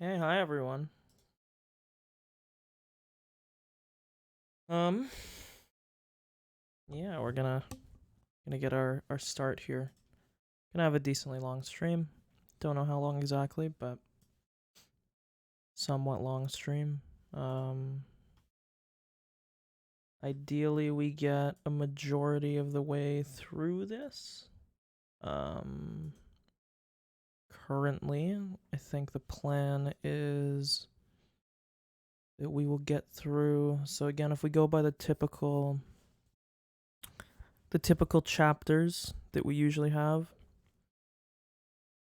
Okay, hi everyone. Um, yeah, we're gonna get our start here. Gonna have a decently long stream. Don't know how long exactly, but somewhat long stream. Um, Ideally we get a majority of the way through this. Um, Currently, I think the plan is that we will get through. So again, if we go by the typical chapters that we usually have,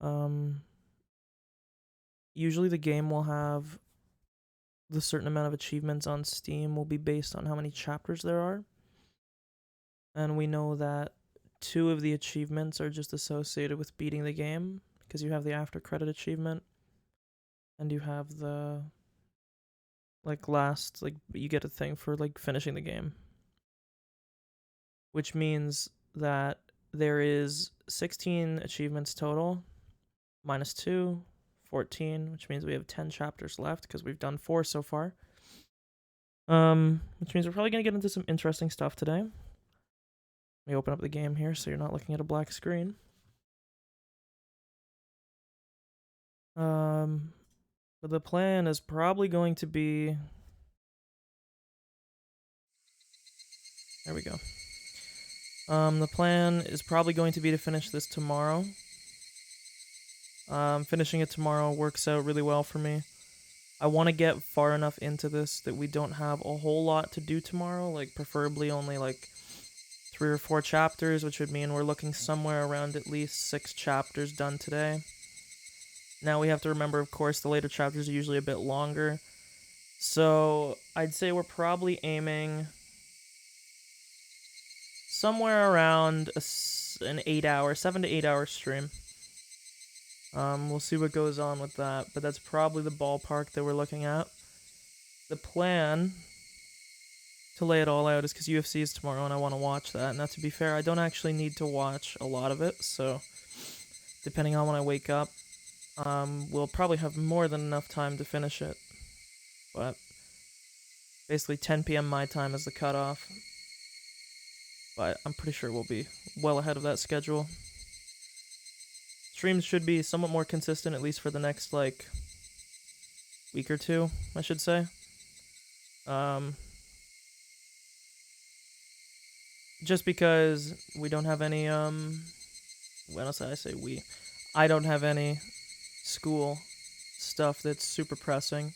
um, usually the game will have the certain amount of achievements on Steam will be based on how many chapters there are. And we know that two of the achievements are just associated with beating the game, because you have the after credit achievement and you have the last you get a thing for finishing the game. Which means that there is 16 achievements total, minus 2, 14, which means we have 10 chapters left because we've done 4 so far. Which means we're probably gonna get into some interesting stuff today. Let me open up the game here so you're not looking at a black screen. But the plan is probably going to be... There we go. The plan is probably going to be to finish this tomorrow. Finishing it tomorrow works out really well for me. I want to get far enough into this that we don't have a whole lot to do tomorrow, preferably only 3 or 4 chapters, which would mean we're looking somewhere around at least 6 chapters done today. Now we have to remember, of course, the later chapters are usually a bit longer. So I'd say we're probably aiming somewhere around an 8-hour, 7 to 8 hour stream. We'll see what goes on with that, but that's probably the ballpark that we're looking at. The plan, to lay it all out, is because UFC is tomorrow and I want to watch that. Now, to be fair, I don't actually need to watch a lot of it, so depending on when I wake up, we'll probably have more than enough time to finish it. But basically 10 p.m. my time is the cutoff. But I'm pretty sure we'll be well ahead of that schedule. Streams should be somewhat more consistent, at least for the next week or two, I should say. Just because we don't have any when else did I say we? I don't have any school stuff that's super pressing.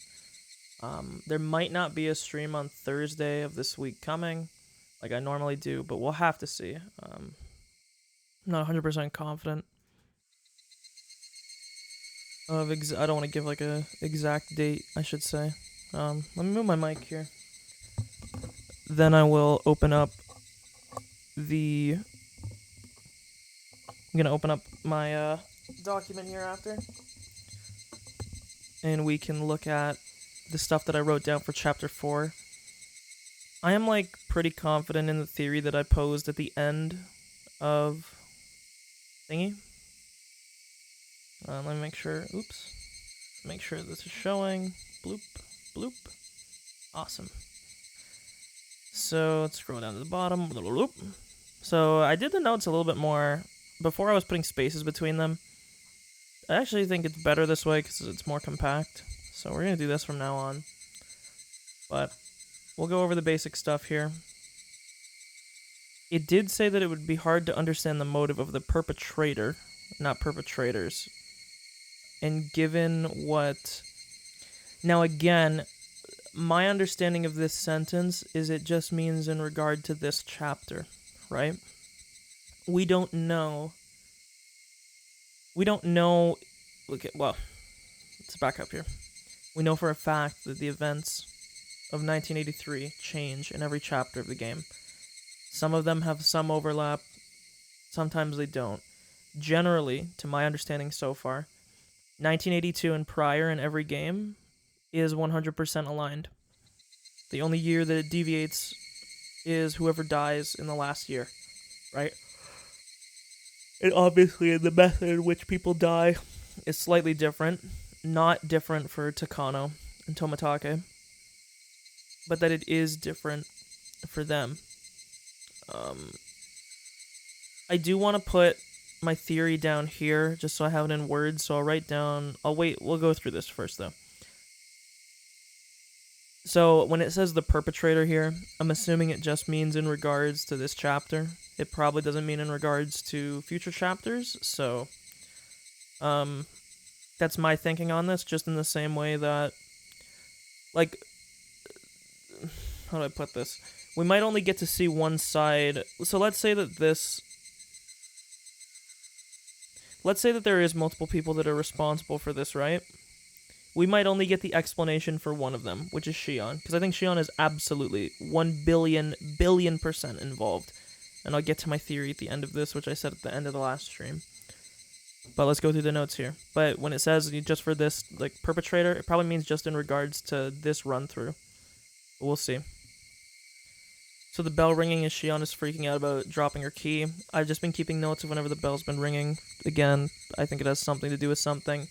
There might not be a stream on Thursday of this week coming, like I normally do, but we'll have to see. I'm not 100% confident of I don't want to give a exact date, I should say. Let me move my mic here. Then I will open up I'm gonna open up my document here after, and we can look at the stuff that I wrote down for chapter 4. I am pretty confident in the theory that I posed at the end of thingy. Let me make sure. Oops. Make sure this is showing. Bloop, bloop. Awesome. So let's scroll down to the bottom. Bloop. So I did the notes a little bit more before I was putting spaces between them. I actually think it's better this way because it's more compact. So we're gonna do this from now on. But we'll go over the basic stuff here. It did say that it would be hard to understand the motive of the perpetrator, not perpetrators. And given what... Now again, my understanding of this sentence is it just means in regard to this chapter, right? We don't know... Well, let's back up here. We know for a fact that the events of 1983 change in every chapter of the game. Some of them have some overlap, sometimes they don't. Generally, to my understanding so far, 1982 and prior in every game is 100% aligned. The only year that it deviates is whoever dies in the last year, right? And obviously the method in which people die is slightly different. not different for Takano and Tomatake, but that it is different for them. I do want to put my theory down here just so I have it in words. So I'll write down. We'll go through this first though. So when it says the perpetrator here, I'm assuming it just means in regards to this chapter. It probably doesn't mean in regards to future chapters. So, that's my thinking on this. Just in the same way that, like, how do I put this? We might only get to see one side. So let's say that there is multiple people that are responsible for this, right? We might only get the explanation for one of them, which is Shion, because I think Shion is absolutely 1 billion % involved. And I'll get to my theory at the end of this, which I said at the end of the last stream. But let's go through the notes here. But when it says just for this, like, perpetrator, it probably means just in regards to this run-through. But we'll see. So the bell ringing as Shion is freaking out about dropping her key. I've just been keeping notes of whenever the bell's been ringing. Again, I think it has something to do with something.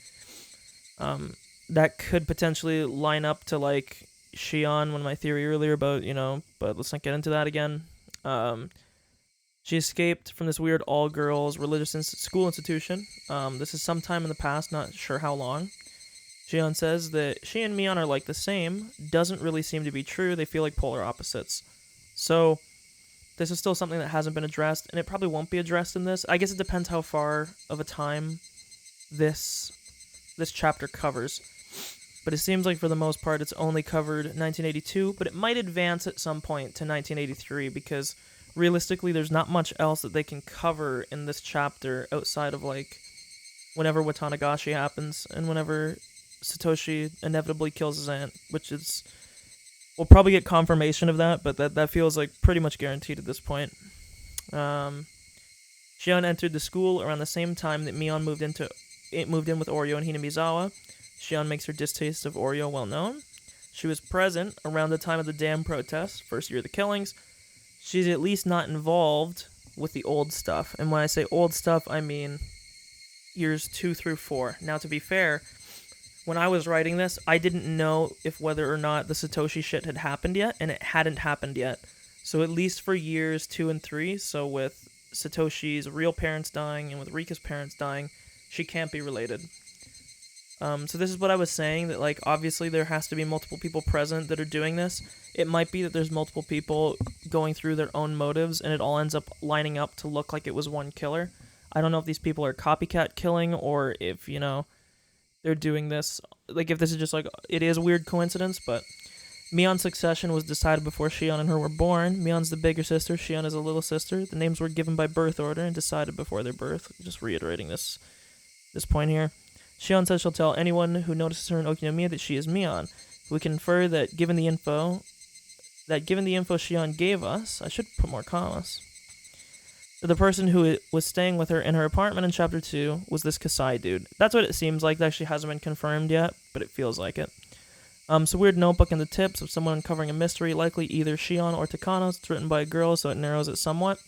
That could potentially line up to, like, Shion, one of my theory earlier about, but let's not get into that again. She escaped from this weird all-girls religious school institution. This is sometime in the past, not sure how long. Shion says that she and Mion are like the same. Doesn't really seem to be true. They feel like polar opposites. So, this is still something that hasn't been addressed, and it probably won't be addressed in this. I guess it depends how far of a time this chapter covers. But it seems like for the most part it's only covered 1982, but it might advance at some point to 1983, because realistically there's not much else that they can cover in this chapter outside of, like, whenever Watanagashi happens, and whenever Satoshi inevitably kills his aunt, which is... We'll probably get confirmation of that, but that feels like pretty much guaranteed at this point. Shion entered the school around the same time that Mion moved in with Oreo and Hinamizawa. Shion makes her distaste of Oreo well known. She was present around the time of the dam protests, first year of the killings. She's at least not involved with the old stuff. And when I say old stuff, I mean years 2 through 4. Now, to be fair, when I was writing this, I didn't know if whether or not the Satoshi shit had happened yet, and it hadn't happened yet. So at least for years 2 and 3, so with Satoshi's real parents dying and with Rika's parents dying, she can't be related. So this is what I was saying, that, like, obviously there has to be multiple people present that are doing this. It might be that there's multiple people going through their own motives, and it all ends up lining up to look like it was one killer. I don't know if these people are copycat killing, or if, they're doing this, like, if this is just, like, it is a weird coincidence, but Mion's succession was decided before Shion and her were born. Mion's the bigger sister, Shion is a little sister. The names were given by birth order and decided before their birth. Just reiterating this point here. Shion says she'll tell anyone who notices her in Okinomiya that she is Mion. We can infer that given the info Shion gave us, I should put more commas, the person who was staying with her in her apartment in Chapter 2 was this Kasai dude. That's what it seems like. That actually hasn't been confirmed yet, but it feels like it. So weird notebook in the tips of someone uncovering a mystery, likely either Shion or Takano's. It's written by a girl, so it narrows it somewhat.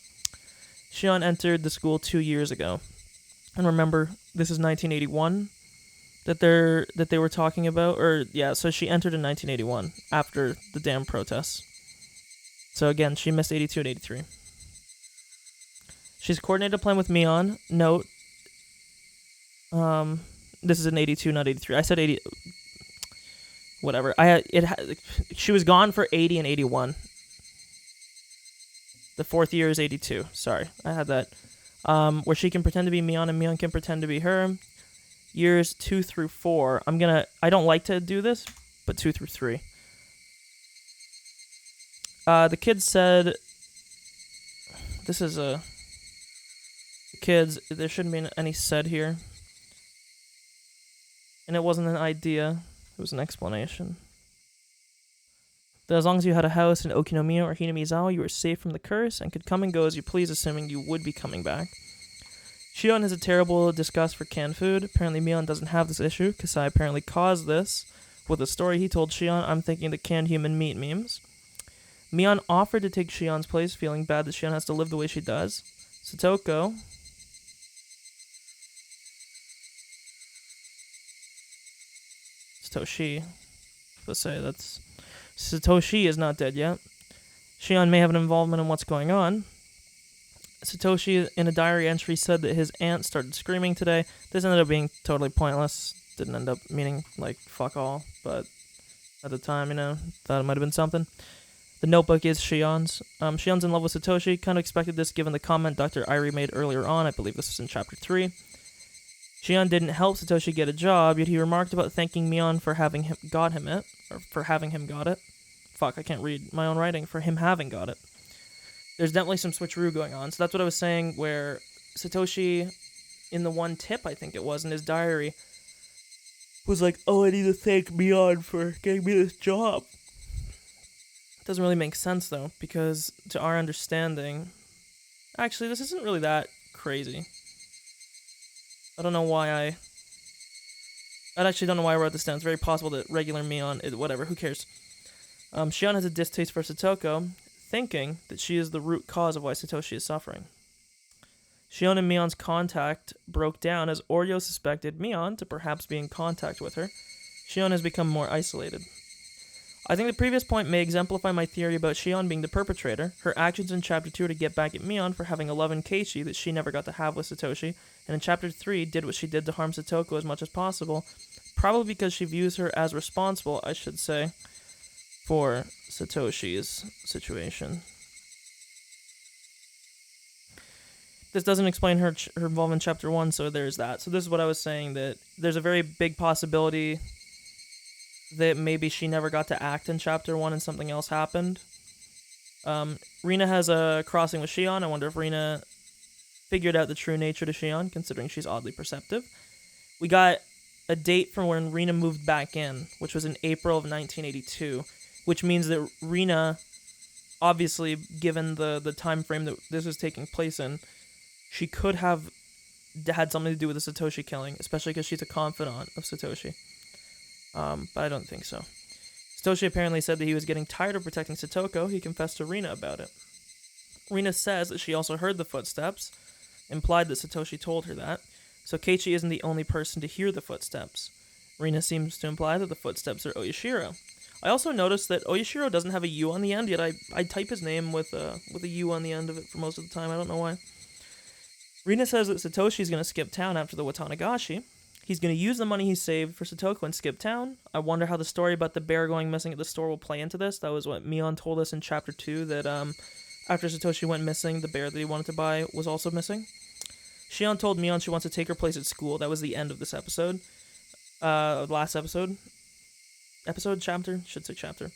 Shion entered the school 2 years ago. And remember, this is 1981 that they were talking about. So she entered in 1981, after the dam protests. So again, she missed 82 and 83. She's coordinated a plan with Mion. Note, this is in 82, not 83. I said 80. Whatever. She was gone for 80 and 81. The 4th year is 82. Sorry, I had that. Where she can pretend to be Mion and Mion can pretend to be her. Years 2 through 4. I don't like to do this, but 2 through 3. The kids said, this is a... Kids, there shouldn't be any said here. And it wasn't an idea, it was an explanation. That as long as you had a house in Okinomiya or Hinamizawa, you were safe from the curse and could come and go as you please, assuming you would be coming back. Shion has a terrible disgust for canned food. Apparently Mion doesn't have this issue. Kasai apparently caused this with a story he told Shion. I'm thinking the canned human meat memes. Mion offered to take Shion's place, feeling bad that Shion has to live the way she does. Satoko... Satoshi. Let's say that's Satoshi is not dead yet. Shion may have an involvement in what's going on. Satoshi, in a diary entry, said that his aunt started screaming today. This ended up being totally pointless. Didn't end up meaning, like, fuck all. But at the time, thought it might have been something. The notebook is Shion's. Shion's in love with Satoshi. Kind of expected this given the comment Dr. Irie made earlier on. I believe this was in Chapter 3. Shion didn't help Satoshi get a job, yet he remarked about thanking Mion for having him got it. Fuck, I can't read my own writing. For him having got it. There's definitely some switcheroo going on. So that's what I was saying, where Satoshi, in the one tip, I think it was, in his diary, was like, oh, I need to thank Mion for getting me this job. It doesn't really make sense, though, because to our understanding... Actually, this isn't really that crazy. I don't know why I actually don't know why I wrote this down. It's very possible that regular Mion... Whatever, who cares? Shion has a distaste for Satoko, thinking that she is the root cause of why Satoshi is suffering. Shion and Mion's contact broke down as Oryo suspected Mion to perhaps be in contact with her. Shion has become more isolated. I think the previous point may exemplify my theory about Shion being the perpetrator. Her actions in Chapter 2 are to get back at Mion for having a love in Keiichi that she never got to have with Satoshi, and in Chapter 3 did what she did to harm Satoko as much as possible, probably because she views her as responsible, I should say, for Satoshi's situation. This doesn't explain her involvement in Chapter 1, so there's that. So this is what I was saying, that there's a very big possibility that maybe she never got to act in Chapter 1 and something else happened. Rina has a crossing with Shion. I wonder if Rina figured out the true nature to Shion, considering she's oddly perceptive. We got a date from when Rina moved back in, which was in April of 1982, which means that Rina, obviously, given the time frame that this was taking place in, she could have had something to do with the Satoshi killing, especially because she's a confidant of Satoshi. But I don't think so. Satoshi apparently said that he was getting tired of protecting Satoko. He confessed to Rina about it. Rina says that she also heard the footsteps, implied that Satoshi told her that, so Keiichi isn't the only person to hear the footsteps. Rina seems to imply that the footsteps are Oyashiro. I also noticed that Oyashiro doesn't have a U on the end, yet I type his name with a U on the end of it for most of the time. I don't know why. Rina says that Satoshi's going to skip town after the Watanagashi. He's going to use the money he saved for Satoko and skip town. I wonder how the story about the bear going missing at the store will play into this. That was what Mion told us in Chapter 2, that after Satoshi went missing, the bear that he wanted to buy was also missing. Shion told Mion she wants to take her place at school. That was the end of this episode. Last episode. Chapter? Should say chapter.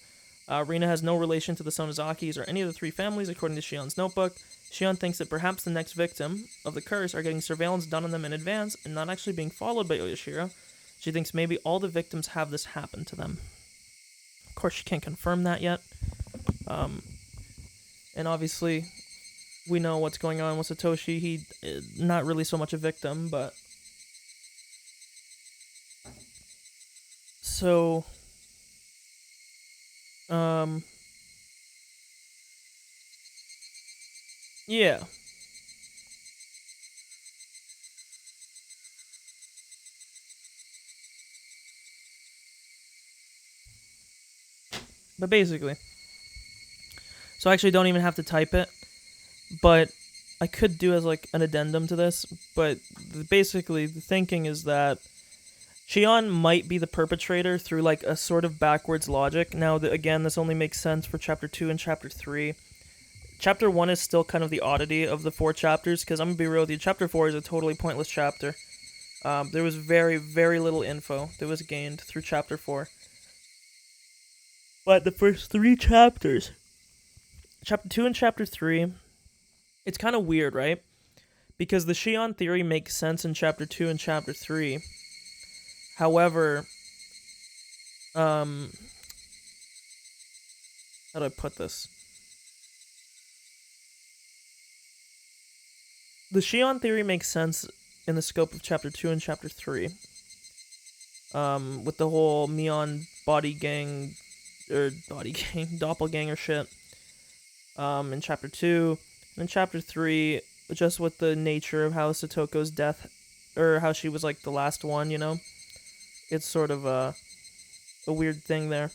Rina has no relation to the Sonozakis or any of the three families, according to Shion's notebook. Shion thinks that perhaps the next victim of the curse are getting surveillance done on them in advance and not actually being followed by Oyashiro. She thinks maybe all the victims have this happen to them. Of course, she can't confirm that yet. And obviously, we know what's going on with Satoshi. He not really so much a victim, but... So... Yeah. But basically. So I actually don't even have to type it. But I could do as like an addendum to this. But basically the thinking is that Shion might be the perpetrator through like a sort of backwards logic. Now, again, this only makes sense for Chapter 2 and Chapter 3. Chapter 1 is still kind of the oddity of the 4 chapters, because I'm going to be real with you, Chapter 4 is a totally pointless chapter. There was very, very little info that was gained through Chapter 4. But the first 3 chapters, Chapter 2 and Chapter 3, it's kind of weird, right? Because the Shion theory makes sense in Chapter 2 and Chapter 3. However, how do I put this? The Shion theory makes sense in the scope of Chapter 2 and Chapter 3. With the whole Mion doppelganger shit. In Chapter 2. In Chapter 3, just with the nature of how Satoko's death, or how she was like the last one, you know? It's sort of, a weird thing there.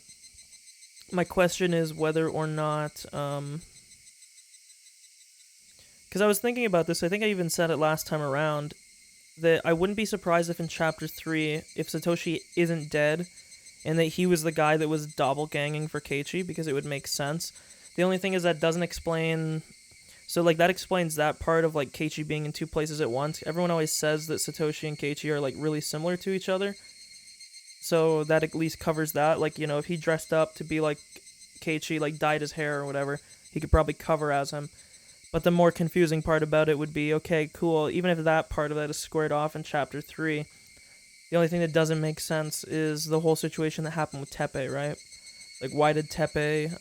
My question is whether or not, because I was thinking about this. I think I even said it last time around that I wouldn't be surprised if in Chapter 3, if Satoshi isn't dead, and that he was the guy that was doppelganging for Keiichi, because it would make sense. The only thing is that doesn't explain... So, like, that explains that part of, like, Keiichi being in two places at once. Everyone always says that Satoshi and Keiichi are, like, really similar to each other. So that at least covers that. Like, you know, if he dressed up to be like Keiichi, like dyed his hair or whatever, he could probably cover as him. But the more confusing part about it would be, okay, cool, even if that part of that is squared off in Chapter 3, the only thing that doesn't make sense is the whole situation that happened with Teppei, right? Like, why did Teppei,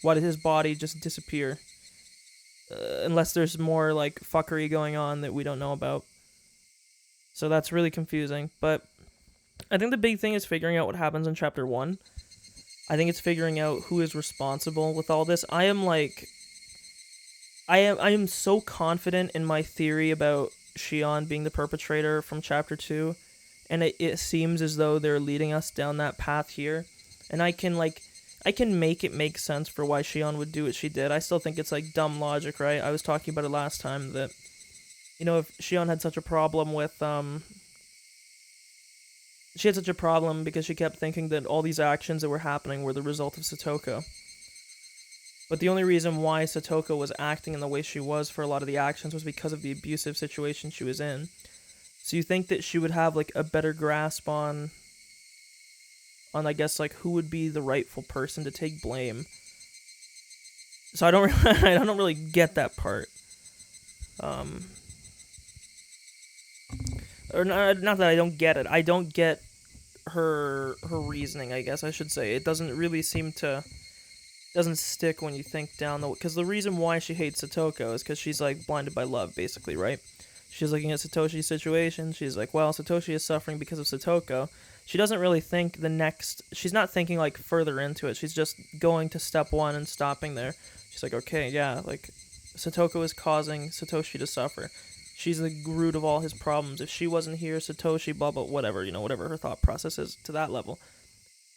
why did his body just disappear? Unless there's more, like, fuckery going on that we don't know about. So that's really confusing. But I think the big thing is figuring out what happens in Chapter 1. I think it's figuring out who is responsible with all this. I am so confident in my theory about Shion being the perpetrator from Chapter 2, and it seems as though they're leading us down that path here. And I can make it make sense for why Shion would do what she did. I still think it's like dumb logic, right? I was talking about it last time that, you know, if Shion had such a problem with, she had such a problem because she kept thinking that all these actions that were happening were the result of Satoko. But the only reason why Satoko was acting in the way she was for a lot of the actions was because of the abusive situation she was in. So you think that she would have, like, a better grasp on I guess, like, who would be the rightful person to take blame. So I don't really get that part. Or not that I don't get it. I don't get her reasoning, I guess I should say. It doesn't really seem to... doesn't stick when you think down the... Because the reason why she hates Satoko is because she's, like, blinded by love, basically, right? She's looking at Satoshi's situation. She's like, well, Satoshi is suffering because of Satoko. She doesn't really think the next... She's not thinking, like, further into it. She's just going to step one and stopping there. She's like, okay, yeah, like, Satoko is causing Satoshi to suffer. She's the root of all his problems. If she wasn't here, Satoshi, blah, blah, whatever, you know, whatever her thought process is to that level.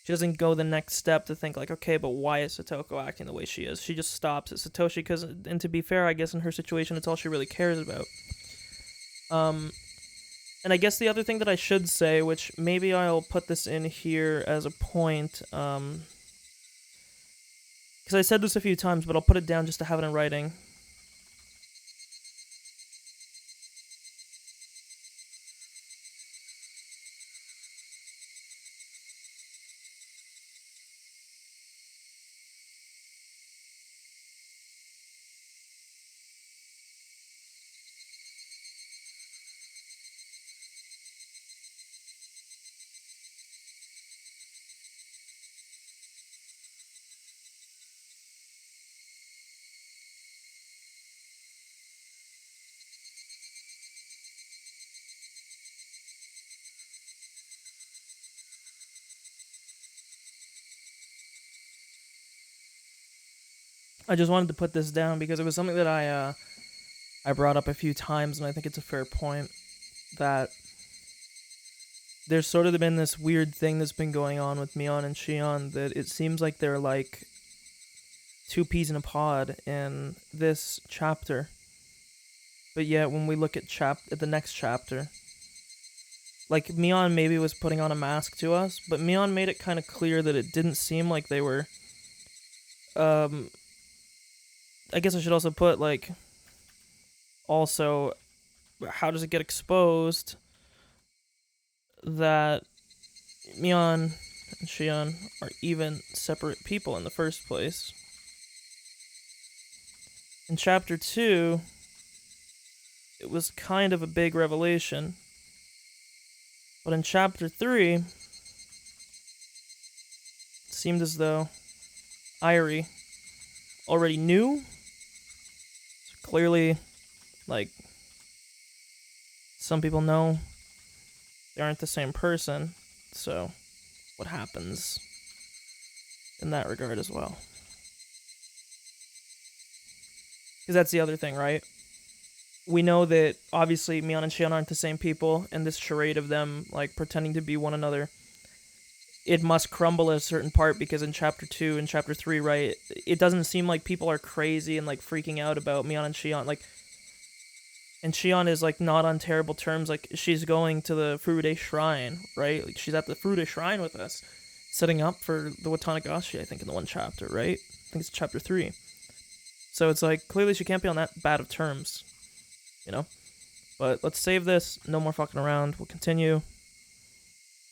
She doesn't go the next step to think, like, okay, but why is Satoko acting the way she is? She just stops at Satoshi, because, and to be fair, I guess in her situation, it's all she really cares about. And I guess the other thing that I should say, which maybe I'll put this in here as a point, because I said this a few times, but I'll put it down just to have it in writing. I just wanted to put this down because it was something that I brought up a few times, and I think it's a fair point, that there's sort of been this weird thing that's been going on with Mion and Shion, that it seems like they're like two peas in a pod in this chapter. But yet, when we look at the next chapter, like, Mion maybe was putting on a mask to us, but Mion made it kind of clear that it didn't seem like they were, I guess I should also put, like, also, how does it get exposed that Mion and Shion are even separate people in the first place? In Chapter 2, it was kind of a big revelation. But in Chapter 3, it seemed as though Irie already knew. So clearly, like, some people know they aren't the same person. So, what happens in that regard as well? Because that's the other thing, right? We know that, obviously, Mion and Shion aren't the same people, and this charade of them, like, pretending to be one another it must crumble at a certain part because in chapter 2 and chapter 3, right, it doesn't seem like people are crazy and like freaking out about Mion and Shion. Like, and Shion is like not on terrible terms. Like, she's going to the Furude Shrine, right? Like, she's at the Furude Shrine with us, setting up for the Watanagashi, I think, in the one chapter, right? I think it's chapter 3. So it's like, clearly she can't be on that bad of terms, you know? But let's save this. No more fucking around. We'll continue.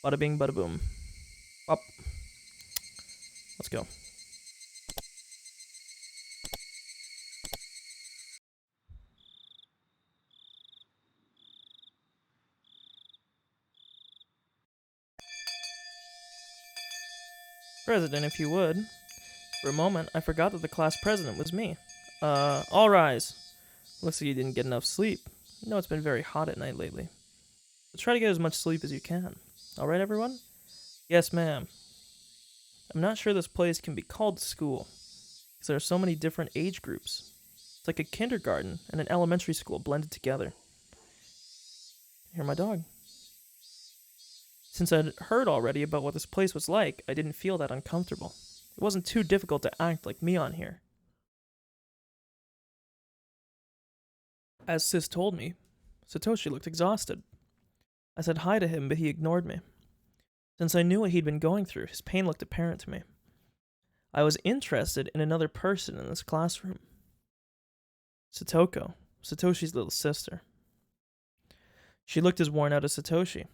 Bada bing, bada boom. Up. Let's go. President, if you would. For a moment, I forgot that the class president was me. All rise. Looks like you didn't get enough sleep. You know it's been very hot at night lately. So try to get as much sleep as you can. Alright, everyone? Yes, ma'am. I'm not sure this place can be called school, because there are so many different age groups. It's like a kindergarten and an elementary school blended together. Hear my dog. Since I'd heard already about what this place was like, I didn't feel that uncomfortable. It wasn't too difficult to act like me on here. As Sis told me, Satoshi looked exhausted. I said hi to him, but he ignored me. Since I knew what he'd been going through, his pain looked apparent to me. I was interested in another person in this classroom. Satoko, Satoshi's little sister. She looked as worn out as Satoshi,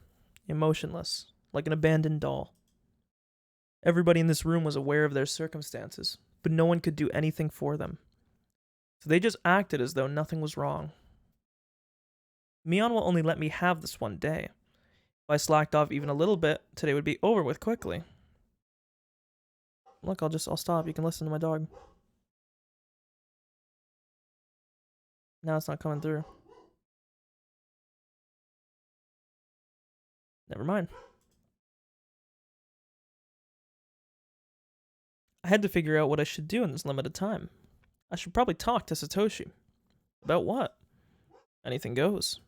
emotionless, like an abandoned doll. Everybody in this room was aware of their circumstances, but no one could do anything for them. So they just acted as though nothing was wrong. Mion will only let me have this one day. If I slacked off even a little bit, today would be over with quickly. Look, I'll stop. You can listen to my dog. Now it's not coming through. Never mind. I had to figure out what I should do in this limited time. I should probably talk to Satoshi. About what? Anything goes.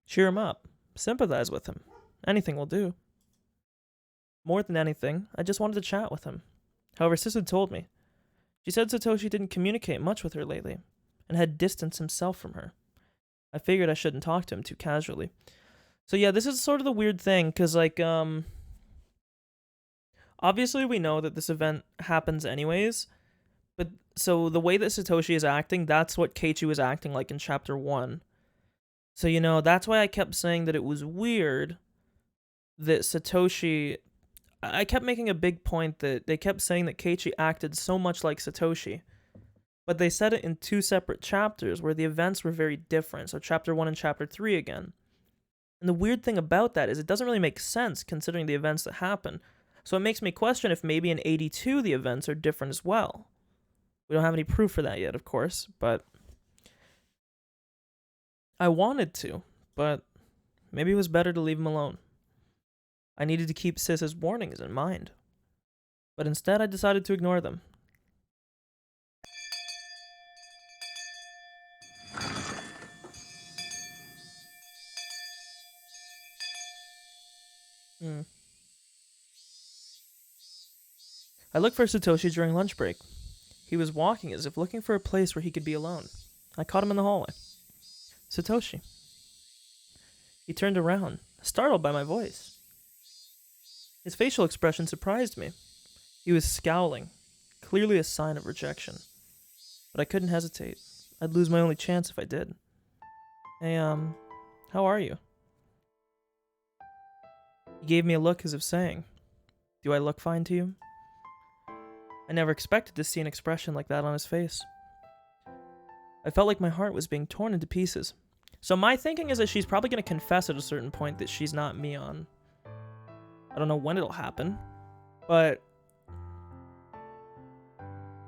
Cheer him up. Sympathize with him. Anything will do. More than anything, I just wanted to chat with him. However, Sis had told me. She said Satoshi didn't communicate much with her lately, and had distanced himself from her. I figured I shouldn't talk to him too casually. So yeah, this is sort of the weird thing, because, like, obviously we know that this event happens anyways, but, so the way that Satoshi is acting, that's what Keiichi was acting like in chapter 1. So, you know, that's why I kept saying that it was weird that Satoshi... I kept making a big point that they kept saying that Keiichi acted so much like Satoshi, but they said it in 2 separate chapters where the events were very different, so chapter 1 and chapter 3 again. And the weird thing about that is it doesn't really make sense considering the events that happen, so it makes me question if maybe in 82 the events are different as well. We don't have any proof for that yet, of course, but I wanted to, but maybe it was better to leave him alone. I needed to keep Sis's warnings in mind, but instead I decided to ignore them. I looked for Satoshi during lunch break. He was walking as if looking for a place where he could be alone. I caught him in the hallway. Satoshi. He turned around, startled by my voice. His facial expression surprised me. He was scowling, clearly a sign of rejection. But I couldn't hesitate. I'd lose my only chance if I did. Hey, how are you? He gave me a look as if saying, do I look fine to you? I never expected to see an expression like that on his face. I felt like my heart was being torn into pieces. So my thinking is that she's probably going to confess at a certain point that she's not Mion. I don't know when it'll happen, but,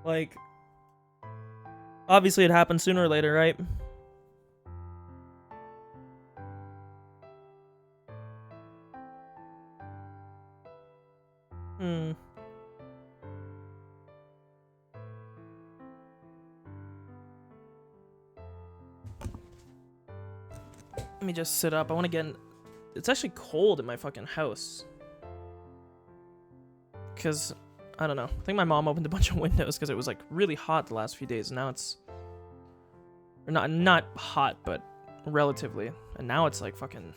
like, obviously it happens sooner or later, right? Let me just sit up. I want to get in... It's actually cold in my fucking house. because, I don't know. I think my mom opened a bunch of windows because it was, like, really hot the last few days. And now it's... Or not hot, but relatively. And now it's, like, fucking...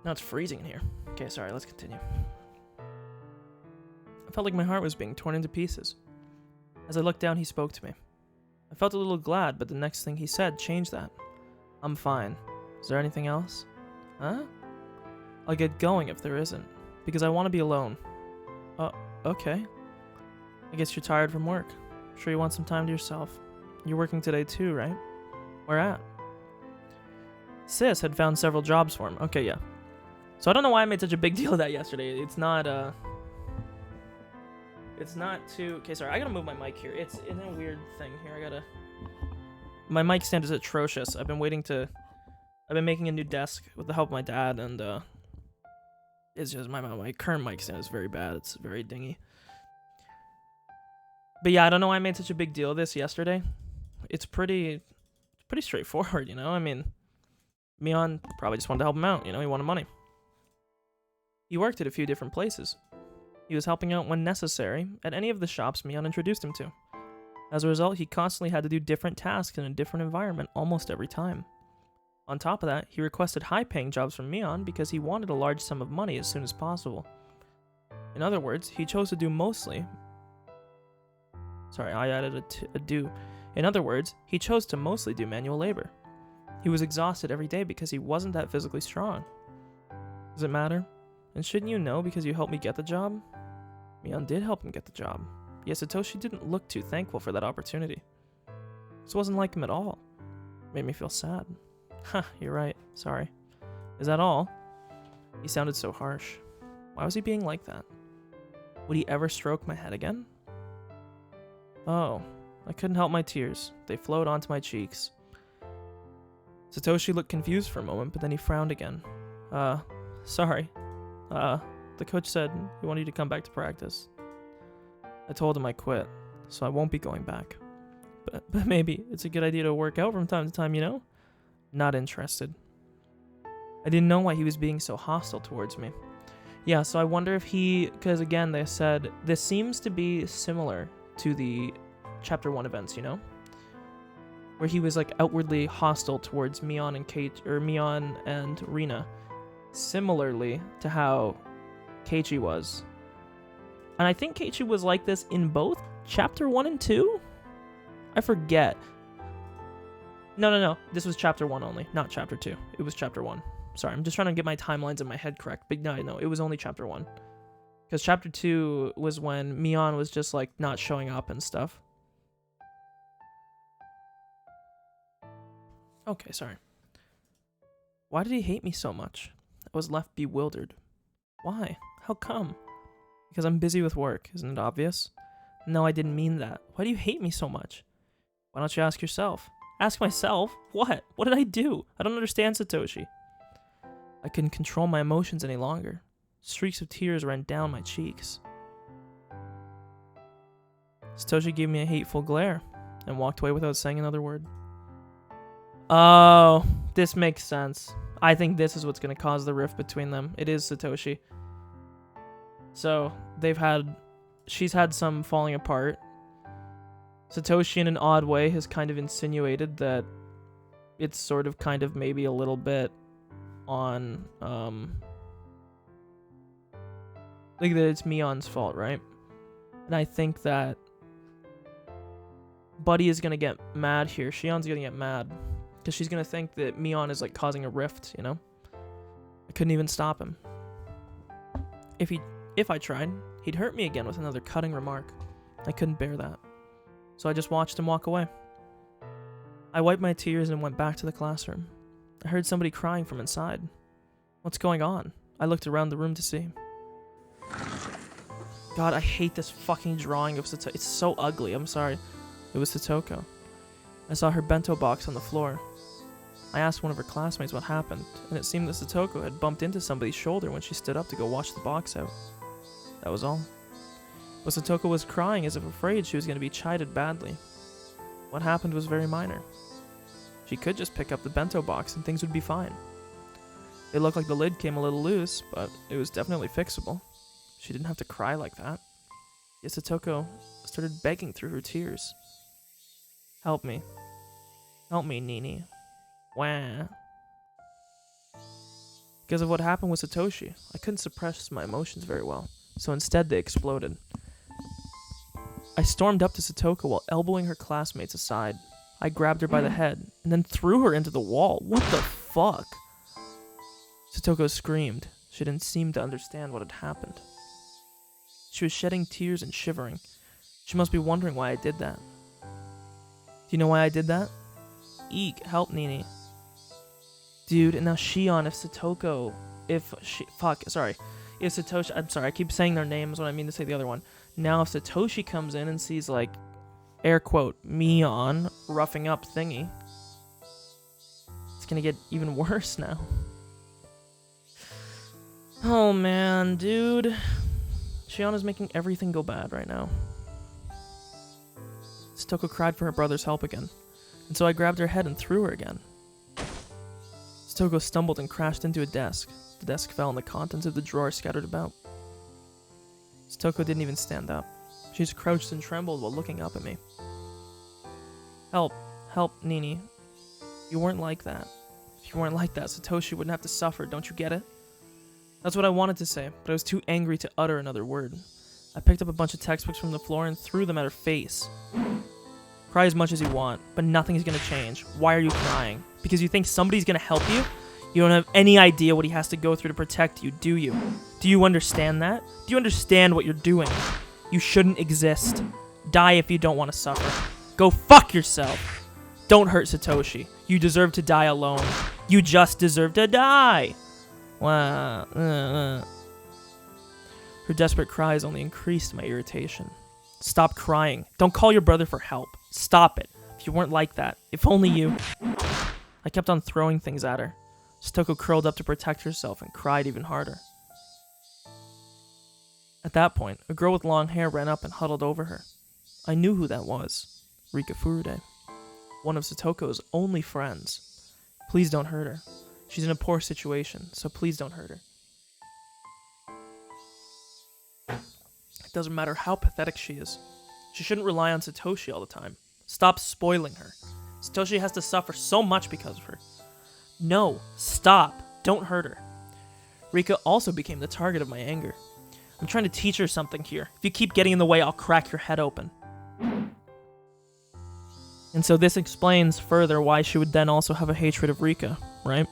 Now it's freezing in here. Okay, sorry, let's continue. I felt like my heart was being torn into pieces. As I looked down, he spoke to me. I felt a little glad, but the next thing he said changed that. I'm fine. Is there anything else? Huh? I'll get going if there isn't, because I want to be alone. Okay. I guess you're tired from work. Sure you want some time to yourself. You're working today too, right? Where at? Sis had found several jobs for him. Okay, yeah. So I don't know why I made such a big deal of that yesterday. It's not too... Okay, sorry, I gotta move my mic here. It's in a weird thing here. My mic stand is atrocious. I've been making a new desk with the help of my dad, and it's just my current mic stand is very bad. It's very dingy. But yeah, I don't know why I made such a big deal of this yesterday. It's pretty straightforward, you know? I mean, Mion probably just wanted to help him out, you know? He wanted money. He worked at a few different places. He was helping out when necessary at any of the shops Mion introduced him to. As a result, he constantly had to do different tasks in a different environment almost every time. On top of that, he requested high-paying jobs from Mion because he wanted a large sum of money as soon as possible. In other words, he chose to do mostly... Sorry, I added a do. In other words, he chose to mostly do manual labor. He was exhausted every day because he wasn't that physically strong. Does it matter? And shouldn't you know because you helped me get the job? Mion did help him get the job. Yet Satoshi didn't look too thankful for that opportunity. This wasn't like him at all. It made me feel sad. Huh, you're right. Sorry. Is that all? He sounded so harsh. Why was he being like that? Would he ever stroke my head again? Oh, I couldn't help my tears. They flowed onto my cheeks. Satoshi looked confused for a moment, but then he frowned again. Sorry. The coach said he wanted you to come back to practice. I told him I quit, so I won't be going back. But maybe it's a good idea to work out from time to time, you know? Not interested. I didn't know why he was being so hostile towards me. Yeah, so I wonder if because again, they said, this seems to be similar to the Chapter 1 events, you know? Where he was, like, outwardly hostile towards Mion and Rina. Similarly to how Keiichi was. And I think Keiichi was like this in both Chapter 1 and 2? I forget. No. This was Chapter 1 only, not Chapter 2. It was Chapter 1. Sorry, I'm just trying to get my timelines in my head correct. But no, it was only Chapter 1. Because Chapter 2 was when Mion was just, like, not showing up and stuff. Okay, sorry. Why did he hate me so much? I was left bewildered. Why? How come? Because I'm busy with work, isn't it obvious? No, I didn't mean that. Why do you hate me so much? Why don't you ask yourself? Ask myself? What? What did I do? I don't understand, Satoshi. I couldn't control my emotions any longer. Streaks of tears ran down my cheeks. Satoshi gave me a hateful glare and walked away without saying another word. Oh, this makes sense. I think this is what's going to cause the rift between them. It is Satoshi. So, she's had some falling apart. Satoshi, in an odd way, has kind of insinuated that it's sort of kind of maybe a little bit on, like that it's Mion's fault, right? And I think that Buddy is going to get mad here. Shion's going to get mad. Because she's going to think that Mion is, like, causing a rift, you know? I couldn't even stop him. If I tried, he'd hurt me again with another cutting remark. I couldn't bear that. So I just watched him walk away. I wiped my tears and went back to the classroom. I heard somebody crying from inside. What's going on? I looked around the room to see. God, I hate this fucking drawing of Satoko. It's so ugly, I'm sorry. It was Satoko. I saw her bento box on the floor. I asked one of her classmates what happened, and it seemed that Satoko had bumped into somebody's shoulder when she stood up to go wash the box out. That was all. But Satoko was crying as if afraid she was going to be chided badly. What happened was very minor. She could just pick up the bento box and things would be fine. It looked like the lid came a little loose, but it was definitely fixable. She didn't have to cry like that. Yet Satoko started begging through her tears. Help me. Help me, Nini. Wah. Because of what happened with Satoshi, I couldn't suppress my emotions very well, so instead they exploded. I stormed up to Satoko while elbowing her classmates aside. I grabbed her by the head, and then threw her into the wall. What the fuck? Satoko screamed. She didn't seem to understand what had happened. She was shedding tears and shivering. She must be wondering why I did that. Do you know why I did that? Eek, help Nini. Dude, and now Shion, if Satoshi, I'm sorry, I keep saying their names when I mean to say the other one. Now if Satoshi comes in and sees, like, air quote, Mion roughing up thingy, it's gonna get even worse now. Oh man, dude. Shion is making everything go bad right now. Satoko cried for her brother's help again, and so I grabbed her head and threw her again. Satoko stumbled and crashed into a desk. The desk fell and the contents of the drawer scattered about. Satoko didn't even stand up. She just crouched and trembled while looking up at me. Help. Help, Nini. You weren't like that. If you weren't like that, Satoshi wouldn't have to suffer, don't you get it? That's what I wanted to say, but I was too angry to utter another word. I picked up a bunch of textbooks from the floor and threw them at her face. Cry as much as you want, but nothing is going to change. Why are you crying? Because you think somebody's going to help you? You don't have any idea what he has to go through to protect you, do you? Do you understand that? Do you understand what you're doing? You shouldn't exist. Die if you don't want to suffer. Go fuck yourself. Don't hurt Satoshi. You deserve to die alone. You just deserve to die. Wow. Her desperate cries only increased my irritation. Stop crying. Don't call your brother for help. Stop it. If you weren't like that. If only you... I kept on throwing things at her. Satoko curled up to protect herself and cried even harder. At that point, a girl with long hair ran up and huddled over her. I knew who that was. Rika Furude. One of Satoko's only friends. Please don't hurt her. She's in a poor situation, so please don't hurt her. It doesn't matter how pathetic she is. She shouldn't rely on Satoshi all the time. Stop spoiling her. Satoshi has to suffer so much because of her. No, stop. Don't hurt her. Rika also became the target of my anger. I'm trying to teach her something here. If you keep getting in the way, I'll crack your head open. And so this explains further why she would then also have a hatred of Rika, right?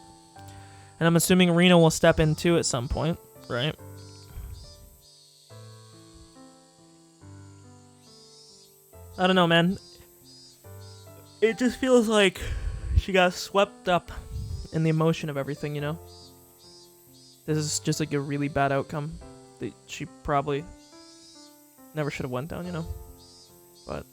And I'm assuming Rina will step in too at some point, right? I don't know, man. It just feels like she got swept up in the emotion of everything, you know? This is just like a really bad outcome that she probably never should have went down, you know? But...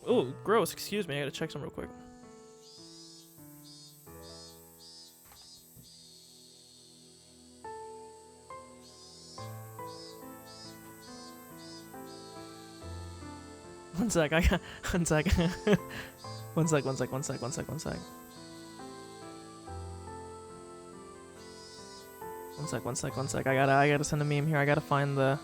oh, gross. Excuse me. I gotta check some real quick. One sec. I got... one sec. One sec. I gotta send a meme here. I gotta find the...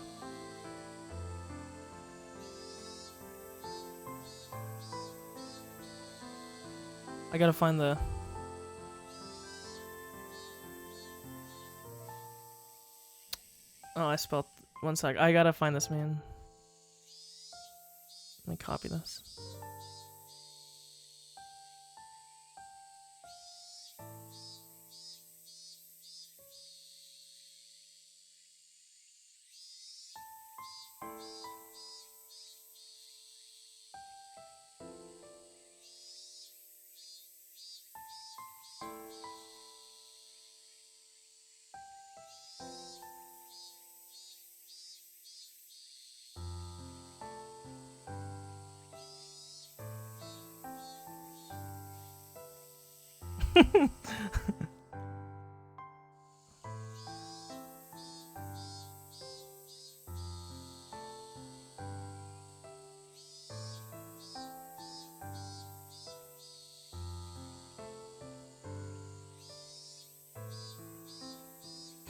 Oh, I spelled... one sec. I gotta find this, man. Let me copy this.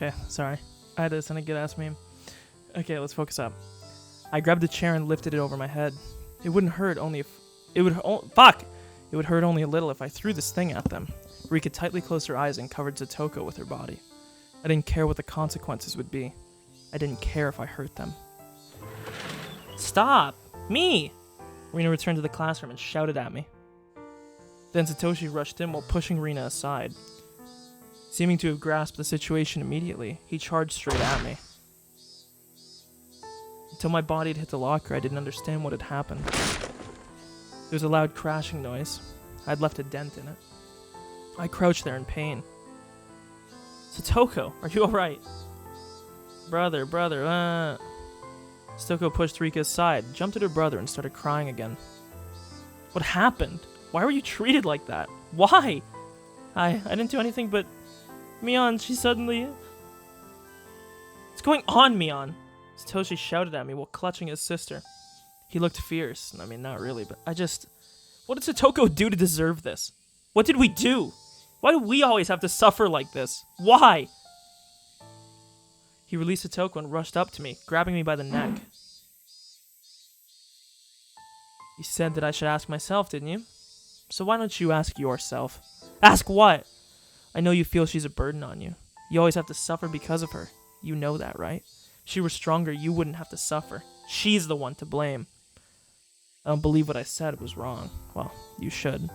Okay, sorry. I had to send a good ass meme. Okay, let's focus up. I grabbed a chair and lifted it over my head. It wouldn't hurt only if... It would... fuck! It would hurt only a little if I threw this thing at them. Rika tightly closed her eyes and covered Satoko with her body. I didn't care what the consequences would be. I didn't care if I hurt them. Stop! Me! Rina returned to the classroom and shouted at me. Then Satoshi rushed in while pushing Rina aside. Seeming to have grasped the situation immediately, he charged straight at me. Until my body had hit the locker, I didn't understand what had happened. There was a loud crashing noise. I had left a dent in it. I crouched there in pain. Satoko, are you alright? Brother. Satoko pushed Rika aside, jumped at her brother, and started crying again. What happened? Why were you treated like that? Why? I didn't do anything but... Mion, she suddenly... What's going on, Mion? Satoshi shouted at me while clutching his sister. He looked fierce. I mean, not really, but I just... What did Satoko do to deserve this? What did we do? Why do we always have to suffer like this? Why? He released Satoko and rushed up to me, grabbing me by the neck. You said that I should ask myself, didn't you? So why don't you ask yourself? Ask what? I know you feel she's a burden on you. You always have to suffer because of her. You know that, right? If she were stronger, you wouldn't have to suffer. She's the one to blame. I don't believe what I said was wrong. Well, you should.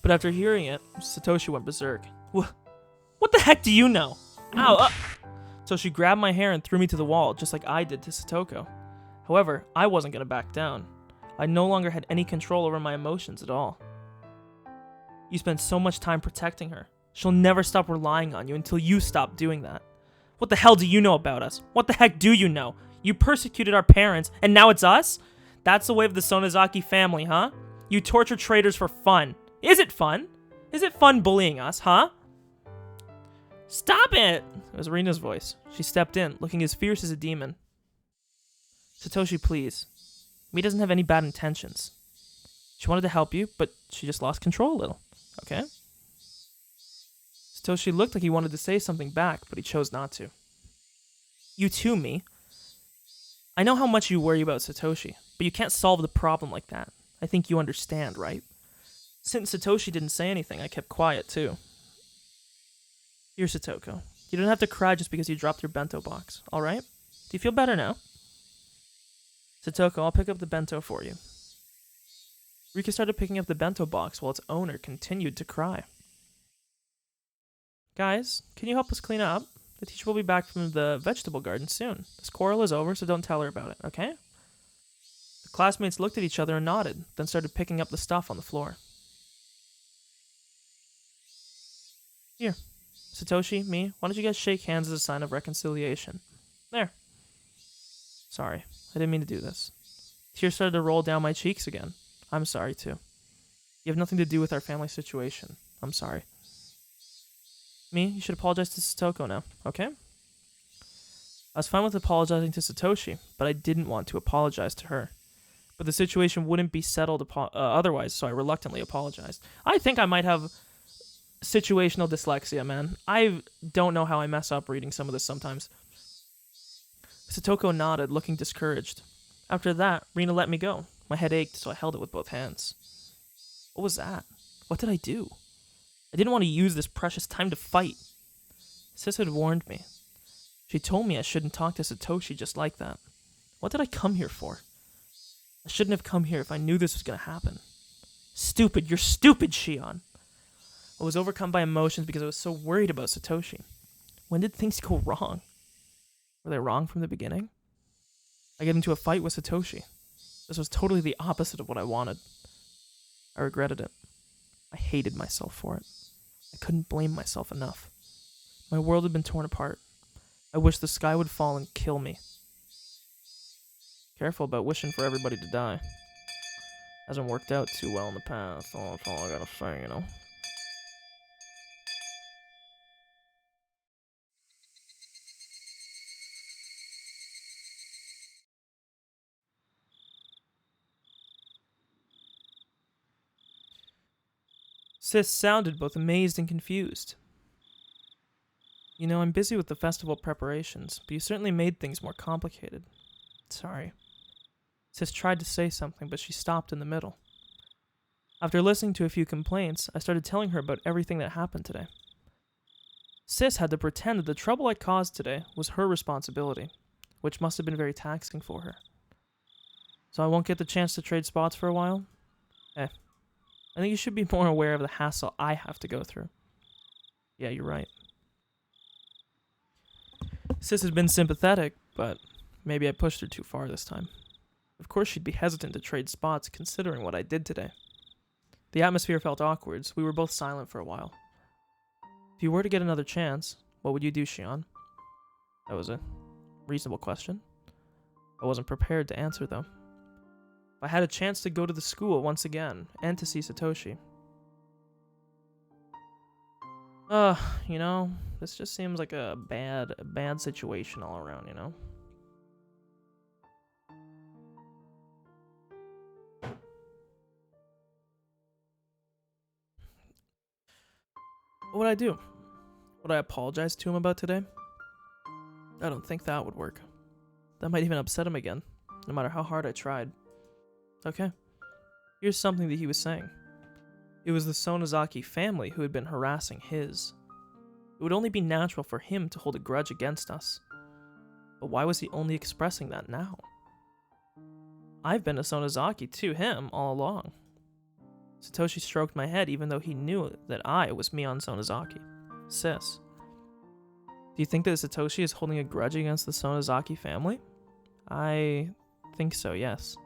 But after hearing it, Satoshi went berserk. What the heck do you know? Ow! So she grabbed my hair and threw me to the wall, just like I did to Satoko. However, I wasn't going to back down. I no longer had any control over my emotions at all. You spend so much time protecting her. She'll never stop relying on you until you stop doing that. What the hell do you know about us? What the heck do you know? You persecuted our parents, and now it's us? That's the way of the Sonozaki family, huh? You torture traitors for fun. Is it fun? Is it fun bullying us, huh? Stop it! It was Rina's voice. She stepped in, looking as fierce as a demon. Satoshi, please. Mi doesn't have any bad intentions. She wanted to help you, but she just lost control a little. Okay? Satoshi looked like he wanted to say something back, but he chose not to. You too, Mi. I know how much you worry about Satoshi, but you can't solve the problem like that. I think you understand, right? Since Satoshi didn't say anything, I kept quiet too. Here, Satoko. You don't have to cry just because you dropped your bento box, alright? Do you feel better now? Satoko, I'll pick up the bento for you. Rika started picking up the bento box while its owner continued to cry. Guys, can you help us clean up? The teacher will be back from the vegetable garden soon. This quarrel is over, so don't tell her about it, okay? The classmates looked at each other and nodded, then started picking up the stuff on the floor. Here. Satoshi, Mi, why don't you guys shake hands as a sign of reconciliation? There. Sorry, I didn't mean to do this. Tears started to roll down my cheeks again. I'm sorry, too. You have nothing to do with our family situation. I'm sorry. Mi, you should apologize to Satoko now, okay? I was fine with apologizing to Satoshi, but I didn't want to apologize to her. But the situation wouldn't be settled otherwise, so I reluctantly apologized. I think I might have situational dyslexia, man. I don't know how I mess up reading some of this sometimes. Satoko nodded, looking discouraged. After that, Rina let me go. My head ached, so I held it with both hands. What was that? What did I do? I didn't want to use this precious time to fight. Sis had warned me. She told me I shouldn't talk to Satoshi just like that. What did I come here for? I shouldn't have come here if I knew this was going to happen. Stupid, you're stupid, Shion. I was overcome by emotions because I was so worried about Satoshi. When did things go wrong? Were they wrong from the beginning? I get into a fight with Satoshi. This was totally the opposite of what I wanted. I regretted it. I hated myself for it. I couldn't blame myself enough. My world had been torn apart. I wished the sky would fall and kill me. Careful about wishing for everybody to die. Hasn't worked out too well in the past. That's all I gotta say, you know? Sis sounded both amazed and confused. You know, I'm busy with the festival preparations, but you certainly made things more complicated. Sorry. Sis tried to say something, but she stopped in the middle. After listening to a few complaints, I started telling her about everything that happened today. Sis had to pretend that the trouble I caused today was her responsibility, which must have been very taxing for her. So I won't get the chance to trade spots for a while? I think you should be more aware of the hassle I have to go through. Yeah, you're right. Sis has been sympathetic, but maybe I pushed her too far this time. Of course she'd be hesitant to trade spots considering what I did today. The atmosphere felt awkward, so we were both silent for a while. If you were to get another chance, what would you do, Shion? That was a reasonable question. I wasn't prepared to answer, though. If I had a chance to go to the school once again, and to see Satoshi. You know, this just seems like a bad situation all around, you know? What would I do? Would I apologize to him about today? I don't think that would work. That might even upset him again, no matter how hard I tried. Okay. Here's something that he was saying. It was the Sonozaki family who had been harassing his. It would only be natural for him to hold a grudge against us. But why was he only expressing that now? I've been a Sonozaki to him all along. Satoshi stroked my head even though he knew that I was Mion Sonozaki. Sis. Do you think that Satoshi is holding a grudge against the Sonozaki family? I think so, yes.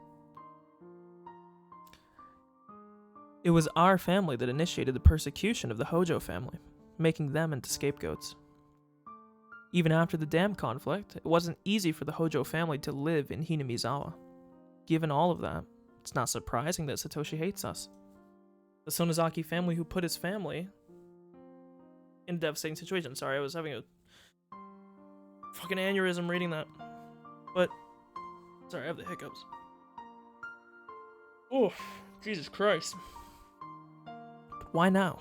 It was our family that initiated the persecution of the Hojo family, making them into scapegoats. Even after the dam conflict, it wasn't easy for the Hojo family to live in Hinamizawa. Given all of that, it's not surprising that Satoshi hates us. The Sonozaki family who put his family in a devastating situation. Sorry, I was having a fucking aneurysm reading that. But, sorry, I have the hiccups. Oh, Jesus Christ. But why now?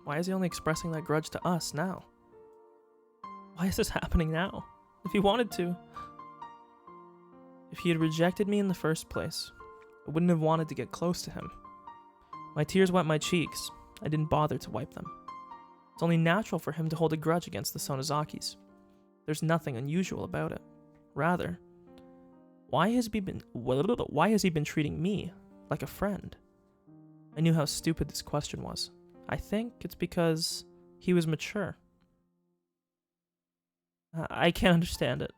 Why is he only expressing that grudge to us now? Why is this happening now? If he wanted to. If he had rejected me in the first place, I wouldn't have wanted to get close to him. My tears wet my cheeks. I didn't bother to wipe them. It's only natural for him to hold a grudge against the Sonozakis. There's nothing unusual about it. Rather, why has he been treating me like a friend? I knew how stupid this question was. I think it's because he was mature. I can't understand it.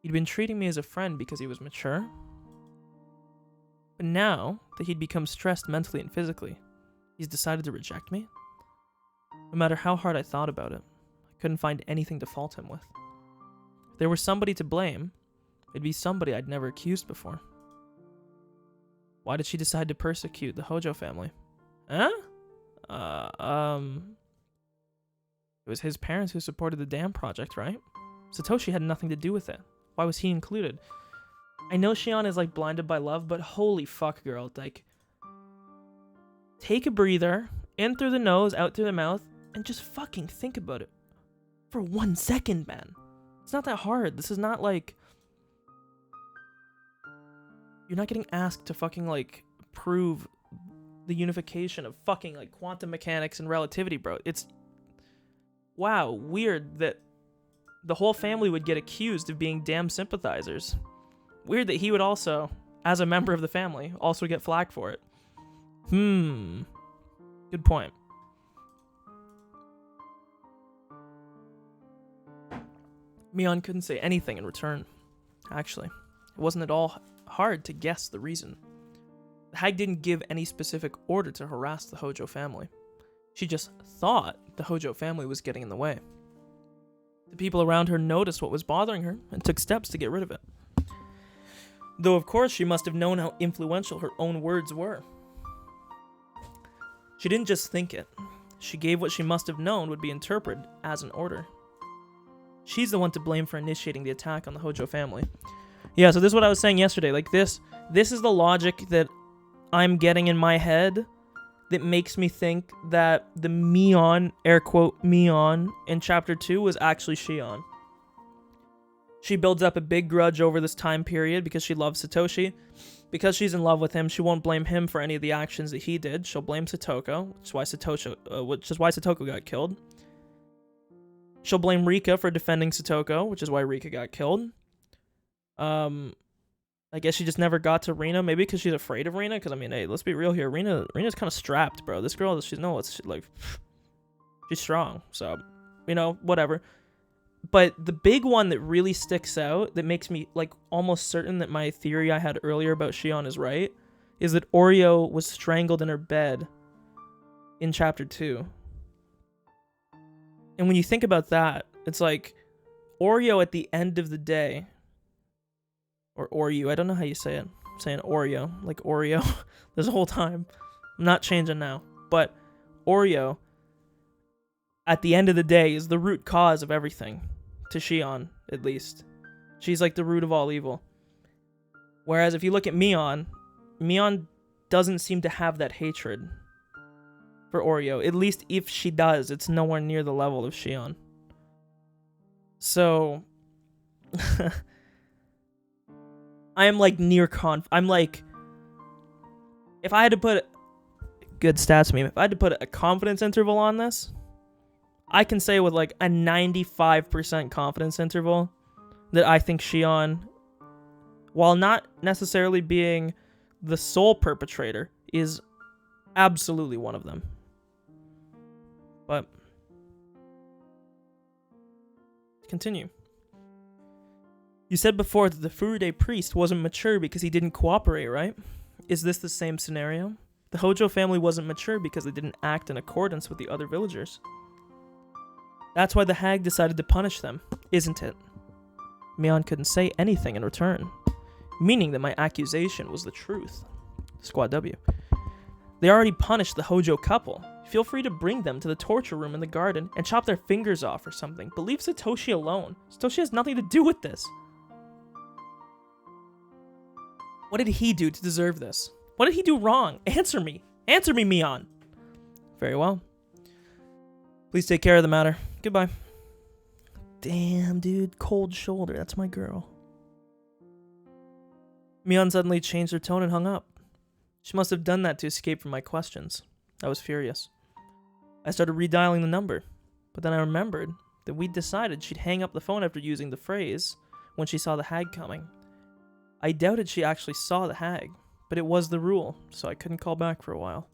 He'd been treating me as a friend because he was mature. But now that he'd become stressed mentally and physically, he's decided to reject me? No matter how hard I thought about it, I couldn't find anything to fault him with. If there were somebody to blame, it'd be somebody I'd never accused before. Why did she decide to persecute the Hojo family? Huh? It was his parents who supported the dam project, right? Satoshi had nothing to do with it. Why was he included? I know Shion is like blinded by love, but holy fuck, girl. Like, take a breather, in through the nose, out through the mouth, and just fucking think about it. For 1 second, man. It's not that hard. This is not like... You're not getting asked to fucking, like, prove the unification of fucking, like, quantum mechanics and relativity, bro. It's... Wow, weird that the whole family would get accused of being damn sympathizers. Weird that he would also, as a member of the family, also get flack for it. Good point. Mion couldn't say anything in return. Actually, it wasn't at all hard to guess the reason. The hag didn't give any specific order to harass the Hojo family. She just thought the Hojo family was getting in the way. The people around her noticed what was bothering her and took steps to get rid of it. Though of course she must have known how influential her own words were. She didn't just think it. She gave what she must have known would be interpreted as an order. She's the one to blame for initiating the attack on the Hojo family. Yeah, so this is what I was saying yesterday. Like this is the logic that I'm getting in my head that makes me think that the Mion, air quote, Mion, in Chapter 2 was actually Shion. She builds up a big grudge over this time period because she loves Satoshi. Because she's in love with him, she won't blame him for any of the actions that he did. She'll blame Satoko, which is why Satoko got killed. She'll blame Rika for defending Satoko, which is why Rika got killed. I guess she just never got to Rina, maybe because she's afraid of Rina. Because I mean, hey, let's be real here. Rina's kind of strapped, bro. This girl, she's strong. So, whatever. But the big one that really sticks out, that makes me like almost certain that my theory I had earlier about Shion is right, is that Oreo was strangled in her bed in Chapter 2. And when you think about that, it's like Oreo at the end of the day, or Oreo, I don't know how you say it. I'm saying Oreo, like Oreo this whole time. I'm not changing now. But Oreo, at the end of the day, is the root cause of everything. To Shion, at least. She's like the root of all evil. Whereas if you look at Mion doesn't seem to have that hatred for Oreo. At least if she does, it's nowhere near the level of Shion. So I'm like I'm like, if I had to put good stats meme, if I had to put a confidence interval on this, I can say with like a 95% confidence interval that I think Shion, while not necessarily being the sole perpetrator, is absolutely one of them. But continue. You said before that the Furude priest wasn't mature because he didn't cooperate, right? Is this the same scenario? The Hojo family wasn't mature because they didn't act in accordance with the other villagers. That's why the hag decided to punish them, isn't it? Mion couldn't say anything in return, meaning that my accusation was the truth. Squad W. They already punished the Hojo couple. Feel free to bring them to the torture room in the garden and chop their fingers off or something, but leave Satoshi alone. Satoshi has nothing to do with this. What did he do to deserve this? What did he do wrong? Answer me. Answer me, Mion. Very well. Please take care of the matter. Goodbye. Damn, dude. Cold shoulder. That's my girl. Mion suddenly changed her tone and hung up. She must have done that to escape from my questions. I was furious. I started redialing the number, but then I remembered that we'd decided she'd hang up the phone after using the phrase when she saw the hag coming. I doubted she actually saw the hag, but it was the rule, so I couldn't call back for a while.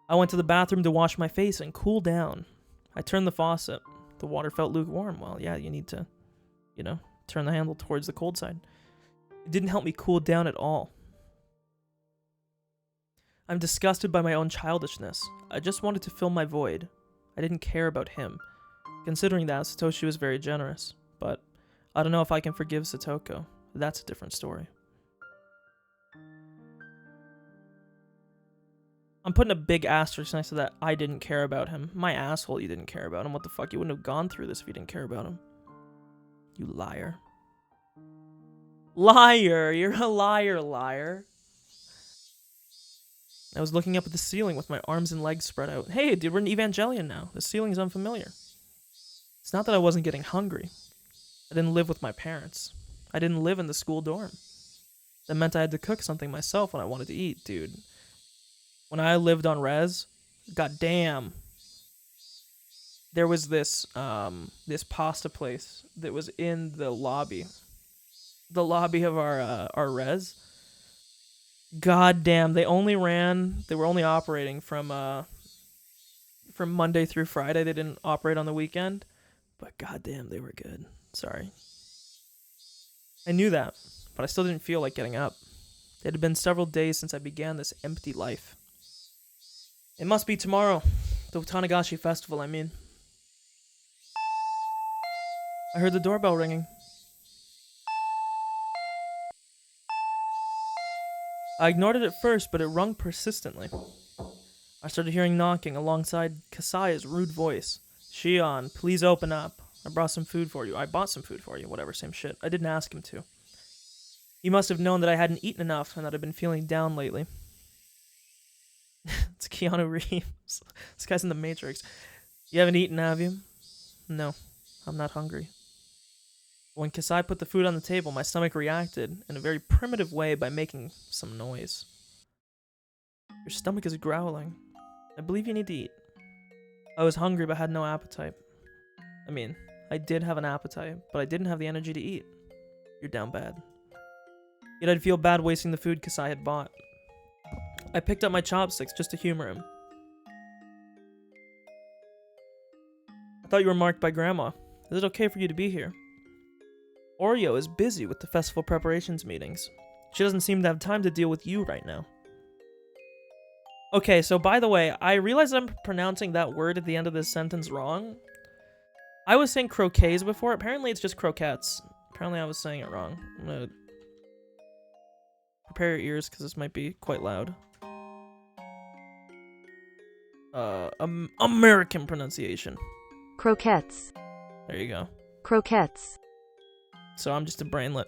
I went to the bathroom to wash my face and cool down. I turned the faucet. The water felt lukewarm. Well, yeah, you need to, turn the handle towards the cold side. It didn't help me cool down at all. I'm disgusted by my own childishness. I just wanted to fill my void. I didn't care about him. Considering that, Satoshi was very generous. But I don't know if I can forgive Satoko. That's a different story. I'm putting a big asterisk next to that I didn't care about him. My asshole, you didn't care about him. What the fuck? You wouldn't have gone through this if you didn't care about him. You liar. Liar! You're a liar, liar. I was looking up at the ceiling with my arms and legs spread out. Hey, dude, we're in Evangelion now. The ceiling's unfamiliar. It's not that I wasn't getting hungry. I didn't live with my parents. I didn't live in the school dorm. That meant I had to cook something myself when I wanted to eat, dude. When I lived on res, goddamn, there was this pasta place that was in the lobby of our res. Goddamn, they were only operating from Monday through Friday. They didn't operate on the weekend, but goddamn, they were good. Sorry. I knew that, but I still didn't feel like getting up. It had been several days since I began this empty life. It must be tomorrow. The Tanagashi festival, I mean. I heard the doorbell ringing. I ignored it at first, but it rung persistently. I started hearing knocking alongside Kasaya's rude voice. Shion, please open up. I brought some food for you. I bought some food for you. Whatever, same shit. I didn't ask him to. He must have known that I hadn't eaten enough and that I'd been feeling down lately. It's It's Keanu Reeves. This guy's in the Matrix. You haven't eaten, have you? No, I'm not hungry. When Kasai put the food on the table, my stomach reacted in a very primitive way by making some noise. Your stomach is growling. I believe you need to eat. I was hungry but had no appetite. I mean, I did have an appetite, but I didn't have the energy to eat. You're down bad. Yet I'd feel bad wasting the food Kasai had bought. I picked up my chopsticks just to humor him. I thought you were marked by Grandma. Is it okay for you to be here? Oreo is busy with the festival preparations meetings. She doesn't seem to have time to deal with you right now. Okay, so by the way, I realize I'm pronouncing that word at the end of this sentence wrong. I was saying croquets before. Apparently it's just croquettes. Apparently I was saying it wrong. I'm gonna prepare your ears because this might be quite loud. American pronunciation. Croquettes. There you go. Croquettes. So I'm just a brainlet.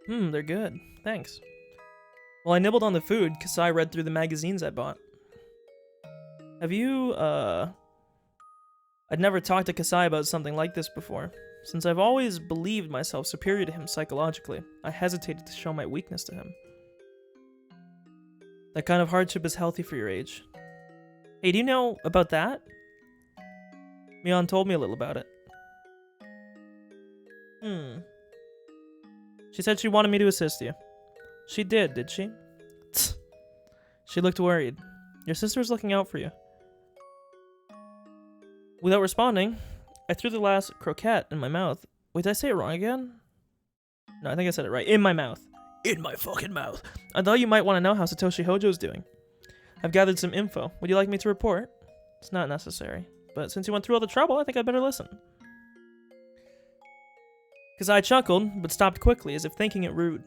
They're good. Thanks. While I nibbled on the food, Kasai read through the magazines I bought. Have you, I'd never talked to Kasai about something like this before. Since I've always believed myself superior to him psychologically, I hesitated to show my weakness to him. That kind of hardship is healthy for your age. Hey, do you know about that? Mion told me a little about it. She said she wanted me to assist you. She did she? She looked worried. Your sister's looking out for you. Without responding, I threw the last croquette in my mouth. Wait, did I say it wrong again? No, I think I said it right. In my mouth. In my fucking mouth. I thought you might want to know how Satoshi Hojo's doing. I've gathered some info. Would you like me to report? It's not necessary. But since you went through all the trouble, I think I'd better listen. Kasai chuckled, but stopped quickly, as if thinking it rude.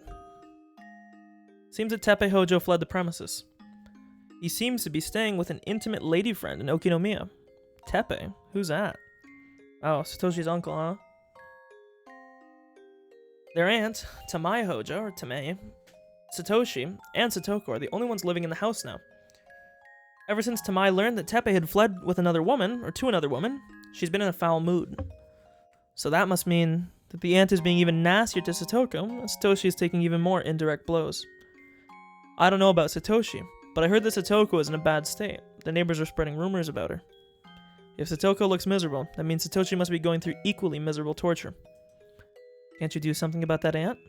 Seems that Teppei Hojo fled the premises. He seems to be staying with an intimate lady friend in Okinomiya. Teppei? Who's that? Oh, Satoshi's uncle, huh? Their aunt, Tamai Hojo, or Tamei, Satoshi, and Satoko are the only ones living in the house now. Ever since Tamai learned that Teppei had fled with another woman, or to another woman, she's been in a foul mood. So that must mean that the aunt is being even nastier to Satoko, and Satoshi is taking even more indirect blows. I don't know about Satoshi, but I heard that Satoko is in a bad state. The neighbors are spreading rumors about her. If Satoko looks miserable, that means Satoshi must be going through equally miserable torture. Can't you do something about that aunt?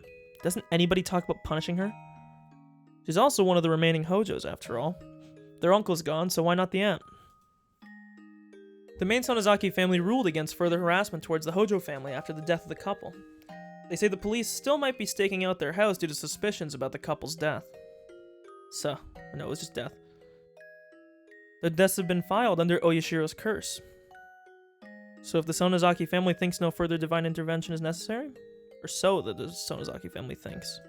Doesn't anybody talk about punishing her? She's also one of the remaining Hojos, after all. Their uncle's gone, so why not the aunt? The main Sonozaki family ruled against further harassment towards the Hojo family after the death of the couple. They say the police still might be staking out their house due to suspicions about the couple's death. So, no, it was just death. The deaths have been filed under Oyashiro's curse. So if the Sonozaki family thinks no further divine intervention is necessary, or so that the Sonozaki family thinks.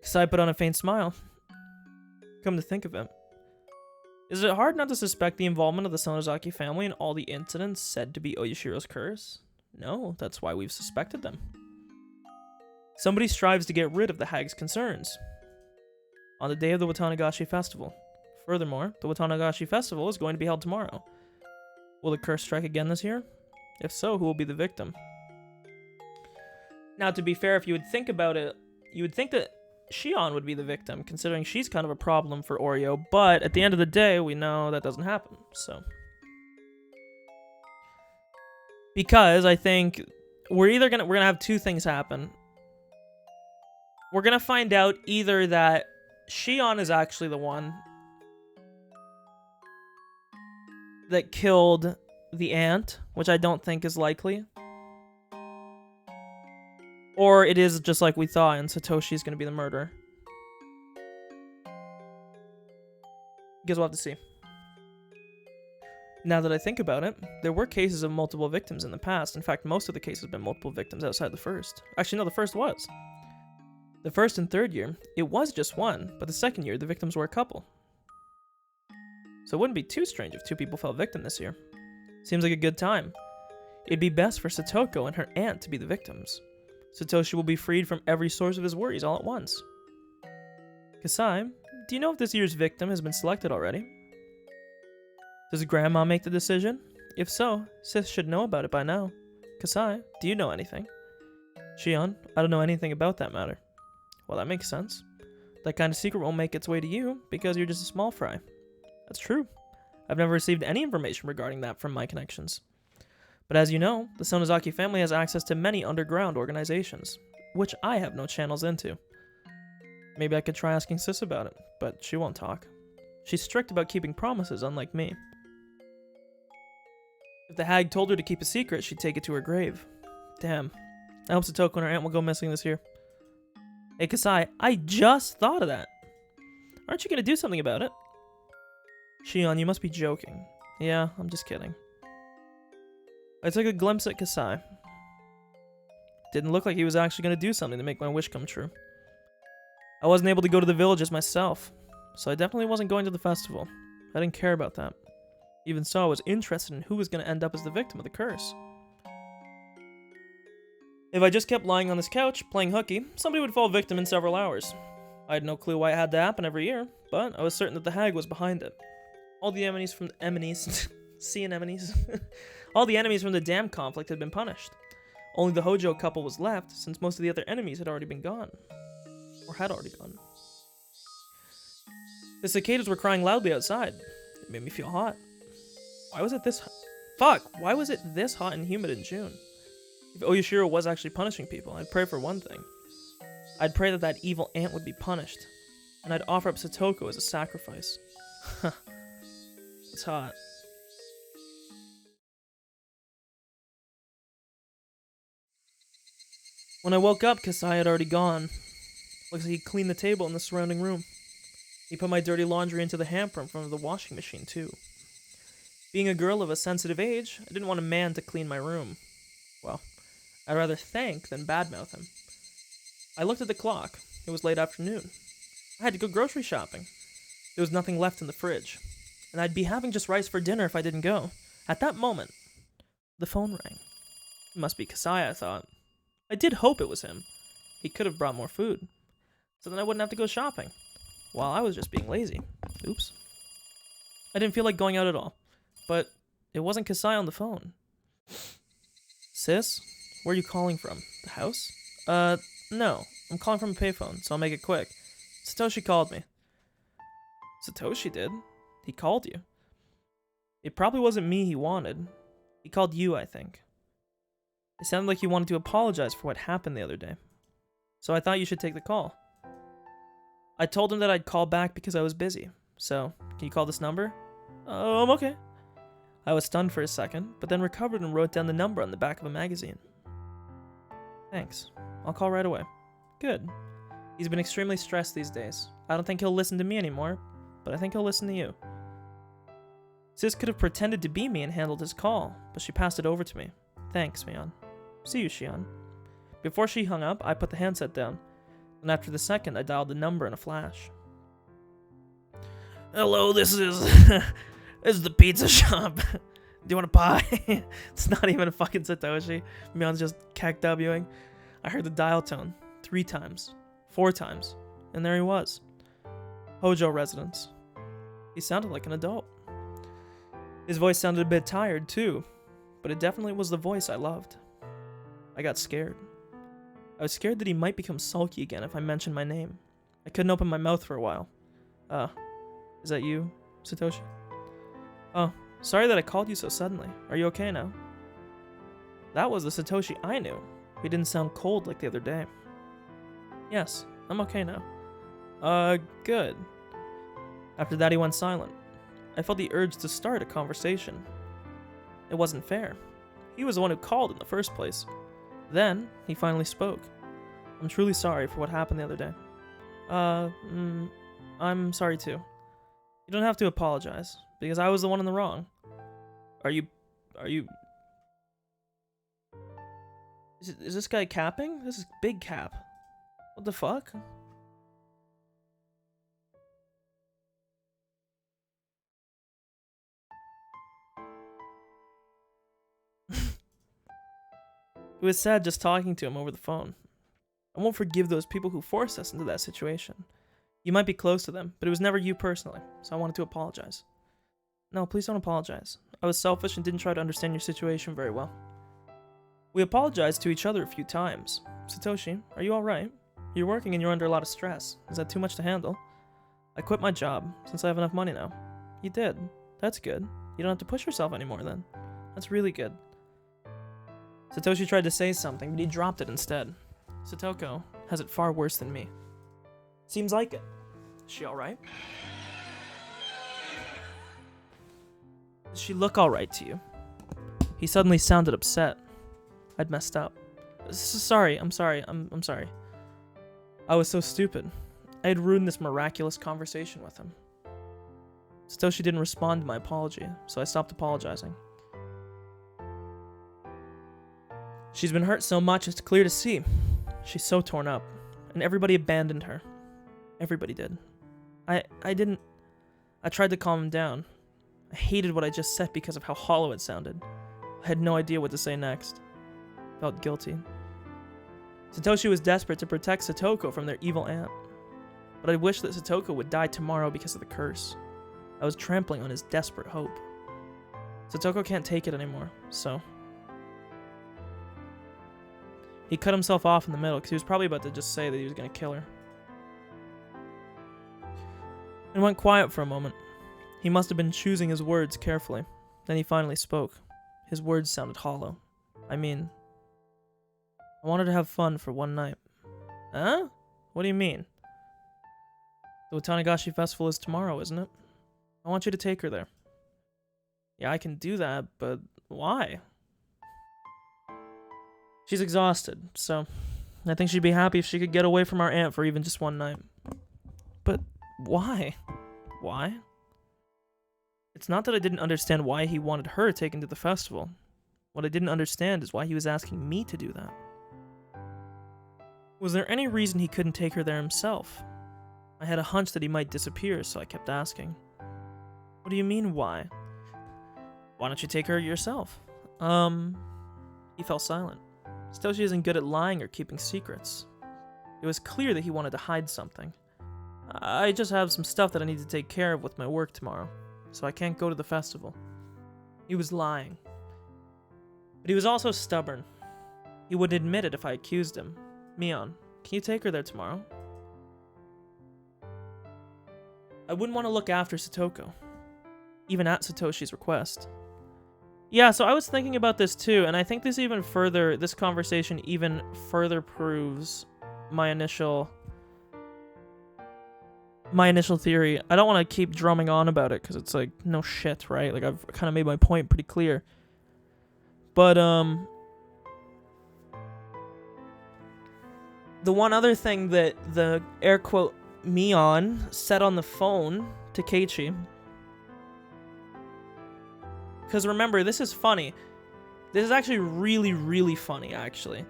Kasai put on a faint smile. Come to think of it, is it hard not to suspect the involvement of the Sonozaki family in all the incidents said to be Oyashiro's curse? No, that's why we've suspected them. Somebody strives to get rid of the hag's concerns on the day of the Watanagashi festival. Furthermore, the Watanagashi festival is going to be held tomorrow. Will the curse strike again this year? If so, who will be the victim? Now, to be fair, if you would think about it, you would think that Shion would be the victim, considering she's kind of a problem for Oreo, but at the end of the day, we know that doesn't happen, so. Because I think we're gonna have two things happen. We're gonna find out either that Shion is actually the one that killed the aunt, which I don't think is likely. Or it is just like we thought, and Satoshi's going to be the murderer. Guess we'll have to see. Now that I think about it, there were cases of multiple victims in the past. In fact, most of the cases have been multiple victims outside the first. Actually, no, the first was. The first and third year, it was just one, but the second year, the victims were a couple. So it wouldn't be too strange if two people fell victim this year. Seems like a good time. It'd be best for Satoko and her aunt to be the victims. Satoshi will be freed from every source of his worries all at once. Kasai, do you know if this year's victim has been selected already? Does Grandma make the decision? If so, Sis should know about it by now. Kasai, do you know anything? Shion, I don't know anything about that matter. Well, that makes sense. That kind of secret won't make its way to you because you're just a small fry. That's true. I've never received any information regarding that from my connections. But as you know, the Sonozaki family has access to many underground organizations, which I have no channels into. Maybe I could try asking Sis about it, but she won't talk. She's strict about keeping promises, unlike me. If the hag told her to keep a secret, she'd take it to her grave. Damn. I hope Satoko and her aunt will go missing this year. Hey Kasai, I just thought of that. Aren't you gonna do something about it? Shion, you must be joking. Yeah, I'm just kidding. I took a glimpse at Kasai. Didn't look like he was actually gonna do something to make my wish come true. I wasn't able to go to the villages myself, so I definitely wasn't going to the festival. I didn't care about that. Even so, I was interested in who was going to end up as the victim of the curse. If I just kept lying on this couch, playing hooky, somebody would fall victim in several hours. I had no clue why it had to happen every year, but I was certain that the hag was behind it. All the enemies from the sea anemones. All the enemies from the dam conflict had been punished. Only the Hojo couple was left, since most of the other enemies had already been gone. Or had already gone. The cicadas were crying loudly outside. It made me feel hot. Why was it this Why was it this hot and humid in June? If Oyashiro was actually punishing people, I'd pray for one thing. I'd pray that that evil aunt would be punished, and I'd offer up Satoko as a sacrifice. It's hot. When I woke up, Kasai had already gone. Looks like he cleaned the table in the surrounding room. He put my dirty laundry into the hamper in front of the washing machine, too. Being a girl of a sensitive age, I didn't want a man to clean my room. Well, I'd rather thank than badmouth him. I looked at the clock. It was late afternoon. I had to go grocery shopping. There was nothing left in the fridge, and I'd be having just rice for dinner if I didn't go. At that moment, the phone rang. It must be Kasai, I thought. I did hope it was him. He could have brought more food, so then I wouldn't have to go shopping. While I was just being lazy. Oops. I didn't feel like going out at all. But it wasn't Kasai on the phone. Sis? Where are you calling from? The house? No. I'm calling from a payphone, so I'll make it quick. Satoshi called me. Satoshi did? He called you? It probably wasn't me he wanted. He called you, I think. It sounded like he wanted to apologize for what happened the other day. So I thought you should take the call. I told him that I'd call back because I was busy. So, can you call this number? I'm okay. I was stunned for a second, but then recovered and wrote down the number on the back of a magazine. Thanks. I'll call right away. Good. He's been extremely stressed these days. I don't think he'll listen to me anymore, but I think he'll listen to you. Sis could have pretended to be me and handled his call, but she passed it over to me. Thanks, Mion. See you, Shion. Before she hung up, I put the handset down, and after the second, I dialed the number in a flash. Hello, this is the pizza shop. Do you want a pie? It's not even a fucking Satoshi. Mion's just KWing. I heard the dial tone 3 times, 4 times, and there he was. Hojo residence. He sounded like an adult. His voice sounded a bit tired, too, but it definitely was the voice I loved. I got scared. I was scared that he might become sulky again if I mentioned my name. I couldn't open my mouth for a while. Is that you, Satoshi? Oh, sorry that I called you so suddenly. Are you okay now? That was the Satoshi I knew. He didn't sound cold like the other day. Yes, I'm okay now. Good. After that, he went silent. I felt the urge to start a conversation. It wasn't fair. He was the one who called in the first place. Then, he finally spoke. I'm truly sorry for what happened the other day. I'm sorry too. You don't have to apologize, because I was the one in the wrong. Are you... Is this guy capping? This is big cap. What the fuck? It was sad just talking to him over the phone. I won't forgive those people who forced us into that situation. You might be close to them, but it was never you personally, so I wanted to apologize. No, please don't apologize. I was selfish and didn't try to understand your situation very well. We apologized to each other a few times. Satoshi, are you alright? You're working and you're under a lot of stress. Is that too much to handle? I quit my job, since I have enough money now. You did. That's good. You don't have to push yourself anymore then. That's really good. Satoshi tried to say something, but he dropped it instead. Satoko has it far worse than me. Seems like it. Is she alright? Does she look alright to you? He suddenly sounded upset. I'd messed up. I'm sorry. I'm sorry. I was so stupid. I had ruined this miraculous conversation with him. Satoshi didn't respond to my apology, so I stopped apologizing. She's been hurt so much it's clear to see. She's so torn up, and everybody abandoned her. Everybody did. I tried to calm him down. I hated what I just said because of how hollow it sounded. I had no idea what to say next. Felt guilty. Satoshi was desperate to protect Satoko from their evil aunt. But I wished that Satoko would die tomorrow because of the curse. I was trampling on his desperate hope. Satoko can't take it anymore, so... He cut himself off in the middle because he was probably about to just say that he was going to kill her. It went quiet for a moment. He must have been choosing his words carefully. Then he finally spoke. His words sounded hollow. I mean... I wanted to have fun for one night. Huh? What do you mean? The Watanigashi Festival is tomorrow, isn't it? I want you to take her there. Yeah, I can do that, but why? She's exhausted, so I think she'd be happy if she could get away from our aunt for even just one night. But why? Why? It's not that I didn't understand why he wanted her taken to the festival. What I didn't understand is why he was asking me to do that. Was there any reason he couldn't take her there himself? I had a hunch that he might disappear, so I kept asking. What do you mean, why? Why don't you take her yourself? He fell silent. Satoshi isn't good at lying or keeping secrets. It was clear that he wanted to hide something. I just have some stuff that I need to take care of with my work tomorrow, so I can't go to the festival. He was lying. But he was also stubborn. He wouldn't admit it if I accused him. Mion, can you take her there tomorrow? I wouldn't want to look after Satoko, even at Satoshi's request. Yeah, so I was thinking about this too, and I think this conversation even further proves my initial theory. I don't want to keep drumming on about it, because it's like, no shit, right? Like, I've kind of made my point pretty clear. But, the one other thing that the air quote Mion said on the phone to Keiichi, because remember, this is funny. This is actually really, really funny, actually.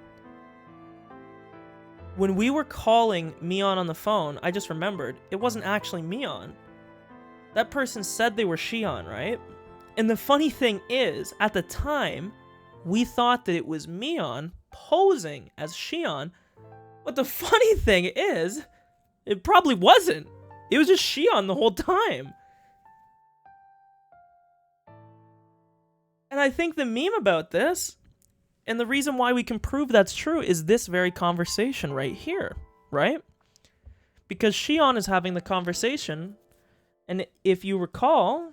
When we were calling Mion on the phone, I just remembered, it wasn't actually Mion. That person said they were Shion, right? And the funny thing is, at the time, we thought that it was Mion posing as Shion. But the funny thing is, it probably wasn't. It was just Shion the whole time. And I think the meme about this, and the reason why we can prove that's true, is this very conversation right here, right? Because Shion is having the conversation, and if you recall,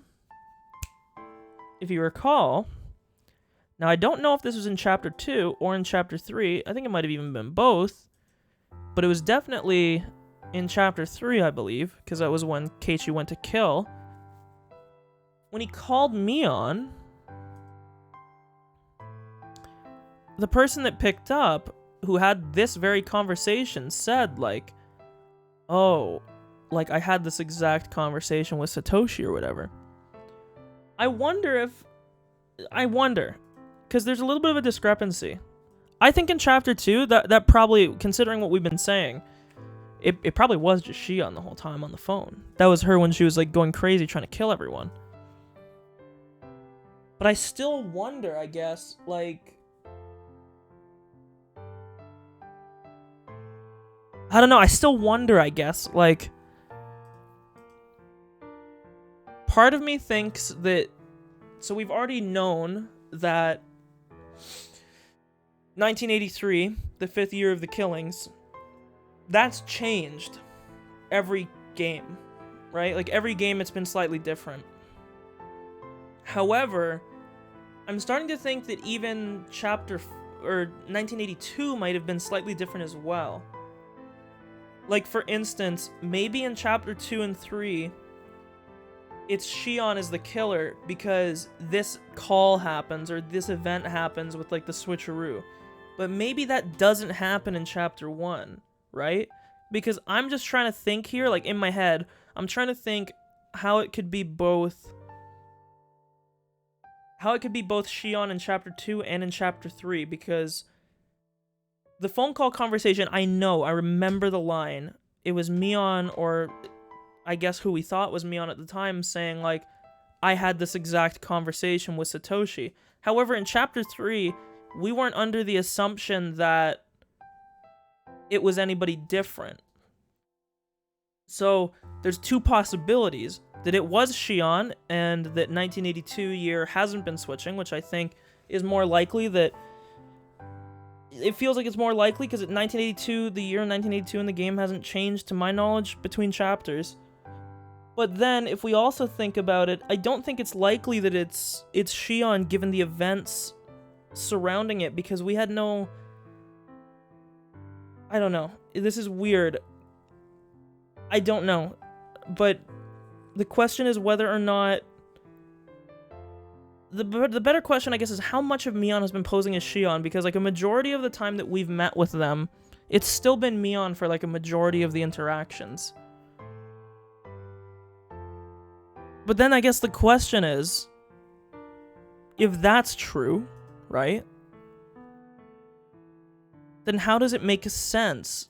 now I don't know if this was in Chapter 2 or in Chapter 3, I think it might have even been both, but it was definitely in Chapter 3, I believe, because that was when Keiichi went to kill. When he called Mion, the person that picked up, who had this very conversation, said, like, oh, like, I had this exact conversation with Satoshi or whatever. I wonder, because there's a little bit of a discrepancy. I think in Chapter 2, that probably, considering what we've been saying, it probably was just Shion the whole time on the phone. That was her when she was, like, going crazy trying to kill everyone. But I still wonder, I guess, like... I don't know, I still wonder, I guess, like... part of me thinks that, so we've already known that 1983, the 5th year of the killings, that's changed every game, right? Like, every game it's been slightly different. However, I'm starting to think that even 1982 might have been slightly different as well. Like, for instance, maybe in chapter 2 and 3, it's Shion as the killer because this call happens or this event happens with, like, the switcheroo. But maybe that doesn't happen in chapter 1, right? Because I'm just trying to think here, like, in my head, I'm trying to think how it could be both Shion in chapter 2 and in chapter 3, because the phone call conversation, I remember the line. It was Mion, or I guess who we thought was Mion at the time, saying, like, I had this exact conversation with Satoshi. However, in chapter 3, we weren't under the assumption that it was anybody different. So, there's two possibilities. That it was Shion, and that 1982 year hasn't been switching, which I think is more likely. That it feels like it's more likely, because at 1982, the year 1982 in the game hasn't changed, to my knowledge, between chapters. But then, if we also think about it, I don't think it's likely that it's Shion, given the events surrounding it, because we had no... I don't know. This is weird. I don't know. But the question is whether or not... The better question, I guess, is how much of Mion has been posing as Shion, because, like, a majority of the time that we've met with them, it's still been Mion for, like, a majority of the interactions. But then I guess the question is, if that's true, right? Then how does it make sense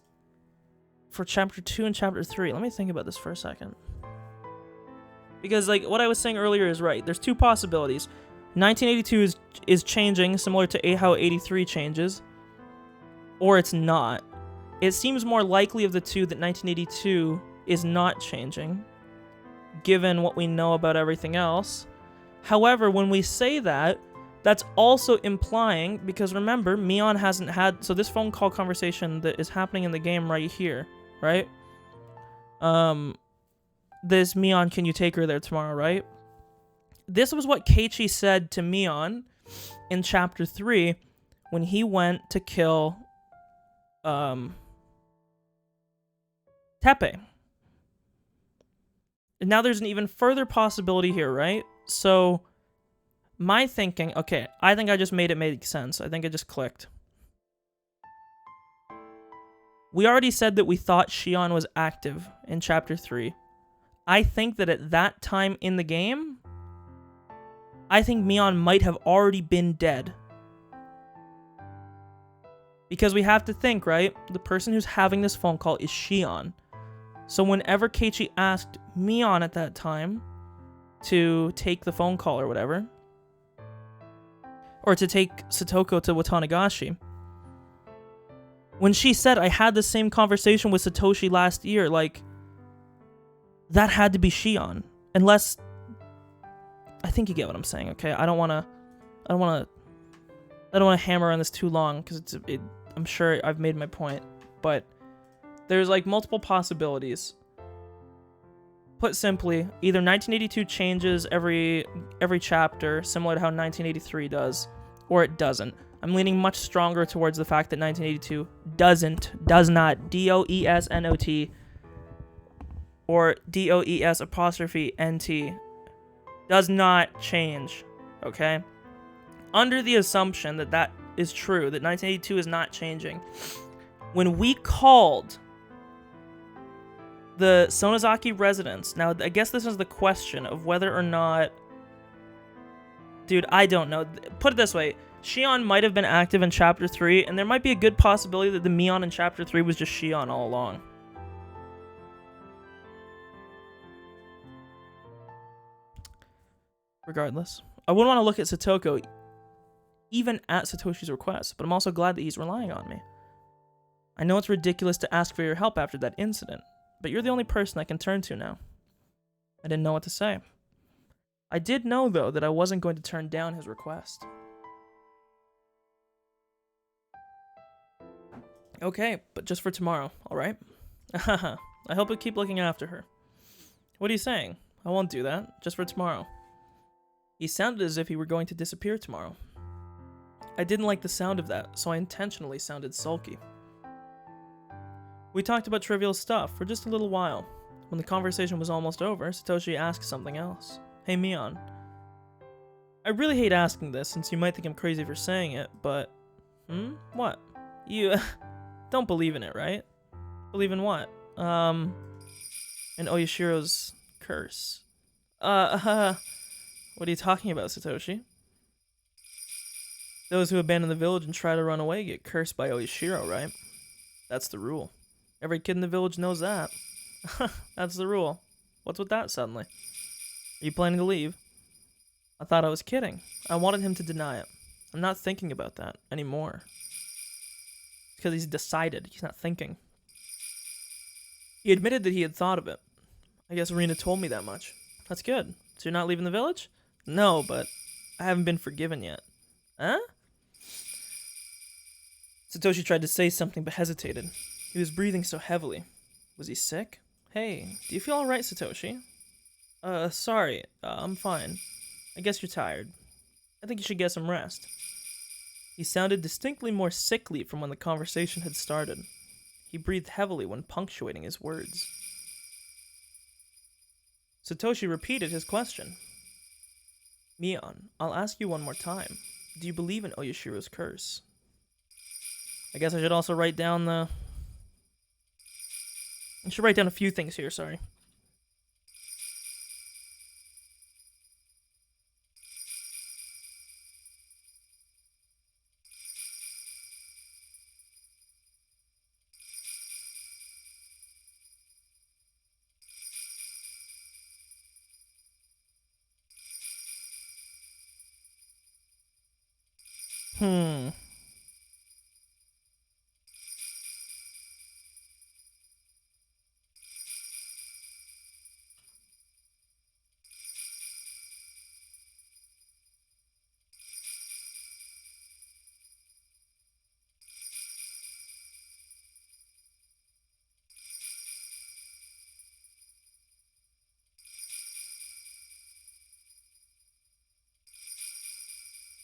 for chapter 2 and chapter 3? Let me think about this for a second. Because, like, what I was saying earlier is right. There's two possibilities. 1982 is changing, similar to how 83 changes. Or it's not. It seems more likely of the two that 1982 is not changing, given what we know about everything else. However, when we say that, that's also implying, because remember, Mion hasn't had... So this phone call conversation that is happening in the game right here, right? This Mion, can you take her there tomorrow, right? This was what Keiichi said to Mion in chapter 3 when he went to kill Teppei. And now there's an even further possibility here, right? So my thinking, okay, I think I just made it make sense. I think it just clicked. We already said that we thought Shion was active in chapter 3. I think that at that time in the game, I think Mion might have already been dead. Because we have to think, right? The person who's having this phone call is Shion. So whenever Keiichi asked Mion at that time to take the phone call or whatever, or to take Satoko to Watanagashi, when she said, I had the same conversation with Satoshi last year, like, that had to be Shion. Unless, I think you get what I'm saying, okay? I don't want to hammer on this too long, because I'm sure I've made my point, but there's, like, multiple possibilities. Put simply, either 1982 changes every chapter, similar to how 1983 does, or it doesn't. I'm leaning much stronger towards the fact that 1982 does not, DOESNOT, or DOES''NT, does not change, okay? Under the assumption that that is true, that 1982 is not changing, when we called the Sonozaki residence, now I guess this is the question of whether or not... Dude, I don't know. Put it this way, Shion might have been active in chapter 3, and there might be a good possibility that the Mion in chapter 3 was just Shion all along. Regardless, I wouldn't want to look at Satoko even at Satoshi's request, but I'm also glad that he's relying on me. I know it's ridiculous to ask for your help after that incident, but you're the only person I can turn to now. I didn't know what to say. I did know, though, that I wasn't going to turn down his request. Okay, but just for tomorrow, alright? I hope you keep looking after her. What are you saying? I won't do that, just for tomorrow. He sounded as if he were going to disappear tomorrow. I didn't like the sound of that, so I intentionally sounded sulky. We talked about trivial stuff for just a little while. When the conversation was almost over, Satoshi asked something else. Hey, Mion. I really hate asking this, since you might think I'm crazy for saying it, but... What? You don't believe in it, right? Believe in what? In Oyashiro's curse. What are you talking about, Satoshi? Those who abandon the village and try to run away get cursed by Oyashiro, right? That's the rule. Every kid in the village knows that. That's the rule. What's with that suddenly? Are you planning to leave? I thought I was kidding. I wanted him to deny it. I'm not thinking about that anymore. Because he's decided. He's not thinking. He admitted that he had thought of it. I guess Rena told me that much. That's good. So you're not leaving the village? No, but I haven't been forgiven yet. Huh? Satoshi tried to say something but hesitated. He was breathing so heavily. Was he sick? Hey, do you feel alright, Satoshi? Sorry. I'm fine. I guess you're tired. I think you should get some rest. He sounded distinctly more sickly from when the conversation had started. He breathed heavily when punctuating his words. Satoshi repeated his question. Mion, I'll ask you one more time. Do you believe in Oyashiro's curse? I guess I should also write down I should write down a few things here, sorry.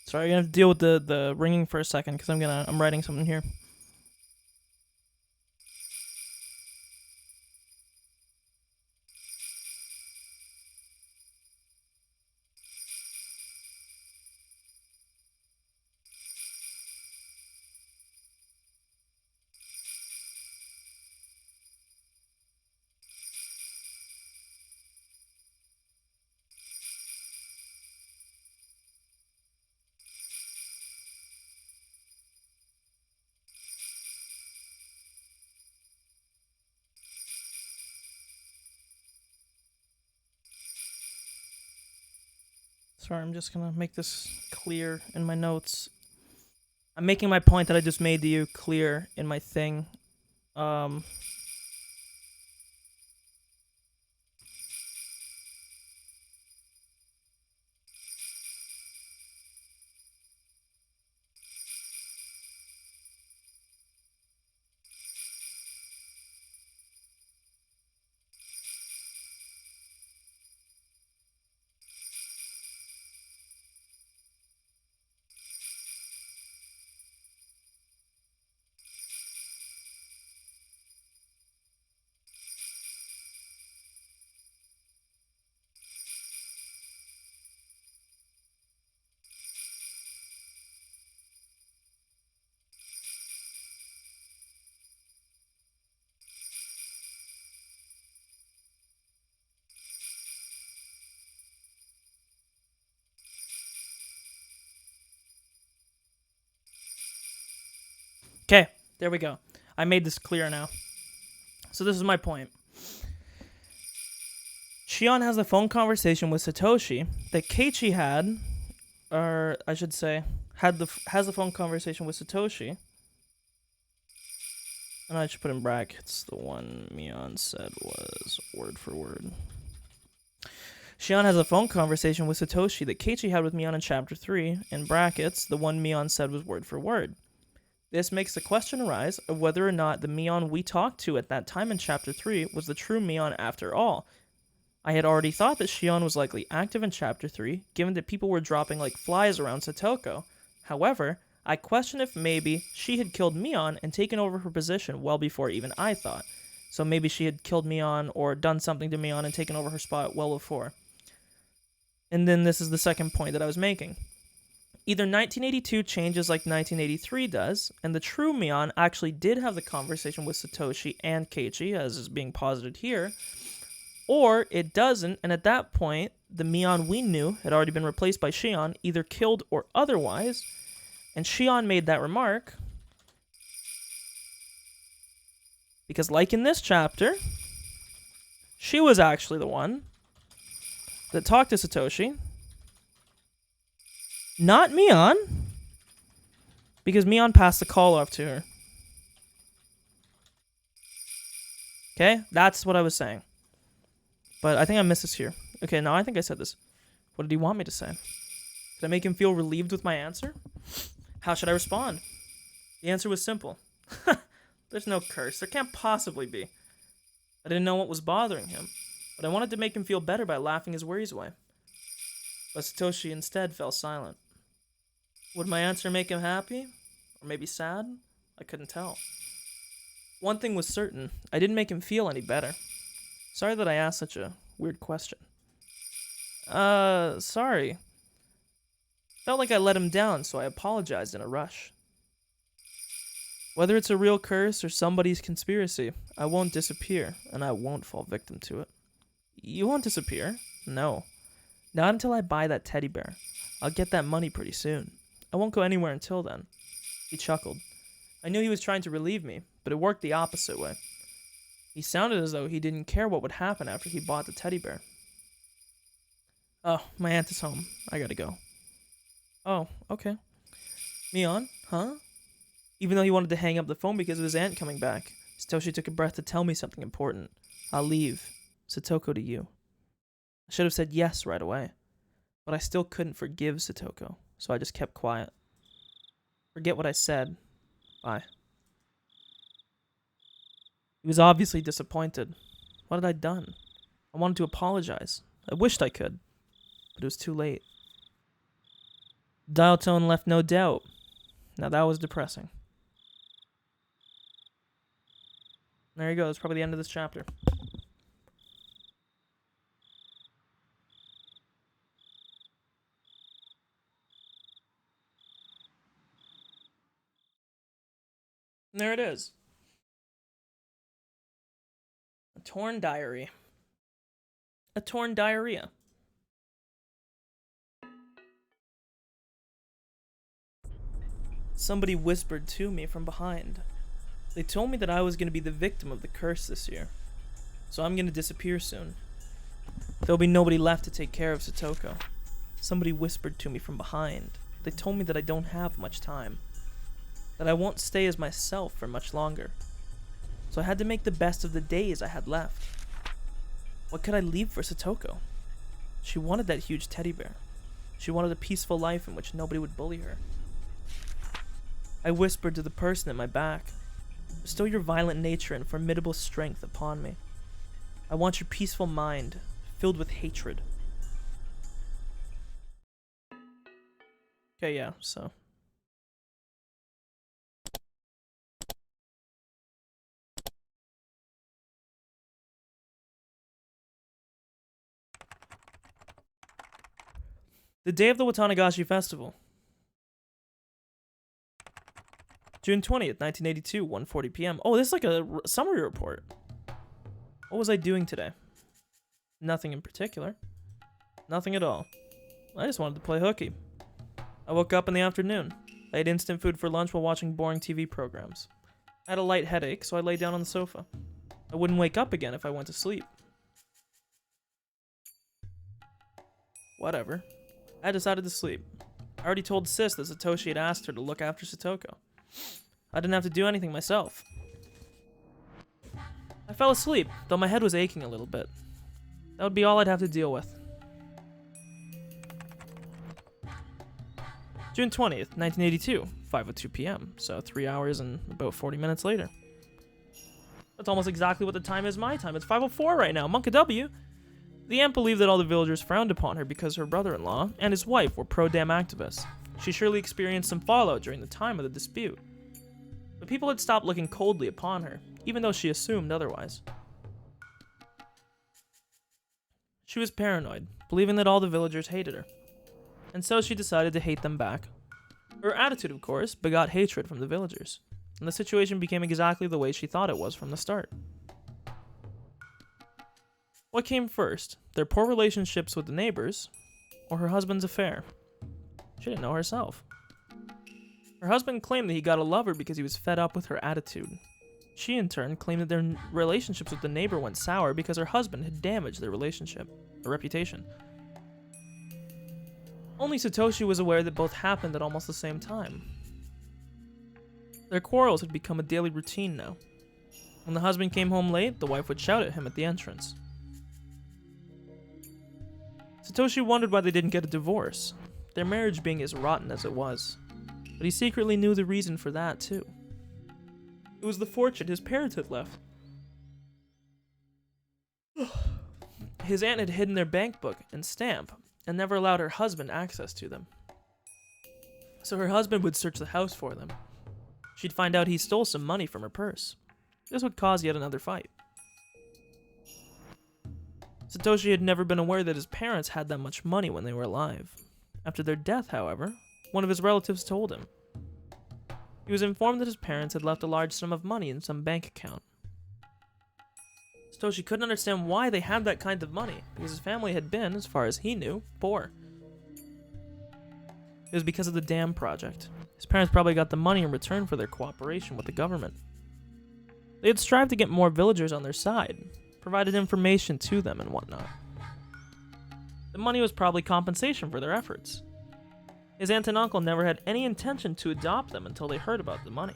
Sorry, I'm gonna have to deal with the ringing for a second because I'm writing something here. Sorry, I'm just gonna make this clear in my notes. I'm making my point that I just made to you clear in my thing. Okay, there we go. I made this clear now. So this is my point. Shion has a phone conversation with Satoshi that Keiichi had, or I should say, has the phone conversation with Satoshi. And I should put in brackets the one Mion said was word for word. Shion has a phone conversation with Satoshi that Keiichi had with Mion in Chapter 3, in brackets, the one Mion said was word for word. This makes the question arise of whether or not the Mion we talked to at that time in Chapter 3 was the true Mion after all. I had already thought that Shion was likely active in Chapter 3, given that people were dropping like flies around Satoko. However, I question if maybe she had killed Mion and taken over her position well before even I thought. So maybe she had killed Mion or done something to Mion and taken over her spot well before. And then this is the second point that I was making. Either 1982 changes like 1983 does, and the true Mion actually did have the conversation with Satoshi and Keiichi, as is being posited here, or it doesn't, and at that point, the Mion we knew had already been replaced by Shion, either killed or otherwise, and Shion made that remark because, like in this chapter, she was actually the one that talked to Satoshi, not Mion, because Mion passed the call off to her. Okay, that's what I was saying. But I think I missed this here. Okay, now I think I said this. What did he want me to say? Did I make him feel relieved with my answer? How should I respond? The answer was simple. There's no curse. There can't possibly be. I didn't know what was bothering him, but I wanted to make him feel better by laughing his worries away. But Satoshi instead fell silent. Would my answer make him happy? Or maybe sad? I couldn't tell. One thing was certain. I didn't make him feel any better. Sorry that I asked such a weird question. Sorry. Felt like I let him down, so I apologized in a rush. Whether it's a real curse or somebody's conspiracy, I won't disappear, and I won't fall victim to it. You won't disappear? No. Not until I buy that teddy bear. I'll get that money pretty soon. I won't go anywhere until then. He chuckled. I knew he was trying to relieve me, but it worked the opposite way. He sounded as though he didn't care what would happen after he bought the teddy bear. Oh, my aunt is home. I gotta go. Oh, okay. Mion, huh? Even though he wanted to hang up the phone because of his aunt coming back, Satoshi took a breath to tell me something important. I'll leave. Satoko to you. I should have said yes right away, but I still couldn't forgive Satoko, so I just kept quiet. Forget what I said. Bye. He was obviously disappointed. What had I done? I wanted to apologize. I wished I could, but it was too late. Dial tone left no doubt. Now that was depressing. There you go. That's probably the end of this chapter. And there it is. A torn diary. A torn diarrhea. Somebody whispered to me from behind. They told me that I was going to be the victim of the curse this year, so I'm going to disappear soon. There'll be nobody left to take care of Satoko. Somebody whispered to me from behind. They told me that I don't have much time, that I won't stay as myself for much longer. So I had to make the best of the days I had left. What could I leave for Satoko? She wanted that huge teddy bear. She wanted a peaceful life in which nobody would bully her. I whispered to the person at my back, bestow your violent nature and formidable strength upon me. I want your peaceful mind, filled with hatred. Okay, yeah, so. The day of the Watanagashi Festival. June 20th, 1982, 1:40 p.m. Oh, this is like a summary report. What was I doing today? Nothing in particular. Nothing at all. I just wanted to play hooky. I woke up in the afternoon. I ate instant food for lunch while watching boring TV programs. I had a light headache, so I lay down on the sofa. I wouldn't wake up again if I went to sleep. Whatever. I decided to sleep. I already told Sis that Satoshi had asked her to look after Satoko. I didn't have to do anything myself. I fell asleep, though my head was aching a little bit. That would be all I'd have to deal with. June 20th, 1982, 5:02 p.m., so 3 hours and about 40 minutes later. That's almost exactly what the time is my time. It's 5:04 right now, Monka W. The aunt believed that all the villagers frowned upon her because her brother-in-law and his wife were pro-Dam activists. She surely experienced some fallout during the time of the dispute. But people had stopped looking coldly upon her, even though she assumed otherwise. She was paranoid, believing that all the villagers hated her, and so she decided to hate them back. Her attitude, of course, begot hatred from the villagers, and the situation became exactly the way she thought it was from the start. What came first, their poor relationships with the neighbors, or her husband's affair? She didn't know herself. Her husband claimed that he got a lover because he was fed up with her attitude. She, in turn, claimed that their relationships with the neighbor went sour because her husband had damaged their relationship, her reputation. Only Satoshi was aware that both happened at almost the same time. Their quarrels had become a daily routine now. When the husband came home late, the wife would shout at him at the entrance. Satoshi wondered why they didn't get a divorce, their marriage being as rotten as it was. But he secretly knew the reason for that, too. It was the fortune his parents had left. His aunt had hidden their bank book and stamp, and never allowed her husband access to them. So her husband would search the house for them. She'd find out he stole some money from her purse. This would cause yet another fight. Satoshi had never been aware that his parents had that much money when they were alive. After their death, however, one of his relatives told him. He was informed that his parents had left a large sum of money in some bank account. Satoshi couldn't understand why they had that kind of money, because his family had been, as far as he knew, poor. It was because of the dam project. His parents probably got the money in return for their cooperation with the government. They had strived to get more villagers on their side, provided information to them and whatnot. The money was probably compensation for their efforts. His aunt and uncle never had any intention to adopt them until they heard about the money.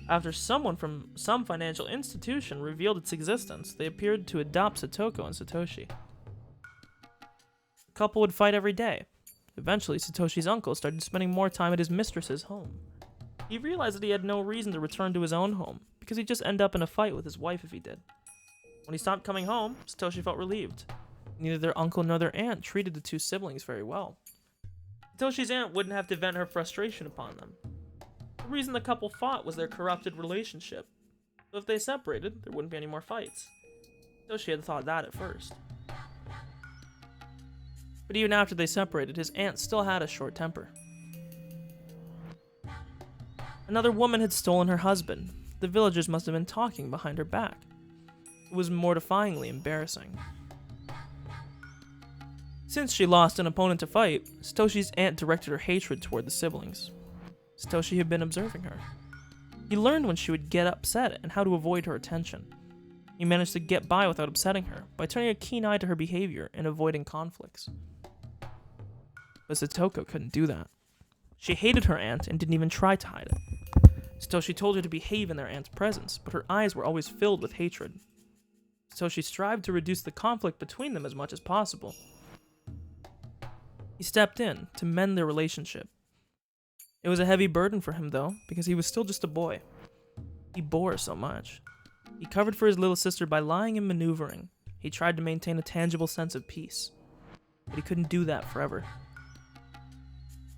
After someone from some financial institution revealed its existence, they appeared to adopt Satoko and Satoshi. The couple would fight every day. Eventually, Satoshi's uncle started spending more time at his mistress's home. He realized that he had no reason to return to his own home, because he'd just end up in a fight with his wife if he did. When he stopped coming home, Satoshi felt relieved. Neither their uncle nor their aunt treated the two siblings very well. Satoshi's aunt wouldn't have to vent her frustration upon them. The reason the couple fought was their corrupted relationship. So if they separated, there wouldn't be any more fights. Satoshi had thought that at first. But even after they separated, his aunt still had a short temper. Another woman had stolen her husband. The villagers must have been talking behind her back. It was mortifyingly embarrassing. Since she lost an opponent to fight, Satoshi's aunt directed her hatred toward the siblings. Satoshi had been observing her. He learned when she would get upset and how to avoid her attention. He managed to get by without upsetting her by turning a keen eye to her behavior and avoiding conflicts. But Satoko couldn't do that. She hated her aunt and didn't even try to hide it. Satoshi told her to behave in their aunt's presence, but her eyes were always filled with hatred. Satoshi strived to reduce the conflict between them as much as possible. He stepped in to mend their relationship. It was a heavy burden for him, though, because he was still just a boy. He bore so much. He covered for his little sister by lying and maneuvering. He tried to maintain a tangible sense of peace. But he couldn't do that forever.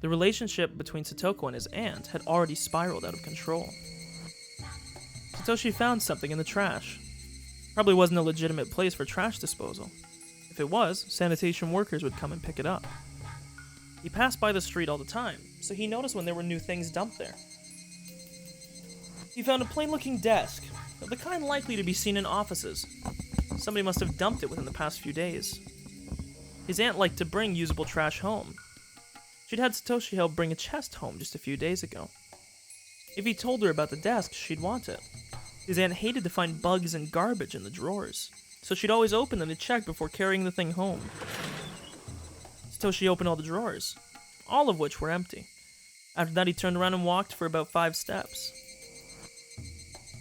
The relationship between Satoko and his aunt had already spiraled out of control. Satoshi found something in the trash. Probably wasn't a legitimate place for trash disposal. If it was, sanitation workers would come and pick it up. He passed by the street all the time, so he noticed when there were new things dumped there. He found a plain-looking desk, of the kind likely to be seen in offices. Somebody must have dumped it within the past few days. His aunt liked to bring usable trash home. She'd had Satoshi help bring a chest home just a few days ago. If he told her about the desk, she'd want it. His aunt hated to find bugs and garbage in the drawers, so she'd always open them to check before carrying the thing home. Satoshi opened all the drawers, all of which were empty. After that, he turned around and walked for about 5 steps.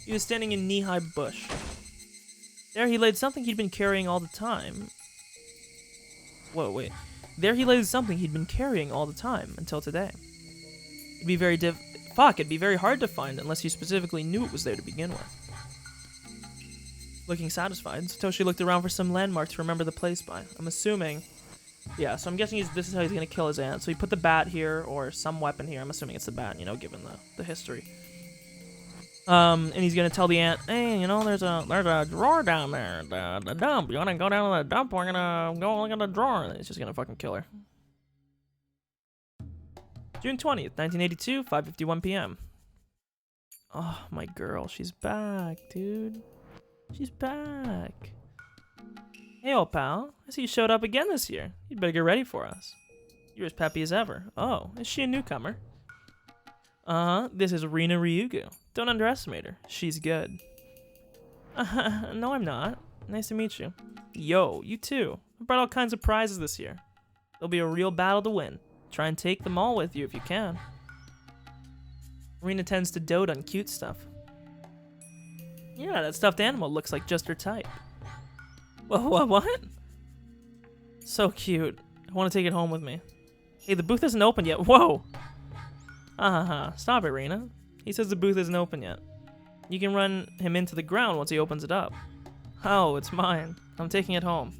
He was standing in a knee-high bush. There he laid something he'd been carrying all the time. There he laid something he'd been carrying all the time, until today. It'd be very it'd be very hard to find unless you specifically knew it was there to begin with. Looking satisfied, Satoshi looked around for some landmark to remember the place by. I'm assuming... Yeah, so I'm guessing this is how he's going to kill his aunt. So he put the bat here, or some weapon here. I'm assuming it's the bat, you know, given the history. And he's going to tell the aunt, hey, you know, there's a drawer down there, the dump. You want to go down to the dump? We're going to go look at the drawer. And he's just going to fucking kill her. June 20th, 1982, 5:51 p.m. Oh, my girl. She's back, dude. She's back. Hey, old pal. I see you showed up again this year. You'd better get ready for us. You're as peppy as ever. Oh, is she a newcomer? This is Rina Ryugu. Don't underestimate her. She's good. No, I'm not. Nice to meet you. Yo, you too. I brought all kinds of prizes this year. There'll be a real battle to win. Try and take them all with you if you can. Rina tends to dote on cute stuff. Yeah, that stuffed animal looks like just her type. What? So cute. I want to take it home with me. Hey, the booth isn't open yet. Whoa! Stop it, Rina. He says the booth isn't open yet. You can run him into the ground once he opens it up. Oh, it's mine. I'm taking it home.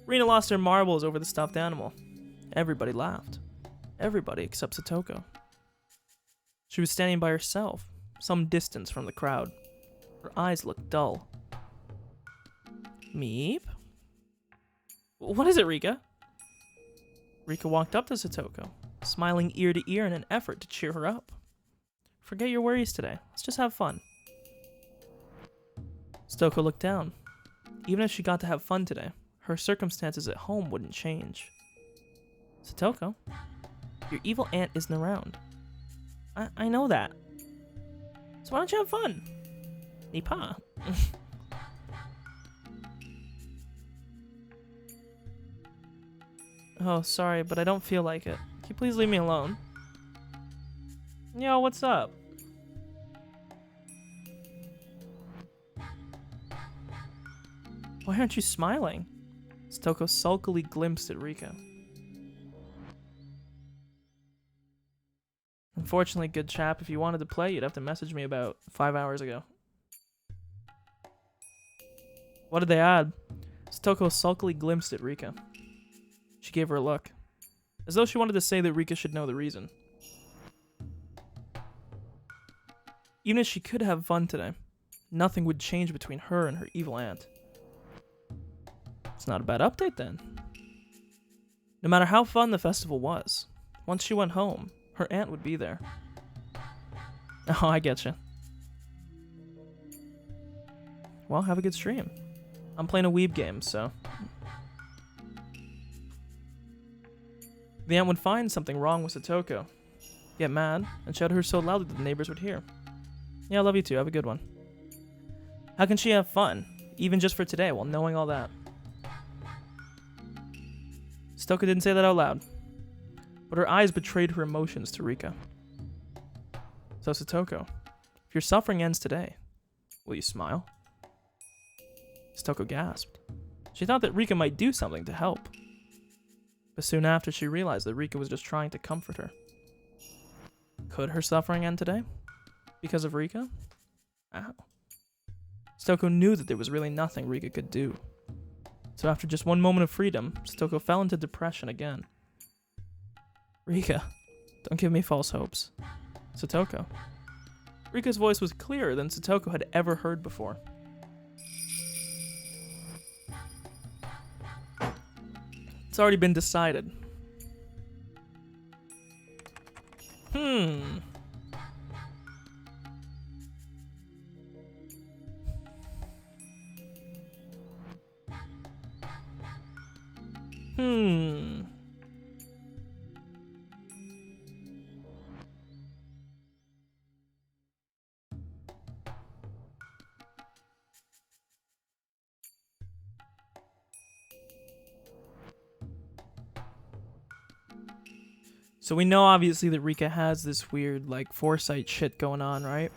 Rina lost her marbles over the stuffed animal. Everybody laughed. Everybody except Satoko. She was standing by herself, some distance from the crowd. Her eyes looked dull. Meep? What is it, Rika? Rika walked up to Satoko, smiling ear to ear in an effort to cheer her up. Forget your worries today. Let's just have fun. Satoko looked down. Even if she got to have fun today, her circumstances at home wouldn't change. Satoko, your evil aunt isn't around. I know that. So why don't you have fun? Nipa. Oh, sorry, but I don't feel like it. Can you please leave me alone? Yo, what's up? Why aren't you smiling? Satoko sulkily glimpsed at Rika. Unfortunately, good chap, if you wanted to play, you'd have to message me about 5 hours ago. What did they add? Satoko sulkily glimpsed at Rika. She gave her a look, as though she wanted to say that Rika should know the reason. Even if she could have fun today, nothing would change between her and her evil aunt. It's not a bad update then. No matter how fun the festival was, once she went home, her aunt would be there. Oh, I getcha. Well, have a good stream. I'm playing a weeb game, so... The aunt would find something wrong with Satoko, get mad, and shout at her so loudly that the neighbors would hear. Yeah, I love you too. Have a good one. How can she have fun, even just for today, while knowing all that? Satoko didn't say that out loud, but her eyes betrayed her emotions to Rika. So Satoko, if your suffering ends today, will you smile? Satoko gasped. She thought that Rika might do something to help. But soon after, she realized that Rika was just trying to comfort her. Could her suffering end today? Because of Rika? Ow. Satoko knew that there was really nothing Rika could do. So after just one moment of freedom, Satoko fell into depression again. Rika, don't give me false hopes. Satoko. Rika's voice was clearer than Satoko had ever heard before. It's already been decided. Hmm. So we know obviously that Rika has this weird like foresight shit going on, right?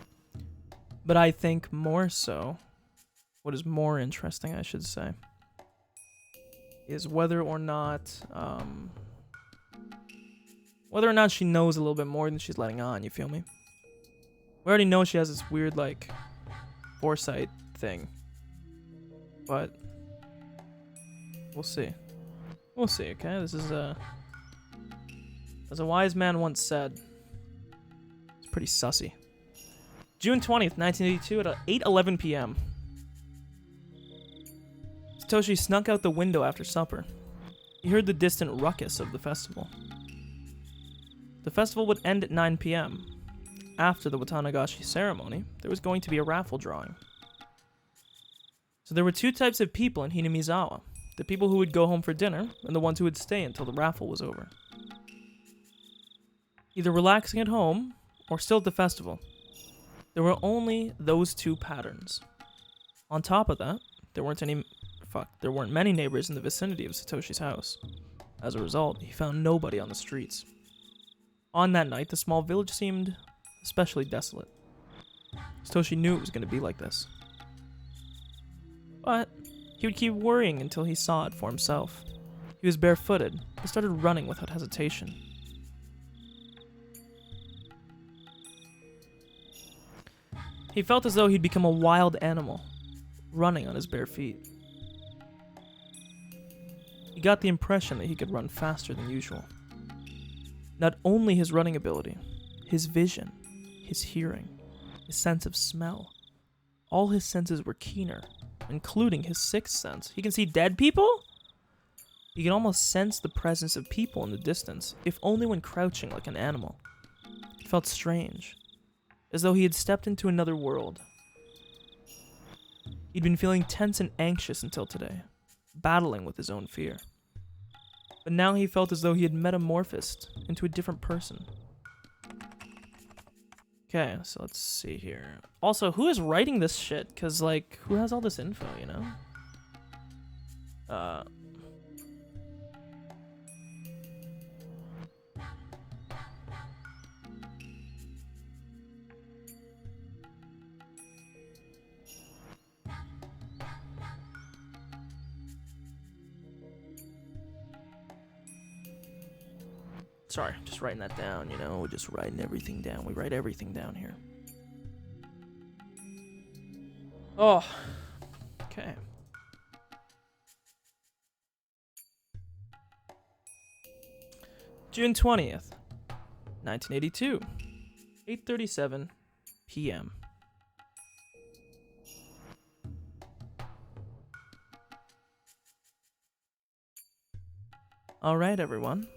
But I think more so, what is more interesting, I should say, is whether or not Whether or not she knows a little bit more than she's letting on, you feel me? We already know she has this weird, like, foresight thing. But we'll see. We'll see, okay? This is, as a wise man once said, it's pretty sussy. June 20th, 1982 at 8:11 p.m. Satoshi snuck out the window after supper. He heard the distant ruckus of the festival. The festival would end at 9 p.m. After the Watanagashi ceremony, there was going to be a raffle drawing. So there were two types of people in Hinamizawa. The people who would go home for dinner, and the ones who would stay until the raffle was over. Either relaxing at home, or still at the festival. There were only those two patterns. On top of that, there weren't many neighbors in the vicinity of Satoshi's house. As a result, he found nobody on the streets. On that night, the small village seemed especially desolate. Satoshi knew it was going to be like this. But he would keep worrying until he saw it for himself. He was barefooted, but started running without hesitation. He felt as though he'd become a wild animal, running on his bare feet. He got the impression that he could run faster than usual. Not only his running ability, his vision, his hearing, his sense of smell, all his senses were keener, including his sixth sense. He can see dead people? He can almost sense the presence of people in the distance, if only when crouching like an animal. It felt strange, as though he had stepped into another world. He'd been feeling tense and anxious until today, battling with his own fear. But now he felt as though he had metamorphosed into a different person. Okay, so let's see here. Also, who is writing this shit? Because, like, who has all this info, you know? Sorry, just writing that down, you know? We're just writing everything down. We write everything down here. Oh, okay. June 20th, 1982, 8:37 p.m. All right, everyone.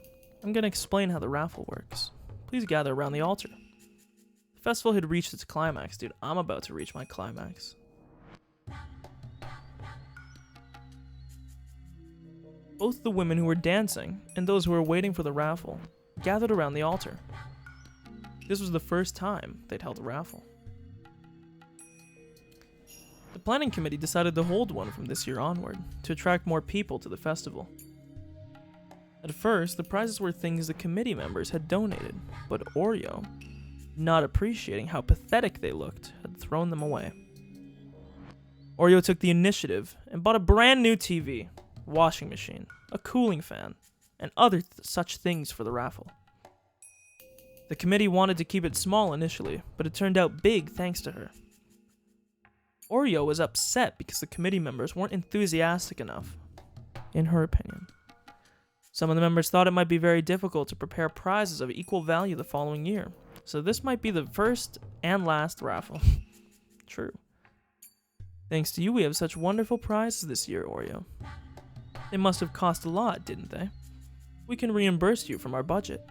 I'm going to explain how the raffle works. Please gather around the altar. The festival had reached its climax, dude. I'm about to reach my climax. Both the women who were dancing and those who were waiting for the raffle gathered around the altar. This was the first time they'd held a raffle. The planning committee decided to hold one from this year onward to attract more people to the festival. At first, the prizes were things the committee members had donated, but Oreo, not appreciating how pathetic they looked, had thrown them away. Oreo took the initiative and bought a brand new TV, washing machine, a cooling fan, and other such things for the raffle. The committee wanted to keep it small initially, but it turned out big thanks to her. Oreo was upset because the committee members weren't enthusiastic enough, in her opinion. Some of the members thought it might be very difficult to prepare prizes of equal value the following year, so this might be the first and last raffle. True. Thanks to you, we have such wonderful prizes this year, Oreo. They must have cost a lot, didn't they? We can reimburse you from our budget.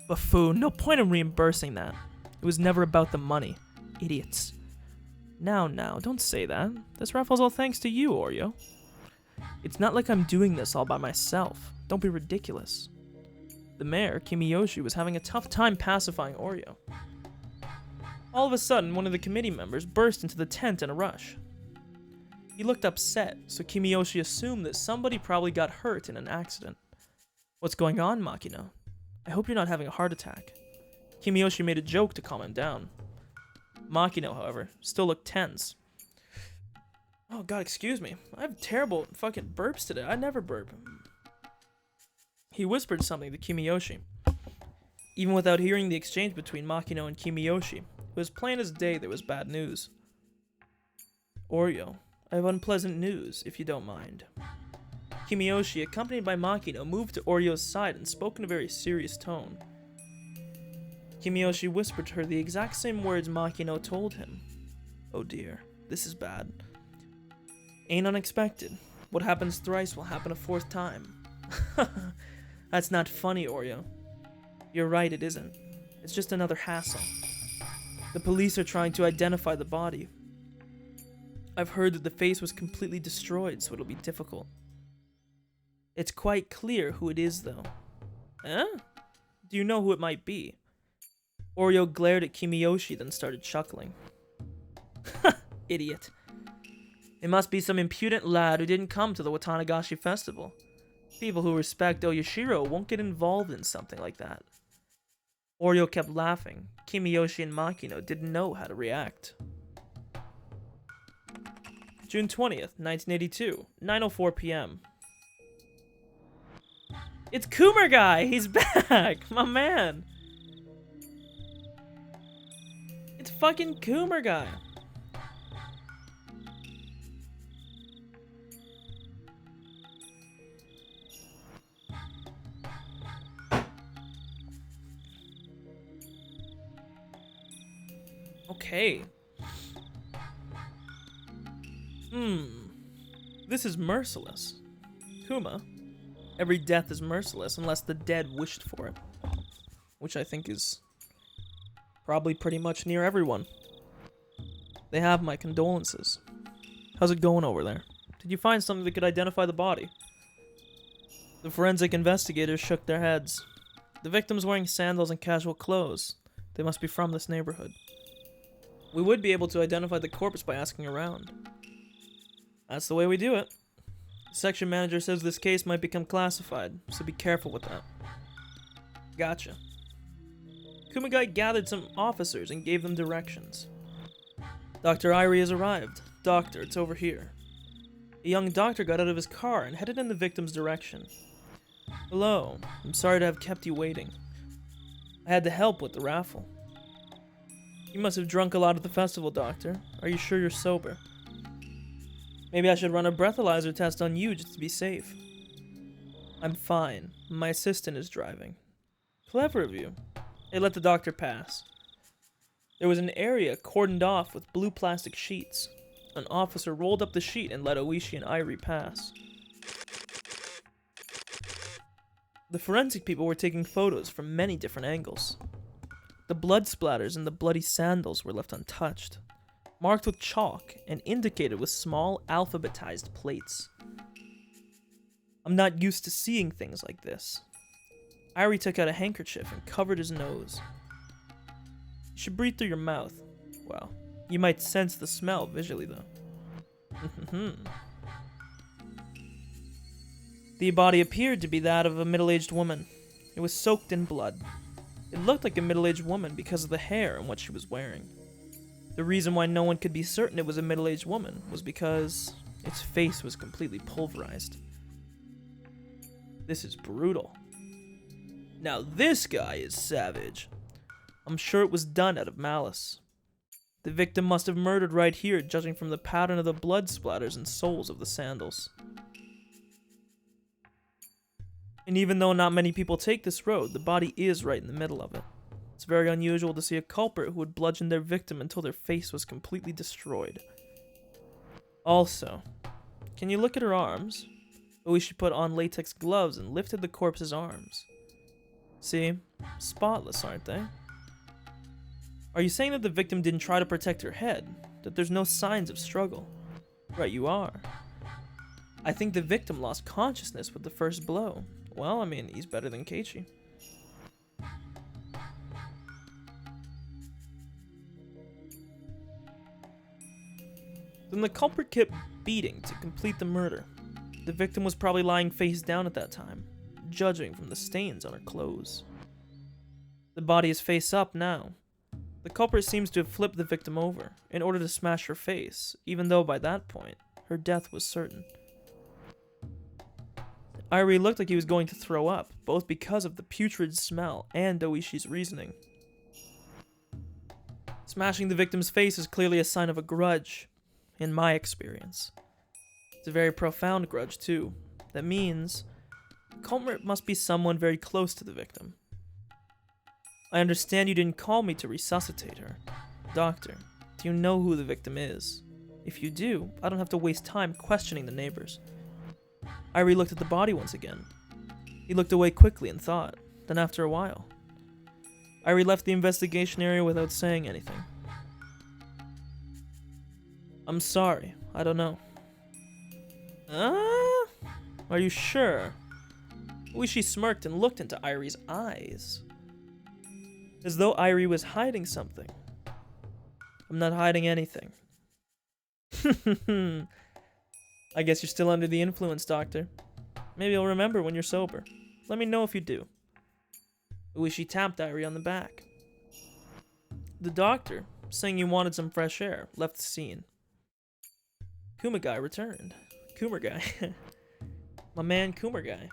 Buffoon, no point in reimbursing that. It was never about the money. Idiots. Now, don't say that. This raffle's all thanks to you, Oreo. It's not like I'm doing this all by myself. Don't be ridiculous. The mayor, Kimiyoshi, was having a tough time pacifying Oreo. All of a sudden, one of the committee members burst into the tent in a rush. He looked upset, so Kimiyoshi assumed that somebody probably got hurt in an accident. What's going on, Makino? I hope you're not having a heart attack. Kimiyoshi made a joke to calm him down. Makino, however, still looked tense. Oh god, excuse me. I have terrible fucking burps today. I never burp. He whispered something to Kimiyoshi. Even without hearing the exchange between Makino and Kimiyoshi, it was plain as day there was bad news. Oryo, I have unpleasant news, if you don't mind. Kimiyoshi, accompanied by Makino, moved to Oryo's side and spoke in a very serious tone. Kimiyoshi whispered to her the exact same words Makino told him. Oh dear, this is bad. Ain't unexpected. What happens thrice will happen a fourth time. That's not funny, Oryo. You're right, it isn't. It's just another hassle. The police are trying to identify the body. I've heard that the face was completely destroyed, so it'll be difficult. It's quite clear who it is, though. Eh? Do you know who it might be? Oryo glared at Kimiyoshi, then started chuckling. Idiot. It must be some impudent lad who didn't come to the Watanagashi festival. People who respect Oyashiro won't get involved in something like that. Oryo kept laughing. Kimiyoshi and Makino didn't know how to react. June 20th, 1982, 9:04 p.m. It's Coomer Guy! He's back! My man! It's fucking Coomer Guy! Okay. This is merciless. Kuma. Every death is merciless unless the dead wished for it. Which I think is probably pretty much near everyone. They have my condolences. How's it going over there? Did you find something that could identify the body? The forensic investigators shook their heads. The victim's wearing sandals and casual clothes. They must be from this neighborhood. We would be able to identify the corpse by asking around. That's the way we do it. The section manager says this case might become classified, so be careful with that. Gotcha. Kumagai gathered some officers and gave them directions. Dr. Irie has arrived. Doctor, it's over here. A young doctor got out of his car and headed in the victim's direction. Hello, I'm sorry to have kept you waiting. I had to help with the raffle. You must have drunk a lot at the festival, Doctor. Are you sure you're sober? Maybe I should run a breathalyzer test on you just to be safe. I'm fine. My assistant is driving. Clever of you. They let the doctor pass. There was an area cordoned off with blue plastic sheets. An officer rolled up the sheet and let Oishi and Irie pass. The forensic people were taking photos from many different angles. The blood splatters and the bloody sandals were left untouched, marked with chalk and indicated with small alphabetized plates. I'm not used to seeing things like this. Irie took out a handkerchief and covered his nose. You should breathe through your mouth. Well, you might sense the smell visually, though. The body appeared to be that of a middle-aged woman. It was soaked in blood. It looked like a middle-aged woman because of the hair and what she was wearing. The reason why no one could be certain it was a middle-aged woman was because its face was completely pulverized. This is brutal. Now this guy is savage. I'm sure it was done out of malice. The victim must have murdered right here, judging from the pattern of the blood splatters and soles of the sandals. And even though not many people take this road, the body is right in the middle of it. It's very unusual to see a culprit who would bludgeon their victim until their face was completely destroyed. Also, can you look at her arms? Oishi put on latex gloves and lifted the corpse's arms. See? Spotless, aren't they? Are you saying that the victim didn't try to protect her head? That there's no signs of struggle? Right, you are. I think the victim lost consciousness with the first blow. Well, I mean, he's better than Keiichi. Then the culprit kept beating to complete the murder. The victim was probably lying face down at that time, judging from the stains on her clothes. The body is face up now. The culprit seems to have flipped the victim over in order to smash her face, even though by that point, her death was certain. Irie looked like he was going to throw up, both because of the putrid smell and Oishi's reasoning. Smashing the victim's face is clearly a sign of a grudge, in my experience. It's a very profound grudge, too. That means the culprit must be someone very close to the victim. I understand you didn't call me to resuscitate her. Doctor, do you know who the victim is? If you do, I don't have to waste time questioning the neighbors. Irie looked at the body once again. He looked away quickly and thought. Then after a while, Irie left the investigation area without saying anything. I'm sorry, I don't know. Are you sure? Oishi smirked and looked into Irie's eyes, as though Irie was hiding something. I'm not hiding anything. I guess you're still under the influence, Doctor. Maybe you'll remember when you're sober. Let me know if you do. Oishi tapped Irie on the back. The doctor, saying he wanted some fresh air, left the scene. Kumagai returned. Kumagai. My man Kumagai.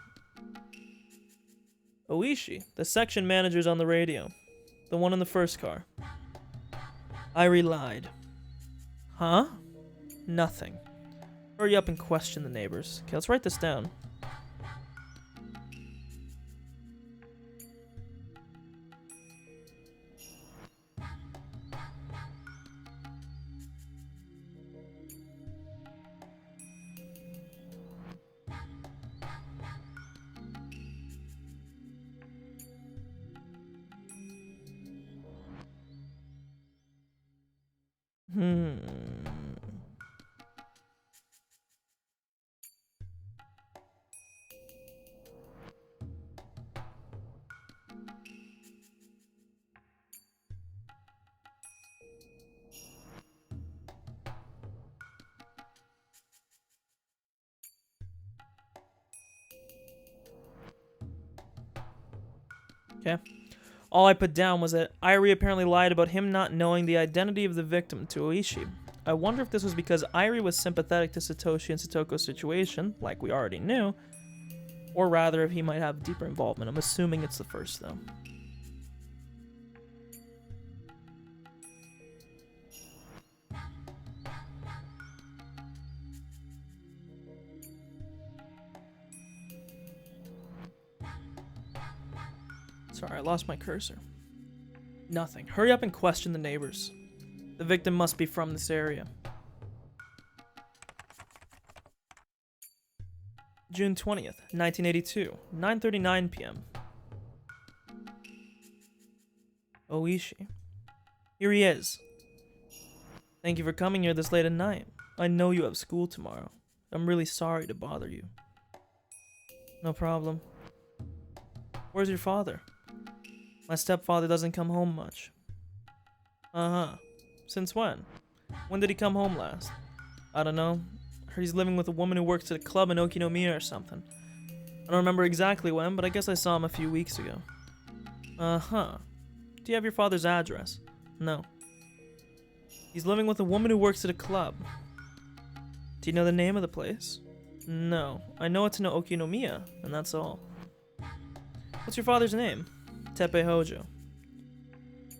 Oishi, the section manager's on the radio. The one in the first car. Irie lied. Huh? Nothing. Hurry up and question the neighbors. Okay, let's write this down. Okay. All I put down was that Irie apparently lied about him not knowing the identity of the victim to Oishi. I wonder if this was because Irie was sympathetic to Satoshi and Satoko's situation, like we already knew, or rather if he might have deeper involvement. I'm assuming it's the first, though. Sorry, I lost my cursor. Nothing. Hurry up and question the neighbors. The victim must be from this area. June 20th, 1982, 9:39 p.m. Oishi. Here he is. Thank you for coming here this late at night. I know you have school tomorrow. I'm really sorry to bother you. No problem. Where's your father? My stepfather doesn't come home much. Uh-huh. Since when? When did he come home last? I don't know. I heard he's living with a woman who works at a club in Okinomiya or something. I don't remember exactly when, but I guess I saw him a few weeks ago. Uh-huh. Do you have your father's address? No. He's living with a woman who works at a club. Do you know the name of the place? No. I know it's in Okinomiya, and that's all. What's your father's name? Teppei Hojo.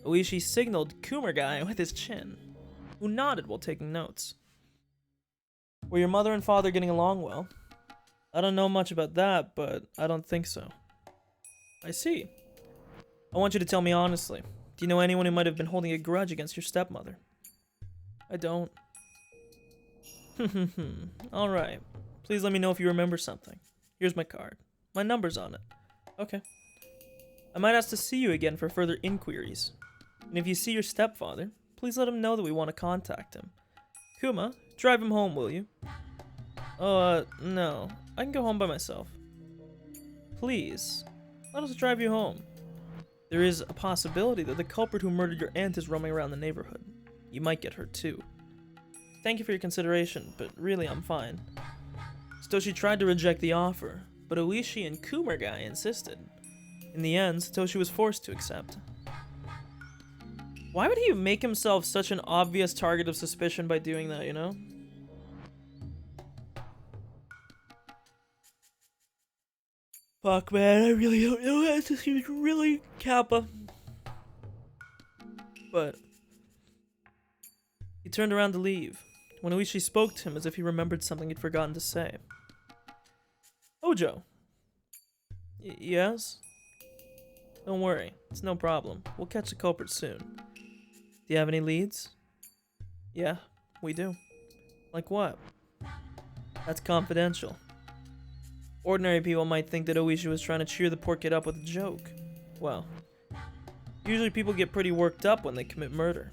Oishi signaled Kumagai with his chin, who nodded while taking notes. Were your mother and father getting along well? I don't know much about that, but I don't think so. I see. I want you to tell me honestly. Do you know anyone who might have been holding a grudge against your stepmother? I don't. Alright. Please let me know if you remember something. Here's my card. My number's on it. Okay. I might ask to see you again for further inquiries. And if you see your stepfather, please let him know that we want to contact him. Kuma, drive him home, will you? Oh, no. I can go home by myself. Please, let us drive you home. There is a possibility that the culprit who murdered your aunt is roaming around the neighborhood. You might get hurt too. Thank you for your consideration, but really I'm fine. Satoshi tried to reject the offer, but Oishi and Kumagai insisted. In the end, Satoshi was forced to accept. Why would he make himself such an obvious target of suspicion by doing that, you know? Fuck, man, I really don't know. It just seems really Kappa. But he turned around to leave when Oishi spoke to him as if he remembered something he'd forgotten to say. Ojo. Yes? Don't worry, it's no problem. We'll catch the culprit soon. Do you have any leads? Yeah, we do. Like what? That's confidential. Ordinary people might think that Oishi was trying to cheer the poor kid up with a joke. Well, usually people get pretty worked up when they commit murder.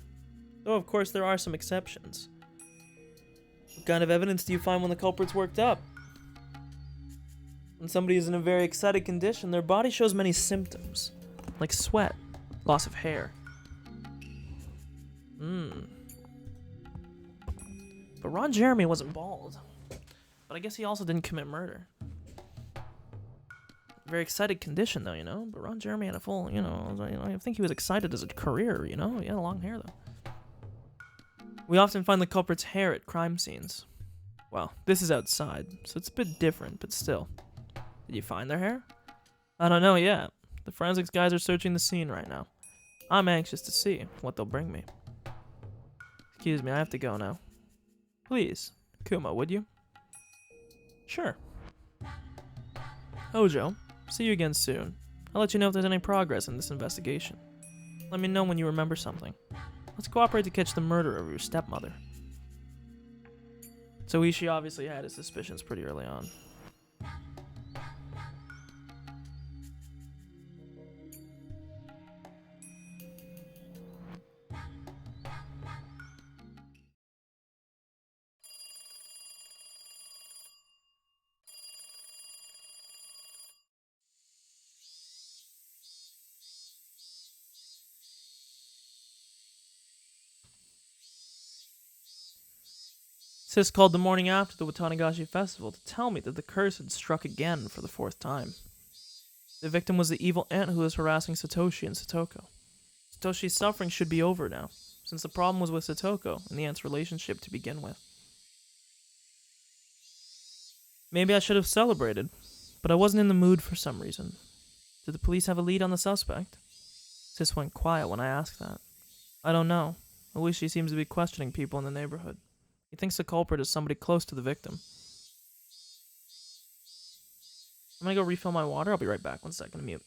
Though of course there are some exceptions. What kind of evidence do you find when the culprit's worked up? When somebody is in a very excited condition, their body shows many symptoms, like sweat, loss of hair. But Ron Jeremy wasn't bald. But I guess he also didn't commit murder. Very excited condition, though, you know? But Ron Jeremy had a full, I think he was excited as a career, you know? He had long hair, though. We often find the culprit's hair at crime scenes. Well, this is outside, so it's a bit different, but still. Did you find their hair? I don't know yet. The forensics guys are searching the scene right now. I'm anxious to see what they'll bring me. Excuse me, I have to go now. Please, Kuma, would you? Sure. Hojo, see you again soon. I'll let you know if there's any progress in this investigation. Let me know when you remember something. Let's cooperate to catch the murderer of your stepmother. So Ishii obviously had his suspicions pretty early on. Sis called the morning after the Watanagashi festival to tell me that the curse had struck again for the 4th time. The victim was the evil aunt who was harassing Satoshi and Satoko. Satoshi's suffering should be over now, since the problem was with Satoko and the aunt's relationship to begin with. Maybe I should have celebrated, but I wasn't in the mood for some reason. Did the police have a lead on the suspect? Sis went quiet when I asked that. I don't know. Oishi seems to be questioning people in the neighborhood. He thinks the culprit is somebody close to the victim. I'm gonna go refill my water. I'll be right back. 1 second. Mute.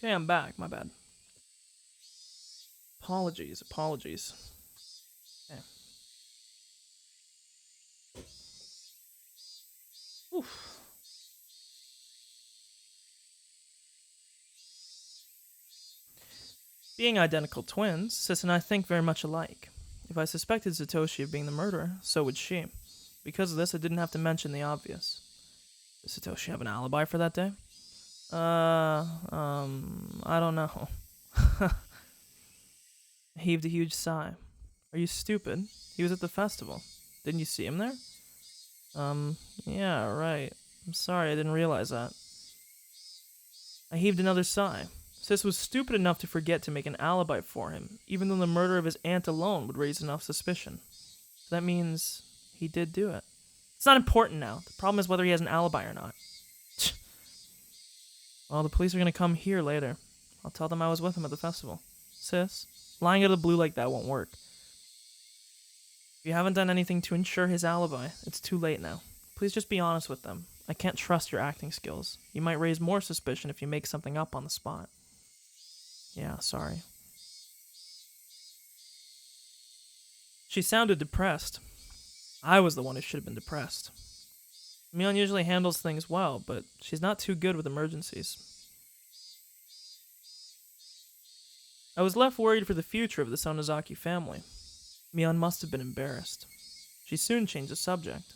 Okay, I'm back. My bad. Apologies. Okay. Oof. Being identical twins, Sis and I think very much alike. If I suspected Satoshi of being the murderer, so would she. Because of this, I didn't have to mention the obvious. Does Satoshi have an alibi for that day? I don't know. I heaved a huge sigh. Are you stupid? He was at the festival. Didn't you see him there? Yeah, right. I'm sorry, I didn't realize that. I heaved another sigh. Sis was stupid enough to forget to make an alibi for him, even though the murder of his aunt alone would raise enough suspicion. So that means he did do it. It's not important now. The problem is whether he has an alibi or not. Well, the police are gonna come here later. I'll tell them I was with him at the festival. Sis, lying out of the blue like that won't work. If you haven't done anything to ensure his alibi, it's too late now. Please just be honest with them. I can't trust your acting skills. You might raise more suspicion if you make something up on the spot. Yeah, sorry. She sounded depressed. I was the one who should have been depressed. Mion usually handles things well, but she's not too good with emergencies. I was left worried for the future of the Sonozaki family. Mion must have been embarrassed. She soon changed the subject.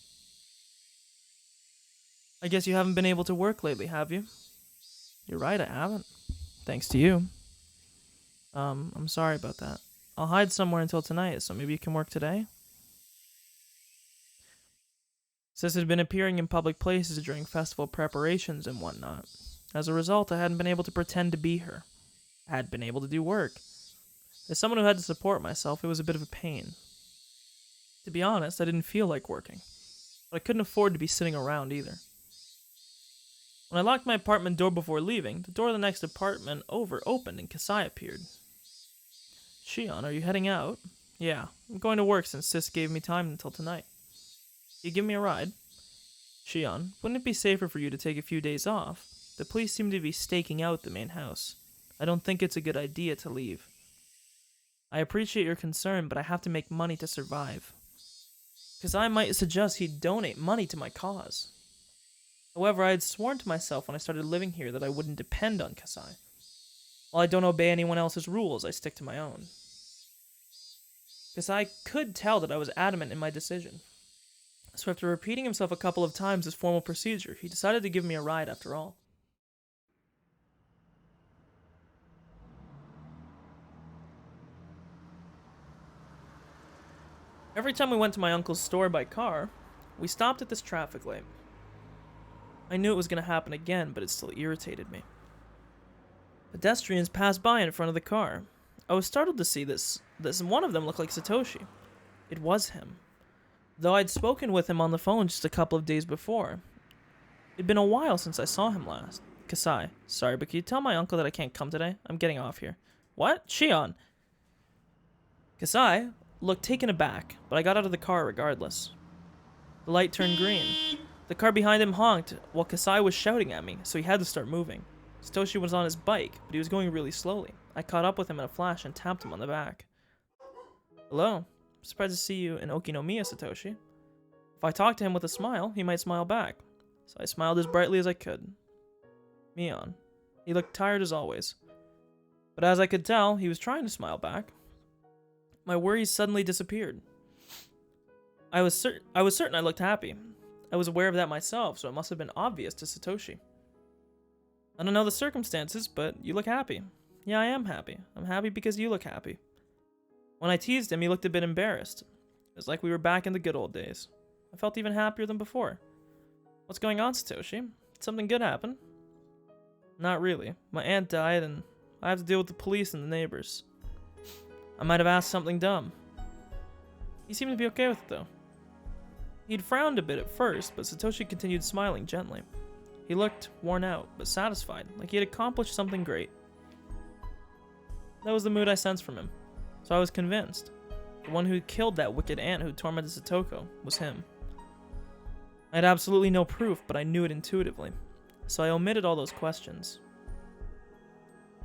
I guess you haven't been able to work lately, have you? You're right, I haven't. Thanks to you. I'm sorry about that. I'll hide somewhere until tonight, so maybe you can work today? Sis had been appearing in public places during festival preparations and whatnot. As a result, I hadn't been able to pretend to be her. I hadn't been able to do work. As someone who had to support myself, it was a bit of a pain. To be honest, I didn't feel like working, but I couldn't afford to be sitting around either. When I locked my apartment door before leaving, the door of the next apartment over opened and Kasai appeared. Shion, are you heading out? Yeah, I'm going to work since Sis gave me time until tonight. You give me a ride? Shion, wouldn't it be safer for you to take a few days off? The police seem to be staking out the main house. I don't think it's a good idea to leave. I appreciate your concern, but I have to make money to survive. Kasai might suggest he'd donate money to my cause. However, I had sworn to myself when I started living here that I wouldn't depend on Kasai. While I don't obey anyone else's rules, I stick to my own. Kasai could tell that I was adamant in my decision. So after repeating himself a couple of times as formal procedure, he decided to give me a ride after all. Every time we went to my uncle's store by car, we stopped at this traffic light. I knew it was going to happen again, but it still irritated me. Pedestrians passed by in front of the car. I was startled to see this one of them looked like Satoshi. It was him. Though I'd spoken with him on the phone just a couple of days before. It'd been a while since I saw him last. Kasai, sorry, but can you tell my uncle that I can't come today? I'm getting off here. What? Shion! Kasai looked taken aback, but I got out of the car regardless. The light turned green. The car behind him honked while Kasai was shouting at me, so he had to start moving. Satoshi was on his bike, but he was going really slowly. I caught up with him in a flash and tapped him on the back. Hello. I'm surprised to see you in Okinomiya, Satoshi. If I talked to him with a smile, he might smile back. So I smiled as brightly as I could. Mion. He looked tired as always. But as I could tell, he was trying to smile back. My worries suddenly disappeared. I was certain I looked happy. I was aware of that myself, so it must have been obvious to Satoshi. I don't know the circumstances, but you look happy. Yeah, I am happy. I'm happy because you look happy. When I teased him, he looked a bit embarrassed. It was like we were back in the good old days. I felt even happier than before. What's going on, Satoshi? Did something good happen? Not really. My aunt died, and I have to deal with the police and the neighbors. I might have asked something dumb. He seemed to be okay with it, though. He'd frowned a bit at first, but Satoshi continued smiling gently. He looked worn out, but satisfied, like he had accomplished something great. That was the mood I sensed from him, so I was convinced. The one who killed that wicked aunt who tormented Satoko was him. I had absolutely no proof, but I knew it intuitively, so I omitted all those questions.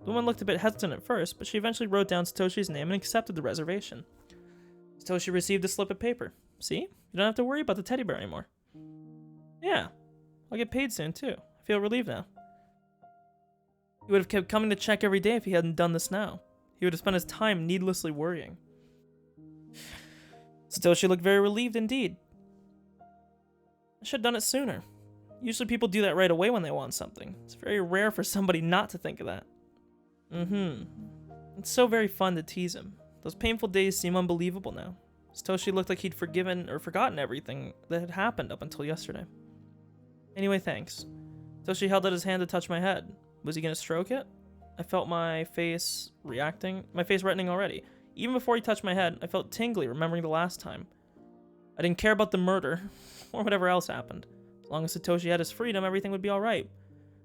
The woman looked a bit hesitant at first, but she eventually wrote down Satoshi's name and accepted the reservation. Satoshi received a slip of paper. See? You don't have to worry about the teddy bear anymore. Yeah. I'll get paid soon, too. I feel relieved now. He would have kept coming to check every day if he hadn't done this now. He would have spent his time needlessly worrying. Satoshi looked very relieved indeed. I should have done it sooner. Usually people do that right away when they want something. It's very rare for somebody not to think of that. It's so very fun to tease him. Those painful days seem unbelievable now. Satoshi looked like he'd forgiven or forgotten everything that had happened up until yesterday. Anyway, thanks. Satoshi held out his hand to touch my head. Was he going to stroke it? I felt my face reddening already. Even before he touched my head, I felt tingly remembering the last time. I didn't care about the murder, or whatever else happened. As long as Satoshi had his freedom, everything would be alright.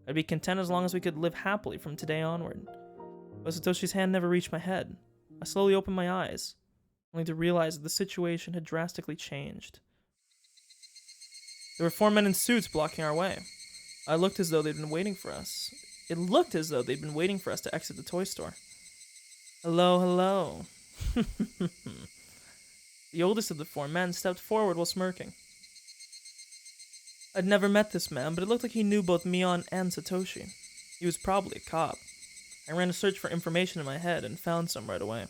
I'd be content as long as we could live happily from today onward. But Satoshi's hand never reached my head. I slowly opened my eyes, only to realize that the situation had drastically changed. There were 4 men in suits blocking our way. I looked as though they'd been waiting for us. It looked as though they'd been waiting for us to exit the toy store. Hello, hello. The oldest of the 4 men stepped forward while smirking. I'd never met this man, but it looked like he knew both Mion and Satoshi. He was probably a cop. I ran a search for information in my head and found some right away.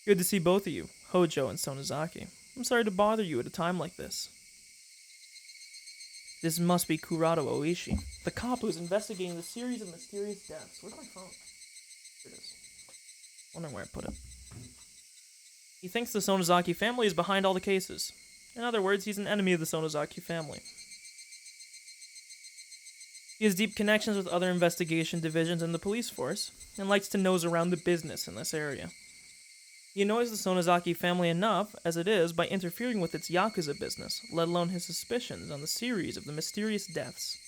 Good to see both of you, Hojo and Sonozaki. I'm sorry to bother you at a time like this. This must be Kurado Oishi, the cop who's investigating the series of mysterious deaths. Where's my phone? Here it is. Wondering where I put it. He thinks the Sonozaki family is behind all the cases. In other words, he's an enemy of the Sonozaki family. He has deep connections with other investigation divisions in the police force, and likes to nose around the business in this area. He annoys the Sonozaki family enough, as it is, by interfering with its Yakuza business, let alone his suspicions on the series of the mysterious deaths.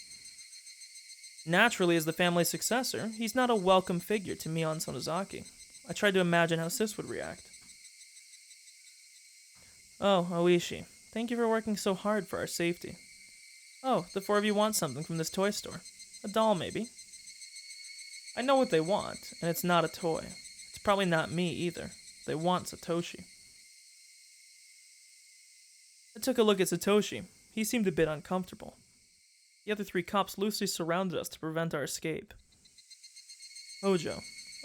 Naturally, as the family's successor, he's not a welcome figure to Mion Sonozaki. I tried to imagine how Sis would react. Oh, Oishi, thank you for working so hard for our safety. Oh, the 4 of you want something from this toy store. A doll, maybe. I know what they want, and it's not a toy. It's probably not me, either. They want Satoshi. I took a look at Satoshi. He seemed a bit uncomfortable. The other 3 cops loosely surrounded us to prevent our escape. Hojo,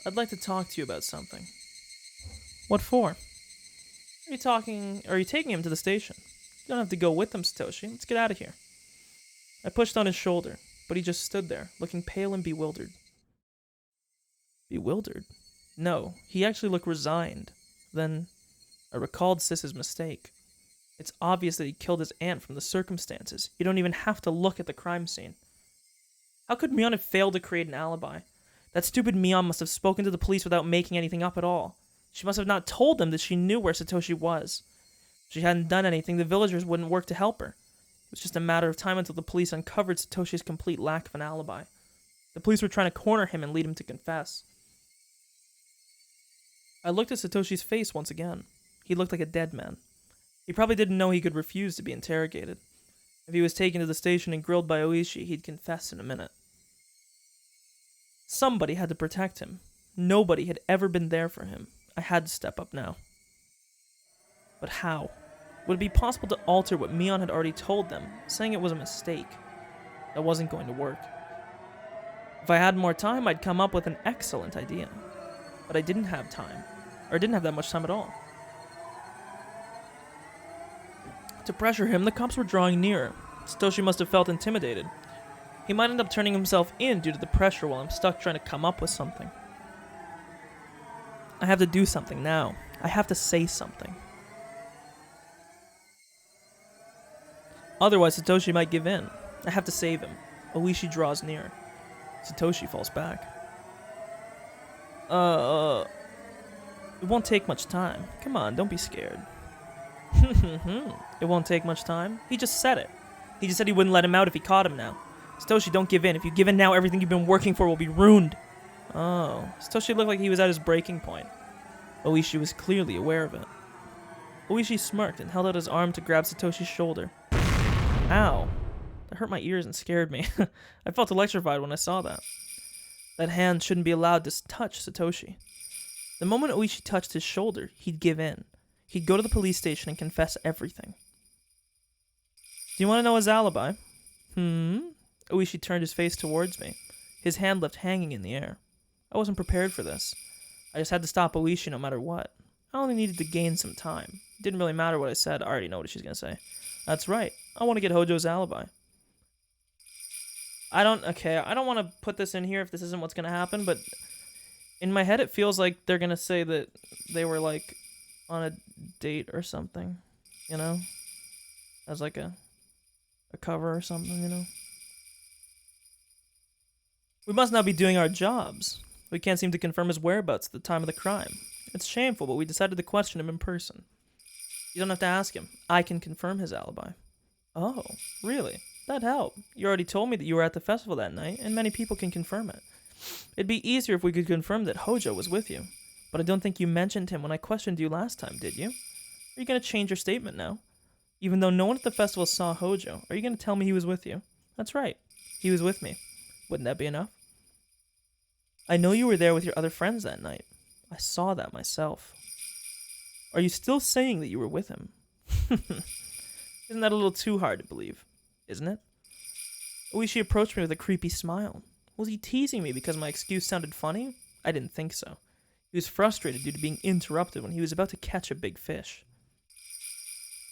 I'd like to talk to you about something. What for? Are you taking him to the station? You don't have to go with them, Satoshi. Let's get out of here. I pushed on his shoulder, but he just stood there, looking pale and bewildered. Bewildered? No, he actually looked resigned. Then, I recalled Sis's mistake. It's obvious that he killed his aunt from the circumstances. You don't even have to look at the crime scene. How could Mion have failed to create an alibi? That stupid Mion must have spoken to the police without making anything up at all. She must have not told them that she knew where Satoshi was. If she hadn't done anything, the villagers wouldn't work to help her. It was just a matter of time until the police uncovered Satoshi's complete lack of an alibi. The police were trying to corner him and lead him to confess. I looked at Satoshi's face once again. He looked like a dead man. He probably didn't know he could refuse to be interrogated. If he was taken to the station and grilled by Oishi, he'd confess in a minute. Somebody had to protect him. Nobody had ever been there for him. I had to step up now. But how? Would it be possible to alter what Mion had already told them, saying it was a mistake? That wasn't going to work. If I had more time, I'd come up with an excellent idea. But I didn't have time. Or didn't have that much time at all. To pressure him, the cops were drawing nearer. Satoshi must have felt intimidated. He might end up turning himself in due to the pressure while I'm stuck trying to come up with something. I have to do something now. I have to say something. Otherwise, Satoshi might give in. I have to save him. Oishi draws near. Satoshi falls back. It won't take much time. Come on, don't be scared. It won't take much time? He just said it. He just said he wouldn't let him out if he caught him now. Satoshi, don't give in. If you give in now, everything you've been working for will be ruined. Oh, Satoshi looked like he was at his breaking point. Oishi was clearly aware of it. Oishi smirked and held out his arm to grab Satoshi's shoulder. Ow. That hurt my ears and scared me. I felt electrified when I saw that. That hand shouldn't be allowed to touch Satoshi. The moment Oishi touched his shoulder, he'd give in. He'd go to the police station and confess everything. Do you want to know his alibi? Oishi turned his face towards me, his hand left hanging in the air. I wasn't prepared for this. I just had to stop Oishi no matter what. I only needed to gain some time. It didn't really matter what I said. I already know what she's going to say. That's right. I want to get Hojo's alibi. I don't want to put this in here if this isn't what's going to happen, but in my head it feels like they're going to say that they were, like, on a date or something, you know? As, like, a cover or something, you know? We must not be doing our jobs. We can't seem to confirm his whereabouts at the time of the crime. It's shameful, but we decided to question him in person. You don't have to ask him. I can confirm his alibi. Oh, really? That'd help. You already told me that you were at the festival that night, and many people can confirm it. It'd be easier if we could confirm that Hojo was with you. But I don't think you mentioned him when I questioned you last time, did you? Are you going to change your statement now? Even though no one at the festival saw Hojo, are you going to tell me he was with you? That's right. He was with me. Wouldn't that be enough? I know you were there with your other friends that night. I saw that myself. Are you still saying that you were with him? Isn't that a little too hard to believe? Isn't it? Oishi approached me with a creepy smile. Was he teasing me because my excuse sounded funny? I didn't think so. He was frustrated due to being interrupted when he was about to catch a big fish.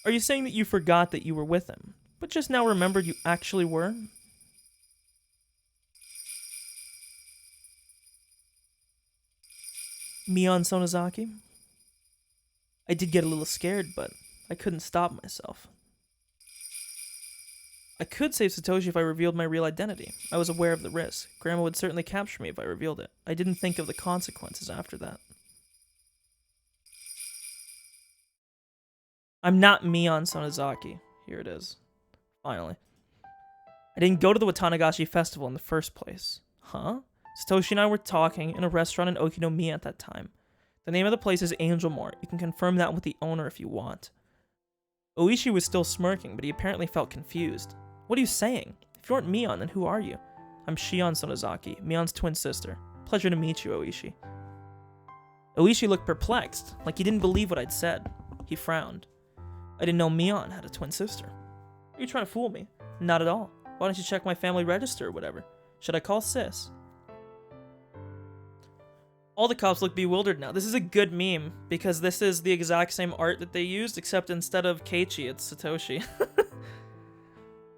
Are you saying that you forgot that you were with him, but just now remembered you actually were? Mion Sonozaki? I did get a little scared, but I couldn't stop myself. I could save Satoshi if I revealed my real identity. I was aware of the risk. Grandma would certainly capture me if I revealed it. I didn't think of the consequences after that. I'm not Mion Sonozaki. Here it is. Finally. I didn't go to the Watanagashi festival in the first place. Huh? Satoshi and I were talking in a restaurant in Okinomiya at that time. The name of the place is Angel Mart. You can confirm that with the owner if you want. Oishi was still smirking, but he apparently felt confused. What are you saying? If you aren't Mion, then who are you? I'm Shion Sonozaki, Mion's twin sister. Pleasure to meet you, Oishi. Oishi looked perplexed, like he didn't believe what I'd said. He frowned. I didn't know Mion had a twin sister. Are you trying to fool me? Not at all. Why don't you check my family register or whatever? Should I call Sis? All the cops look bewildered now. This is a good meme, because this is the exact same art that they used, except instead of Keiichi, it's Satoshi.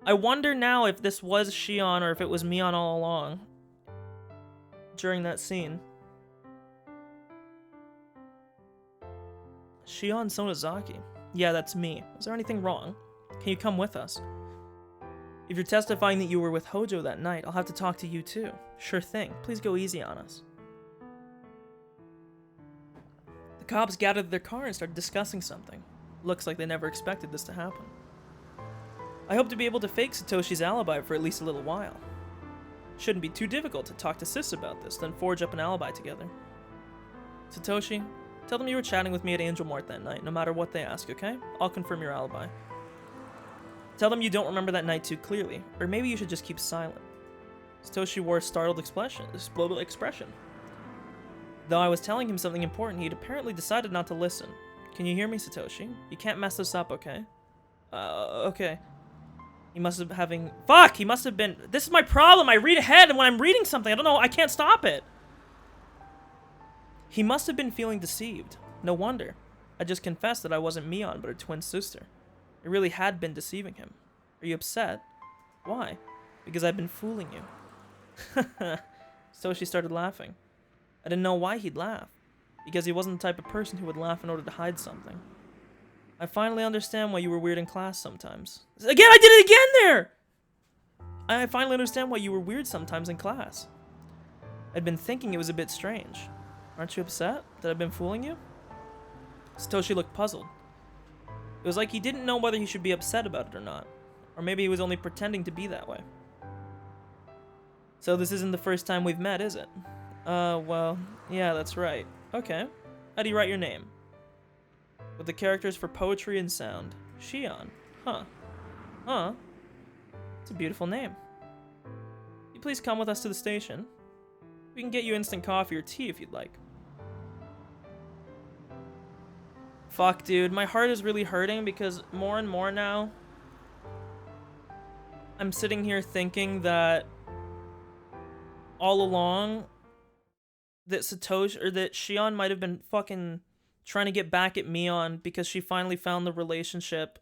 I wonder now if this was Shion or if it was Mion all along during that scene. Shion Sonozaki. Yeah, that's me. Is there anything wrong? Can you come with us? If you're testifying that you were with Hojo that night, I'll have to talk to you too. Sure thing. Please go easy on us. The cops gathered their car and started discussing something. Looks like they never expected this to happen. I hope to be able to fake Satoshi's alibi for at least a little while. Shouldn't be too difficult to talk to Sis about this, then forge up an alibi together. Satoshi, tell them you were chatting with me at Angel Mart that night, no matter what they ask, okay? I'll confirm your alibi. Tell them you don't remember that night too clearly, or maybe you should just keep silent. Satoshi wore a startled expression. Though I was telling him something important, he'd apparently decided not to listen. Can you hear me, Satoshi? You can't mess this up, okay? Okay. He must have Fuck! He must have been... This is my problem! I read ahead, and when I'm reading something, I don't know, I can't stop it! He must have been feeling deceived. No wonder. I just confessed that I wasn't Mion, but her twin sister. I really had been deceiving him. Are you upset? Why? Because I've been fooling you. So she started laughing. I didn't know why he'd laugh. Because he wasn't the type of person who would laugh in order to hide something. I finally understand why you were weird in class sometimes. Again, I did it again there! I finally understand why you were weird sometimes in class. I'd been thinking it was a bit strange. Aren't you upset that I've been fooling you? Satoshi looked puzzled. It was like he didn't know whether he should be upset about it or not. Or maybe he was only pretending to be that way. So this isn't the first time we've met, is it? Well, yeah, that's right. Okay. How do you write your name? With the characters for poetry and sound. Shion. Huh. Huh. It's a beautiful name. Will you please come with us to the station? We can get you instant coffee or tea if you'd like. Fuck, dude. My heart is really hurting because more and more now, I'm sitting here thinking that all along that Satoshi or that Shion might have been fucking trying to get back at Mion because she finally found the relationship.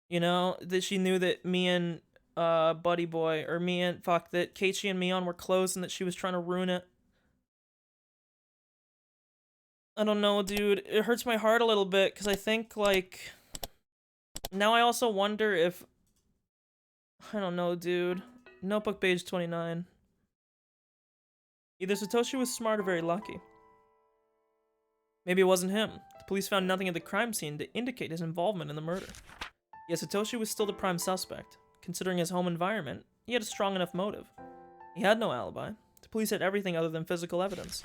You know, that she knew that me and Buddy Boy or that Keiichi and Mion were close and that she was trying to ruin it. I don't know, dude. It hurts my heart a little bit because I think, like, now I also wonder if, I don't know, dude. Notebook page 29. Either Satoshi was smart or very lucky. Maybe it wasn't him. The police found nothing at the crime scene to indicate his involvement in the murder. Yet Satoshi was still the prime suspect. Considering his home environment, he had a strong enough motive. He had no alibi. The police had everything other than physical evidence.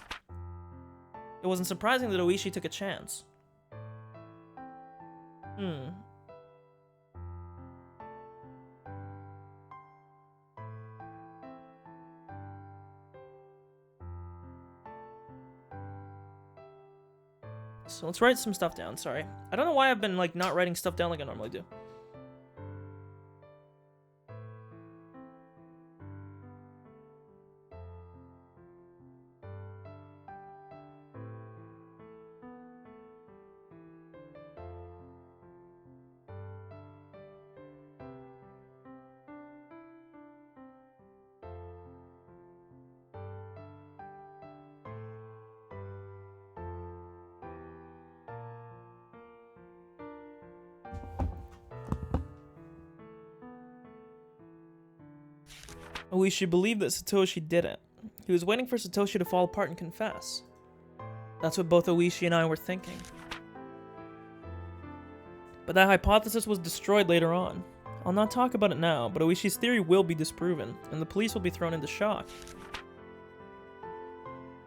It wasn't surprising that Oishi took a chance. So let's write some stuff down, sorry. I don't know why I've been, like, not writing stuff down like I normally do. Oishi believed that Satoshi did it. He was waiting for Satoshi to fall apart and confess. That's what both Oishi and I were thinking. But that hypothesis was destroyed later on. I'll not talk about it now, but Oishi's theory will be disproven, and the police will be thrown into shock.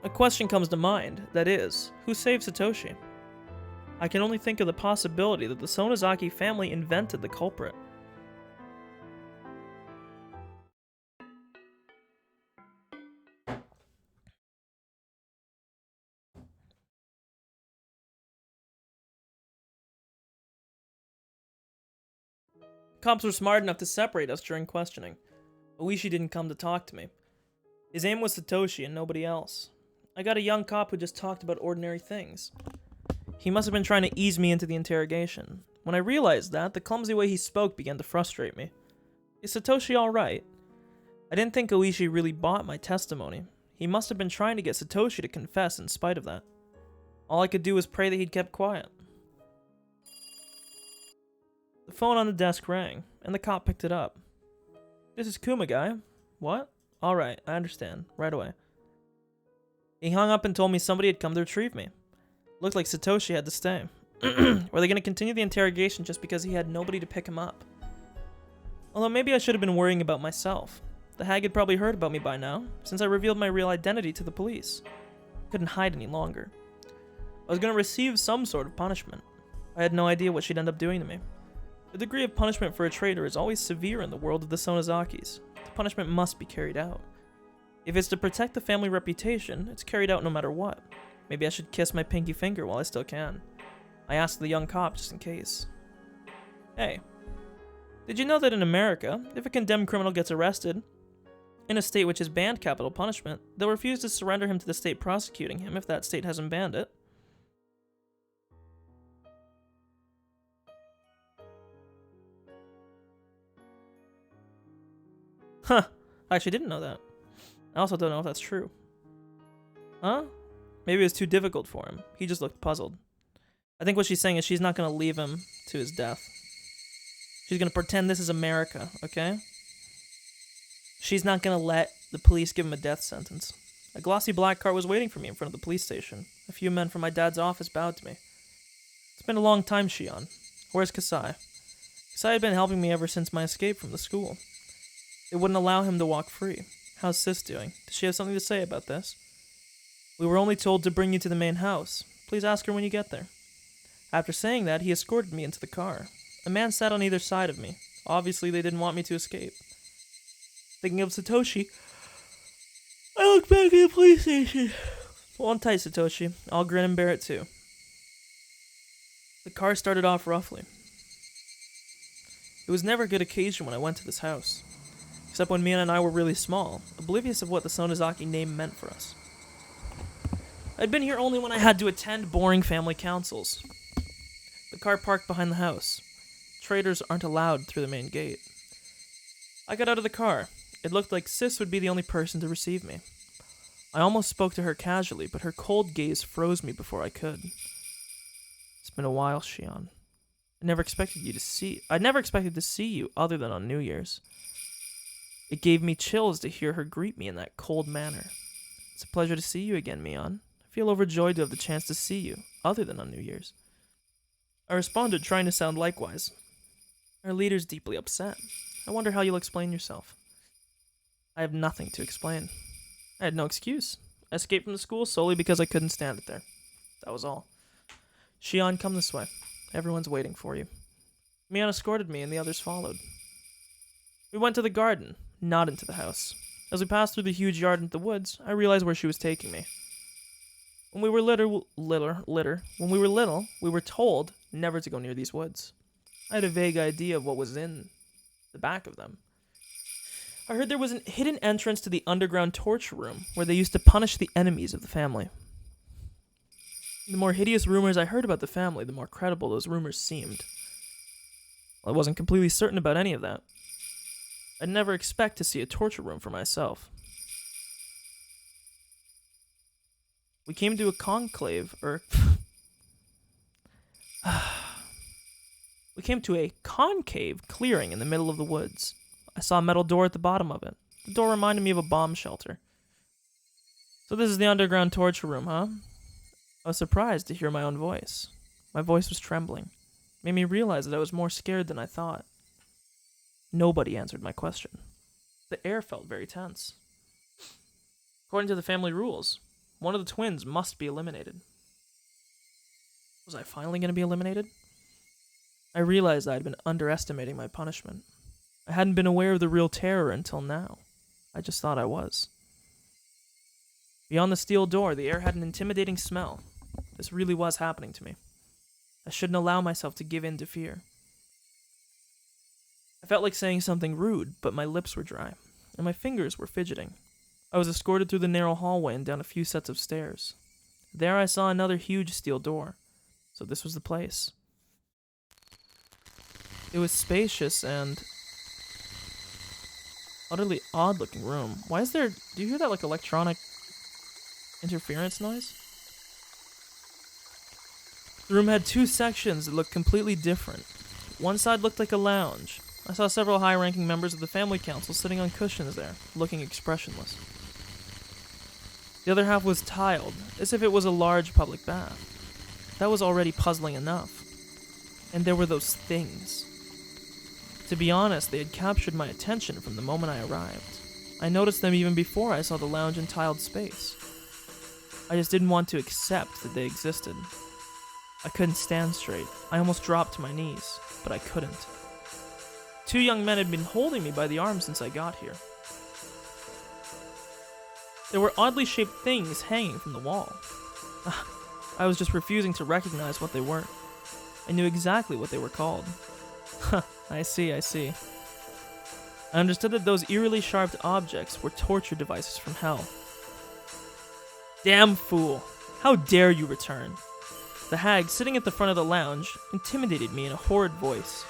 A question comes to mind, that is, who saved Satoshi? I can only think of the possibility that the Sonozaki family invented the culprit. Cops were smart enough to separate us during questioning. Oishi didn't come to talk to me. His aim was Satoshi and nobody else. I got a young cop who just talked about ordinary things. He must have been trying to ease me into the interrogation. When I realized that, the clumsy way he spoke began to frustrate me. Is Satoshi alright? I didn't think Oishi really bought my testimony. He must have been trying to get Satoshi to confess in spite of that. All I could do was pray that he'd kept quiet. The phone on the desk rang, and the cop picked it up. This is Kumagai. What? Alright, I understand. Right away. He hung up and told me somebody had come to retrieve me. Looked like Satoshi had to stay. Were they going to continue the interrogation just because he had nobody to pick him up? Although maybe I should have been worrying about myself. The hag had probably heard about me by now, since I revealed my real identity to the police. I couldn't hide any longer. I was going to receive some sort of punishment. I had no idea what she'd end up doing to me. The degree of punishment for a traitor is always severe in the world of the Sonozakis. The punishment must be carried out. If it's to protect the family reputation, it's carried out no matter what. Maybe I should kiss my pinky finger while I still can. I asked the young cop just in case. Hey, did you know that in America, if a condemned criminal gets arrested, in a state which has banned capital punishment, they'll refuse to surrender him to the state prosecuting him if that state hasn't banned it? Huh, I actually didn't know that. I also don't know if that's true. Huh? Maybe it was too difficult for him. He just looked puzzled. I think what she's saying is she's not going to leave him to his death. She's going to pretend this is America, okay? She's not going to let the police give him a death sentence. A glossy black car was waiting for me in front of the police station. A few men from my dad's office bowed to me. It's been a long time, Shion. Where's Kasai? Kasai had been helping me ever since my escape from the school. They wouldn't allow him to walk free. How's Sis doing? Does she have something to say about this? We were only told to bring you to the main house. Please ask her when you get there. After saying that, he escorted me into the car. A man sat on either side of me. Obviously, they didn't want me to escape. Thinking of Satoshi, I look back at the police station. Hold on tight, Satoshi. I'll grin and bear it too. The car started off roughly. It was never a good occasion when I went to this house, except when Mian and I were really small, oblivious of what the Sonozaki name meant for us. I'd been here only when I had to attend boring family councils. The car parked behind the house. Traders aren't allowed through the main gate. I got out of the car. It looked like Sis would be the only person to receive me. I almost spoke to her casually, but her cold gaze froze me before I could. It's been a while, Shion. I never expected to see you other than on New Year's. It gave me chills to hear her greet me in that cold manner. It's a pleasure to see you again, Mion. I feel overjoyed to have the chance to see you, other than on New Year's. I responded, trying to sound likewise. Our leader's deeply upset. I wonder how you'll explain yourself. I have nothing to explain. I had no excuse. I escaped from the school solely because I couldn't stand it there. That was all. Shion, come this way. Everyone's waiting for you. Mion escorted me and the others followed. We went to the garden, not into the house. As we passed through the huge yard into the woods, I realized where she was taking me. When we were little, we were told never to go near these woods. I had a vague idea of what was in the back of them. I heard there was a hidden entrance to the underground torture room where they used to punish the enemies of the family. The more hideous rumors I heard about the family, the more credible those rumors seemed. Well, I wasn't completely certain about any of that. I'd never expect to see a torture room for myself. We came to a conclave, We came to a concave clearing in the middle of the woods. I saw a metal door at the bottom of it. The door reminded me of a bomb shelter. So this is the underground torture room, huh? I was surprised to hear my own voice. My voice was trembling. It made me realize that I was more scared than I thought. Nobody answered my question. The air felt very tense. According to the family rules, one of the twins must be eliminated. Was I finally going to be eliminated? I realized I had been underestimating my punishment. I hadn't been aware of the real terror until now. I just thought I was. Beyond the steel door, the air had an intimidating smell. This really was happening to me. I shouldn't allow myself to give in to fear. I felt like saying something rude, but my lips were dry, and my fingers were fidgeting. I was escorted through the narrow hallway and down a few sets of stairs. There I saw another huge steel door. So this was the place. It was spacious and utterly odd-looking room. Why is there... Do you hear that, like, electronic interference noise? The room had two sections that looked completely different. One side looked like a lounge. I saw several high-ranking members of the family council sitting on cushions there, looking expressionless. The other half was tiled, as if it was a large public bath. That was already puzzling enough. And there were those things. To be honest, they had captured my attention from the moment I arrived. I noticed them even before I saw the lounge and tiled space. I just didn't want to accept that they existed. I couldn't stand straight. I almost dropped to my knees, but I couldn't. Two young men had been holding me by the arm since I got here. There were oddly shaped things hanging from the wall. I was just refusing to recognize what they were. I knew exactly what they were called. I see. I understood that those eerily sharp objects were torture devices from hell. Damn fool! How dare you return? The hag, sitting at the front of the lounge, intimidated me in a horrid voice.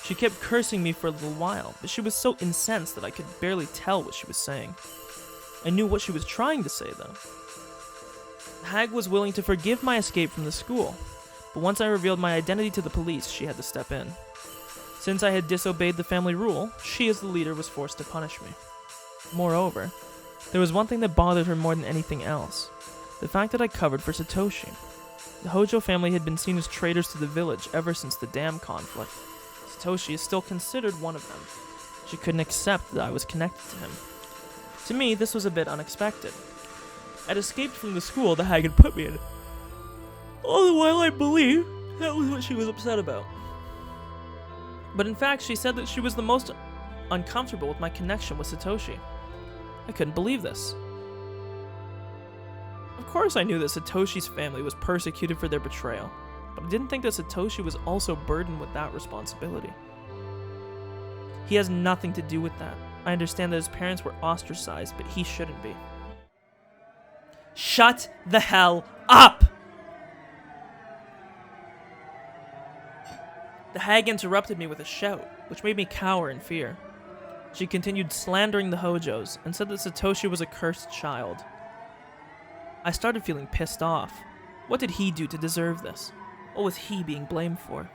She kept cursing me for a little while, but she was so incensed that I could barely tell what she was saying. I knew what she was trying to say, though. The hag was willing to forgive my escape from the school, but once I revealed my identity to the police, she had to step in. Since I had disobeyed the family rule, she as the leader was forced to punish me. Moreover, there was one thing that bothered her more than anything else. The fact that I covered for Satoshi. The Hojo family had been seen as traitors to the village ever since the dam conflict. Satoshi is still considered one of them. She couldn't accept that I was connected to him. To me, this was a bit unexpected. I'd escaped from the school the hag had put me in. All the while I believed that was what she was upset about. But in fact, she said that she was the most uncomfortable with my connection with Satoshi. I couldn't believe this. course I knew that Satoshi's family was persecuted for their betrayal, but I didn't think that Satoshi was also burdened with that responsibility. He has nothing to do with that. I understand that his parents were ostracized, but he shouldn't be. Shut the hell up! The hag interrupted me with a shout, which made me cower in fear. She continued slandering the Hojos and said that Satoshi was a cursed child. I started feeling pissed off. What did he do to deserve this? What was he being blamed for?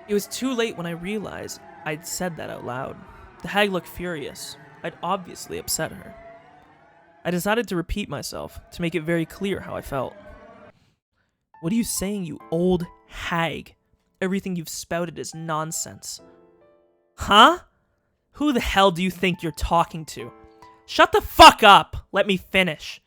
It was too late when I realized I'd said that out loud. The hag looked furious. I'd obviously upset her. I decided to repeat myself to make it very clear how I felt. What are you saying, you old hag? Everything you've spouted is nonsense. Huh? Who the hell do you think you're talking to? Shut the fuck up! Let me finish.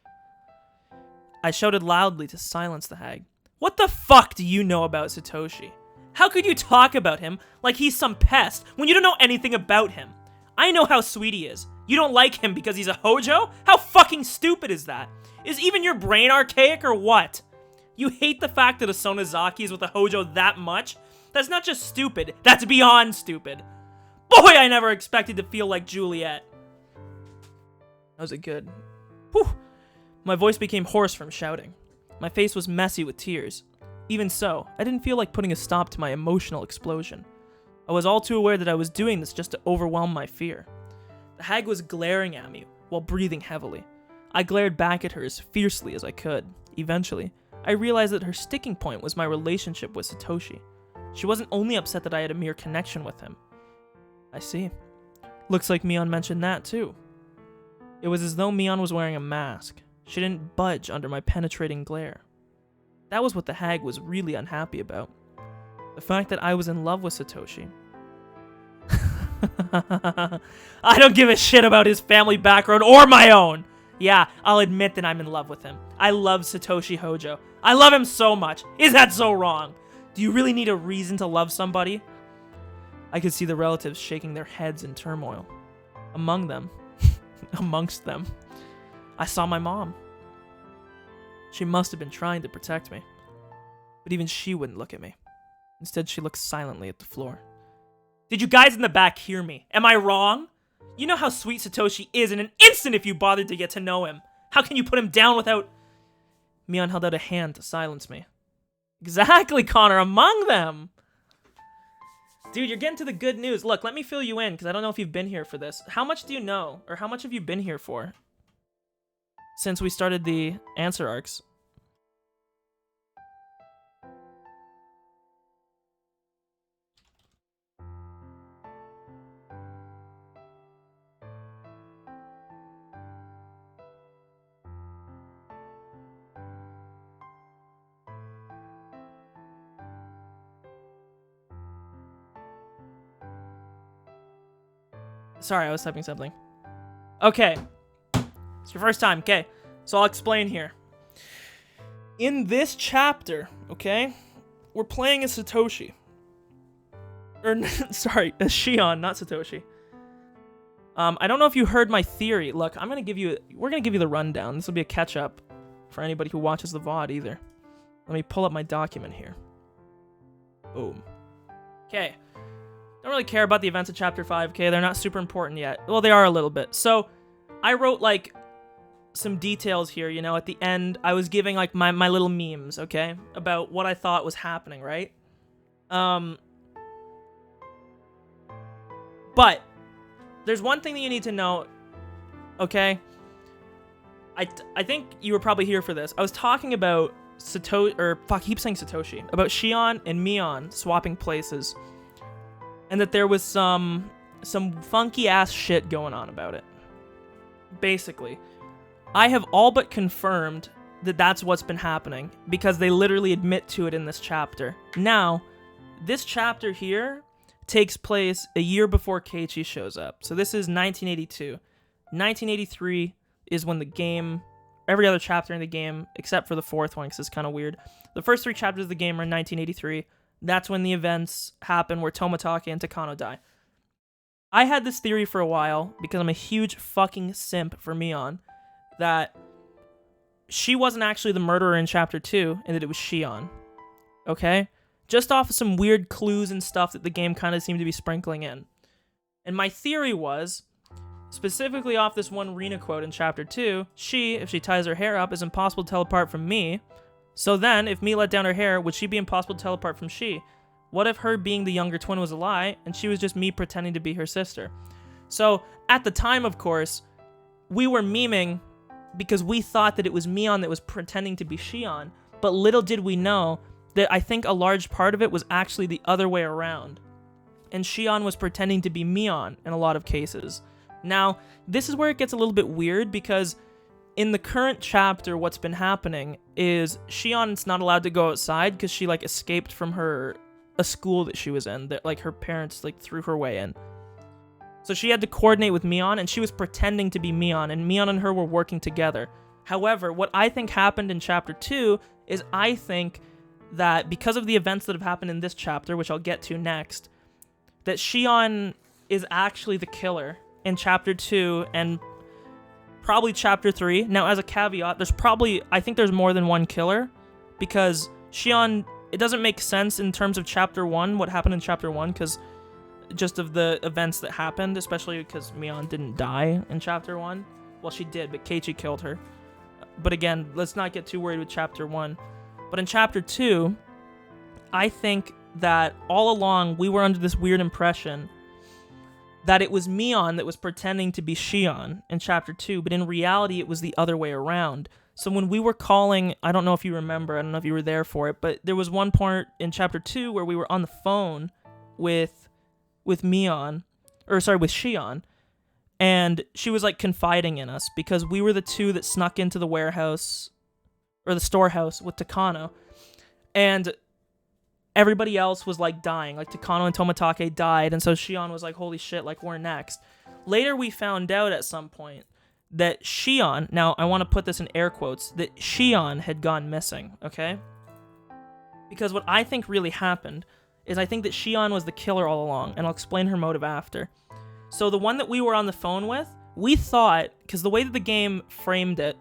I shouted loudly to silence the hag. What the fuck do you know about Satoshi? How could you talk about him like he's some pest when you don't know anything about him? I know how sweet he is. You don't like him because he's a Hojo? How fucking stupid is that? Is even your brain archaic or what? You hate the fact that Asonozaki is with a Hojo that much? That's not just stupid, that's beyond stupid. Boy, I never expected to feel like Juliet. That was it good. Whew. My voice became hoarse from shouting. My face was messy with tears. Even so, I didn't feel like putting a stop to my emotional explosion. I was all too aware that I was doing this just to overwhelm my fear. The hag was glaring at me while breathing heavily. I glared back at her as fiercely as I could. Eventually, I realized that her sticking point was my relationship with Satoshi. She wasn't only upset that I had a mere connection with him. I see. Looks like Mion mentioned that too. It was as though Mion was wearing a mask. She didn't budge under my penetrating glare. That was what the hag was really unhappy about. The fact that I was in love with Satoshi. I don't give a shit about his family background or my own! Yeah, I'll admit that I'm in love with him. I love Satoshi Hojo. I love him so much. Is that so wrong? Do you really need a reason to love somebody? I could see the relatives shaking their heads in turmoil. Amongst them, I saw my mom. She must have been trying to protect me. But even she wouldn't look at me. Instead, she looked silently at the floor. Did you guys in the back hear me? Am I wrong? You know how sweet Satoshi is in an instant if you bothered to get to know him. How can you put him down without... Mion held out a hand to silence me. Exactly, Connor, among them! Dude, you're getting to the good news. Look, let me fill you in, because I don't know if you've been here for this. How much do you know? Or how much have you been here for? Since we started the answer arcs. Sorry, I was typing something. Okay. It's your first time, okay? So I'll explain here. In this chapter, okay, we're playing as Satoshi. Or, sorry, as Shion, not Satoshi. I don't know if you heard my theory. Look, we're gonna give you the rundown. This will be a catch-up for anybody who watches the VOD either. Let me pull up my document here. Boom. Okay. Don't really care about the events of Chapter 5, okay? They're not super important yet. Well, they are a little bit. So, I wrote, like, some details here, you know, at the end. I was giving, like, my little memes, okay? About what I thought was happening, right? But, there's one thing that you need to know, okay? I think you were probably here for this. I was talking about I keep saying Satoshi. About Shion and Mion swapping places. And that there was some funky-ass shit going on about it. Basically, I have all but confirmed that that's what's been happening, because they literally admit to it in this chapter. Now, this chapter here takes place a year before Keiichi shows up. So this is 1982. 1983 is when the game, every other chapter in the game, except for the fourth one, because it's kind of weird. The first three chapters of the game are in 1983. That's when the events happen where Toмотake and Takano die. I had this theory for a while, because I'm a huge fucking simp for Mion, that she wasn't actually the murderer in chapter 2 and that it was Shion. Okay? Just off of some weird clues and stuff that the game kind of seemed to be sprinkling in. And my theory was, specifically off this one Rina quote in chapter 2, she, if she ties her hair up, is impossible to tell apart from me. So then, if me let down her hair, would she be impossible to tell apart from she? What if her being the younger twin was a lie, and she was just me pretending to be her sister? So, at the time, of course, we were memeing because we thought that it was Mion that was pretending to be Shion, but little did we know that I think a large part of it was actually the other way around. And Shion was pretending to be Mion in a lot of cases. Now, this is where it gets a little bit weird because in the current chapter, what's been happening is Shion's not allowed to go outside because she like escaped from a school that she was in that like her parents like threw her way in. So she had to coordinate with Mion, and she was pretending to be Mion, and Mion and her were working together. However, what I think happened in chapter 2 is I think that because of the events that have happened in this chapter, which I'll get to next, that Shion is actually the killer in chapter 2 and probably chapter 3. Now, as a caveat, I think there's more than one killer because Shion, it doesn't make sense in terms of chapter 1, what happened in chapter 1, because just of the events that happened, especially because Mion didn't die in chapter 1. Well, she did, but Keiichi killed her. But again, let's not get too worried with chapter 1. But in chapter 2, I think that all along we were under this weird impression that it was Mion that was pretending to be Shion in chapter 2, but in reality it was the other way around. So when we were calling, I don't know if you remember, I don't know if you were there for it, but there was one part in chapter 2 where we were on the phone with Shion, and she was like confiding in us because we were the two that snuck into the warehouse or the storehouse with Takano, and everybody else was like dying. Like Takano and Tomatake died, and so Shion was like, holy shit, like we're next. Later we found out at some point that Shion, now I want to put this in air quotes, that Shion had gone missing, okay? Because what I think really happened is I think that Shion was the killer all along, and I'll explain her motive after. So the one that we were on the phone with, we thought, because the way that the game framed it,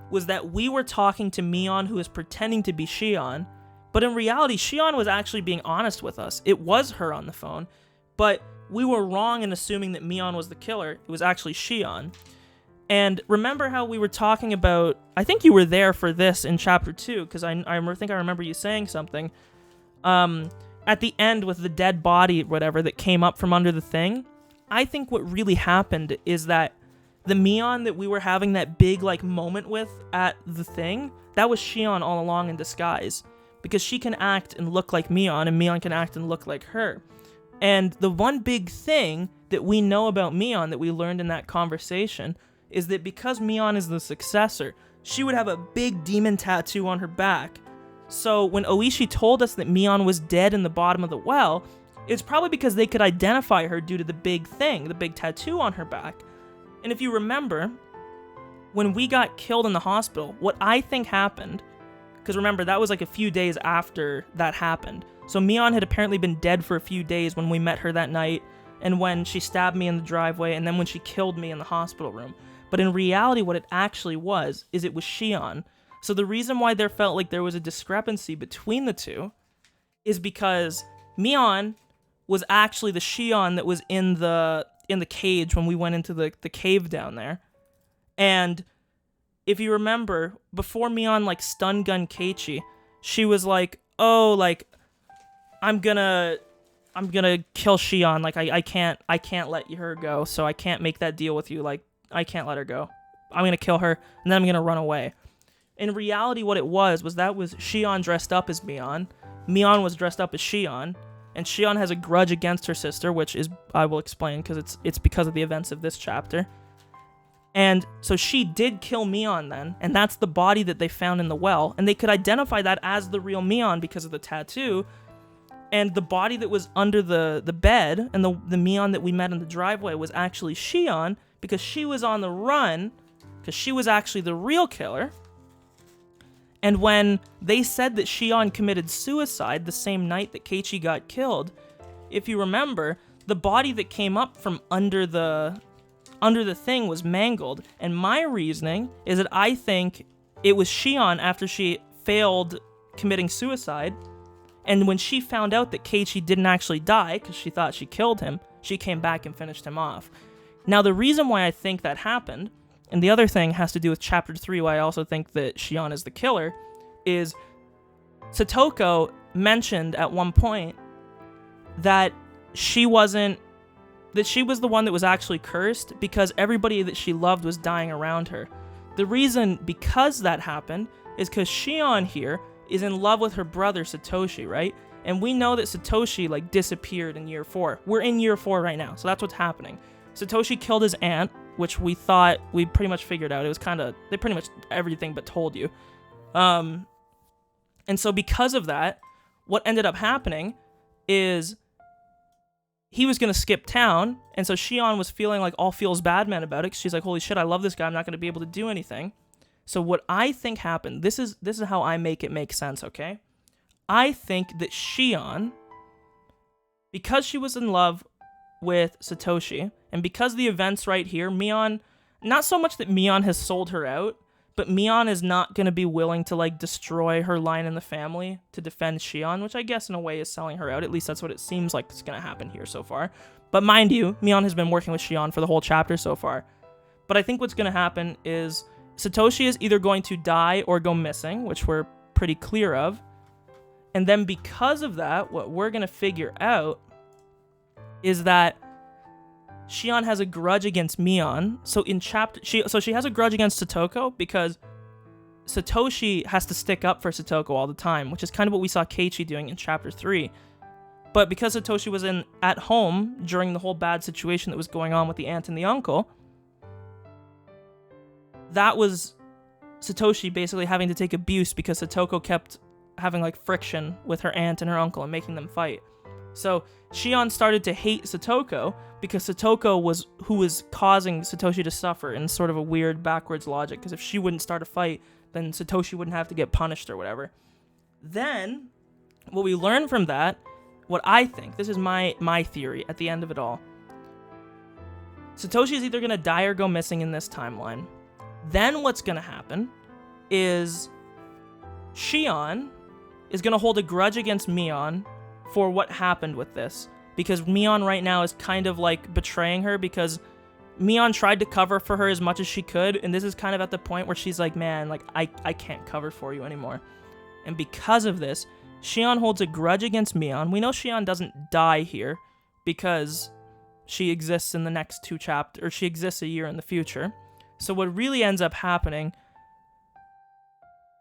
was that we were talking to Mion, who was pretending to be Shion, but in reality, Shion was actually being honest with us. It was her on the phone, but we were wrong in assuming that Mion was the killer. It was actually Shion. And remember how we were talking about, I think you were there for this in chapter 2, because I think I remember you saying something, at the end with the dead body, whatever, that came up from under the thing. I think what really happened is that the Mion that we were having that big like moment with at the thing, that was Shion all along in disguise. Because she can act and look like Mion, and Mion can act and look like her. And the one big thing that we know about Mion that we learned in that conversation is that because Mion is the successor, she would have a big demon tattoo on her back. So when Oishi told us that Mion was dead in the bottom of the well, it's probably because they could identify her due to the big thing, the big tattoo on her back. And if you remember, when we got killed in the hospital, what I think happened, because remember, that was like a few days after that happened. So Mion had apparently been dead for a few days when we met her that night, and when she stabbed me in the driveway, and then when she killed me in the hospital room. But in reality, what it actually was, is it was Shion. So the reason why there felt like there was a discrepancy between the two is because Mion was actually the Shion that was in the cage when we went into the cave down there. And if you remember, before Mion like stun gun Keiichi, she was like, "Oh, like I'm gonna kill Shion. Like I can't let her go. So I can't make that deal with you. Like I can't let her go. I'm gonna kill her and then I'm gonna run away." In reality, what it was that was Shion dressed up as Mion. Mion was dressed up as Shion, and Shion has a grudge against her sister, which is I will explain because it's because of the events of this chapter. And so she did kill Mion then, and that's the body that they found in the well, and they could identify that as the real Mion because of the tattoo. And the body that was under the bed and the Mion that we met in the driveway was actually Shion because she was on the run because she was actually the real killer. And when they said that Shion committed suicide the same night that Keiichi got killed, if you remember, the body that came up from under the thing was mangled. And my reasoning is that I think it was Shion after she failed committing suicide. And when she found out that Keiichi didn't actually die, because she thought she killed him, she came back and finished him off. Now, the reason why I think that happened, and the other thing has to do with Chapter 3, why I also think that Shion is the killer, is Satoko mentioned at one point that she was the one that was actually cursed because everybody that she loved was dying around her. The reason because that happened is because Shion here is in love with her brother Satoshi, right? And we know that Satoshi like disappeared in year 4. We're in year 4 right now, so that's what's happening. Satoshi killed his aunt, which we thought we pretty much figured out. It was they pretty much everything but told you. And so because of that, what ended up happening is he was going to skip town, and so Shion was feeling like all feels bad man about it. She's like, holy shit, I love this guy. I'm not going to be able to do anything. So what I think happened, this is how I make it make sense, okay? I think that Shion, because she was in love with Satoshi, and because the events right here, Mion, not so much that Mion has sold her out, but Mion is not going to be willing to like destroy her line in the family to defend Shion, which I guess in a way is selling her out. At least that's what it seems like is going to happen here so far. But mind you, Mion has been working with Shion for the whole chapter so far. But I think what's going to happen is Satoshi is either going to die or go missing, which we're pretty clear of. And then because of that, what we're going to figure out is that Shion has a grudge against Mion. So in she has a grudge against Satoko because Satoshi has to stick up for Satoko all the time, which is kind of what we saw Keiichi doing in chapter 3. But because Satoshi was at home during the whole bad situation that was going on with the aunt and the uncle, that was Satoshi basically having to take abuse because Satoko kept having like friction with her aunt and her uncle and making them fight. So Shion started to hate Satoko because Satoko was who was causing Satoshi to suffer in sort of a weird backwards logic, because if she wouldn't start a fight, then Satoshi wouldn't have to get punished or whatever. Then, what we learn from that, what I think, this is my theory at the end of it all, Satoshi is either going to die or go missing in this timeline. Then what's going to happen is Shion is going to hold a grudge against Mion for what happened with this, because Mion right now is kind of like betraying her because Mion tried to cover for her as much as she could, and this is kind of at the point where she's like, man, like I can't cover for you anymore. And because of this, Shion holds a grudge against Mion. We know Shion doesn't die here because she exists in the next 2 chapters, or she exists a year in the future. So what really ends up happening,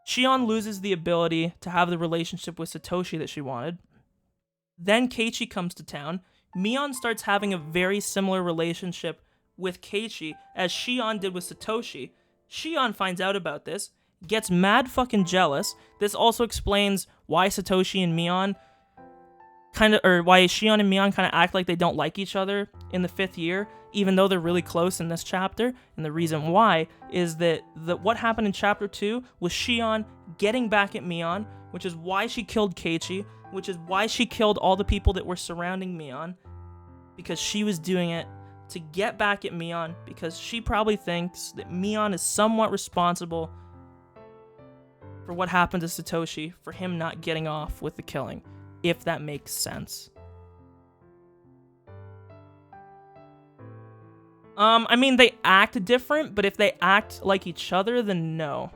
Shion loses the ability to have the relationship with Satoshi that she wanted. Then Keiichi comes to town. Mion starts having a very similar relationship with Keiichi as Shion did with Satoshi. Shion finds out about this, gets mad fucking jealous. This also explains why Satoshi and Mion why Shion and Mion kind of act like they don't like each other in the 5th year, even though they're really close in this chapter. And the reason why is that what happened in chapter 2 was Shion getting back at Mion, which is why she killed Keiichi, which is why she killed all the people that were surrounding Mion, because she was doing it to get back at Mion, because she probably thinks that Mion is somewhat responsible for what happened to Satoshi, for him not getting off with the killing, if that makes sense. I mean, they act different, but if they act like each other, then no.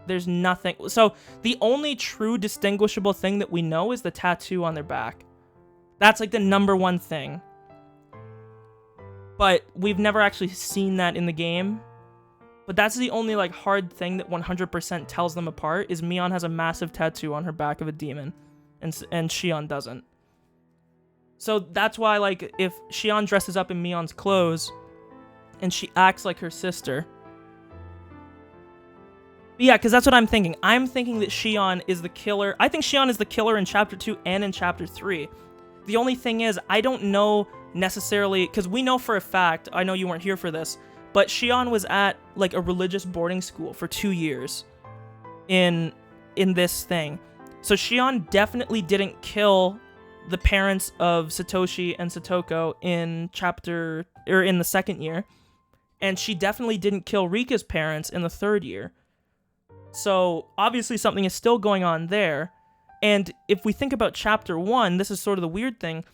There's nothing. So the only true distinguishable thing that we know is the tattoo on their back. That's like the number one thing. But we've never actually seen that in the game. But that's the only like hard thing that 100% tells them apart, is Mion has a massive tattoo on her back of a demon, and Shion doesn't. So that's why, like, if Shion dresses up in Mion's clothes and she acts like her sister. But yeah, because that's what I'm thinking. I'm thinking that Shion is the killer. I think Shion is the killer in chapter 2 and in chapter 3. The only thing is, I don't know necessarily, because we know for a fact, I know you weren't here for this, but Shion was at like a religious boarding school for 2 years in this thing. So Shion definitely didn't kill the parents of Satoshi and Satoko in the 2nd year, and she definitely didn't kill Rika's parents in the 3rd year. So obviously something is still going on there. And if we think about chapter 1, this is sort of the weird thing.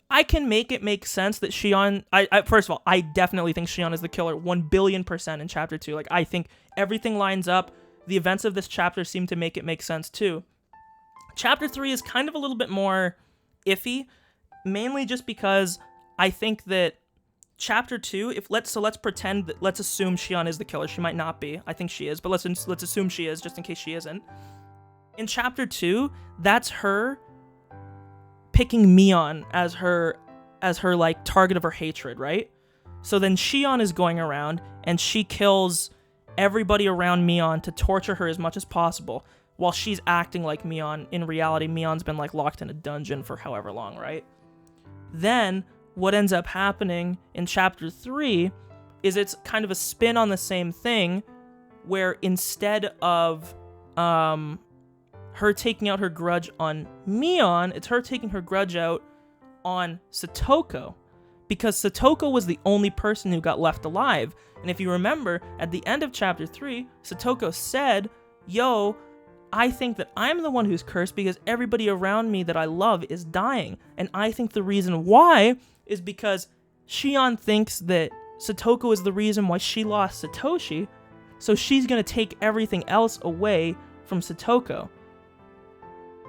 I can make it make sense that Shion, first of all, I definitely think Shion is the killer 1,000,000,000% in chapter 2. Like, I think everything lines up. The events of this chapter seem to make it make sense too. Chapter 3 is kind of a little bit more iffy, mainly just because I think that chapter 2, let's pretend that, let's assume Shion is the killer. She might not be. I think she is, but let's assume she is, just in case she isn't. In chapter 2, that's her picking Mion as her like target of her hatred, right? So then Shion is going around and she kills everybody around Mion to torture her as much as possible, while she's acting like Mion. In reality, Mion's been like locked in a dungeon for however long, right? Then what ends up happening in chapter 3 is it's kind of a spin on the same thing, where instead of her taking out her grudge on Mion, it's her taking her grudge out on Satoko, because Satoko was the only person who got left alive. And if you remember, at the end of chapter 3, Satoko said, yo, I think that I'm the one who's cursed because everybody around me that I love is dying. And I think the reason why is because Shion thinks that Satoko is the reason why she lost Satoshi, so she's going to take everything else away from Satoko.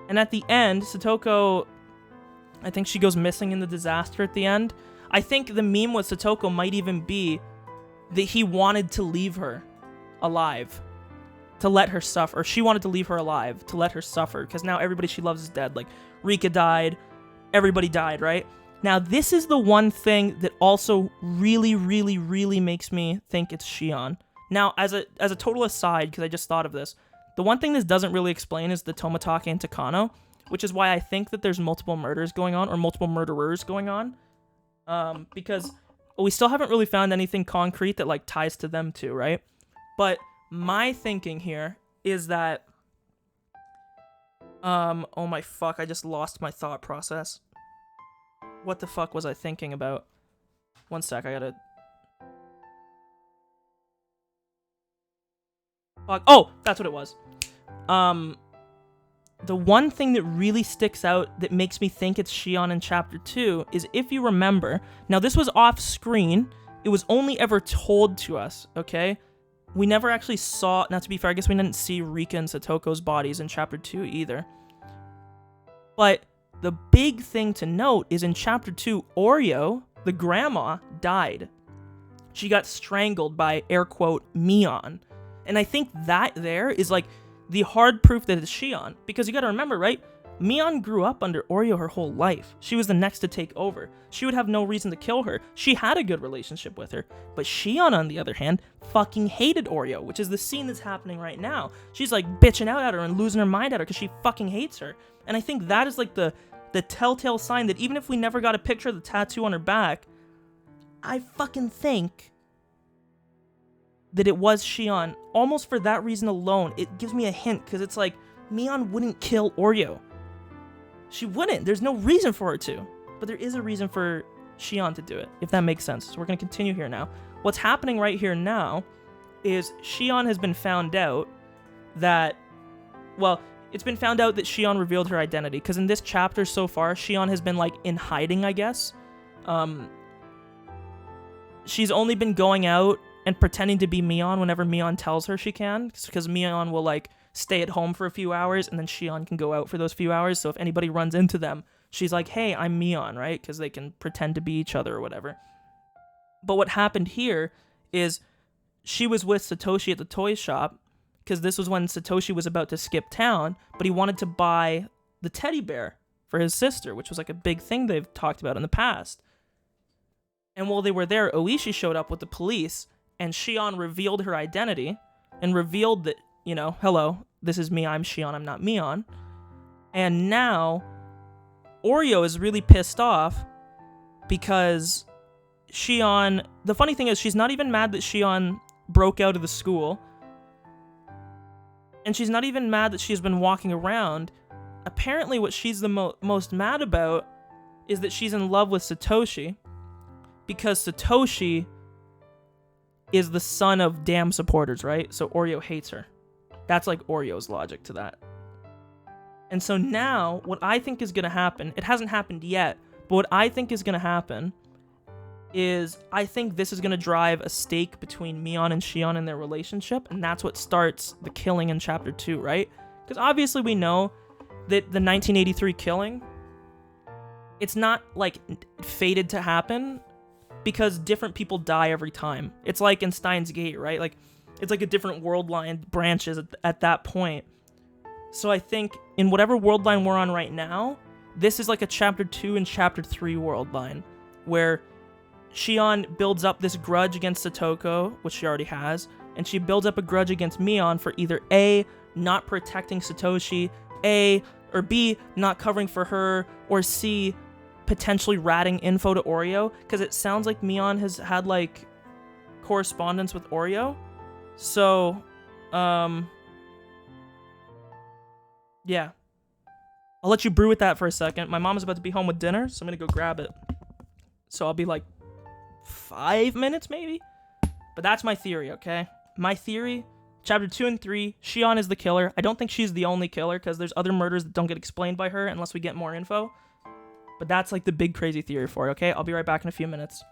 And at the end, Satoko, I think she goes missing in the disaster at the end. I think the meme with Satoko might even be that he wanted to leave her alive, to let her suffer. Or she wanted to leave her alive, to let her suffer, because now everybody she loves is dead. Like, Rika died, everybody died, right? Now, this is the one thing that also really, really, really makes me think it's Shion. Now, as a total aside, because I just thought of this, the one thing this doesn't really explain is the Tomotage and Takano, which is why I think that there's multiple murders going on, or multiple murderers going on, because we still haven't really found anything concrete that like ties to them too, right? But my thinking here is that, oh my fuck, I just lost my thought process. What the fuck was I thinking about? One sec, I gotta... Fuck. Oh, that's what it was. The one thing that really sticks out that makes me think it's Shion in chapter 2 is, if you remember, now this was off screen, it was only ever told to us, okay? We never actually saw, now to be fair, I guess we didn't see Rika and Satoko's bodies in chapter 2 either. But the big thing to note is in chapter 2, Oreo, the grandma, died. She got strangled by, air quote, Mion. And I think that there is like the hard proof that it's Shion. Because you gotta remember, right? Mion grew up under Oreo her whole life. She was the next to take over. She would have no reason to kill her. She had a good relationship with her. But Shion, on the other hand, fucking hated Oreo, which is the scene that's happening right now. She's like bitching out at her and losing her mind at her because she fucking hates her. And I think that is like the telltale sign that even if we never got a picture of the tattoo on her back, I fucking think that it was Shion. Almost for that reason alone, it gives me a hint, because it's like, Mion wouldn't kill Oreo. She wouldn't. There's no reason for her to. But there is a reason for Shion to do it, if that makes sense. So we're going to continue here now. What's happening right here now is Shion has been found out that, well, it's been found out that Shion revealed her identity, because in this chapter so far, Shion has been, like, in hiding, I guess. She's only been going out and pretending to be Mion whenever Mion tells her she can, because Mion will, like, stay at home for a few hours, and then Shion can go out for those few hours, so if anybody runs into them, she's like, hey, I'm Mion, right? Because they can pretend to be each other or whatever. But what happened here is she was with Satoshi at the toy shop, because this was when Satoshi was about to skip town, but he wanted to buy the teddy bear for his sister, which was like a big thing they've talked about in the past. And while they were there, Oishi showed up with the police, and Shion revealed her identity, and revealed that, you know, hello, this is me, I'm Shion, I'm not Mion. And now, Oreo is really pissed off, because Shion, the funny thing is, she's not even mad that Shion broke out of the school, and she's not even mad that she's been walking around. Apparently what she's the most mad about is that she's in love with Satoshi, because Satoshi is the son of damn supporters, right? So Oreo hates her. That's like Oreo's logic to that. And so now, what I think is going to happen, it hasn't happened yet, but what I think is going to happen is I think this is going to drive a stake between Mion and Shion in their relationship, and that's what starts the killing in Chapter 2, right? Because obviously we know that the 1983 killing, it's not, like, fated to happen, because different people die every time. It's like in Steins Gate, right? Like, it's like a different world line branches at that point. So I think in whatever world line we're on right now, this is like a Chapter 2 and Chapter 3 world line, where Shion builds up this grudge against Satoko, which she already has, and she builds up a grudge against Mion for either A, not protecting Satoshi, or B, not covering for her, or C, potentially ratting info to Oreo, because it sounds like Mion has had, like, correspondence with Oreo. So, yeah. I'll let you brew with that for a second. My mom's about to be home with dinner, so I'm gonna go grab it. So I'll be like 5 minutes, maybe? But that's my theory, okay? My theory, Chapter 2 and 3, Shion is the killer. I don't think she's the only killer, because there's other murders that don't get explained by her unless we get more info. But that's like the big crazy theory for it, okay? I'll be right back in a few minutes.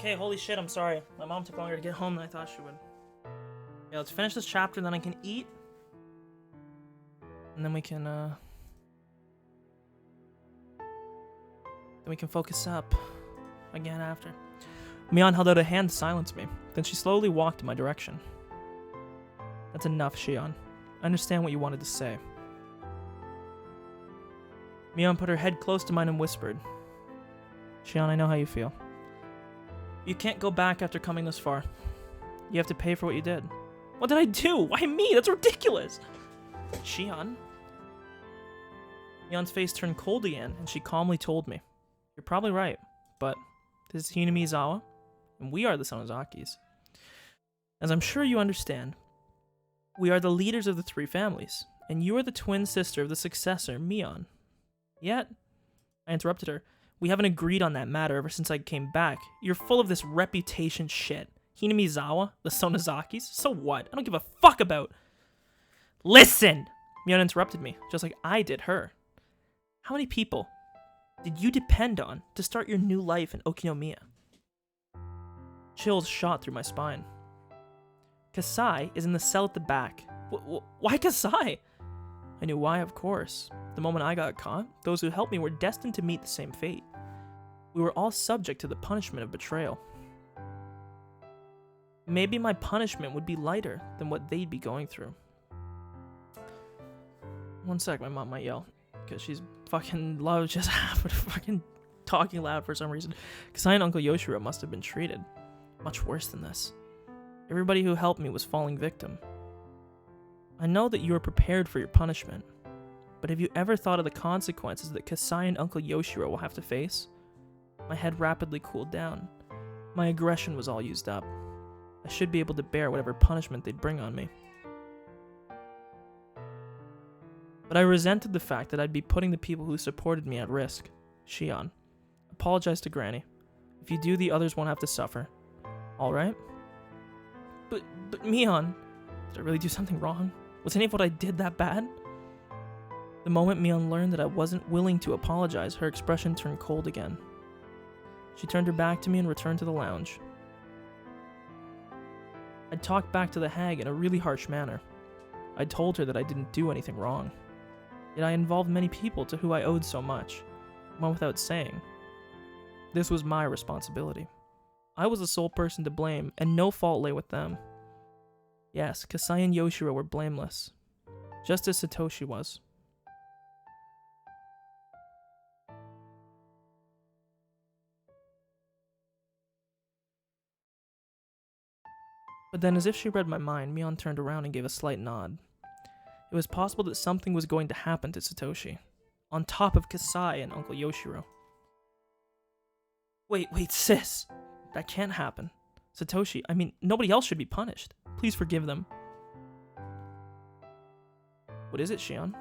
Okay, holy shit, I'm sorry. My mom took longer to get home than I thought she would. Yeah, let's finish this chapter, then I can eat. And then we can, focus up again after. Mion held out a hand to silence me. Then she slowly walked in my direction. That's enough, Shion. I understand what you wanted to say. Mion put her head close to mine and whispered, Shion, I know how you feel. You can't go back after coming this far. You have to pay for what you did. What did I do? Why me? That's ridiculous. Shion. Mion's face turned cold again, and she calmly told me, You're probably right, but this is Hinamizawa, and we are the Sonozakis. As I'm sure you understand, we are the leaders of the three families, and you are the twin sister of the successor, Mion. Yet, I interrupted her, we haven't agreed on that matter ever since I came back. You're full of this reputation shit. Hinamizawa, the Sonozakis? So what? I don't give a fuck about... Listen! Mion interrupted me, just like I did her. How many people did you depend on to start your new life in Okinomiya? Chills shot through my spine. Kasai is in the cell at the back. Why Kasai? I knew why, of course. The moment I got caught, those who helped me were destined to meet the same fate. We were all subject to the punishment of betrayal. Maybe my punishment would be lighter than what they'd be going through. One sec, my mom might yell, because she's fucking loud, just fucking talking loud for some reason. Kasai and Uncle Yoshiro must have been treated much worse than this. Everybody who helped me was falling victim. I know that you are prepared for your punishment, but have you ever thought of the consequences that Kasai and Uncle Yoshiro will have to face? My head rapidly cooled down. My aggression was all used up. I should be able to bear whatever punishment they'd bring on me. But I resented the fact that I'd be putting the people who supported me at risk. Shion, apologize to Granny. If you do, the others won't have to suffer. Alright? But Mion, did I really do something wrong? Was any of what I did that bad? The moment Mion learned that I wasn't willing to apologize, her expression turned cold again. She turned her back to me and returned to the lounge. I talked back to the hag in a really harsh manner. I told her that I didn't do anything wrong. Yet I involved many people to who I owed so much, went without saying. This was my responsibility. I was the sole person to blame, and no fault lay with them. Yes, Kasai and Yoshiro were blameless, just as Satoshi was. But then, as if she read my mind, Mion turned around and gave a slight nod. It was possible that something was going to happen to Satoshi, on top of Kasai and Uncle Yoshiro. Wait, sis! That can't happen. Satoshi, I mean, nobody else should be punished. Please forgive them. What is it, Shion?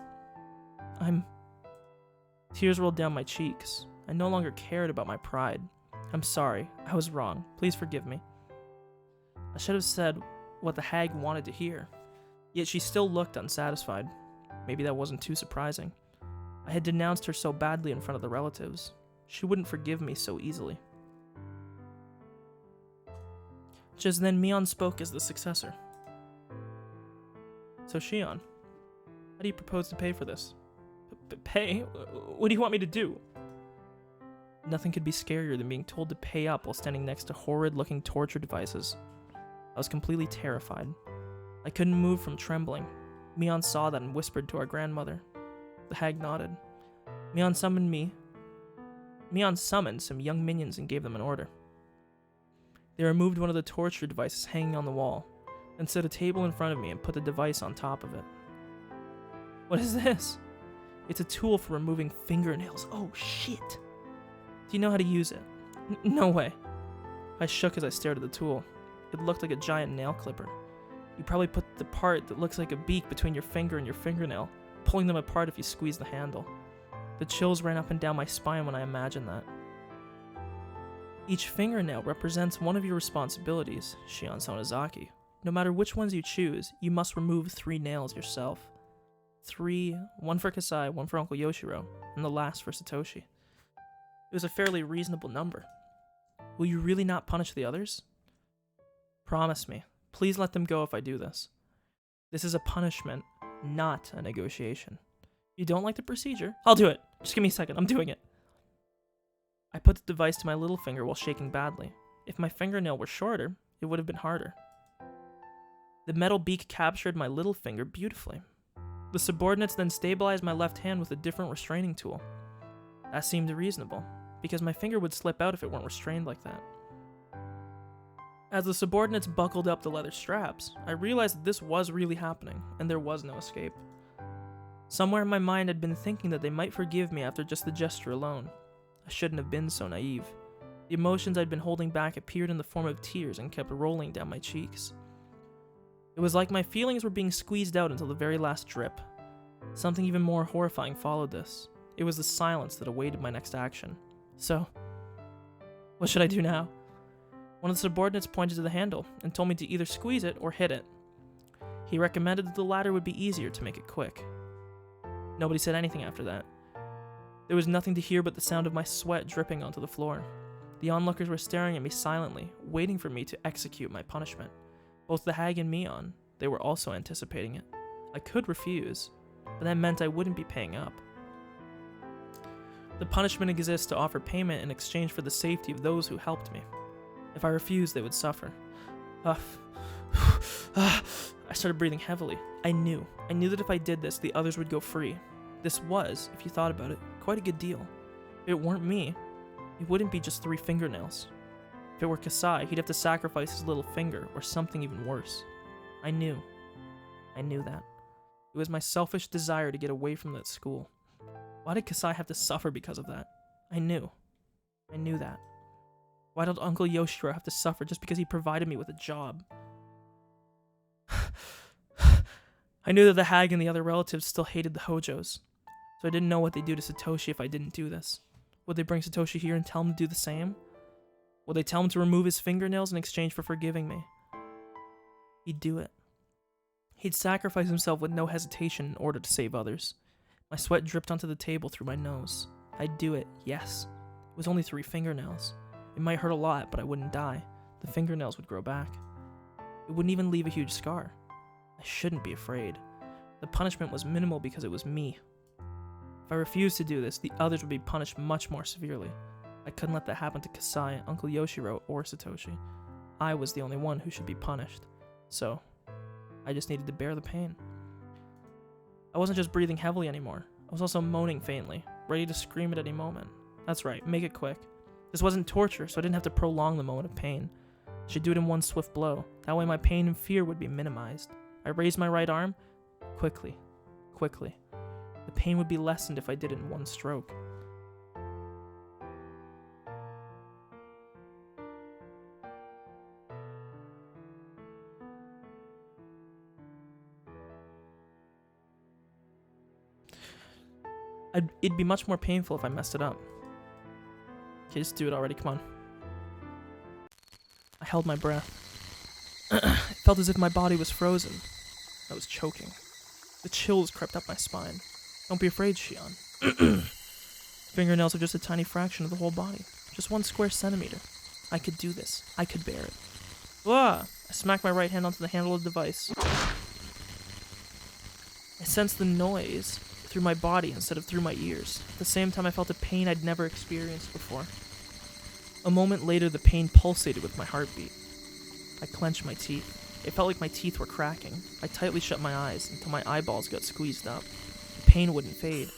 Tears rolled down my cheeks. I no longer cared about my pride. I'm sorry. I was wrong. Please forgive me. I should have said what the hag wanted to hear. Yet she still looked unsatisfied. Maybe that wasn't too surprising. I had denounced her so badly in front of the relatives. She wouldn't forgive me so easily. Just then, Mion spoke as the successor. So, Shion, how do you propose to pay for this? Pay? What do you want me to do? Nothing could be scarier than being told to pay up while standing next to horrid-looking torture devices. I was completely terrified. I couldn't move from trembling. Mion saw that and whispered to our grandmother. The hag nodded. Mion summoned some young minions and gave them an order. They removed one of the torture devices hanging on the wall, then set a table in front of me and put the device on top of it. What is this? It's a tool for removing fingernails. Oh, shit. Do you know how to use it? No way. I shook as I stared at the tool. It looked like a giant nail clipper. You probably put the part that looks like a beak between your finger and your fingernail, pulling them apart if you squeeze the handle. The chills ran up and down my spine when I imagined that. Each fingernail represents one of your responsibilities, Shion Sonozaki. No matter which ones you choose, you must remove 3 nails yourself. 3, one for Kasai, one for Uncle Yoshiro, and the last for Satoshi. It was a fairly reasonable number. Will you really not punish the others? Promise me. Please let them go if I do this. This is a punishment, not a negotiation. If you don't like the procedure, I'll do it. Just give me a second. I'm doing it. I put the device to my little finger while shaking badly. If my fingernail were shorter, it would have been harder. The metal beak captured my little finger beautifully. The subordinates then stabilized my left hand with a different restraining tool. That seemed reasonable, because my finger would slip out if it weren't restrained like that. As the subordinates buckled up the leather straps, I realized that this was really happening, and there was no escape. Somewhere in my mind I'd been thinking that they might forgive me after just the gesture alone. I shouldn't have been so naive. The emotions I'd been holding back appeared in the form of tears and kept rolling down my cheeks. It was like my feelings were being squeezed out until the very last drip. Something even more horrifying followed this. It was the silence that awaited my next action. So, what should I do now? One of the subordinates pointed to the handle and told me to either squeeze it or hit it. He recommended that the latter would be easier to make it quick. Nobody said anything after that. There was nothing to hear but the sound of my sweat dripping onto the floor. The onlookers were staring at me silently, waiting for me to execute my punishment. Both the hag and Meon, they were also anticipating it. I could refuse, but that meant I wouldn't be paying up. The punishment exists to offer payment in exchange for the safety of those who helped me. If I refused, they would suffer. I started breathing heavily. I knew that if I did this, the others would go free. This was, if you thought about it, quite a good deal. If it weren't me, it wouldn't be just 3 fingernails. If it were Kasai, he'd have to sacrifice his little finger, or something even worse. I knew that. It was my selfish desire to get away from that school. Why did Kasai have to suffer because of that? I knew that. Why did Uncle Yoshiro have to suffer just because he provided me with a job? I knew that the hag and the other relatives still hated the Hojos, so I didn't know what they'd do to Satoshi if I didn't do this. Would they bring Satoshi here and tell him to do the same? Would they tell him to remove his fingernails in exchange for forgiving me? He'd do it. He'd sacrifice himself with no hesitation in order to save others. My sweat dripped onto the table through my nose. I'd do it, yes. It was only 3 fingernails. It might hurt a lot, but I wouldn't die. The fingernails would grow back. It wouldn't even leave a huge scar. I shouldn't be afraid. The punishment was minimal because it was me. If I refused to do this, the others would be punished much more severely. I couldn't let that happen to Kasai, Uncle Yoshiro, or Satoshi. I was the only one who should be punished. So, I just needed to bear the pain. I wasn't just breathing heavily anymore. I was also moaning faintly, ready to scream at any moment. That's right, make it quick. This wasn't torture, so I didn't have to prolong the moment of pain. I should do it in one swift blow. That way my pain and fear would be minimized. I raised my right arm. Quickly. The pain would be lessened if I did it in one stroke. It'd be much more painful if I messed it up. Okay, just do it already, come on. I held my breath. It felt as if my body was frozen. I was choking. The chills crept up my spine. Don't be afraid, Shion. Fingernails are just a tiny fraction of the whole body. Just 1 square centimeter. I could do this. I could bear it. Ah! I smacked my right hand onto the handle of the device. I sensed the noise through my body instead of through my ears. At the same time, I felt a pain I'd never experienced before. A moment later, the pain pulsated with my heartbeat. I clenched my teeth. It felt like my teeth were cracking. I tightly shut my eyes until my eyeballs got squeezed up. The pain wouldn't fade.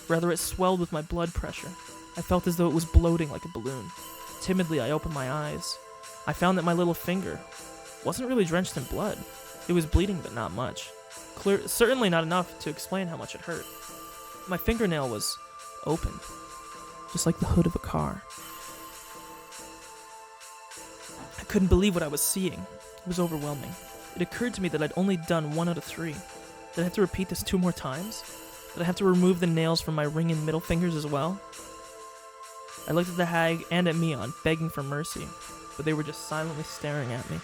Rather, it swelled with my blood pressure. I felt as though it was bloating like a balloon. Timidly, I opened my eyes. I found that my little finger wasn't really drenched in blood. It was bleeding, but not much. Certainly not enough to explain how much it hurt. My fingernail was open, just like the hood of a car. I couldn't believe what I was seeing. It was overwhelming. It occurred to me that I'd only done 1 out of 3. Did I have to repeat this 2 more times? Did I have to remove the nails from my ring and middle fingers as well? I looked at the hag and at Meon, begging for mercy, but they were just silently staring at me,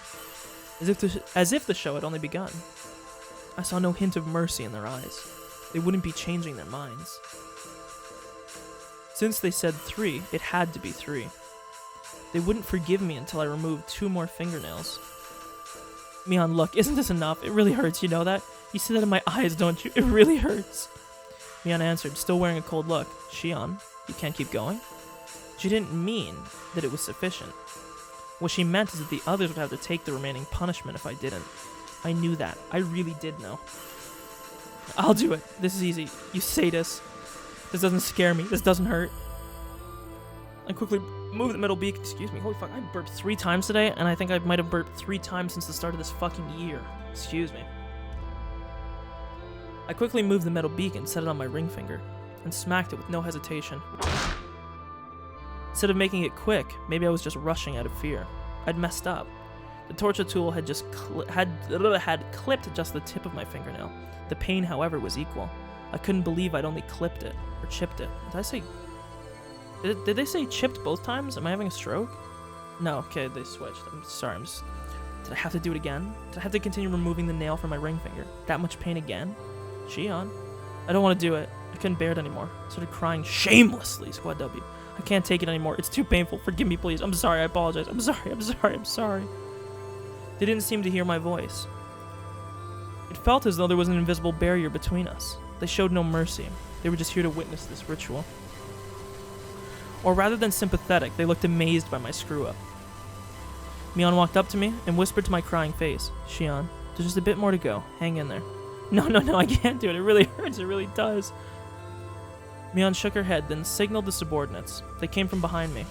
as if the show had only begun. I saw no hint of mercy in their eyes. They wouldn't be changing their minds. Since they said 3, it had to be 3. They wouldn't forgive me until I removed 2 more fingernails. Mion, look, isn't this enough? It really hurts, you know that? You see that in my eyes, don't you? It really hurts. Mion answered, still wearing a cold look. Shion, you can't keep going? She didn't mean that it was sufficient. What she meant is that the others would have to take the remaining punishment if I didn't. I knew that. I really did know. I'll do it. This is easy. You sadist. This doesn't scare me. This doesn't hurt. I quickly moved the middle beak. Excuse me. Holy fuck. I burped 3 times today, and I think I might have burped 3 times since the start of this fucking year. Excuse me. I quickly moved the metal beak and set it on my ring finger, and smacked it with no hesitation. Instead of making it quick, maybe I was just rushing out of fear. I'd messed up. The torture tool had just had clipped just the tip of my fingernail. The pain, however, was equal. I couldn't believe I'd only clipped it, or chipped it. Did I say... Did they say chipped both times? Am I having a stroke? No, okay, they switched. I'm sorry, Did I have to do it again? Did I have to continue removing the nail from my ring finger? That much pain again? Shion? I don't want to do it. I couldn't bear it anymore. I started crying shamelessly, Squad W. I can't take it anymore. It's too painful. Forgive me, please. I'm sorry. I apologize. I'm sorry. They didn't seem to hear my voice. It felt as though there was an invisible barrier between us. They showed no mercy. They were just here to witness this ritual. Or rather than sympathetic, they looked amazed by my screw-up. Mion walked up to me and whispered to my crying face, Shion, there's just a bit more to go. Hang in there. No, I can't do it. It really hurts. It really does. Mion shook her head, then signaled the subordinates. They came from behind me.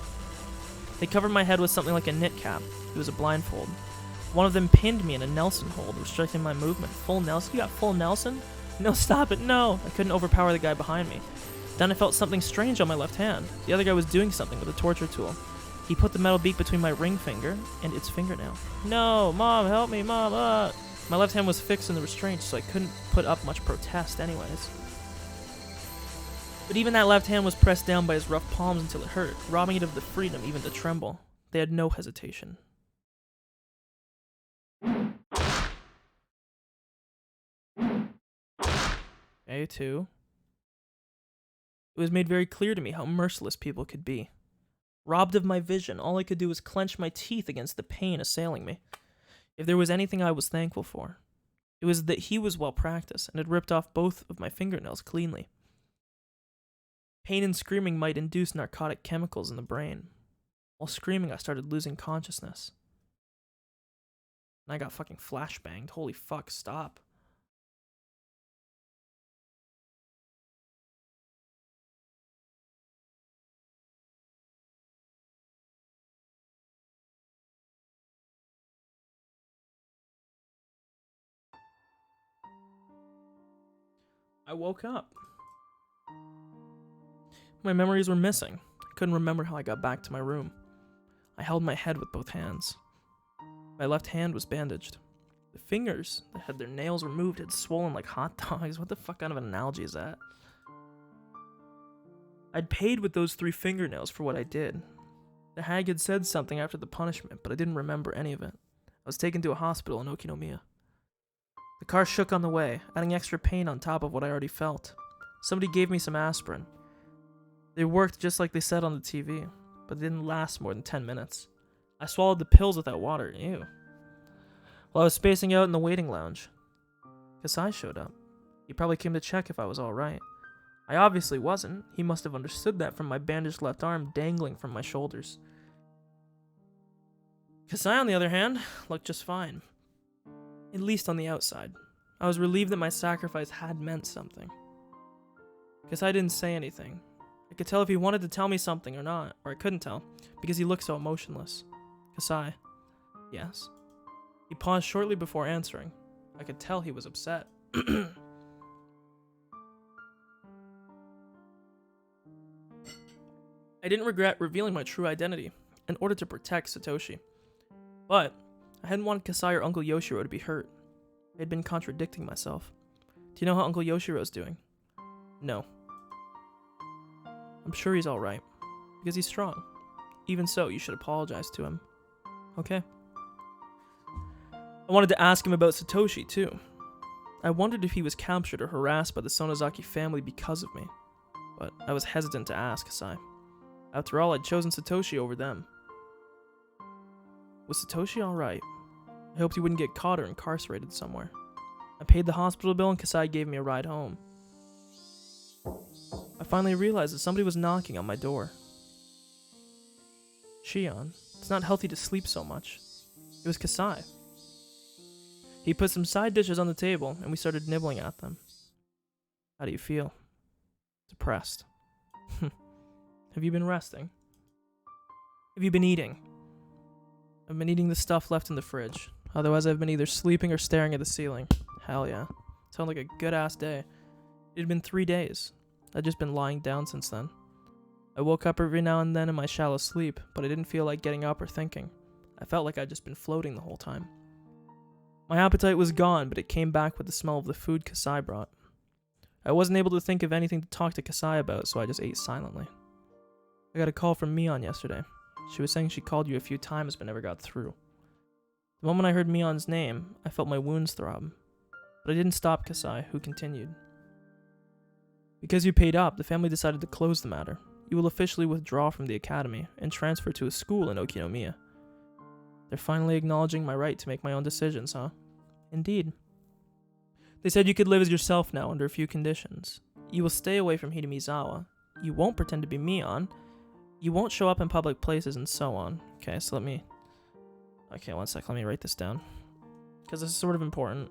They covered my head with something like a knit cap. It was a blindfold. One of them pinned me in a Nelson hold, restricting my movement. Full Nelson? You got full Nelson? No, stop it, no! I couldn't overpower the guy behind me. Then I felt something strange on my left hand. The other guy was doing something with a torture tool. He put the metal beak between my ring finger and its fingernail. No! Mom, help me, Mom! My left hand was fixed in the restraint, so I couldn't put up much protest anyways. But even that left hand was pressed down by his rough palms until it hurt, robbing it of the freedom even to tremble. They had no hesitation. A2. It was made very clear to me how merciless people could be. Robbed of my vision, all I could do was clench my teeth against the pain assailing me. If there was anything I was thankful for, it was that he was well practiced and had ripped off both of my fingernails cleanly. Pain and screaming might induce narcotic chemicals in the brain. While screaming, I started losing consciousness. And I got fucking flashbanged. Holy fuck, stop. I woke up. My memories were missing. I couldn't remember how I got back to my room. I held my head with both hands. My left hand was bandaged. The fingers that had their nails removed had swollen like hot dogs. What the fuck kind of an analogy is that? I'd paid with those 3 fingernails for what I did. The hag had said something after the punishment, but I didn't remember any of it. I was taken to a hospital in Okinomiya. The car shook on the way, adding extra pain on top of what I already felt. Somebody gave me some aspirin. They worked just like they said on the TV, but they didn't last more than 10 minutes. I swallowed the pills without water. Ew. While I was spacing out in the waiting lounge, Kasai showed up. He probably came to check if I was alright. I obviously wasn't. He must have understood that from my bandaged left arm dangling from my shoulders. Kasai, on the other hand, looked just fine. At least on the outside. I was relieved that my sacrifice had meant something. Kasai didn't say anything. I could tell if he wanted to tell me something or not, or I couldn't tell, because he looked so emotionless. Kasai. Yes. He paused shortly before answering. I could tell he was upset. I didn't regret revealing my true identity in order to protect Satoshi. But I hadn't wanted Kasai or Uncle Yoshiro to be hurt. I had been contradicting myself. Do you know how Uncle Yoshiro's doing? No. I'm sure he's alright, because he's strong. Even so, you should apologize to him. Okay? I wanted to ask him about Satoshi, too. I wondered if he was captured or harassed by the Sonozaki family because of me, but I was hesitant to ask Kasai. After all, I'd chosen Satoshi over them. Was Satoshi alright? I hoped he wouldn't get caught or incarcerated somewhere. I paid the hospital bill and Kasai gave me a ride home. I finally realized that somebody was knocking on my door. Shion, it's not healthy to sleep so much. It was Kasai. He put some side dishes on the table and we started nibbling at them. How do you feel? Depressed. Have you been resting? Have you been eating? I've been eating the stuff left in the fridge. Otherwise, I've been either sleeping or staring at the ceiling. Hell yeah. Sounds like a good-ass day. It had been 3 days. I'd just been lying down since then. I woke up every now and then in my shallow sleep, but I didn't feel like getting up or thinking. I felt like I'd just been floating the whole time. My appetite was gone, but it came back with the smell of the food Kasai brought. I wasn't able to think of anything to talk to Kasai about, so I just ate silently. I got a call from Mion yesterday. She was saying she called you a few times but never got through. The moment I heard Mion's name, I felt my wounds throb. But I didn't stop Kasai, who continued. Because you paid up, the family decided to close the matter. You will officially withdraw from the academy and transfer to a school in Okinomiya. They're finally acknowledging my right to make my own decisions, huh? Indeed. They said you could live as yourself now under a few conditions. You will stay away from Hinamizawa. You won't pretend to be Mion. You won't show up in public places and so on. Okay, so let me... Okay, one sec, let me write this down. Because this is sort of important.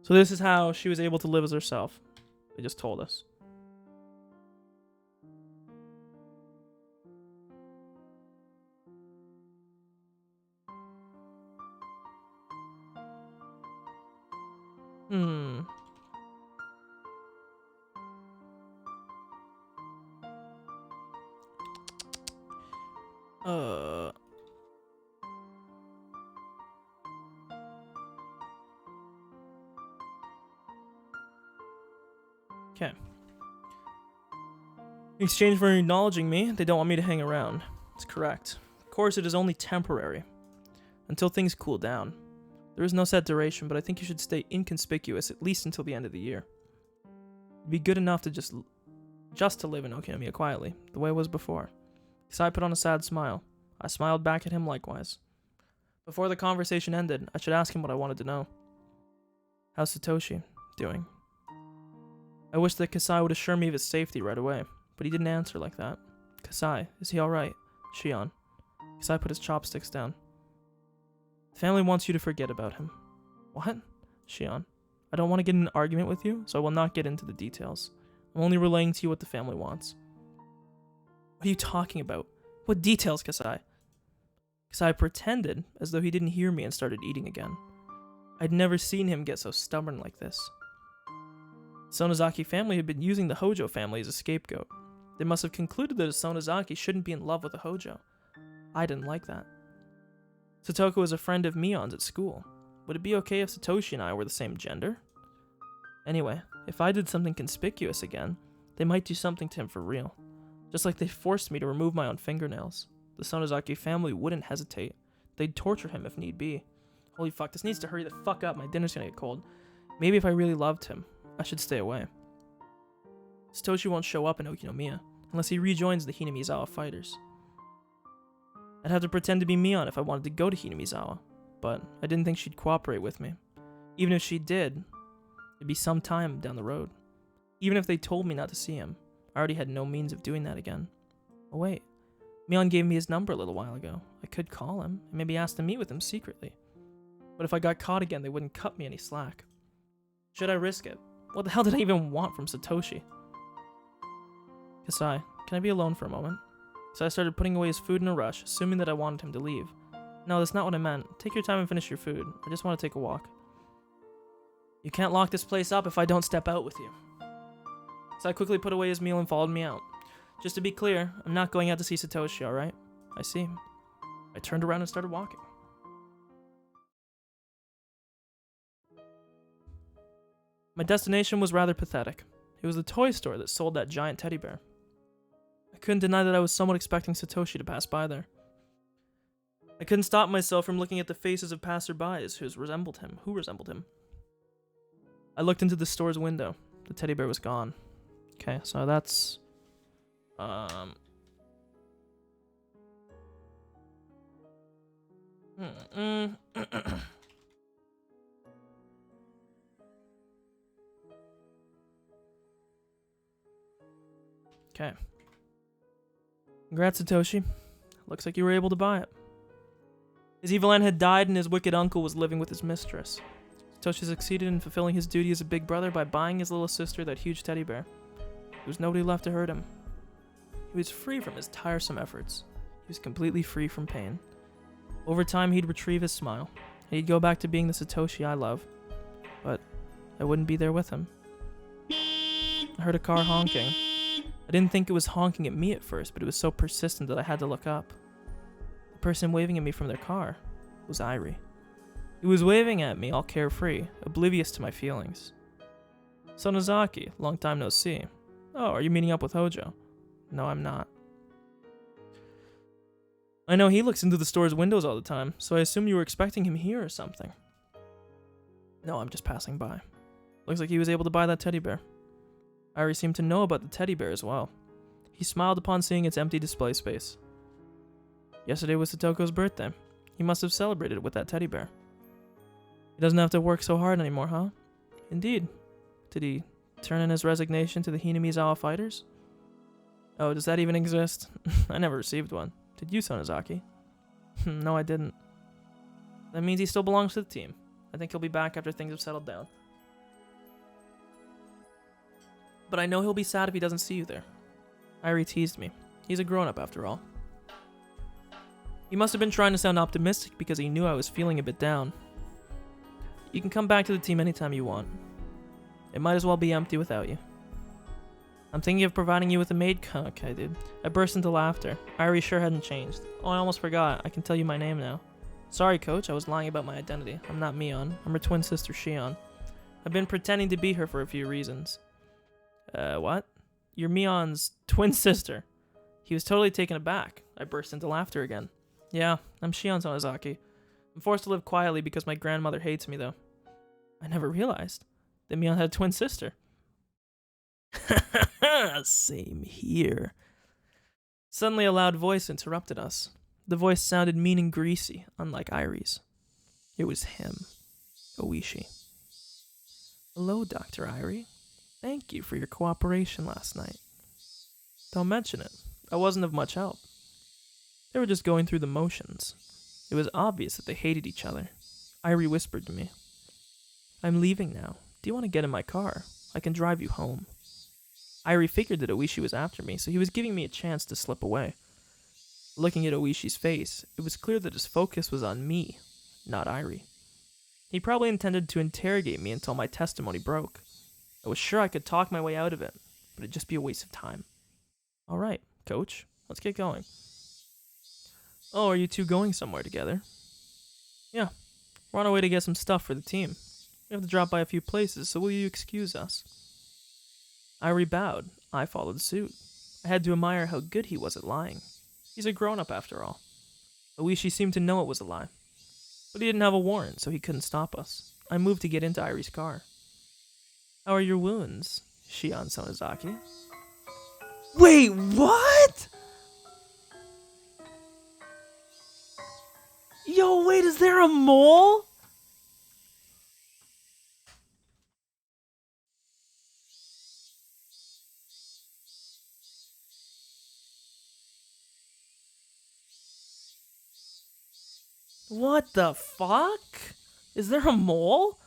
So this is how she was able to live as herself. They just told us. Okay. In exchange for acknowledging me, they don't want me to hang around. It's correct. Of course, it is only temporary. Until things cool down. There is no set duration, but I think you should stay inconspicuous at least until the end of the year. It'd be good enough to just to live in Okinomiya quietly, the way it was before. Kasai put on a sad smile. I smiled back at him likewise. Before the conversation ended, I should ask him what I wanted to know. How's Satoshi doing? I wish that Kasai would assure me of his safety right away, but he didn't answer like that. Kasai, is he alright? Shion. Kasai put his chopsticks down. The family wants you to forget about him. What? Shion. I don't want to get in an argument with you, so I will not get into the details. I'm only relaying to you what the family wants. What are you talking about? What details, Kasai? Kasai pretended as though he didn't hear me and started eating again. I'd never seen him get so stubborn like this. The Sonozaki family had been using the Hojo family as a scapegoat. They must have concluded that a Sonozaki shouldn't be in love with a Hojo. I didn't like that. Satoko was a friend of Mion's at school. Would it be okay if Satoshi and I were the same gender? Anyway, if I did something conspicuous again, they might do something to him for real. Just like they forced me to remove my own fingernails. The Sonozaki family wouldn't hesitate. They'd torture him if need be. Holy fuck, this needs to hurry the fuck up. My dinner's gonna get cold. Maybe if I really loved him, I should stay away. Satoshi won't show up in Okinomiya unless he rejoins the Hinamizawa fighters. I'd have to pretend to be Mion if I wanted to go to Hinamizawa, but I didn't think she'd cooperate with me. Even if she did, it'd be some time down the road. Even if they told me not to see him, I already had no means of doing that again. Oh wait, Mion gave me his number a little while ago. I could call him and maybe ask to meet with him secretly. But if I got caught again, they wouldn't cut me any slack. Should I risk it? What the hell did I even want from Satoshi? Kasai, can I be alone for a moment? So I started putting away his food in a rush, assuming that I wanted him to leave. No, that's not what I meant. Take your time and finish your food. I just want to take a walk. You can't lock this place up if I don't step out with you. So I quickly put away his meal and followed me out. Just to be clear, I'm not going out to see Satoshi, alright? I see. I turned around and started walking. My destination was rather pathetic. It was the toy store that sold that giant teddy bear. I couldn't deny that I was somewhat expecting Satoshi to pass by there. I couldn't stop myself from looking at the faces of passerbys who resembled him. I looked into the store's window. The teddy bear was gone. Okay, so that's... Okay. Congrats, Satoshi. Looks like you were able to buy it. His evil aunt had died and his wicked uncle was living with his mistress. Satoshi succeeded in fulfilling his duty as a big brother by buying his little sister that huge teddy bear. There was nobody left to hurt him. He was free from his tiresome efforts. He was completely free from pain. Over time, he'd retrieve his smile, and he'd go back to being the Satoshi I love. But I wouldn't be there with him. I heard a car honking. I didn't think it was honking at me at first, but it was so persistent that I had to look up. The person waving at me from their car was Irie. He was waving at me, all carefree, oblivious to my feelings. Sonozaki, long time no see. Oh, are you meeting up with Hojo? No, I'm not. I know he looks into the store's windows all the time, so I assume you were expecting him here or something. No, I'm just passing by. Looks like he was able to buy that teddy bear. Irie seemed to know about the teddy bear as well. He smiled upon seeing its empty display space. Yesterday was Satoko's birthday. He must have celebrated it with that teddy bear. He doesn't have to work so hard anymore, huh? Indeed. Did he turn in his resignation to the Hinamizawa fighters? Oh, does that even exist? I never received one. Did you, Sonozaki? No, I didn't. That means he still belongs to the team. I think he'll be back after things have settled down. But I know he'll be sad if he doesn't see you there. Irie teased me. He's a grown-up after all. He must have been trying to sound optimistic because he knew I was feeling a bit down. You can come back to the team anytime you want. It might as well be empty without you. I'm thinking of providing you with a maid. Okay, dude. I burst into laughter. Irie sure hadn't changed. Oh, I almost forgot. I can tell you my name now. Sorry, coach. I was lying about my identity. I'm not Mion. I'm her twin sister, Shion. I've been pretending to be her for a few reasons. What? You're Mion's twin sister. He was totally taken aback. I burst into laughter again. Yeah, I'm Shion Sonozaki. I'm forced to live quietly because my grandmother hates me, though. I never realized that Mion had a twin sister. Same here. Suddenly a loud voice interrupted us. The voice sounded mean and greasy, unlike Irie's. It was him, Oishi. Hello, Dr. Irie. Thank you for your cooperation last night. Don't mention it. I wasn't of much help. They were just going through the motions. It was obvious that they hated each other. Irie whispered to me. I'm leaving now. Do you want to get in my car? I can drive you home. Irie figured that Oishi was after me, so he was giving me a chance to slip away. Looking at Oishi's face, it was clear that his focus was on me, not Irie. He probably intended to interrogate me until my testimony broke. I was sure I could talk my way out of it, but it'd just be a waste of time. All right, coach, let's get going. Oh, are you two going somewhere together? Yeah, we're on our way to get some stuff for the team. We have to drop by a few places, so will you excuse us? Irie bowed. I followed suit. I had to admire how good he was at lying. He's a grown-up after all. Oishi seemed to know it was a lie. But he didn't have a warrant, so he couldn't stop us. I moved to get into Irie's car. How are your wounds, Shion Sonozaki? Wait, what? Yo, wait, is there a mole? What the fuck? Is there a mole?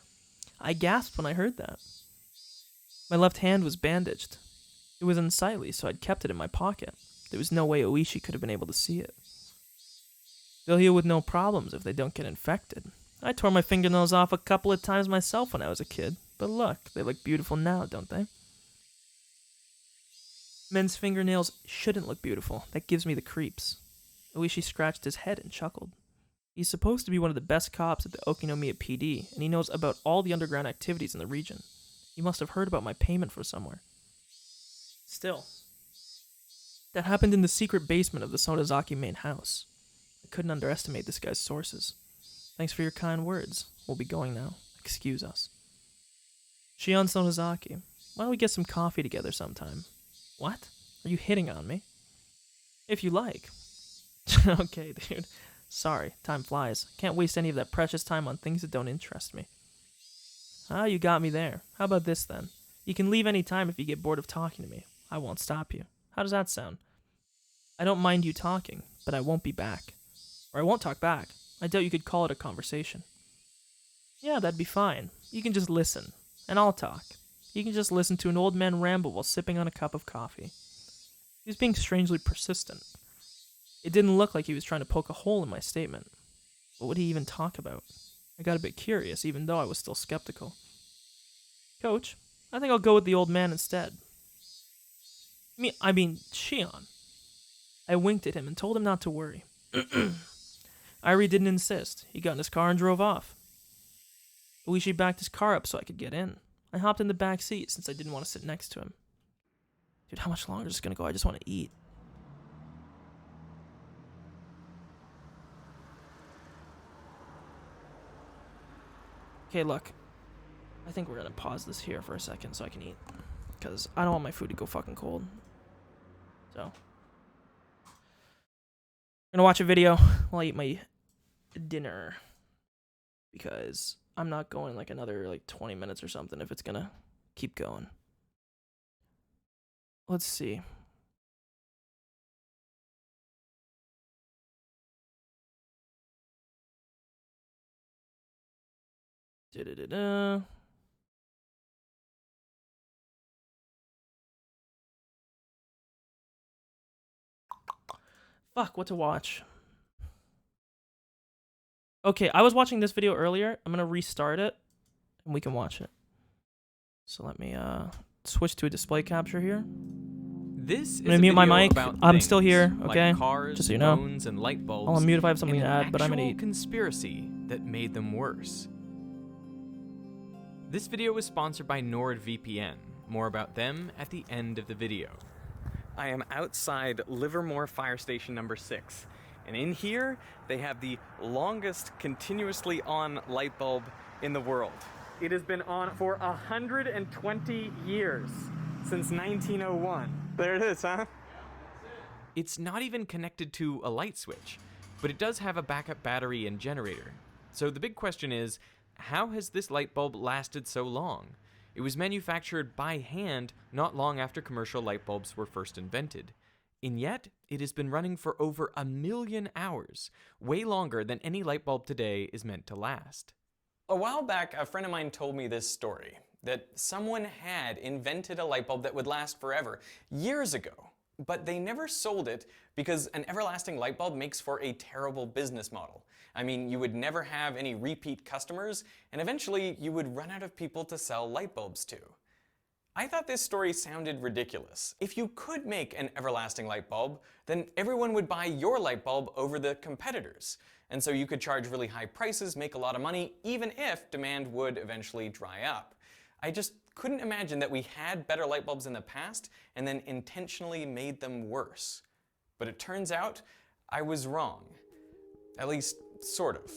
I gasped when I heard that. My left hand was bandaged. It was unsightly, so I'd kept it in my pocket. There was no way Oishi could have been able to see it. They'll heal with no problems if they don't get infected. I tore my fingernails off a couple of times myself when I was a kid, but look, they look beautiful now, don't they? Men's fingernails shouldn't look beautiful. That gives me the creeps. Oishi scratched his head and chuckled. He's supposed to be one of the best cops at the Okinomiya PD, and he knows about all the underground activities in the region. He must have heard about my payment from somewhere. Still, that happened in the secret basement of the Sonozaki main house. I couldn't underestimate this guy's sources. Thanks for your kind words. We'll be going now. Excuse us. Shion Sonozaki, why don't we get some coffee together sometime? What? Are you hitting on me? If you like. Okay, dude. Sorry, time flies. Can't waste any of that precious time on things that don't interest me. Ah, you got me there. How about this then? You can leave any time if you get bored of talking to me. I won't stop you. How does that sound? I don't mind you talking, but I won't be back. Or I won't talk back. I doubt you could call it a conversation. Yeah, that'd be fine. You can just listen, and I'll talk. You can just listen to an old man ramble while sipping on a cup of coffee. He was being strangely persistent. It didn't look like he was trying to poke a hole in my statement. What would he even talk about? I got a bit curious, even though I was still skeptical. Coach, I think I'll go with the old man instead. I mean, Shion. I winked at him and told him not to worry. Irie didn't insist. He got in his car and drove off. Oishi backed his car up so I could get in. I hopped in the back seat since I didn't want to sit next to him. Dude, how much longer is this going to go? I just want to eat. Okay, look. I think we're going to pause this here for a second so I can eat. Because I don't want my food to go fucking cold. So. I'm going to watch a video while I eat my dinner. Because I'm not going like another 20 minutes or something if it's going to keep going. Let's see. Da-da-da-da. Fuck, what to watch? Okay, I was watching this video earlier. I'm gonna restart it, and we can watch it. So let me switch to a display capture here. This is I'm gonna mute my mic. About I'm still here, okay? Like cars, just so you know. phones, and light bulbs, I'll unmute if I have something to and add, but I'm gonna an eat. actual conspiracy that made them worse. This video was sponsored by NordVPN. More about them at the end of the video. I am outside Livermore Fire Station number 6. And in here, they have the longest continuously on light bulb in the world. It has been on for 120 years, since 1901. There it is, huh? It's not even connected to a light switch, but it does have a backup battery and generator. So the big question is, how has this light bulb lasted so long? It was manufactured by hand not long after commercial light bulbs were first invented. And yet, it has been running for over 1 million hours, way longer than any light bulb today is meant to last. A while back, a friend of mine told me this story, that someone had invented a light bulb that would last forever, years ago, but they never sold it because an everlasting light bulb makes for a terrible business model. I mean, you would never have any repeat customers, and eventually you would run out of people to sell light bulbs to. I thought this story sounded ridiculous. If you could make an everlasting light bulb, then everyone would buy your light bulb over the competitors. And so you could charge really high prices, make a lot of money, even if demand would eventually dry up. I just couldn't imagine that we had better light bulbs in the past and then intentionally made them worse. But it turns out I was wrong. At least, sort of.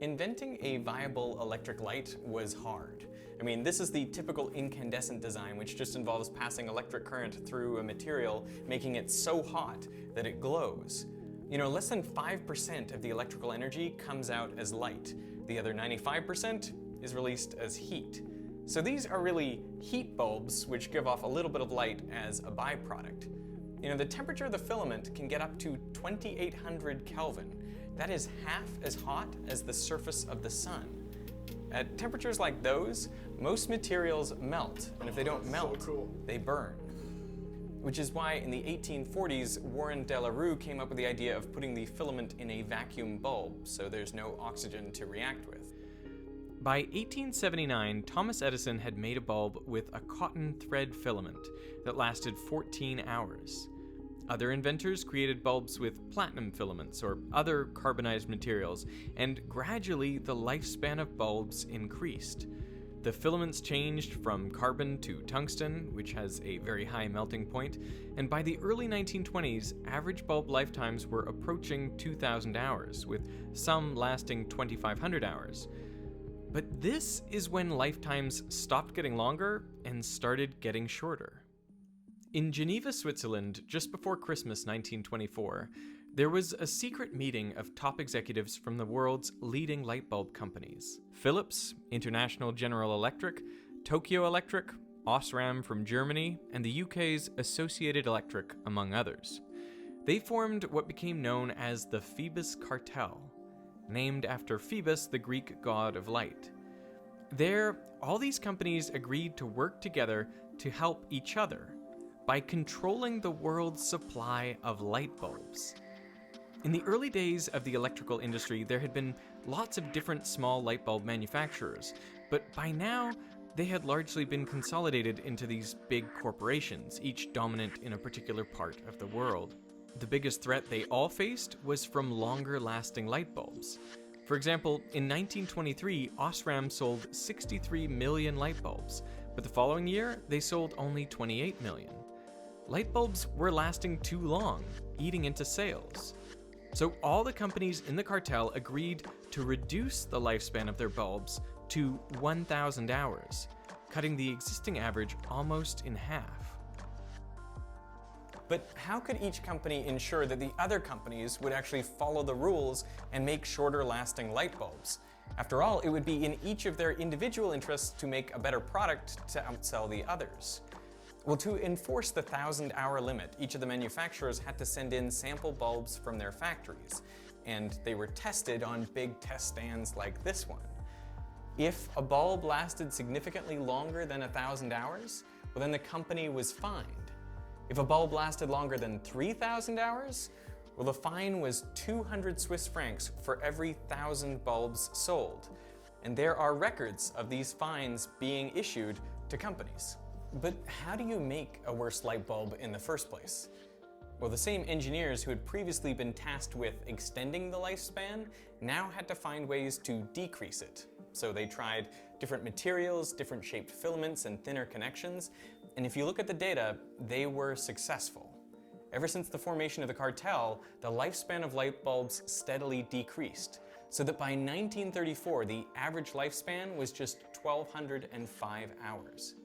Inventing a viable electric light was hard. I mean, this is the typical incandescent design, which just involves passing electric current through a material, making it so hot that it glows. You know, less than 5% of the electrical energy comes out as light. The other 95% is released as heat. So these are really heat bulbs, which give off a little bit of light as a byproduct. You know, the temperature of the filament can get up to 2800 Kelvin. That is half as hot as the surface of the sun. At temperatures like those, most materials melt, and if they don't melt, they burn. Which is why in the 1840s, Warren de la Rue came up with the idea of putting the filament in a vacuum bulb, so there's no oxygen to react with. By 1879, Thomas Edison had made a bulb with a cotton thread filament that lasted 14 hours. Other inventors created bulbs with platinum filaments or other carbonized materials, and gradually the lifespan of bulbs increased. the filaments changed from carbon to tungsten, which has a very high melting point, and by the early 1920s, average bulb lifetimes were approaching 2,000 hours, with some lasting 2,500 hours. But this is when lifetimes stopped getting longer and started getting shorter. In Geneva, Switzerland, just before Christmas 1924, there was a secret meeting of top executives from the world's leading light bulb companies. Philips, International General Electric, Tokyo Electric, Osram from Germany, and the UK's Associated Electric, among others. They formed what became known as the Phoebus Cartel, named after Phoebus, the Greek god of light. There, all these companies agreed to work together to help each other by controlling the world's supply of light bulbs. In the early days of the electrical industry, there had been lots of different small light bulb manufacturers, but by now, they had largely been consolidated into these big corporations, each dominant in a particular part of the world. The biggest threat they all faced was from longer-lasting light bulbs. For example, in 1923, Osram sold 63 million light bulbs, but the following year, they sold only 28 million. Light bulbs were lasting too long, eating into sales. So all the companies in the cartel agreed to reduce the lifespan of their bulbs to 1,000 hours, cutting the existing average almost in half. But how could each company ensure that the other companies would actually follow the rules and make shorter lasting light bulbs? After all, it would be in each of their individual interests to make a better product to outsell the others. Well, to enforce the 1,000-hour limit, each of the manufacturers had to send in sample bulbs from their factories, and they were tested on big test stands like this one. If a bulb lasted significantly longer than 1,000 hours, well, then the company was fined. If a bulb lasted longer than 3,000 hours, well, the fine was 200 Swiss francs for every 1,000 bulbs sold. And there are records of these fines being issued to companies. But how do you make a worse light bulb in the first place? Well, the same engineers who had previously been tasked with extending the lifespan now had to find ways to decrease it. So they tried different materials, different shaped filaments, and thinner connections. And if you look at the data, they were successful. Ever since the formation of the cartel, the lifespan of light bulbs steadily decreased, so that by 1934, the average lifespan was just 1,205 hours.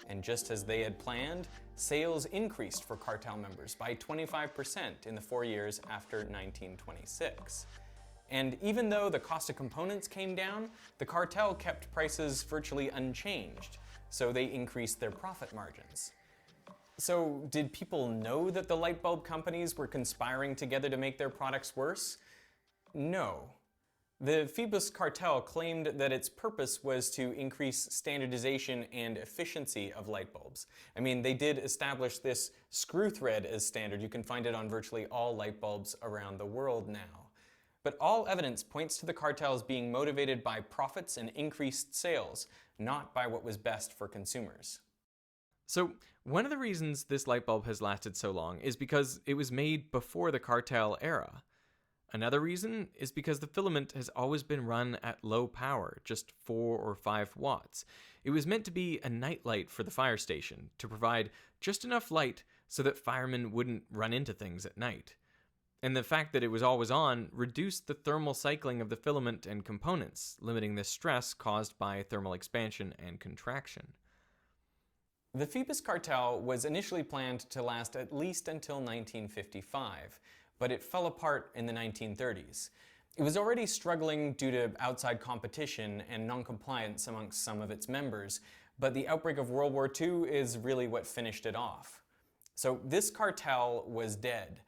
And just as they had planned, sales increased for cartel members by 25% in the 4 years after 1926. And even though the cost of components came down, the cartel kept prices virtually unchanged, so they increased their profit margins. So did people know that the light bulb companies were conspiring together to make their products worse? No. The Phoebus cartel claimed that its purpose was to increase standardization and efficiency of light bulbs. I mean, they did establish this screw thread as standard. You can find it on virtually all light bulbs around the world now. But all evidence points to the cartels being motivated by profits and increased sales, not by what was best for consumers. So, one of the reasons this light bulb has lasted so long is because it was made before the cartel era. Another reason is because the filament has always been run at low power, just 4 or 5 watts. It was meant to be a nightlight for the fire station, to provide just enough light so that firemen wouldn't run into things at night. And the fact that it was always on reduced the thermal cycling of the filament and components, limiting the stress caused by thermal expansion and contraction. The Phoebus cartel was initially planned to last at least until 1955, but it fell apart in the 1930s. It was already struggling due to outside competition and non-compliance amongst some of its members, but the outbreak of World War II is really what finished it off. So this cartel was dead,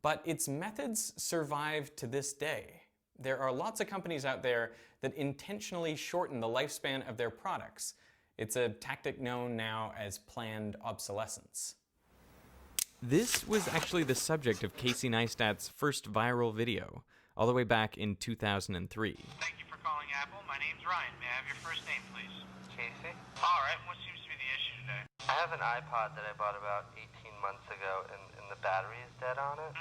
but its methods survive to this day. There are lots of companies out there that intentionally shorten the lifespan of their products. It's a tactic known now as planned obsolescence. This was actually the subject of Casey Neistat's first viral video, all the way back in 2003. Thank you for calling Apple. My name's Ryan. May I have your first name, please? Casey? All right. What seems to be the issue today? I have an iPod that I bought about 18 months ago, and the battery is dead on it.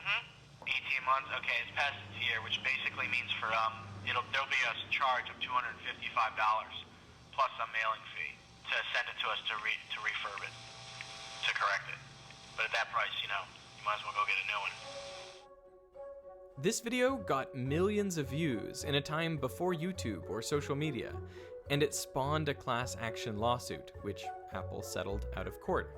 18 months. Okay, it's past its year, which basically means for there'll be a charge of $255 plus a mailing fee to send it to us to refurb it, to correct it. But at that price, you might as well go get a new one. This video got millions of views in a time before YouTube or social media, and it spawned a class action lawsuit, which Apple settled out of court.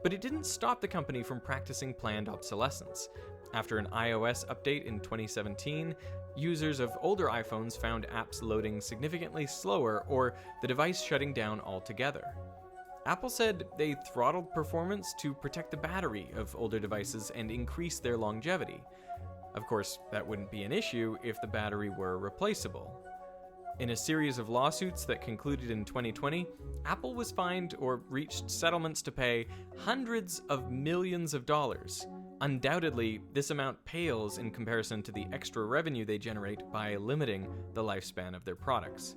But it didn't stop the company from practicing planned obsolescence. After an iOS update in 2017, users of older iPhones found apps loading significantly slower or the device shutting down altogether. Apple said they throttled performance to protect the battery of older devices and increase their longevity. Of course, that wouldn't be an issue if the battery were replaceable. In a series of lawsuits that concluded in 2020, Apple was fined or reached settlements to pay hundreds of millions of dollars. Undoubtedly, this amount pales in comparison to the extra revenue they generate by limiting the lifespan of their products.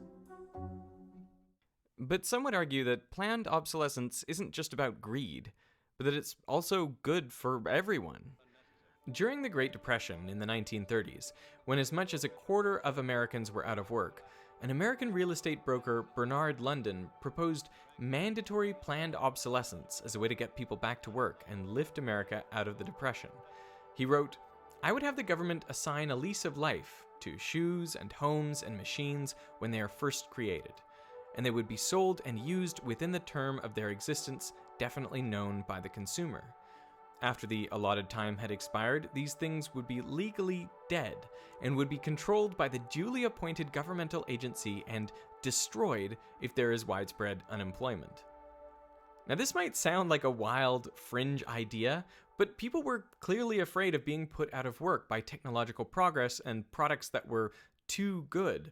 But some would argue that planned obsolescence isn't just about greed, but that it's also good for everyone. During the Great Depression in the 1930s, when as much as a quarter of Americans were out of work, an American real estate broker, Bernard London, proposed mandatory planned obsolescence as a way to get people back to work and lift America out of the Depression. He wrote, "I would have the government assign a lease of life to shoes and homes and machines when they are first created, and they would be sold and used within the term of their existence definitely known by the consumer. After the allotted time had expired, these things would be legally dead and would be controlled by the duly appointed governmental agency and destroyed if there is widespread unemployment." Now, this might sound like a wild, fringe idea, but people were clearly afraid of being put out of work by technological progress and products that were too good.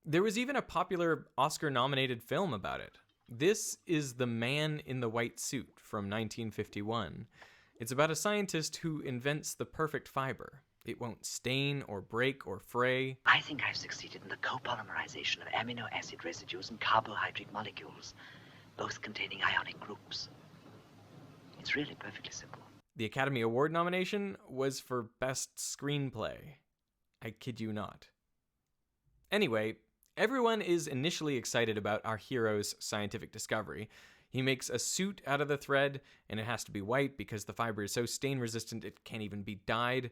There was even a popular Oscar-nominated film about it. This is The Man in the White Suit from 1951. It's about a scientist who invents the perfect fiber. It won't stain or break or fray. I think I've succeeded in the copolymerization of amino acid residues and carbohydrate molecules, both containing ionic groups. It's really perfectly simple. The Academy Award nomination was for Best Screenplay. I kid you not. Anyway, everyone is initially excited about our hero's scientific discovery. He makes a suit out of the thread, and it has to be white because the fiber is so stain-resistant it can't even be dyed.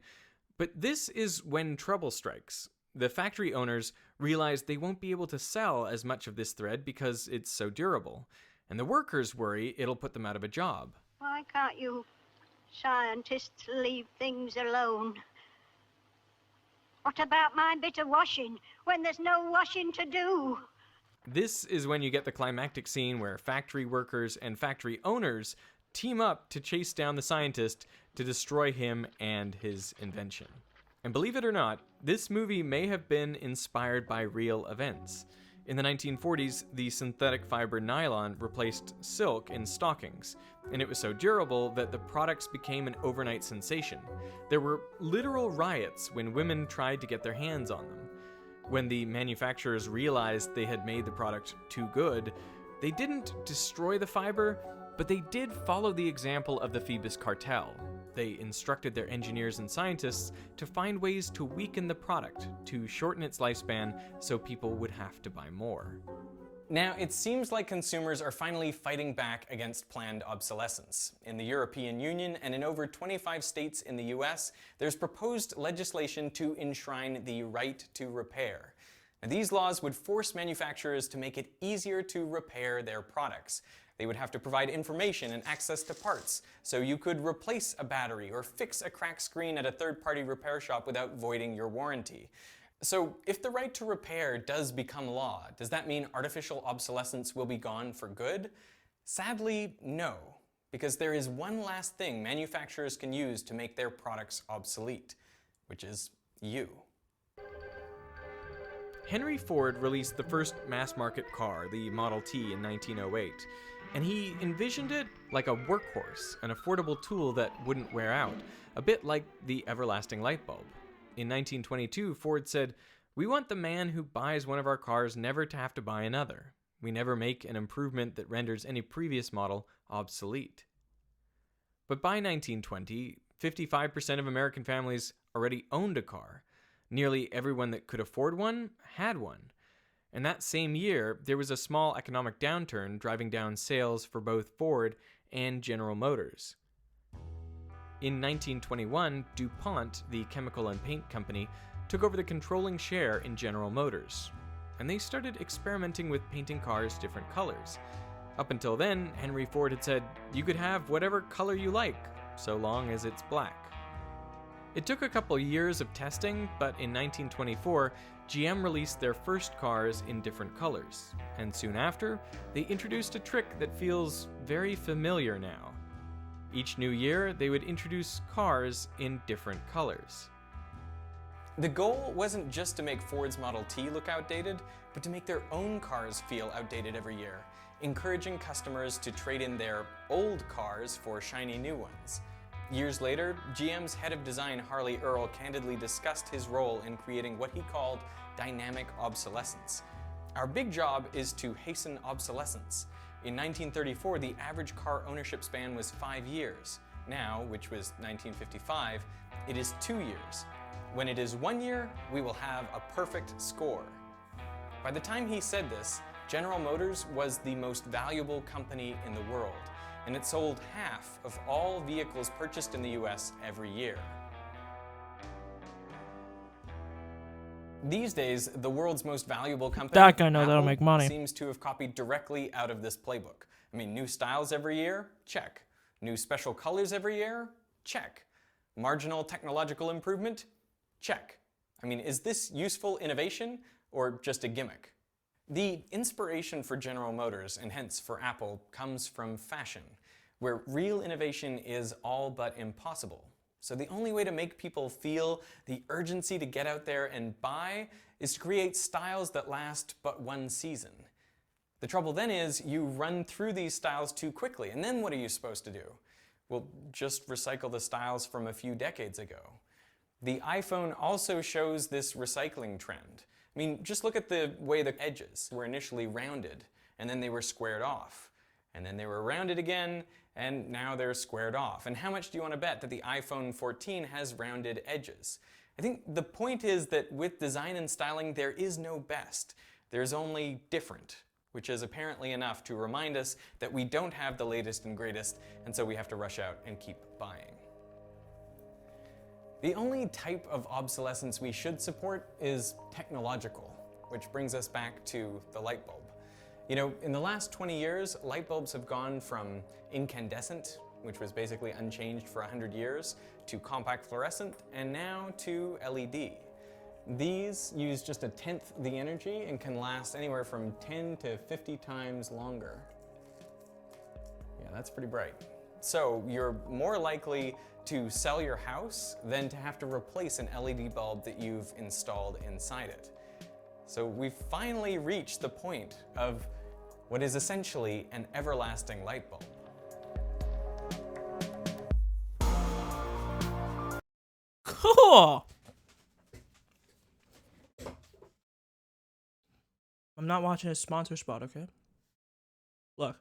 But this is when trouble strikes. The factory owners realize they won't be able to sell as much of this thread because it's so durable, and the workers worry it'll put them out of a job. Why can't you scientists leave things alone? What about my bit of washing when there's no washing to do? This is when you get the climactic scene where factory workers and factory owners team up to chase down the scientist to destroy him and his invention. And believe it or not, this movie may have been inspired by real events. In the 1940s, the synthetic fiber nylon replaced silk in stockings, and it was so durable that the products became an overnight sensation. There were literal riots when women tried to get their hands on them. When the manufacturers realized they had made the product too good, they didn't destroy the fiber, but they did follow the example of the Phoebus cartel. They instructed their engineers and scientists to find ways to weaken the product, to shorten its lifespan so people would have to buy more. Now, it seems like consumers are finally fighting back against planned obsolescence. In the European Union and in over 25 states in the US, there's proposed legislation to enshrine the right to repair. Now, these laws would force manufacturers to make it easier to repair their products. They would have to provide information and access to parts, so you could replace a battery or fix a cracked screen at a third-party repair shop without voiding your warranty. So, if the right to repair does become law, does that mean artificial obsolescence will be gone for good? Sadly, no, because there is one last thing manufacturers can use to make their products obsolete, which is you. Henry Ford released the first mass-market car, the Model T, in 1908, and he envisioned it like a workhorse, an affordable tool that wouldn't wear out, a bit like the everlasting light bulb. In 1922, Ford said, "We want the man who buys one of our cars never to have to buy another. We never make an improvement that renders any previous model obsolete." But by 1920, 55% of American families already owned a car. Nearly everyone that could afford one had one. And that same year, there was a small economic downturn driving down sales for both Ford and General Motors. In 1921, DuPont, the chemical and paint company, took over the controlling share in General Motors, and they started experimenting with painting cars different colors. Up until then, Henry Ford had said, you could have whatever color you like, so long as it's black. It took a couple years of testing, but in 1924, GM released their first cars in different colors, and soon after, they introduced a trick that feels very familiar now. Each new year, they would introduce cars in different colors. The goal wasn't just to make Ford's Model T look outdated, but to make their own cars feel outdated every year, encouraging customers to trade in their old cars for shiny new ones. Years later, GM's head of design, Harley Earl, candidly discussed his role in creating what he called dynamic obsolescence. Our big job is to hasten obsolescence. In 1934, the average car ownership span was 5 years. Now, which was 1955, it is 2 years. When it is 1 year, we will have a perfect score. By the time he said this, General Motors was the most valuable company in the world, and it sold half of all vehicles purchased in the US every year. These days, the world's most valuable company, That guy knows how to Apple, make money. seems to have copied directly out of this playbook. I mean, new styles every year? Check. New special colors every year? Check. Marginal technological improvement? Check. I mean, is this useful innovation or just a gimmick? The inspiration for General Motors, and hence for Apple, comes from fashion, where real innovation is all but impossible. So the only way to make people feel the urgency to get out there and buy is to create styles that last but one season. The trouble then is you run through these styles too quickly, and then what are you supposed to do? Well, just recycle the styles from a few decades ago. The iPhone also shows this recycling trend. I mean, just look at the way the edges were initially rounded, and then they were squared off, and then they were rounded again, and now they're squared off. And how much do you want to bet that the iPhone 14 has rounded edges? I think the point is that with design and styling, there is no best. There's only different, which is apparently enough to remind us that we don't have the latest and greatest, and so we have to rush out and keep buying. The only type of obsolescence we should support is technological, which brings us back to the light bulb. You know, in the last 20 years, light bulbs have gone from incandescent, which was basically unchanged for 100 years, to compact fluorescent, and now to LED. These use just 1/10 the energy and can last anywhere from 10 to 50 times longer. Yeah, that's pretty bright. So you're more likely to sell your house than to have to replace an LED bulb that you've installed inside it. So we've finally reached the point of what is essentially an everlasting light bulb. Cool. I'm not watching a sponsor spot, okay? Look.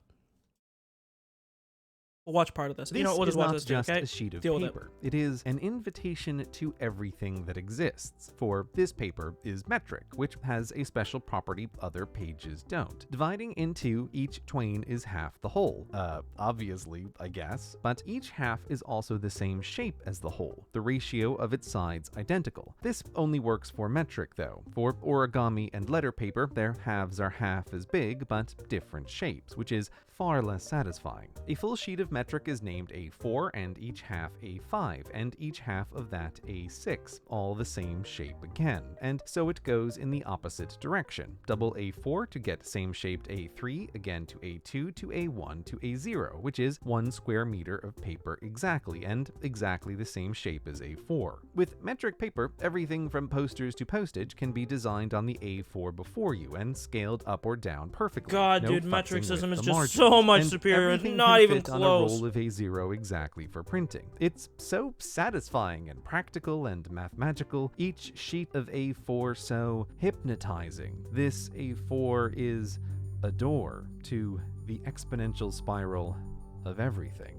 We'll watch part of this. This You know, we'll is just watch not this, just okay? a sheet of Deal with it. paper. It is an invitation to everything that exists, for this paper is metric, which has a special property other pages don't. Dividing into each twain is half the whole. Obviously, I guess, but each half is also the same shape as the whole, the ratio of its sides identical. This only works for metric though. For origami and letter paper, their halves are half as big, but different shapes, which is far less satisfying. A full sheet of metric is named A4 and each half A5 and each half of that A6, all the same shape again, and so it goes in the opposite direction. Double A4 to get same shaped A3, again to A2 to A1 to A0, which is 1 square meter of paper exactly, and exactly the same shape as A4. With metric paper, everything from posters to postage can be designed on the A4 before you and scaled up or down perfectly. God, No dude, futzing metric with system is the just margins. so much And superior. It's everything not can even fit on a close. roll of A0 exactly for printing. It's so satisfying and practical and mathematical, each sheet of A4 so hypnotizing. This A4 is a door to the exponential spiral of everything.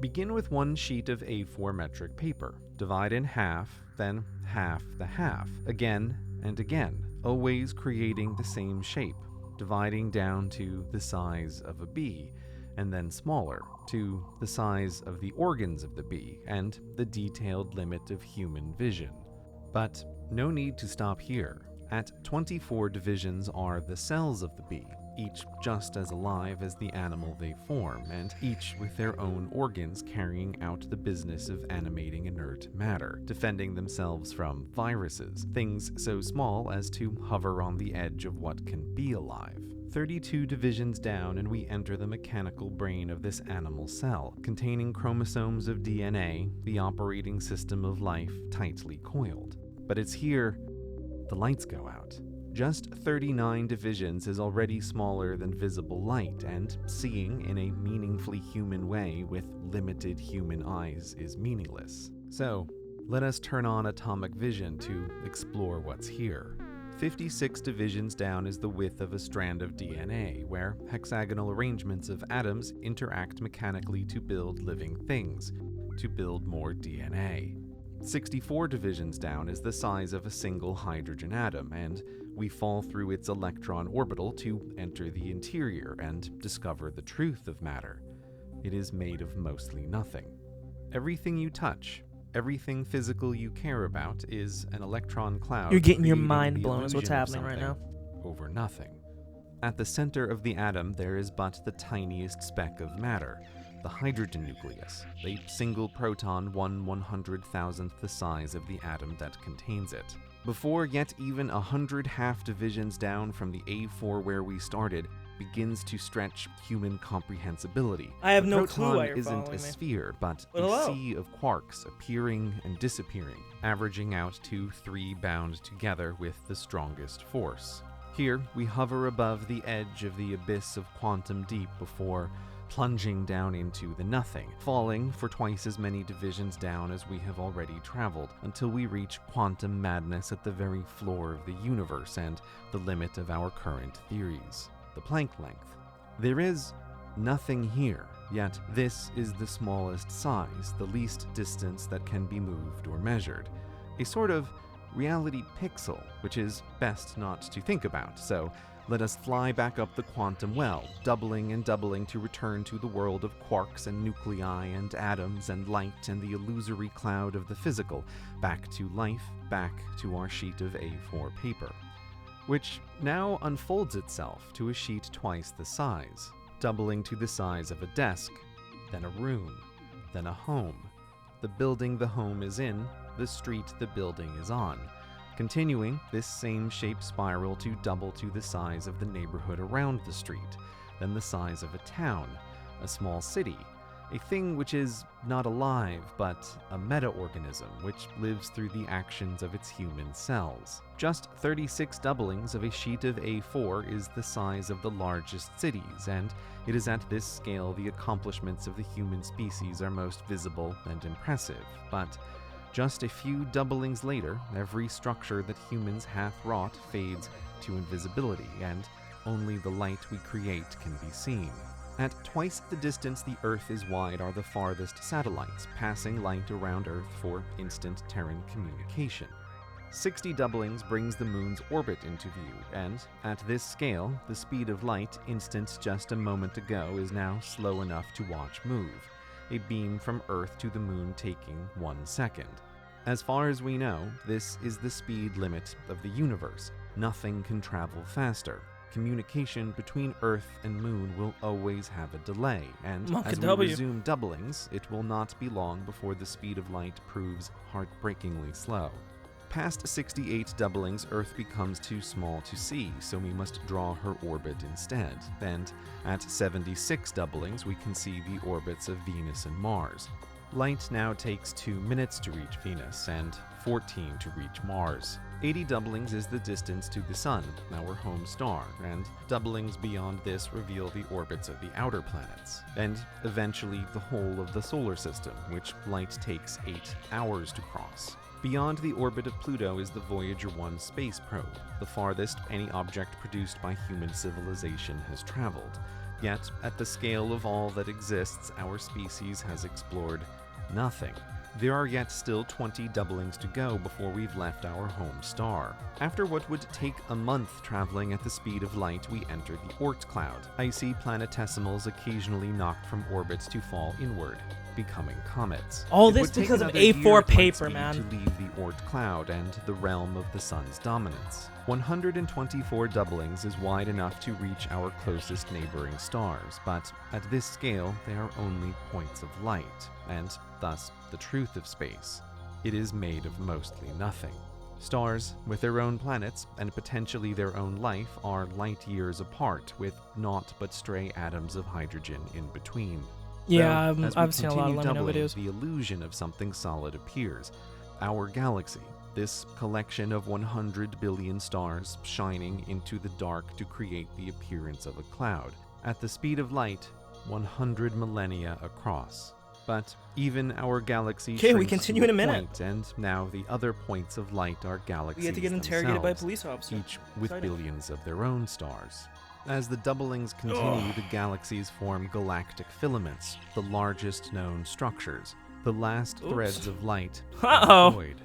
Begin with 1 sheet of A4 metric paper. Divide in half, then half the half, again and again, always creating the same shape, dividing down to the size of a bee, and then smaller, to the size of the organs of the bee and the detailed limit of human vision. But no need to stop here. At 24 divisions are the cells of the bee, each just as alive as the animal they form, and each with their own organs carrying out the business of animating inert matter, defending themselves from viruses, things so small as to hover on the edge of what can be alive. 32 divisions down and we enter the mechanical brain of this animal cell, containing chromosomes of DNA, the operating system of life tightly coiled. But it's here the lights go out. Just 39 divisions is already smaller than visible light, and seeing in a meaningfully human way with limited human eyes is meaningless. So, let us turn on atomic vision to explore what's here. 56 divisions down is the width of a strand of DNA, where hexagonal arrangements of atoms interact mechanically to build living things, to build more DNA. 64 divisions down is the size of a single hydrogen atom, and we fall through its electron orbital to enter the interior and discover the truth of matter. It is made of mostly nothing. Everything you touch, everything physical you care about is an electron cloud. You're getting your creating mind the blown is what's illusion of happening right now. something over nothing. At the center of the atom there is but the tiniest speck of matter, the hydrogen nucleus, a single proton 1/100,000th the size of the atom that contains it. Before yet even 100 half divisions down from the A4 where we started begins to stretch human comprehensibility. I have The no clue proton why you're isn't following a me. sphere, but Well, a hello. sea of quarks appearing and disappearing, averaging out to 3 bound together with the strongest force. Here, we hover above the edge of the abyss of quantum deep before plunging down into the nothing, falling for twice as many divisions down as we have already traveled, until we reach quantum madness at the very floor of the universe and the limit of our current theories, the Planck length. There is nothing here, yet this is the smallest size, the least distance that can be moved or measured. A sort of reality pixel, which is best not to think about, so let us fly back up the quantum well, doubling and doubling to return to the world of quarks and nuclei and atoms and light and the illusory cloud of the physical, back to life, back to our sheet of A4 paper, which now unfolds itself to a sheet twice the size, doubling to the size of a desk, then a room, then a home, the building the home is in, the street the building is on, continuing this same shape spiral to double to the size of the neighborhood around the street, then the size of a town, a small city, a thing which is not alive but a meta-organism which lives through the actions of its human cells. Just 36 doublings of a sheet of A4 is the size of the largest cities, and it is at this scale the accomplishments of the human species are most visible and impressive. But just a few doublings later, every structure that humans have wrought fades to invisibility, and only the light we create can be seen. At twice the distance the Earth is wide are the farthest satellites, passing light around Earth for instant Terran communication. 60 doublings brings the moon's orbit into view, and at this scale, the speed of light instant just a moment ago is now slow enough to watch move, a beam from Earth to the moon taking 1 second. As far as we know, this is the speed limit of the universe. Nothing can travel faster. Communication between Earth and Moon will always have a delay, and as we resume doublings, it will not be long before the speed of light proves heartbreakingly slow. Past 68 doublings, Earth becomes too small to see, so we must draw her orbit instead. And at 76 doublings, we can see the orbits of Venus and Mars. Light now takes 2 minutes to reach Venus, and 14 to reach Mars. 80 doublings is the distance to the Sun, our home star, and doublings beyond this reveal the orbits of the outer planets, and eventually the whole of the solar system, which light takes 8 hours to cross. Beyond the orbit of Pluto is the Voyager 1 space probe, the farthest any object produced by human civilization has traveled. Yet, at the scale of all that exists, our species has explored nothing. There are yet still 20 doublings to go before we've left our home star. After what would take a month traveling at the speed of light, we enter the Oort cloud. Icy planetesimals occasionally knocked from orbits to fall inward, becoming comets. All It this would take because of another year A4 at light paper, speed man. to leave the Oort cloud and the realm of the sun's dominance. 124 doublings is wide enough to reach our closest neighboring stars, but at this scale, they are only points of light, and thus the truth of space. It is made of mostly nothing. Stars, with their own planets and potentially their own life, are light years apart, with naught but stray atoms of hydrogen in between. Yeah, Though, as we I've seen a lot of continue Lemino doubling, videos. the illusion of something solid appears. Our galaxy, this collection of 100 billion stars shining into the dark to create the appearance of a cloud, at the speed of light, 100 millennia across. But even our galaxy Okay, we shrinks continue to in a a minute. point, and now the other points of light are galaxies We get to get interrogated by a themselves, police officer. each with Exciting. billions of their own stars. As the doublings continue, the galaxies form galactic filaments, the largest known structures, the last Oops. threads of light Uh-oh. in the void.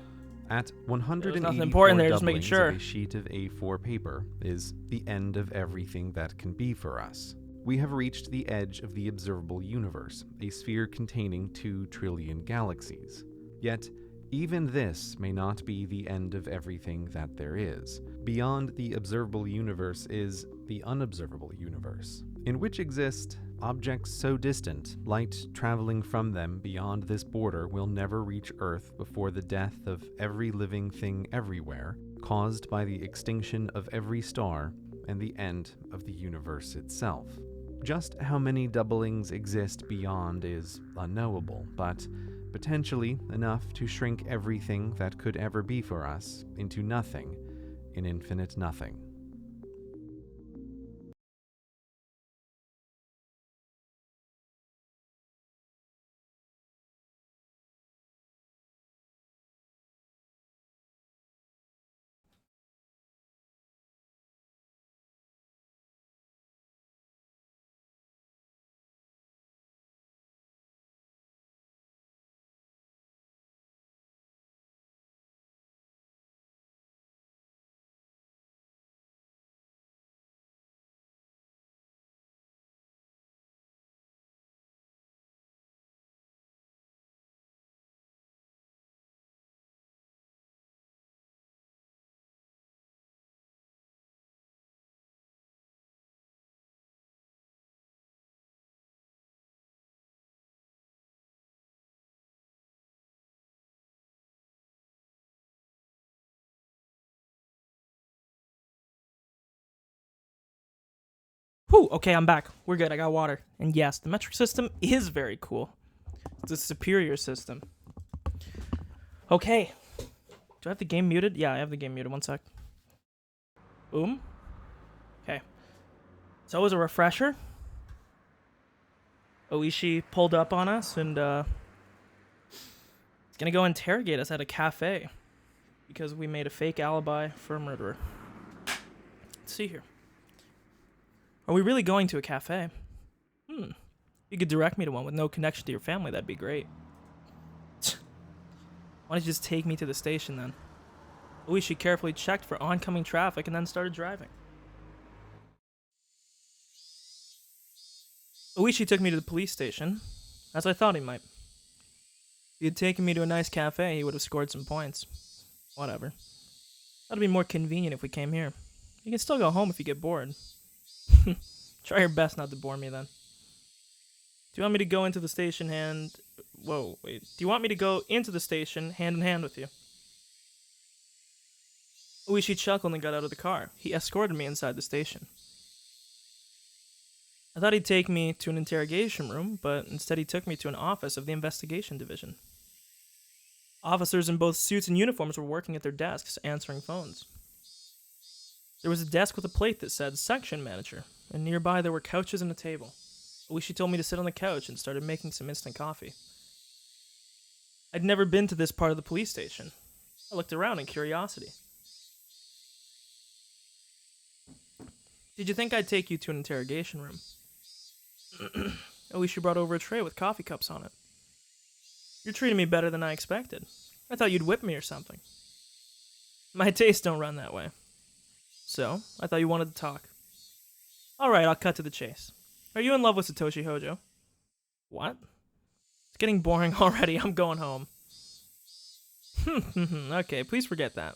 At 184 nothing important there, just making doublings sure. of a sheet of A4 paper is the end of everything that can be for us. We have reached the edge of the observable universe, a sphere containing 2 trillion galaxies. Yet, even this may not be the end of everything that there is. Beyond the observable universe is the unobservable universe, in which exist objects so distant, light traveling from them beyond this border will never reach Earth before the death of every living thing everywhere, caused by the extinction of every star and the end of the universe itself. Just how many doublings exist beyond is unknowable, but potentially enough to shrink everything that could ever be for us into nothing, in infinite nothing. Whew, okay, I'm back. We're good. I got water. And yes, the metric system is very cool. It's a superior system. Okay. Do I have the game muted? Yeah, I have the game muted. One sec. Boom. Okay. So as a refresher, Oishi pulled up on us and he's gonna go interrogate us at a cafe because we made a fake alibi for a murderer. Let's see here. Are we really going to a cafe? You could direct me to one with no connection to your family. That'd be great. Why don't you just take me to the station then? Oishi carefully checked for oncoming traffic and then started driving. Oishi took me to the police station, as I thought he might. If he had taken me to a nice cafe, he would have scored some points. Whatever. That'd be more convenient if we came here. You can still go home if you get bored. Try your best not to bore me then. Do you want me to go into the station hand... Whoa, wait. Do you want me to go into the station hand in hand with you? Oishi chuckled and got out of the car. He escorted me inside the station. I thought he'd take me to an interrogation room, but instead he took me to an office of the investigation division. Officers in both suits and uniforms were working at their desks, answering phones. There was a desk with a plate that said Section Manager, and nearby there were couches and a table. Oishi told me to sit on the couch and started making some instant coffee. I'd never been to this part of the police station. I looked around in curiosity. Did you think I'd take you to an interrogation room? Oishi brought over a tray with coffee cups on it. You're treating me better than I expected. I thought you'd whip me or something. My tastes don't run that way. So, I thought you wanted to talk. Alright, I'll cut to the chase. Are you in love with Satoshi Hojo? What? It's getting boring already. I'm going home. Okay, please forget that.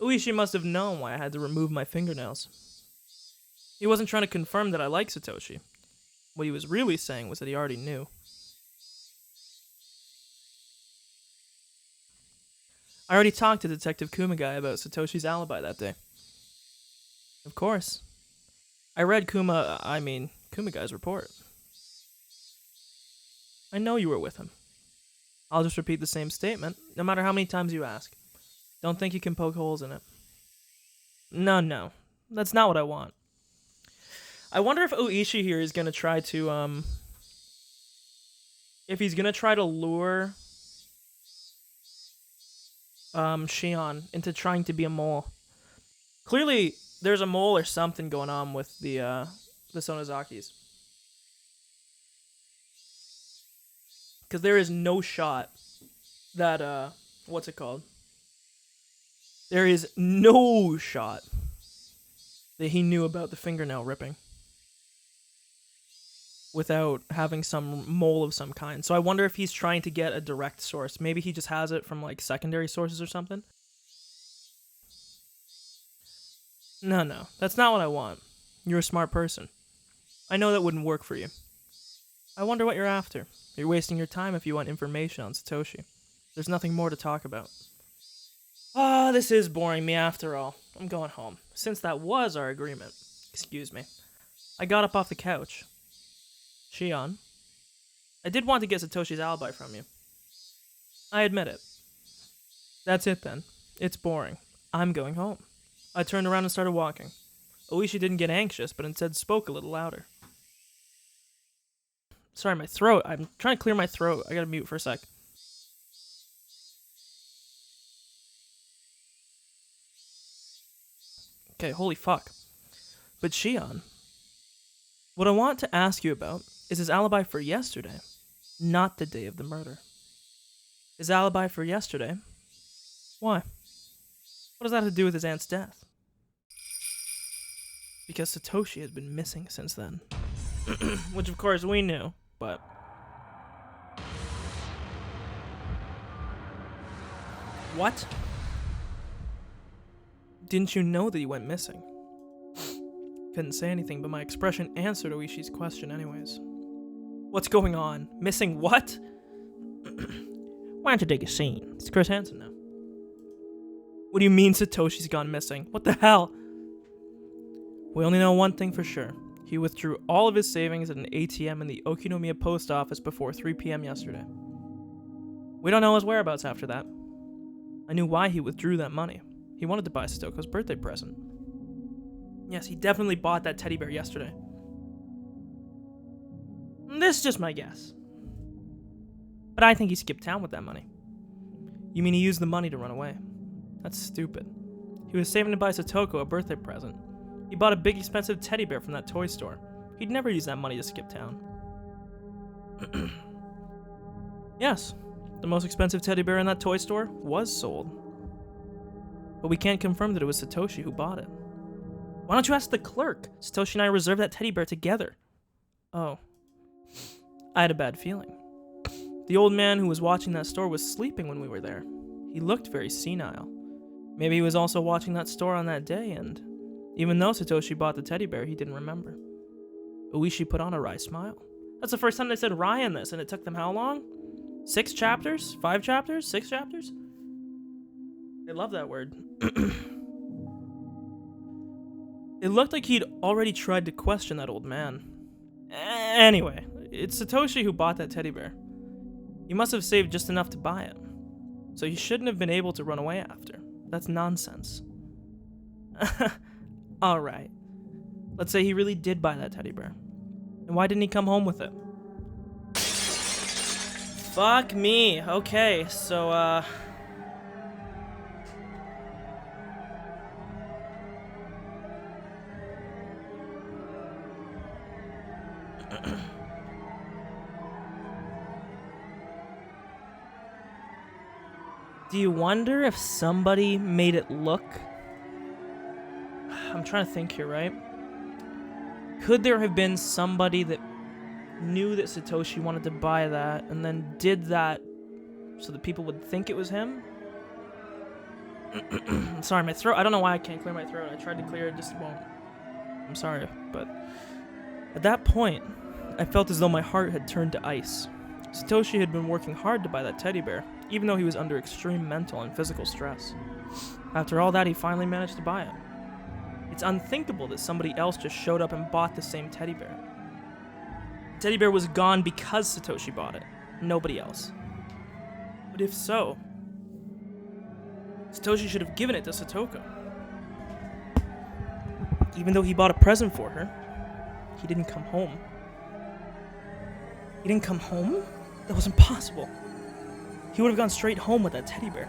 Uishi must have known why I had to remove my fingernails. He wasn't trying to confirm that I like Satoshi. What he was really saying was that he already knew. I already talked to Detective Kumagai about Satoshi's alibi that day. Of course. I read Kumagai's report. I know you were with him. I'll just repeat the same statement, no matter how many times you ask. Don't think you can poke holes in it. No. That's not what I want. I wonder if Uishi here is going to try to, if he's going to try to lure Shion into trying to be a mole. Clearly, there's a mole or something going on with the Sonozakis. Because there is no shot that, what's it called? There is no shot that he knew about the fingernail ripping without having some mole of some kind. So I wonder if he's trying to get a direct source. Maybe he just has it from, like, secondary sources or something. No, that's not what I want. You're a smart person. I know that wouldn't work for you. I wonder what you're after. You're wasting your time if you want information on Satoshi. There's nothing more to talk about. This is boring me after all. I'm going home. Since that was our agreement. Excuse me. I got up off the couch. Shion, I did want to get Satoshi's alibi from you. I admit it. That's it then. It's boring. I'm going home. I turned around and started walking. Oishi didn't get anxious, but instead spoke a little louder. Sorry, my throat. I'm trying to clear my throat. I gotta mute for a sec. Okay, holy fuck. But Shion, what I want to ask you about is his alibi for yesterday, not the day of the murder. His alibi for yesterday? Why? What does that have to do with his aunt's death? Because Satoshi has been missing since then. Which of course we knew, but... What? Didn't you know that he went missing? Couldn't say anything, but my expression answered Oishi's question anyways. What's going on? Missing what? Why don't you take a scene? It's Chris Hansen now. What do you mean Satoshi's gone missing? What the hell? We only know one thing for sure. He withdrew all of his savings at an ATM in the Okinomiya post office before 3 p.m. yesterday. We don't know his whereabouts after that. I knew why he withdrew that money. He wanted to buy Stoko's birthday present. Yes, he definitely bought that teddy bear yesterday. This is just my guess. But I think he skipped town with that money. You mean he used the money to run away? That's stupid. He was saving to buy Satoko a birthday present. He bought a big expensive teddy bear from that toy store. He'd never use that money to skip town. Yes, the most expensive teddy bear in that toy store was sold. But we can't confirm that it was Satoshi who bought it. Why don't you ask the clerk? Satoshi and I reserved that teddy bear together. Oh. I had a bad feeling. The old man who was watching that store was sleeping when we were there. He looked very senile. Maybe he was also watching that store on that day, and even though Satoshi bought the teddy bear, he didn't remember. Uishi put on a wry smile. That's the first time they said wry in this, and it took them how long? 6 chapters? 5 chapters? 6 chapters? I love that word. It looked like he'd already tried to question that old man. Anyway, it's Satoshi who bought that teddy bear. He must have saved just enough to buy it. So he shouldn't have been able to run away after. That's nonsense. Alright. Let's say he really did buy that teddy bear. And why didn't he come home with it? Fuck me. Okay, so, Do you wonder if somebody made it look? I'm trying to think here, right? Could there have been somebody that knew that Satoshi wanted to buy that and then did that so that people would think it was him? I'm sorry, my throat. I don't know why I can't clear my throat. I tried to clear it, just won't. I'm sorry, but at that point, I felt as though my heart had turned to ice. Satoshi had been working hard to buy that teddy bear, even though he was under extreme mental and physical stress. After all that, he finally managed to buy it. It's unthinkable that somebody else just showed up and bought the same teddy bear. The teddy bear was gone because Satoshi bought it, nobody else. But if so, Satoshi should have given it to Satoko. Even though he bought a present for her, he didn't come home. He didn't come home? That was impossible. He would have gone straight home with that teddy bear.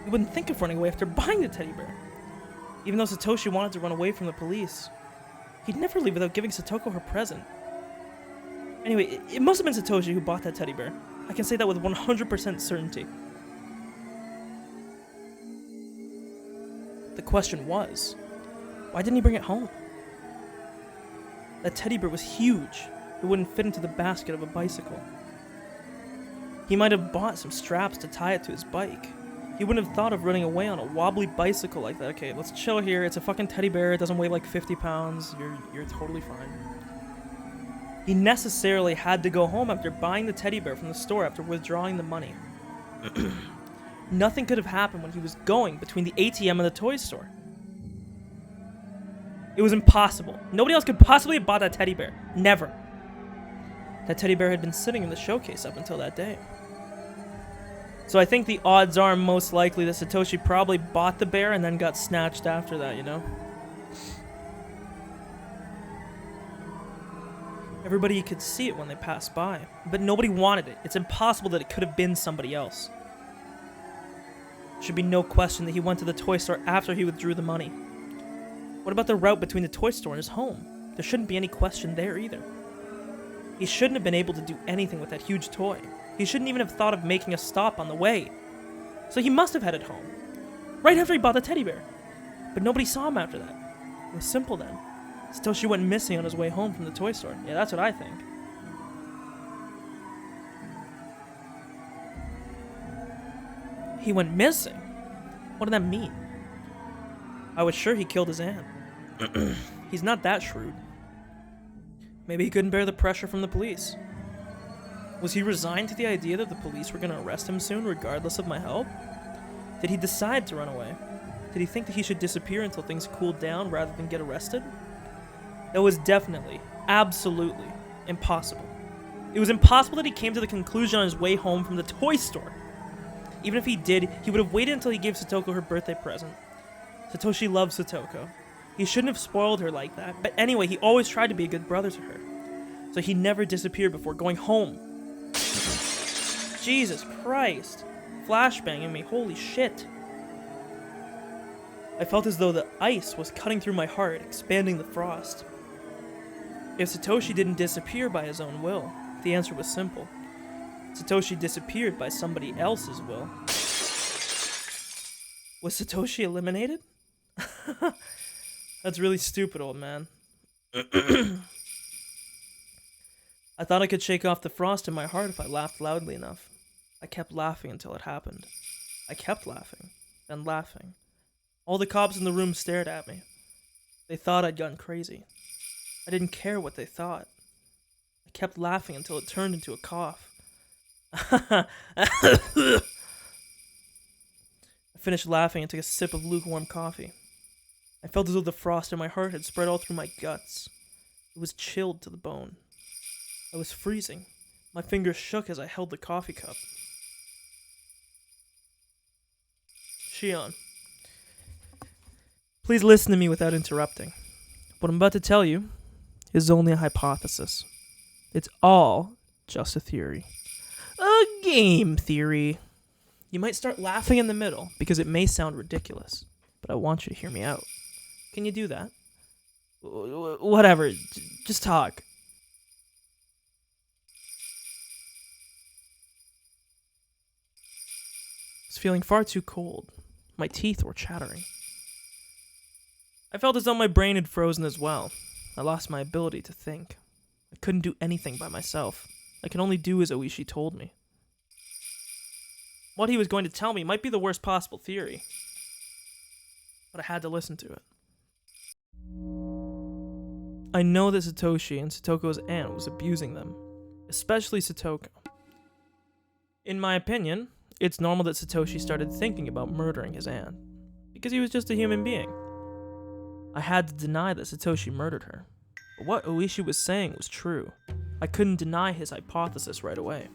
He wouldn't think of running away after buying the teddy bear. Even though Satoshi wanted to run away from the police, he'd never leave without giving Satoko her present. Anyway, it must have been Satoshi who bought that teddy bear. I can say that with 100% certainty. The question was, why didn't he bring it home? That teddy bear was huge. It wouldn't fit into the basket of a bicycle. He might have bought some straps to tie it to his bike. He wouldn't have thought of running away on a wobbly bicycle like that. Okay, let's chill here. It's a fucking teddy bear. It doesn't weigh like 50 pounds. You're totally fine. He necessarily had to go home after buying the teddy bear from the store after withdrawing the money. Nothing could have happened when he was going between the ATM and the toy store. It was impossible. Nobody else could possibly have bought that teddy bear. Never. That teddy bear had been sitting in the showcase up until that day. So I think the odds are most likely that Satoshi probably bought the bear and then got snatched after that, you know? Everybody could see it when they passed by, but nobody wanted it. It's impossible that it could have been somebody else. There should be no question that he went to the toy store after he withdrew the money. What about the route between the toy store and his home? There shouldn't be any question there either. He shouldn't have been able to do anything with that huge toy. He shouldn't even have thought of making a stop on the way. So he must have headed home, right after he bought the teddy bear. But nobody saw him after that. It was simple then. Satoshi went missing on his way home from the toy store. Yeah, that's what I think. He went missing? What did that mean? I was sure he killed his aunt. He's not that shrewd. Maybe he couldn't bear the pressure from the police. Was he resigned to the idea that the police were going to arrest him soon, regardless of my help? Did he decide to run away? Did he think that he should disappear until things cooled down rather than get arrested? That was definitely, absolutely, impossible. It was impossible that he came to the conclusion on his way home from the toy store. Even if he did, he would have waited until he gave Satoko her birthday present. Satoshi loves Satoko. He shouldn't have spoiled her like that, but anyway, he always tried to be a good brother to her. So he never disappeared before going home. Jesus Christ. Flashbanging me, holy shit. I felt as though the ice was cutting through my heart, expanding the frost. If Satoshi didn't disappear by his own will, the answer was simple. Satoshi disappeared by somebody else's will. Was Satoshi eliminated? That's really stupid, old man. I thought I could shake off the frost in my heart if I laughed loudly enough. I kept laughing until it happened. I kept laughing, then laughing. All the cops in the room stared at me. They thought I'd gone crazy. I didn't care what they thought. I kept laughing until it turned into a cough. I finished laughing and took a sip of lukewarm coffee. I felt as though the frost in my heart had spread all through my guts. It was chilled to the bone. I was freezing. My fingers shook as I held the coffee cup. Shion, please listen to me without interrupting. What I'm about to tell you is only a hypothesis. It's all just a theory. A game theory. You might start laughing in the middle because it may sound ridiculous, but I want you to hear me out. Can you do that? Whatever, just talk. was feeling far too cold. My teeth were chattering. I felt as though my brain had frozen as well. I lost my ability to think. I couldn't do anything by myself. I could only do as Oishi told me. What he was going to tell me might be the worst possible theory, but I had to listen to it. I know that Satoshi and Satoko's aunt was abusing them, especially Satoko. In my opinion, it's normal that Satoshi started thinking about murdering his aunt, because he was just a human being. I had to deny that Satoshi murdered her, but what Oishi was saying was true. I couldn't deny his hypothesis right away.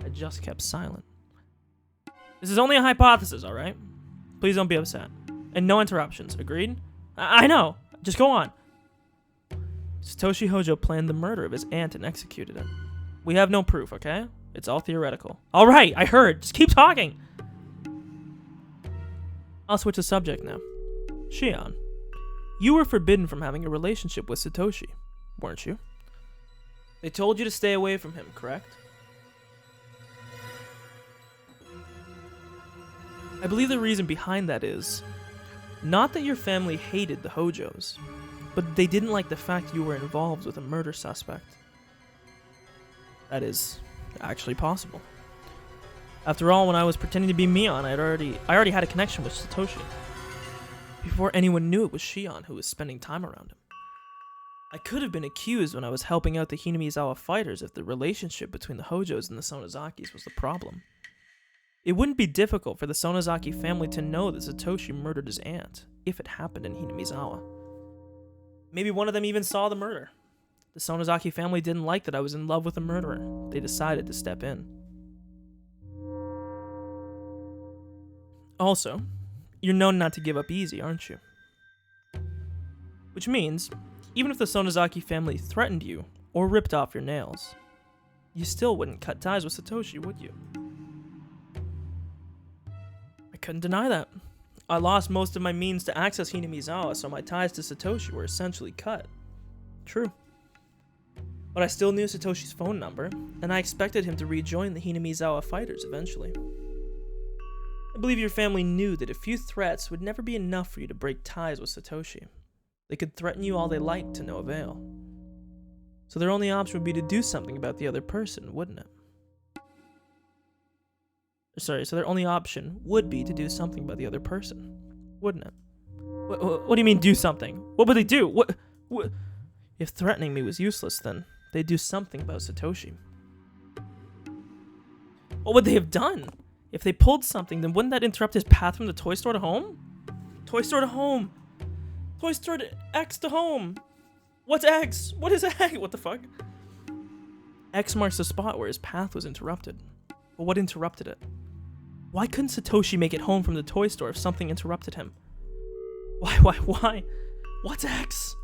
I just kept silent. This is only a hypothesis, alright? Please don't be upset. And no interruptions, agreed? I know! Just go on! Satoshi Hojo planned the murder of his aunt and executed it. We have no proof, okay? It's all theoretical. Alright, I heard! Just keep talking! I'll switch the subject now. Shion, you were forbidden from having a relationship with Satoshi, weren't you? They told you to stay away from him, correct? I believe the reason behind that is not that your family hated the Hojos, but they didn't like the fact you were involved with a murder suspect. That is actually possible. After all, when I was pretending to be Mion, I already had a connection with Satoshi. Before anyone knew it was Shion who was spending time around him. I could have been accused when I was helping out the Hinamizawa fighters if the relationship between the Hojos and the Sonozakis was the problem. It wouldn't be difficult for the Sonozaki family to know that Satoshi murdered his aunt, if it happened in Hinamizawa. Maybe one of them even saw the murder. The Sonozaki family didn't like that I was in love with a murderer. They decided to step in. Also, you're known not to give up easy, aren't you? Which means, even if the Sonozaki family threatened you or ripped off your nails, you still wouldn't cut ties with Satoshi, would you? I couldn't deny that. I lost most of my means to access Hinamizawa, so my ties to Satoshi were essentially cut. True. But I still knew Satoshi's phone number, and I expected him to rejoin the Hinamizawa fighters eventually. I believe your family knew that a few threats would never be enough for you to break ties with Satoshi. They could threaten you all they liked to no avail. So their only option would be to do something about the other person, wouldn't it? So their only option would be to do something about the other person, wouldn't it? What do you mean, do something? What would they do? What? If threatening me was useless, then they'd do something about Satoshi. What would they have done? If they pulled something, then wouldn't that interrupt his path from the toy store to home? Toy store to home! Toy store to X to home! What's X? What is X? What the fuck? X marks the spot where his path was interrupted. But what interrupted it? Why couldn't Satoshi make it home from the toy store if something interrupted him? Why? What's X?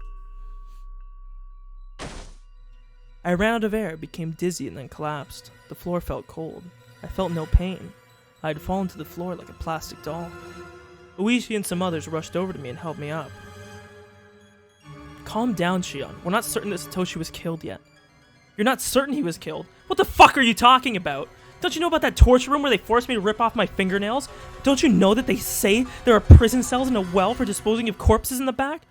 I ran out of air, became dizzy, and then collapsed. The floor felt cold. I felt no pain. I had fallen to the floor like a plastic doll. Oishi and some others rushed over to me and helped me up. Calm down, Shion. We're not certain that Satoshi was killed yet. You're not certain he was killed? What the fuck are you talking about? Don't you know about that torture room where they forced me to rip off my fingernails? Don't you know that they say there are prison cells in a well for disposing of corpses in the back?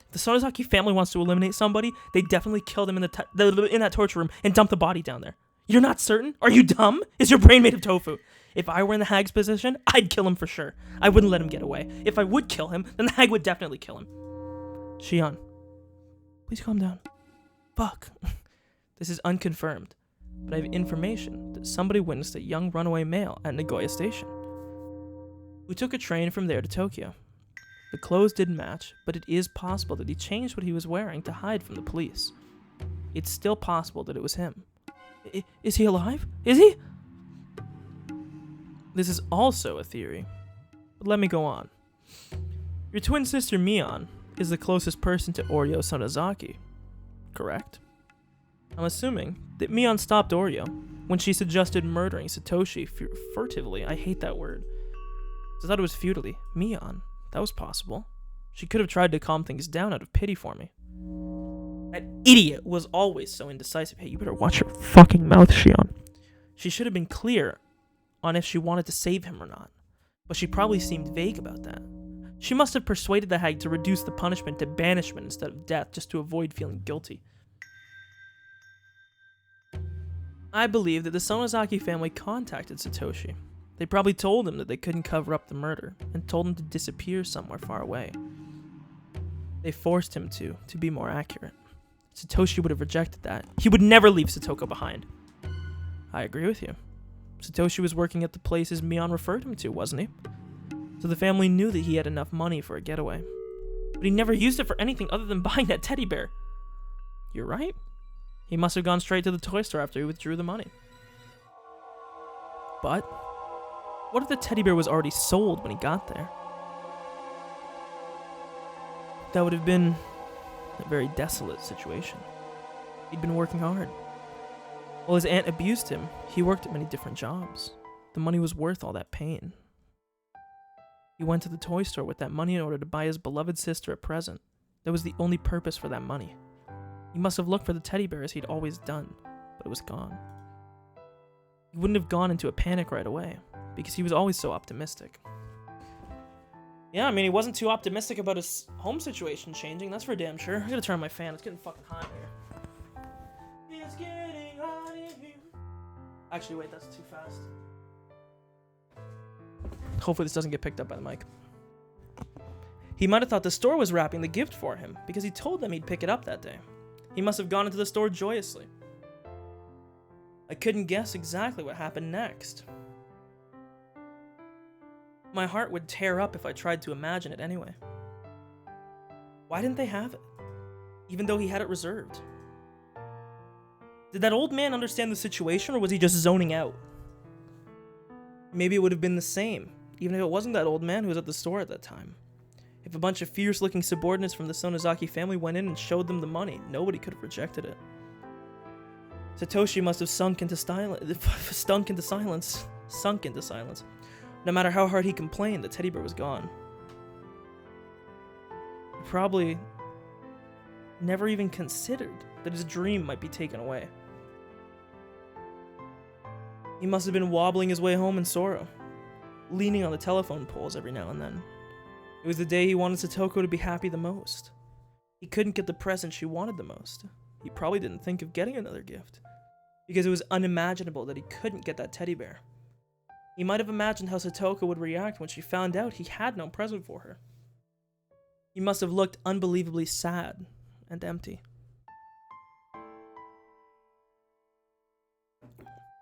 If the Sonozaki family wants to eliminate somebody, they definitely kill them in that torture room and dump the body down there. You're not certain? Are you dumb? Is your brain made of tofu? If I were in the Hag's position, I'd kill him for sure. I wouldn't let him get away. If I would kill him, then the Hag would definitely kill him. Shion, please calm down. Fuck. This is unconfirmed, but I have information that somebody witnessed a young runaway male at Nagoya Station, who took a train from there to Tokyo. The clothes didn't match, but it is possible that he changed what he was wearing to hide from the police. It's still possible that it was him. Is he alive? Is he? This is also a theory, but let me go on. Your twin sister Mion is the closest person to Oryo Sonozaki, correct? I'm assuming that Mion stopped Oryo when she suggested murdering Satoshi furtively. I hate that word. I thought it was futilely. Mion, that was possible. She could have tried to calm things down out of pity for me. That idiot was always so indecisive. Hey, you better watch your fucking mouth, Shion. She should have been clear on if she wanted to save him or not. But she probably seemed vague about that. She must have persuaded the hag to reduce the punishment to banishment instead of death just to avoid feeling guilty. I believe that the Sonozaki family contacted Satoshi. They probably told him that they couldn't cover up the murder and told him to disappear somewhere far away. They forced him to be more accurate. Satoshi would have rejected that. He would never leave Satoko behind. I agree with you. Satoshi was working at the places Mion referred him to, wasn't he? So the family knew that he had enough money for a getaway. But he never used it for anything other than buying that teddy bear. You're right. He must have gone straight to the toy store after he withdrew the money. But what if the teddy bear was already sold when he got there? That would have been a very desolate situation. He'd been working hard. While his aunt abused him, he worked at many different jobs. The money was worth all that pain. He went to the toy store with that money in order to buy his beloved sister a present. That was the only purpose for that money. He must have looked for the teddy bear as he'd always done, but it was gone. He wouldn't have gone into a panic right away, because he was always so optimistic. Yeah, I mean, he wasn't too optimistic about his home situation changing, that's for damn sure. I gotta turn on my fan, it's getting fucking hot in here. It's getting hot in here. Actually, wait, that's too fast. Hopefully this doesn't get picked up by the mic. He might have thought the store was wrapping the gift for him, because he told them he'd pick it up that day. He must have gone into the store joyously. I couldn't guess exactly what happened next. My heart would tear up if I tried to imagine it anyway. Why didn't they have it? Even though he had it reserved. Did that old man understand the situation, or was he just zoning out? Maybe it would have been the same, even if it wasn't that old man who was at the store at that time. If a bunch of fierce-looking subordinates from the Sonozaki family went in and showed them the money, nobody could have rejected it. Satoshi must have sunk into silence. No matter how hard he complained, the teddy bear was gone. He probably never even considered that his dream might be taken away. He must have been wobbling his way home in sorrow, leaning on the telephone poles every now and then. It was the day he wanted Satoko to be happy the most. He couldn't get the present she wanted the most. He probably didn't think of getting another gift, because it was unimaginable that he couldn't get that teddy bear. He might have imagined how Satoko would react when she found out he had no present for her. He must have looked unbelievably sad and empty.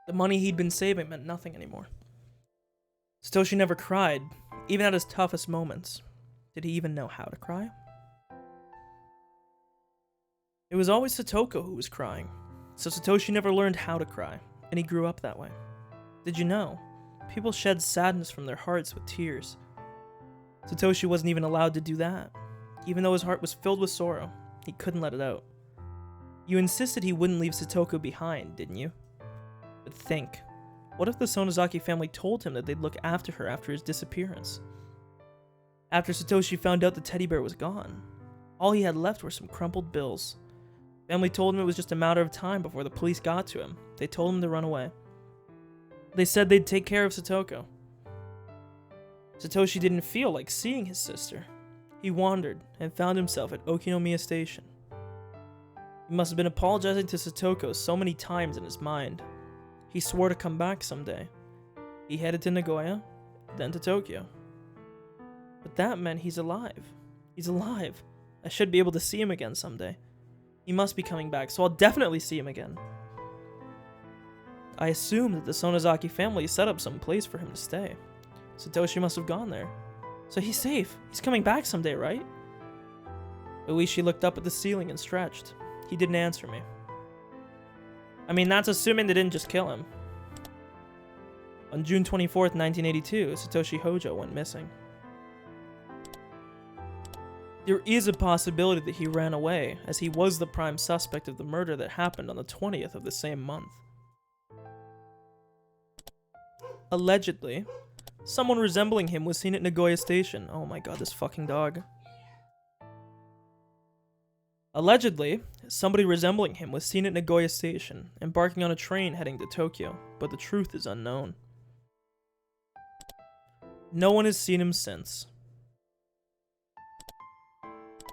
The money he'd been saving meant nothing anymore. Satoshi never cried, even at his toughest moments. Did he even know how to cry? It was always Satoko who was crying, so Satoshi never learned how to cry, and he grew up that way. Did you know? People shed sadness from their hearts with tears. Satoshi wasn't even allowed to do that. Even though his heart was filled with sorrow, he couldn't let it out. You insisted he wouldn't leave Satoko behind, didn't you? But think, what if the Sonozaki family told him that they'd look after her after his disappearance? After Satoshi found out the teddy bear was gone, all he had left were some crumpled bills. Family told him it was just a matter of time before the police got to him. They told him to run away. They said they'd take care of Satoko. Satoshi didn't feel like seeing his sister. He wandered and found himself at Okinomiya Station. He must have been apologizing to Satoko so many times in his mind. He swore to come back someday. He headed to Nagoya, then to Tokyo. But that meant he's alive. He's alive. I should be able to see him again someday. He must be coming back, so I'll definitely see him again. I assumed that the Sonozaki family set up some place for him to stay. Satoshi must have gone there. So he's safe. He's coming back someday, right? Uishi looked up at the ceiling and stretched. He didn't answer me. I mean, that's assuming they didn't just kill him. On June 24th, 1982, Satoshi Hojo went missing. There is a possibility that he ran away, as he was the prime suspect of the murder that happened on the 20th of the same month. Allegedly, someone resembling him was seen at Nagoya Station. Oh my god, this fucking dog. Allegedly, somebody resembling him was seen at Nagoya Station, embarking on a train heading to Tokyo, but the truth is unknown. No one has seen him since.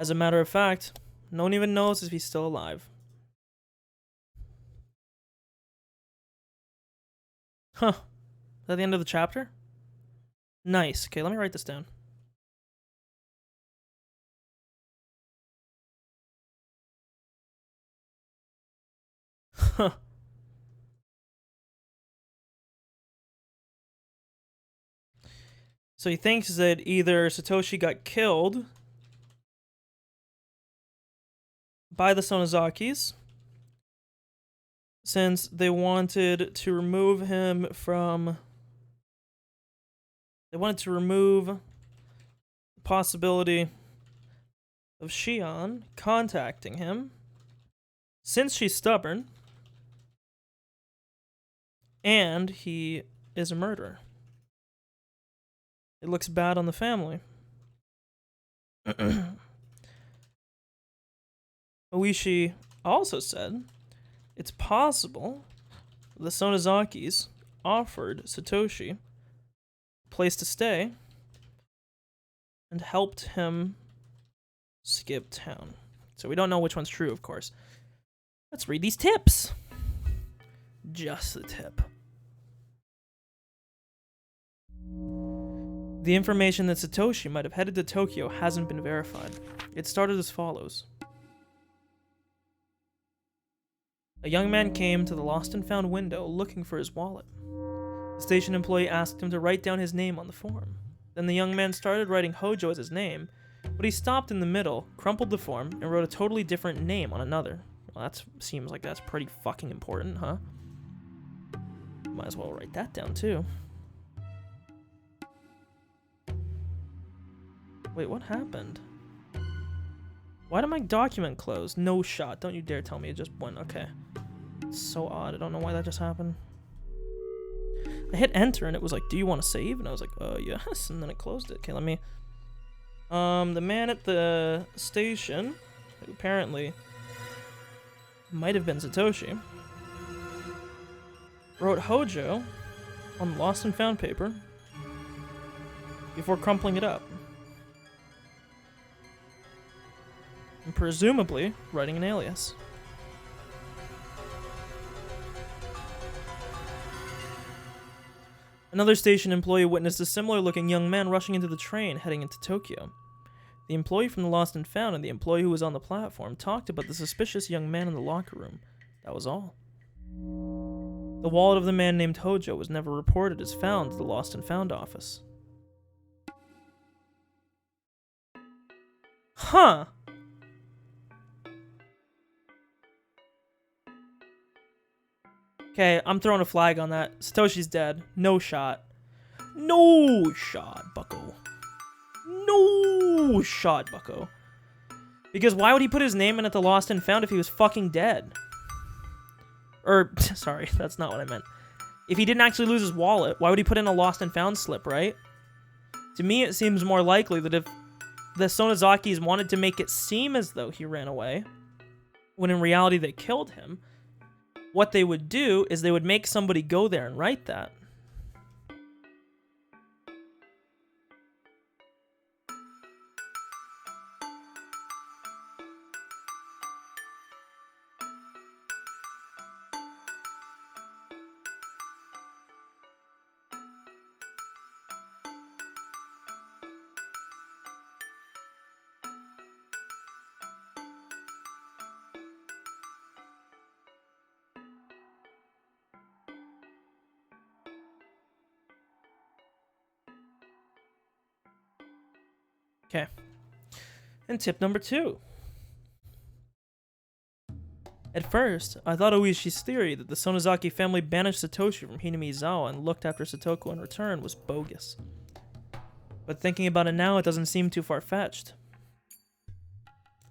As a matter of fact, no one even knows if he's still alive. Huh. Is that the end of the chapter? Nice. Okay, let me write this down. Huh. So he thinks that either Satoshi got killed by the Sonozakis, since they wanted to remove him from... They wanted to remove the possibility of Shion contacting him, since she's stubborn, and he is a murderer. It looks bad on the family. Oishi also said it's possible the Sonozakis offered Satoshi a place to stay and helped him skip town. So we don't know which one's true, of course. Let's read these tips. Just the tip. The information that Satoshi might have headed to Tokyo hasn't been verified. It started as follows. A young man came to the lost and found window looking for his wallet. The station employee asked him to write down his name on the form. Then the young man started writing Hojo as his name, but he stopped in the middle, crumpled the form, and wrote a totally different name on another. Well, that seems like that's pretty fucking important, huh? Might as well write that down, too. Wait, what happened? Why did my document close? No shot. Don't you dare tell me it just went. Okay. It's so odd. I don't know why that just happened. I hit enter and it was like, do you want to save? And I was like, yes. And then it closed it. Okay, let me... the man at the station, who apparently might have been Satoshi, wrote Hojo on lost and found paper before crumpling it up. And presumably writing an alias. Another station employee witnessed a similar-looking young man rushing into the train heading into Tokyo. The employee from the Lost and Found and the employee who was on the platform talked about the suspicious young man in the locker room. That was all. The wallet of the man named Hojo was never reported as found to the Lost and Found office. Huh. Okay, I'm throwing a flag on that. Satoshi's dead. No shot. No shot, bucko. No shot, bucko. Because why would he put his name in at the Lost and Found if he was fucking dead? Or, sorry, that's not what I meant. If he didn't actually lose his wallet, why would he put in a Lost and Found slip, right? To me, it seems more likely that if the Sonozakis wanted to make it seem as though he ran away, when in reality they killed him, what they would do is they would make somebody go there and write that. Okay. And tip number 2. At first, I thought Oishi's theory that the Sonozaki family banished Satoshi from Hinamizawa and looked after Satoko in return was bogus. But thinking about it now, it doesn't seem too far-fetched.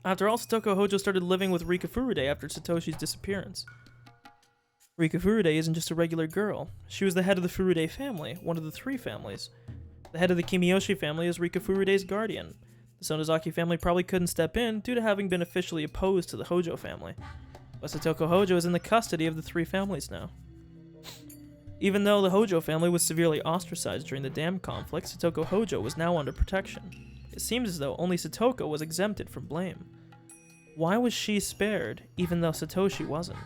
After all, Satoko Hojo started living with Rika Furude after Satoshi's disappearance. Rika Furude isn't just a regular girl. She was the head of the Furude family, one of the 3 families. The head of the Kimiyoshi family is Rika Furude's guardian. The Sonozaki family probably couldn't step in due to having been officially opposed to the Hojo family. But Satoko Hojo is in the custody of the 3 families now. Even though the Hojo family was severely ostracized during the dam conflict, Satoko Hojo was now under protection. It seems as though only Satoko was exempted from blame. Why was she spared, even though Satoshi wasn't?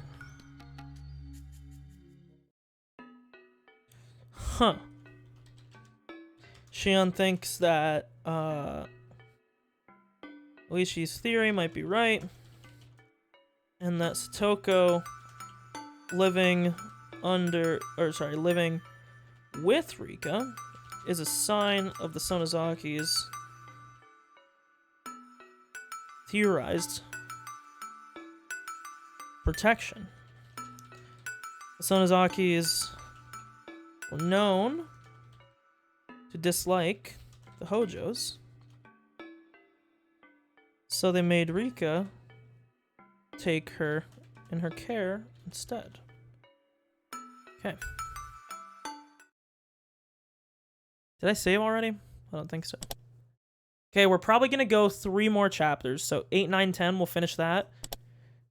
Huh. Shion thinks that, Oishi's theory might be right, and that Satoko living with Rika is a sign of the Sonozaki's theorized protection. The Sonozakis were known to dislike the Hojos, so they made Rika take her in her care instead. Okay. Did I save already? I don't think so. Okay, we're probably going to go 3 more chapters. So 8, 9, 10, we'll finish that.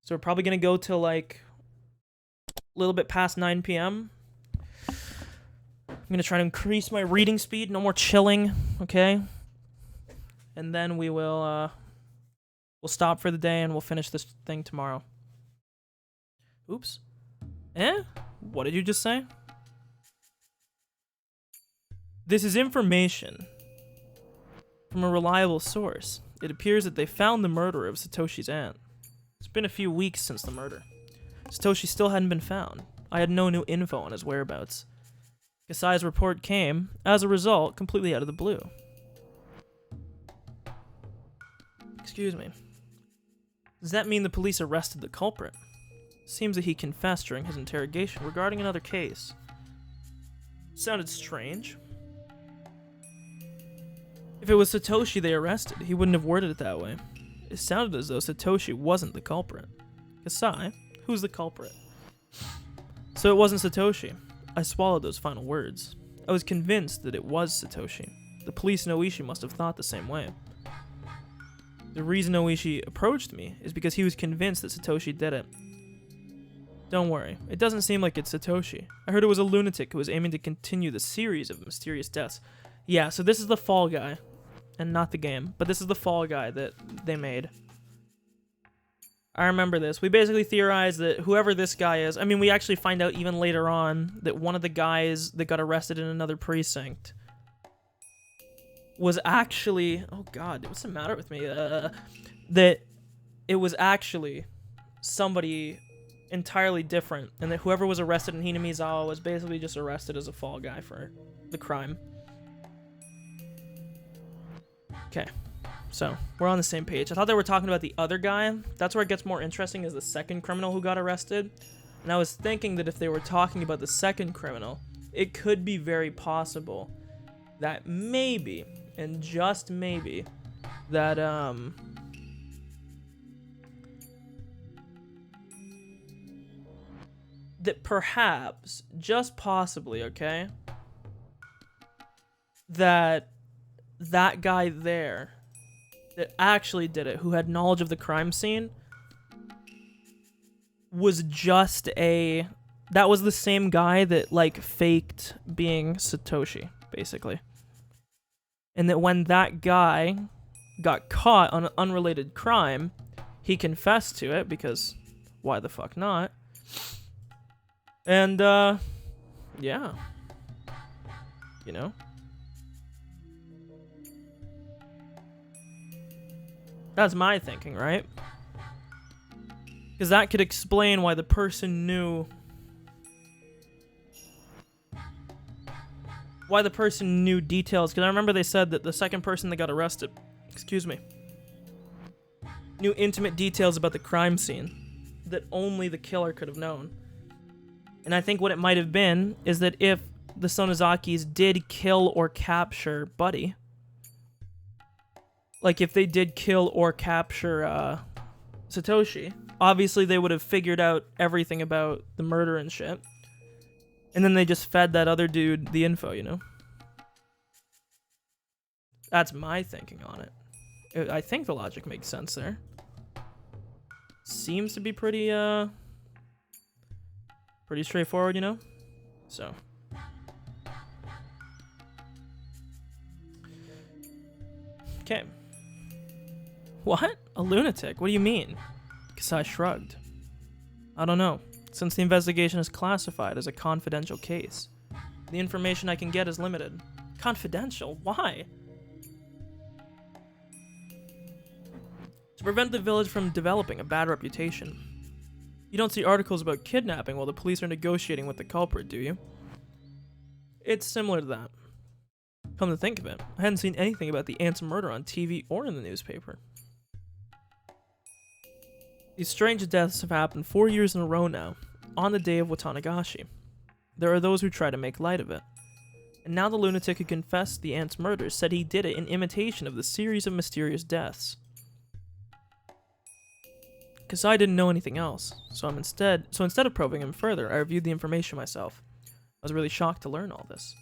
So we're probably going to go till like a little bit past 9 p.m. I'm going to try to increase my reading speed. No more chilling, okay? And then we will we'll stop for the day and we'll finish this thing tomorrow. Oops. What did you just say? This is information from a reliable source. It appears that they found the murderer of Satoshi's aunt. It's been a few weeks since the murder. Satoshi still hadn't been found. I had no new info on his whereabouts. Kasai's report came, as a result, completely out of the blue. Excuse me. Does that mean the police arrested the culprit? Seems that he confessed during his interrogation regarding another case. Sounded strange. If it was Satoshi they arrested, he wouldn't have worded it that way. It sounded as though Satoshi wasn't the culprit. Kasai, who's the culprit? So it wasn't Satoshi. I swallowed those final words. I was convinced that it was Satoshi. The police and Oishi must have thought the same way. The reason Oishi approached me is because he was convinced that Satoshi did it. Don't worry, it doesn't seem like it's Satoshi. I heard it was a lunatic who was aiming to continue the series of mysterious deaths. Yeah, so this is the Fall Guy, and not the game, but this is the Fall Guy that they made. I remember this. We basically theorized that whoever this guy is, I mean, we actually find out even later on that one of the guys that got arrested in another precinct was actually, oh god, what's the matter with me? That it was actually somebody entirely different, and that whoever was arrested in Hinamizawa was basically just arrested as a Fall Guy for the crime. Okay, so we're on the same page. I thought they were talking about the other guy. That's where it gets more interesting, is the second criminal who got arrested. And I was thinking that if they were talking about the second criminal, it could be very possible that maybe, and just maybe, that that perhaps, just possibly, okay, that guy there that actually did it, who had knowledge of the crime scene, was just that was the same guy that, like, faked being Satoshi, basically. And that when that guy got caught on an unrelated crime, he confessed to it, because why the fuck not? And, yeah. You know? That's my thinking, right? Because that could explain why the person knew... why the person knew details. Because I remember they said that the second person that got arrested, excuse me, knew intimate details about the crime scene that only the killer could have known. And I think what it might have been is that if the Sonozakis did kill or capture Buddy, like if they did kill or capture Satoshi, obviously they would have figured out everything about the murder and shit. And then they just fed that other dude the info, you know? That's my thinking on it. I think the logic makes sense there. Seems to be pretty straightforward, you know? So... Okay. What? A lunatic? What do you mean? Kasai shrugged. I don't know. Since the investigation is classified as a confidential case, the information I can get is limited. Confidential? Why? To prevent the village from developing a bad reputation. You don't see articles about kidnapping while the police are negotiating with the culprit, do you? It's similar to that. Come to think of it, I hadn't seen anything about the aunt's murder on TV or in the newspaper. These strange deaths have happened 4 years in a row now, on the day of Watanagashi. There are those who try to make light of it. And now the lunatic who confessed the aunt's murder said he did it in imitation of the series of mysterious deaths. Kasai didn't know anything else, so instead of probing him further, I reviewed the information myself. I was really shocked to learn all this.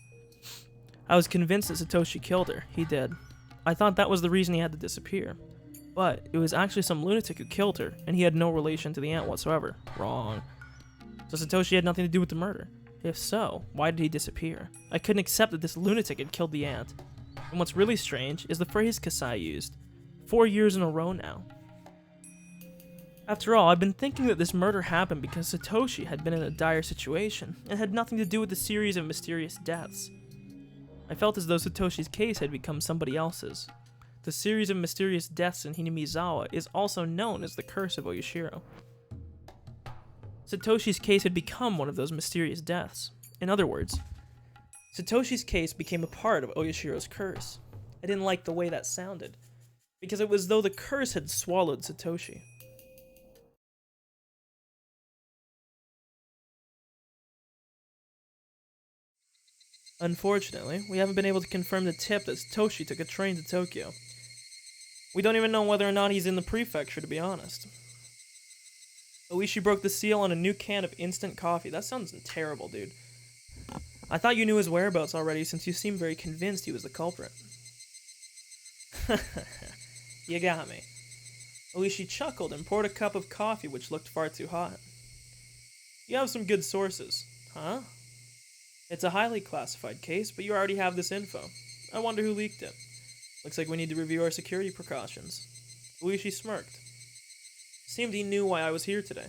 I was convinced that Satoshi killed her. He did. I thought that was the reason he had to disappear. But it was actually some lunatic who killed her, and he had no relation to the aunt whatsoever. Wrong. So Satoshi had nothing to do with the murder. If so, why did he disappear? I couldn't accept that this lunatic had killed the aunt. And what's really strange is the phrase Kasai used. 4 years in a row now. After all, I've been thinking that this murder happened because Satoshi had been in a dire situation, and had nothing to do with the series of mysterious deaths. I felt as though Satoshi's case had become somebody else's. The series of mysterious deaths in Hinamizawa is also known as the Curse of Oyashiro. Satoshi's case had become one of those mysterious deaths. In other words, Satoshi's case became a part of Oyashiro's curse. I didn't like the way that sounded, because it was as though the curse had swallowed Satoshi. Unfortunately, we haven't been able to confirm the tip that Satoshi took a train to Tokyo. We don't even know whether or not he's in the prefecture, to be honest. Oishi broke the seal on a new can of instant coffee. That sounds terrible, dude. I thought you knew his whereabouts already, since you seemed very convinced he was the culprit. You got me. Oishi chuckled and poured a cup of coffee which looked far too hot. You have some good sources, huh? It's a highly classified case, but you already have this info. I wonder who leaked it. Looks like we need to review our security precautions. Oishi smirked. Seemed he knew why I was here today.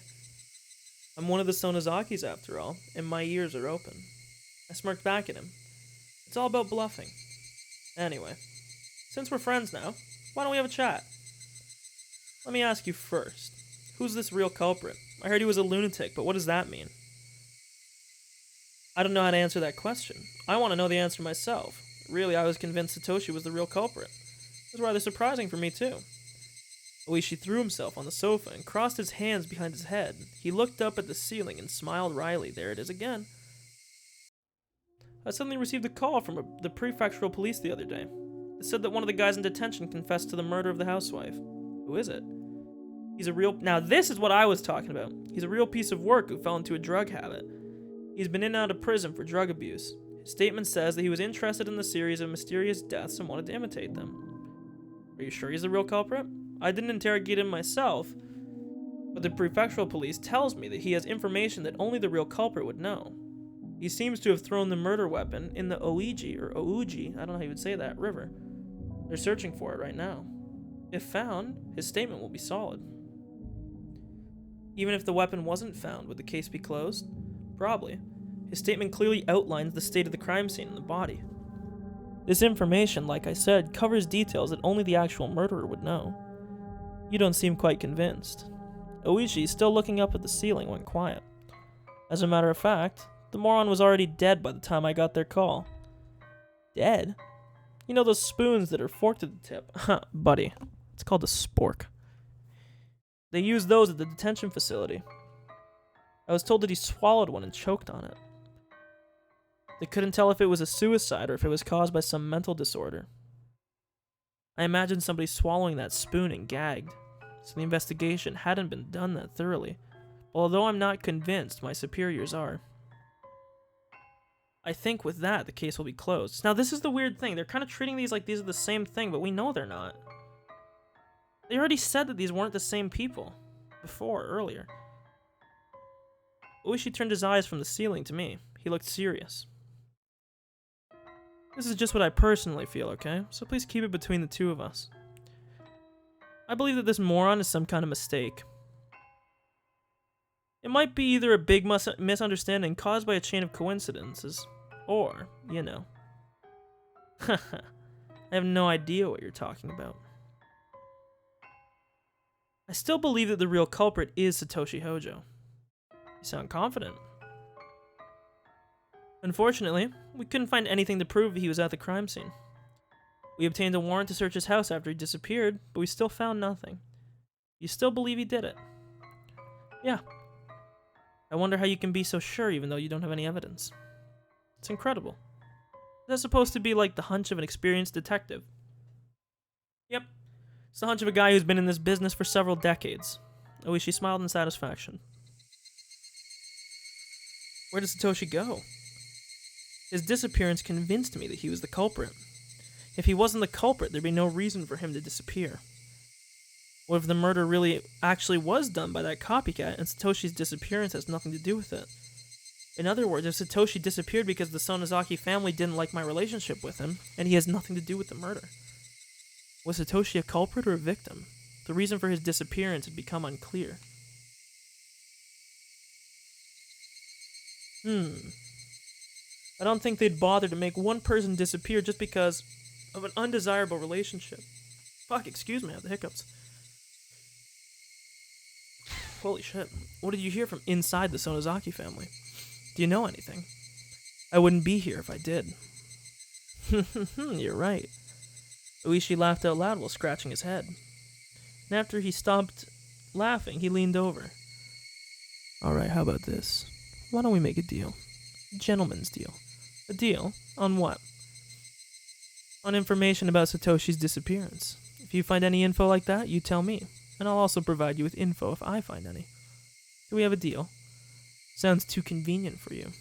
I'm one of the Sonozakis after all, and my ears are open. I smirked back at him. It's all about bluffing. Anyway, since we're friends now, why don't we have a chat? Let me ask you first. Who's this real culprit? I heard he was a lunatic, but what does that mean? I don't know how to answer that question. I want to know the answer myself. Really, I was convinced Satoshi was the real culprit. It was rather surprising for me, too. Oishi threw himself on the sofa and crossed his hands behind his head. He looked up at the ceiling and smiled wryly. There it is again. I suddenly received a call from the prefectural police the other day. It said that one of the guys in detention confessed to the murder of the housewife. Who is it? He's a real... Now this is what I was talking about. He's a real piece of work who fell into a drug habit. He's been in and out of prison for drug abuse. His statement says that he was interested in the series of mysterious deaths and wanted to imitate them. Are you sure he's the real culprit? I didn't interrogate him myself, but the prefectural police tells me that he has information that only the real culprit would know. He seems to have thrown the murder weapon in the Ouiji, or Ouji, I don't know how you would say that, river. They're searching for it right now. If found, his statement will be solid. Even if the weapon wasn't found, would the case be closed? Probably. His statement clearly outlines the state of the crime scene and the body. This information, like I said, covers details that only the actual murderer would know. You don't seem quite convinced. Oishi, still looking up at the ceiling, went quiet. As a matter of fact, the moron was already dead by the time I got their call. Dead? You know those spoons that are forked at the tip? Huh, buddy. It's called a spork. They use those at the detention facility. I was told that he swallowed one and choked on it. They couldn't tell if it was a suicide or if it was caused by some mental disorder. I imagined somebody swallowing that spoon and gagged, so the investigation hadn't been done that thoroughly, although I'm not convinced my superiors are. I think with that, the case will be closed. Now, this is the weird thing. They're kind of treating these like these are the same thing, but we know they're not. They already said that these weren't the same people. Earlier. Oishi turned his eyes from the ceiling to me. He looked serious. This is just what I personally feel, okay? So please keep it between the two of us. I believe that this moron is some kind of mistake. It might be either a big misunderstanding caused by a chain of coincidences, or, you know. I have no idea what you're talking about. I still believe that the real culprit is Satoshi Hojo. You sound confident. Unfortunately, we couldn't find anything to prove he was at the crime scene. We obtained a warrant to search his house after he disappeared, but we still found nothing. You still believe he did it? Yeah. I wonder how you can be so sure even though you don't have any evidence. It's incredible. That's supposed to be like the hunch of an experienced detective. Yep. It's the hunch of a guy who's been in this business for several decades. Oishi smiled in satisfaction. Where did Satoshi go? His disappearance convinced me that he was the culprit. If he wasn't the culprit, there'd be no reason for him to disappear. What if the murder really actually was done by that copycat and Satoshi's disappearance has nothing to do with it? In other words, if Satoshi disappeared because the Sonozaki family didn't like my relationship with him, and he has nothing to do with the murder. Was Satoshi a culprit or a victim? The reason for his disappearance had become unclear. I don't think they'd bother to make one person disappear just because of an undesirable relationship. Fuck, excuse me, I have the hiccups. Holy shit. What did you hear from inside the Sonozaki family? Do you know anything? I wouldn't be here if I did. You're right. Oishi laughed out loud while scratching his head. And after he stopped laughing, he leaned over. Alright, how about this? Why don't we make a deal? A gentleman's deal. A deal? On what? On information about Satoshi's disappearance. If you find any info like that, you tell me. And I'll also provide you with info if I find any. Do we have a deal? Sounds too convenient for you.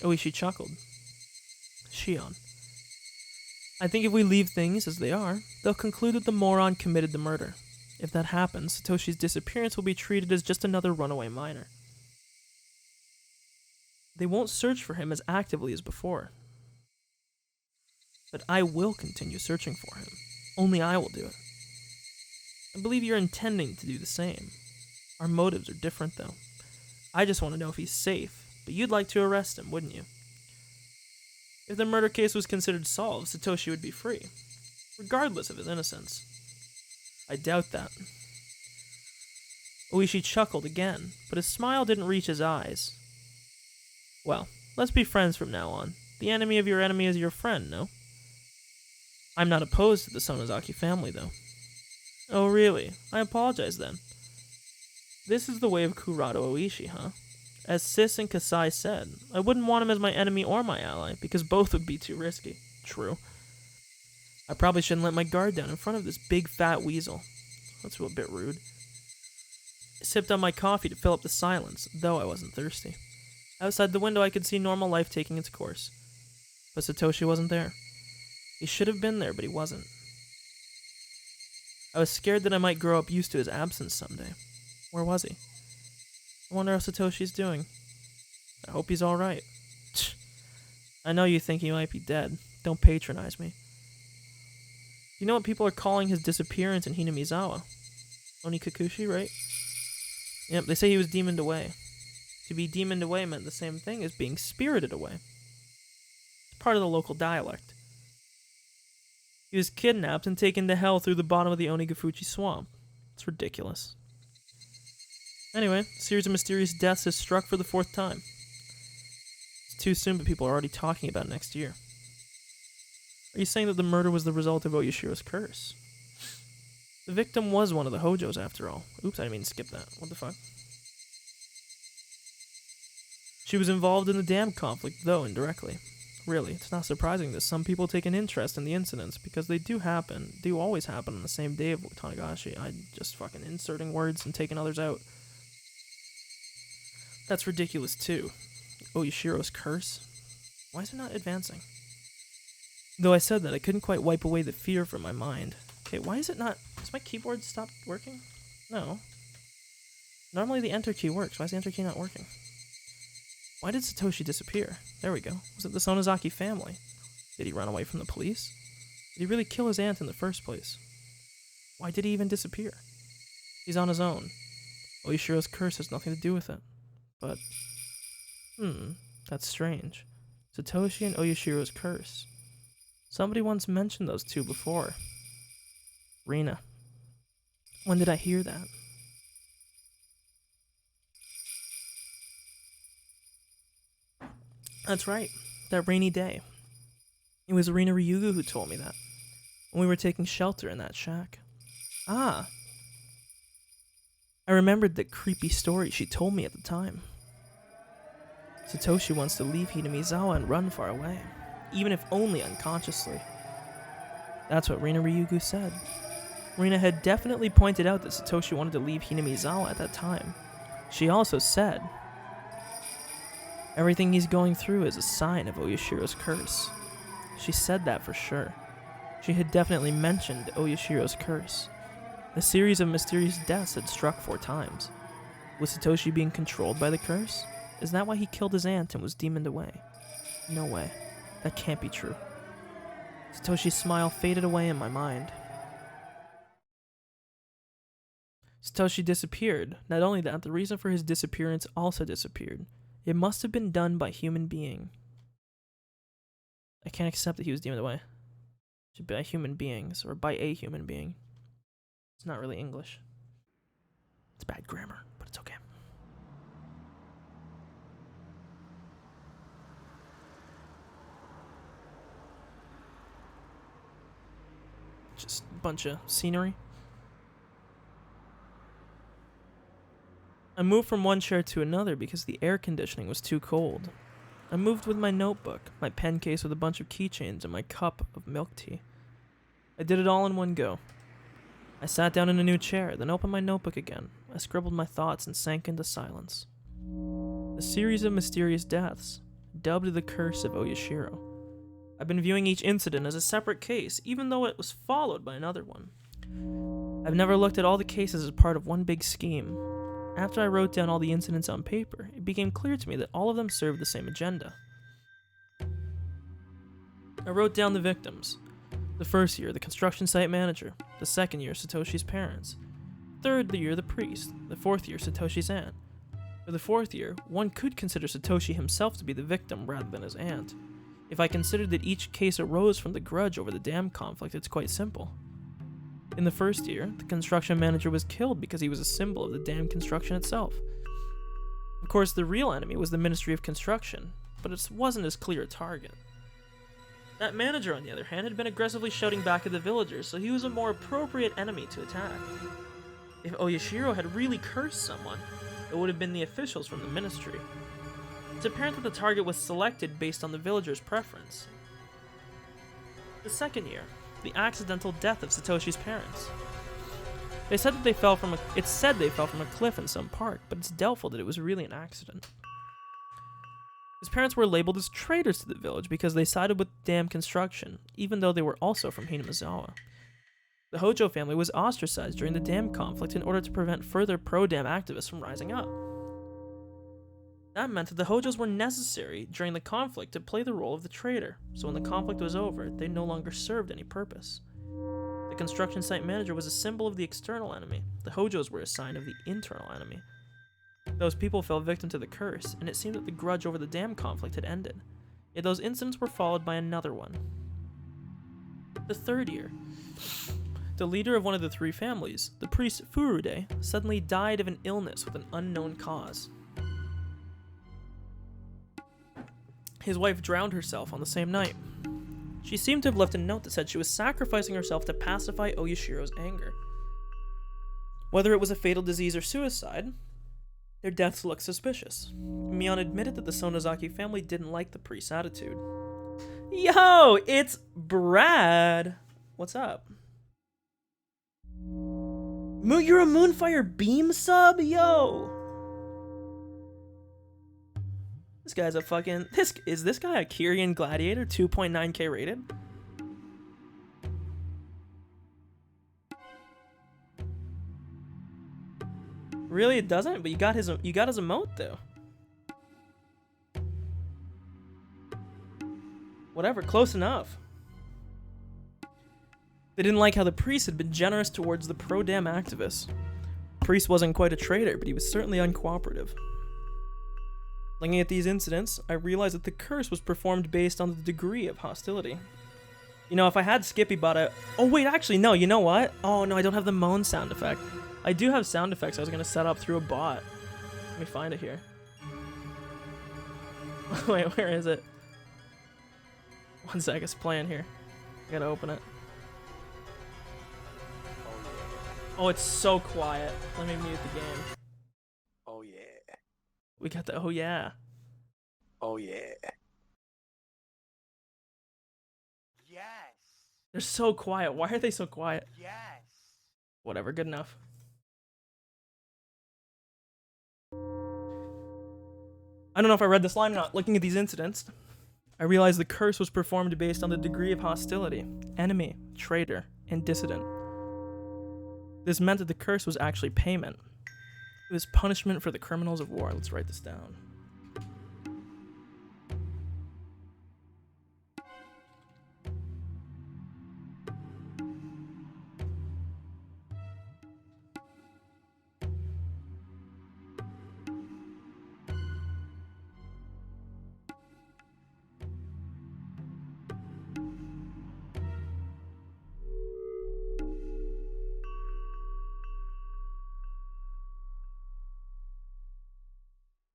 Oishi chuckled. Shion. I think if we leave things as they are, they'll conclude that the moron committed the murder. If that happens, Satoshi's disappearance will be treated as just another runaway minor. They won't search for him as actively as before. But I will continue searching for him. Only I will do it. I believe you're intending to do the same. Our motives are different, though. I just want to know if he's safe, but you'd like to arrest him, wouldn't you? If the murder case was considered solved, Satoshi would be free, regardless of his innocence. I doubt that. Oishi chuckled again, but his smile didn't reach his eyes. Well, let's be friends from now on. The enemy of your enemy is your friend, no? I'm not opposed to the Sonozaki family, though. Oh, really? I apologize, then. This is the way of Kurado Oishi, huh? As Sis and Kasai said, I wouldn't want him as my enemy or my ally, because both would be too risky. True. I probably shouldn't let my guard down in front of this big fat weasel. That's a bit rude. I sipped on my coffee to fill up the silence, though I wasn't thirsty. Outside the window I could see normal life taking its course. But Satoshi wasn't there. He should have been there, but he wasn't. I was scared that I might grow up used to his absence someday. Where was he? I wonder how Satoshi's doing. I hope he's alright. I know you think he might be dead. Don't patronize me. You know what people are calling his disappearance in Hinamizawa? Onikakushi, right? Yep, they say he was demoned away. To be demoned away meant the same thing as being spirited away. It's part of the local dialect. He was kidnapped and taken to hell through the bottom of the Onigafuchi swamp. It's ridiculous. Anyway, a series of mysterious deaths has struck for the 4th time. It's too soon, but people are already talking about it next year. Are you saying that the murder was the result of Oyashiro's curse? The victim was one of the Hojos, after all. Oops, I didn't mean to skip that. What the fuck? She was involved in the dam conflict, though indirectly. Really, it's not surprising that some people take an interest in the incidents, because they do always happen on the same day of Tanagashi. I'm just fucking inserting words and taking others out. That's ridiculous, too. Oyashiro's curse? Why is it not advancing? Though I said that, I couldn't quite wipe away the fear from my mind. Okay, why is it not... Has my keyboard stopped working? No. Normally the enter key works. Why is the enter key not working? Why did Satoshi disappear? There we go. Was it the Sonozaki family? Did he run away from the police? Did he really kill his aunt in the first place? Why did he even disappear? He's on his own. Oyashiro's curse has nothing to do with it. But, that's strange. Satoshi and Oyashiro's curse. Somebody once mentioned those two before. Rina. When did I hear that? That's right. That rainy day. It was Rina Ryugu who told me that. When we were taking shelter in that shack. Ah. I remembered the creepy story she told me at the time. Satoshi wants to leave Hinamizawa and run far away, even if only unconsciously. That's what Rina Ryugu said. Rina had definitely pointed out that Satoshi wanted to leave Hinamizawa at that time. She also said, everything he's going through is a sign of Oyashiro's curse. She said that for sure. She had definitely mentioned Oyashiro's curse. A series of mysterious deaths had struck 4 times. Was Satoshi being controlled by the curse? Is that why he killed his aunt and was demoned away? No way. That can't be true. Satoshi's smile faded away in my mind. Satoshi disappeared. Not only that, the reason for his disappearance also disappeared. It must have been done by a human being. I can't accept that he was demoned away. It should be by human beings, or by a human being. It's not really English. It's bad grammar, but it's okay. Just a bunch of scenery. I moved from one chair to another because the air conditioning was too cold. I moved with my notebook, my pen case with a bunch of keychains, and my cup of milk tea. I did it all in one go. I sat down in a new chair, then opened my notebook again. I scribbled my thoughts and sank into silence. A series of mysterious deaths, dubbed the Curse of Oyashiro. I've been viewing each incident as a separate case, even though it was followed by another one. I've never looked at all the cases as part of one big scheme. After I wrote down all the incidents on paper, it became clear to me that all of them served the same agenda. I wrote down the victims. The first year, the construction site manager. The second year, Satoshi's parents. Third year, the priest. The fourth year, Satoshi's aunt. For the fourth year, one could consider Satoshi himself to be the victim rather than his aunt. If I considered that each case arose from the grudge over the dam conflict, it's quite simple. In the first year, the construction manager was killed because he was a symbol of the dam construction itself. Of course, the real enemy was the Ministry of Construction, but it wasn't as clear a target. That manager, on the other hand, had been aggressively shouting back at the villagers, so he was a more appropriate enemy to attack. If Oyashiro had really cursed someone, it would have been the officials from the ministry. It's apparent that the target was selected based on the villagers' preference. The second year, the accidental death of Satoshi's parents. It's said they fell from a cliff in some park, but it's doubtful that it was really an accident. His parents were labeled as traitors to the village because they sided with dam construction, even though they were also from Hinamizawa. The Hojo family was ostracized during the dam conflict in order to prevent further pro-dam activists from rising up. That meant that the Hojos were necessary during the conflict to play the role of the traitor, so when the conflict was over, they no longer served any purpose. The construction site manager was a symbol of the external enemy. The Hojos were a sign of the internal enemy. Those people fell victim to the curse, and it seemed that the grudge over the dam conflict had ended. Yet those incidents were followed by another one. The third year, the leader of one of the 3 families, the priest Furude, suddenly died of an illness with an unknown cause. His wife drowned herself on the same night. She seemed to have left a note that said she was sacrificing herself to pacify Oyashiro's anger. Whether it was a fatal disease or suicide, their deaths looked suspicious. Mion admitted that the Sonozaki family didn't like the priest's attitude. Yo, it's Brad! What's up? You're a Moonfire Beam sub? Yo! This guy's a fucking... Is this guy a Kyrian Gladiator 2.9k rated? Really, it doesn't? But you got his emote though. Whatever, close enough. They didn't like how the priest had been generous towards the pro-dam activists. The priest wasn't quite a traitor, but he was certainly uncooperative. Looking at these incidents, I realized that the curse was performed based on the degree of hostility. You know, if I had Skippy bot it... Oh wait, actually no, you know what? Oh no, I don't have the moan sound effect. I do have sound effects I was going to set up through a bot. Let me find it here. Wait, where is it? One sec, it's playing here. I gotta open it. Oh, it's so quiet. Let me mute the game. Oh yeah. We got the oh yeah. Oh yeah. Yes. They're so quiet. Why are they so quiet? Yes. Whatever, good enough. I don't know if I read this line or not. Looking at these incidents, I realized the curse was performed based on the degree of hostility, enemy, traitor, and dissident. This meant that the curse was actually payment. It was punishment for the criminals of war. Let's write this down.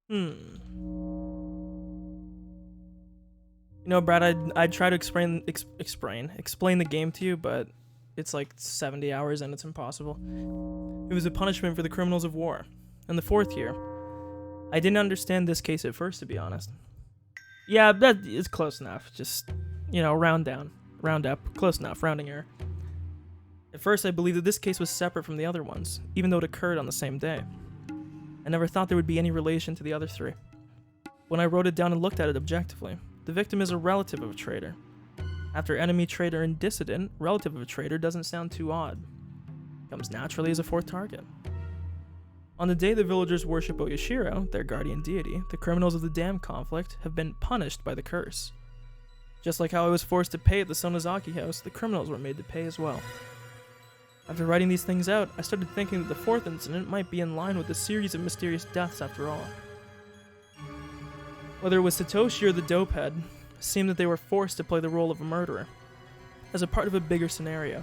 You know, Brad, I'd try to explain the game to you, but it's like 70 hours and it's impossible. It was a punishment for the criminals of war. In the 4th year, I didn't understand this case at first, to be honest. Yeah, that is close enough. Just, you know, round down, round up, close enough, rounding error. At first, I believed that this case was separate from the other ones, even though it occurred on the same day. I never thought there would be any relation to the other 3. When I wrote it down and looked at it objectively, the victim is a relative of a traitor. After enemy, traitor, and dissident, relative of a traitor doesn't sound too odd. Comes naturally as a 4th target. On the day the villagers worship Oyashiro, their guardian deity, the criminals of the dam conflict have been punished by the curse. Just like how I was forced to pay at the Sonozaki house, the criminals were made to pay as well. After writing these things out, I started thinking that the 4th incident might be in line with the series of mysterious deaths after all. Whether it was Satoshi or the dopehead, it seemed that they were forced to play the role of a murderer, as a part of a bigger scenario.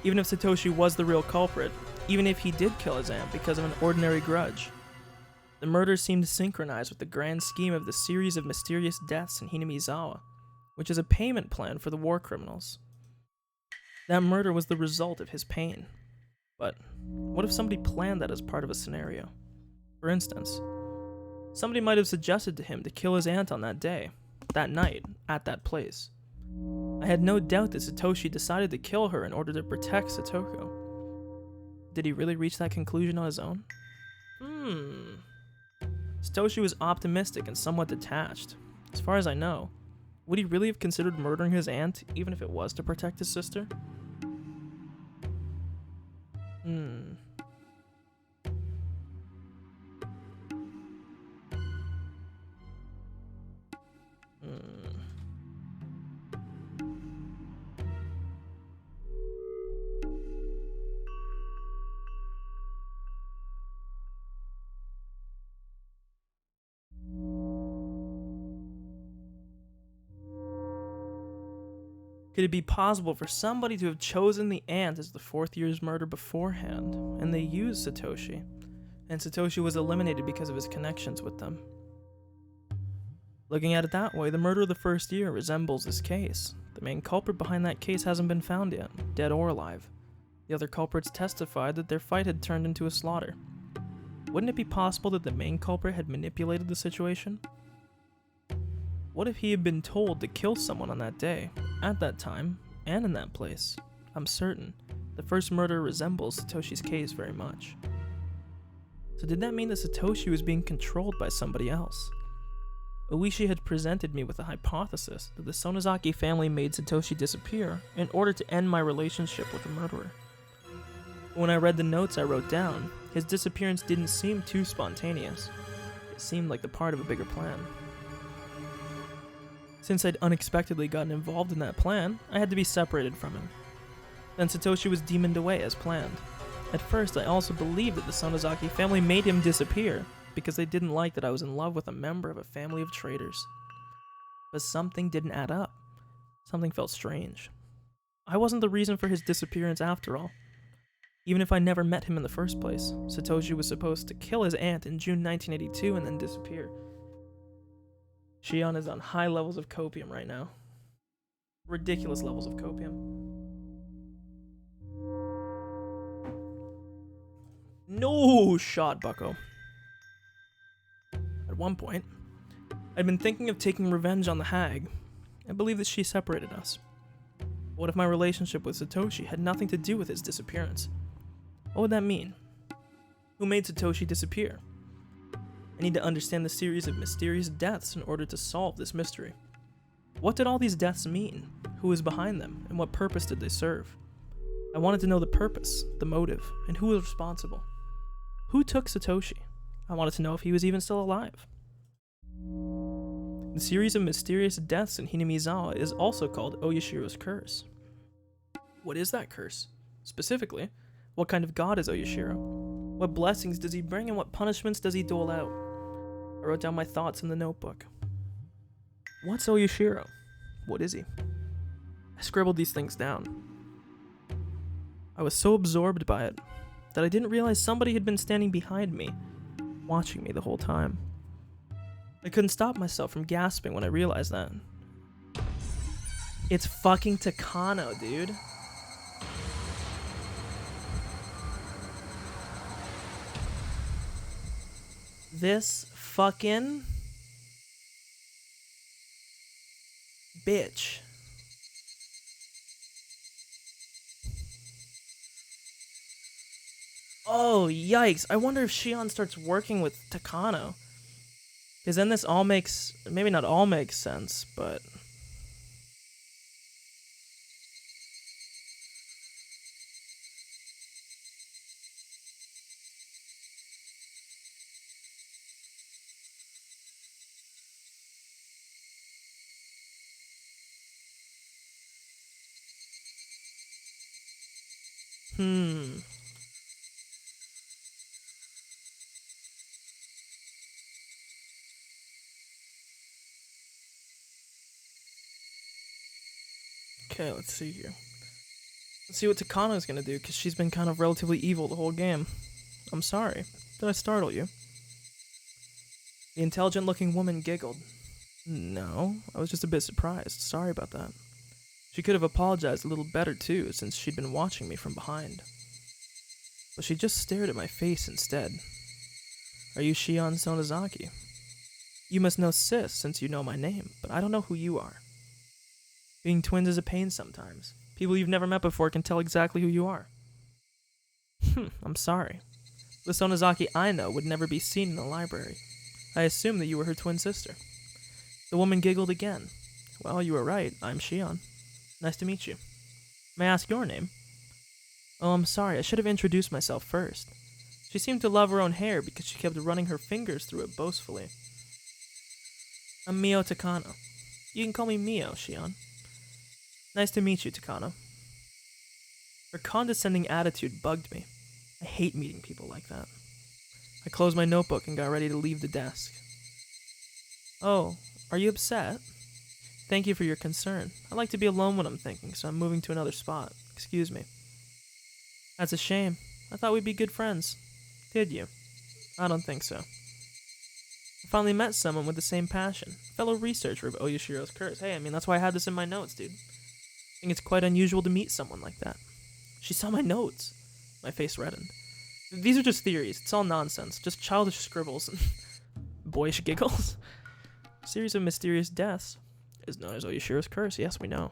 Even if Satoshi was the real culprit, even if he did kill his aunt because of an ordinary grudge, the murder seemed synchronized with the grand scheme of the series of mysterious deaths in Hinamizawa, which is a payment plan for the war criminals. That murder was the result of his pain. But what if somebody planned that as part of a scenario? For instance, somebody might have suggested to him to kill his aunt on that day, that night, at that place. I had no doubt that Satoshi decided to kill her in order to protect Satoko. Did he really reach that conclusion on his own? Satoshi was optimistic and somewhat detached. As far as I know, would he really have considered murdering his aunt, even if it was to protect his sister? Could it be possible for somebody to have chosen the aunt as the 4th year's murder beforehand, and they used Satoshi, and Satoshi was eliminated because of his connections with them? Looking at it that way, the murder of the 1st year resembles this case. The main culprit behind that case hasn't been found yet, dead or alive. The other culprits testified that their fight had turned into a slaughter. Wouldn't it be possible that the main culprit had manipulated the situation? What if he had been told to kill someone on that day, at that time, and in that place? I'm certain the first murder resembles Satoshi's case very much. So did that mean that Satoshi was being controlled by somebody else? Oishi had presented me with a hypothesis that the Sonozaki family made Satoshi disappear in order to end my relationship with the murderer. When I read the notes I wrote down, his disappearance didn't seem too spontaneous. It seemed like the part of a bigger plan. Since I'd unexpectedly gotten involved in that plan, I had to be separated from him. Then Satoshi was demoned away as planned. At first, I also believed that the Sonozaki family made him disappear because they didn't like that I was in love with a member of a family of traitors. But something didn't add up. Something felt strange. I wasn't the reason for his disappearance after all. Even if I never met him in the first place, Satoshi was supposed to kill his aunt in June 1982 and then disappear. Shion is on high levels of copium right now. Ridiculous levels of copium. No shot, bucko. At one point, I'd been thinking of taking revenge on the hag. I believe that she separated us. What if my relationship with Satoshi had nothing to do with his disappearance? What would that mean? Who made Satoshi disappear? I need to understand the series of mysterious deaths in order to solve this mystery. What did all these deaths mean? Who was behind them, and what purpose did they serve? I wanted to know the purpose, the motive, and who was responsible. Who took Satoshi? I wanted to know if he was even still alive. The series of mysterious deaths in Hinamizawa is also called Oyashiro's Curse. What is that curse? Specifically, what kind of god is Oyashiro? What blessings does he bring and what punishments does he dole out? I wrote down my thoughts in the notebook. What's Oyashiro? What is he? I scribbled these things down. I was so absorbed by it that I didn't realize somebody had been standing behind me, watching me the whole time. I couldn't stop myself from gasping when I realized that. It's fucking Takano, dude. This fucking bitch. Oh, yikes. I wonder if Shion starts working with Takano. Because then this all makes, maybe not all makes sense, but... Okay, let's see here. Let's see what Takano's gonna do, because she's been kind of relatively evil the whole game. I'm sorry. Did I startle you? The intelligent-looking woman giggled. No, I was just a bit surprised. Sorry about that. She could have apologized a little better, too, since she'd been watching me from behind. But she just stared at my face instead. Are you Shion Sonozaki? You must know Sis, since you know my name, but I don't know who you are. Being twins is a pain sometimes. People you've never met before can tell exactly who you are. I'm sorry. The Sonozaki I know would never be seen in the library. I assumed that you were her twin sister. The woman giggled again. Well, you were right. I'm Shion. Nice to meet you. May I ask your name? Oh, I'm sorry. I should have introduced myself first. She seemed to love her own hair because she kept running her fingers through it boastfully. I'm Mio Takano. You can call me Mio, Shion. Nice to meet you, Takano. Her condescending attitude bugged me. I hate meeting people like that. I closed my notebook and got ready to leave the desk. Oh, are you upset? Thank you for your concern. I like to be alone when I'm thinking, so I'm moving to another spot. Excuse me. That's a shame. I thought we'd be good friends. Did you? I don't think so. I finally met someone with the same passion. A fellow researcher of Oyashiro's Curse. Hey, I mean, that's why I had this in my notes, dude. I think it's quite unusual to meet someone like that. She saw my notes. My face reddened. These are just theories. It's all nonsense. Just childish scribbles and boyish giggles. A series of mysterious deaths is known as Oyashiro's Curse. Yes, we know.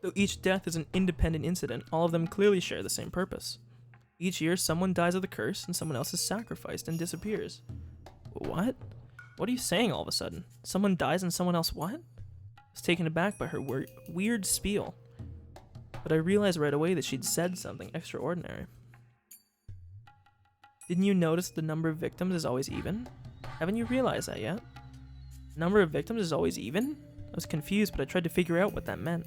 Though each death is an independent incident, all of them clearly share the same purpose. Each year, someone dies of the curse and someone else is sacrificed and disappears. What? What are you saying all of a sudden? Someone dies and someone else what? I was taken aback by her weird spiel. But I realized right away that she'd said something extraordinary. Didn't you notice the number of victims is always even? Haven't you realized that yet? Number of victims is always even? I was confused, but I tried to figure out what that meant.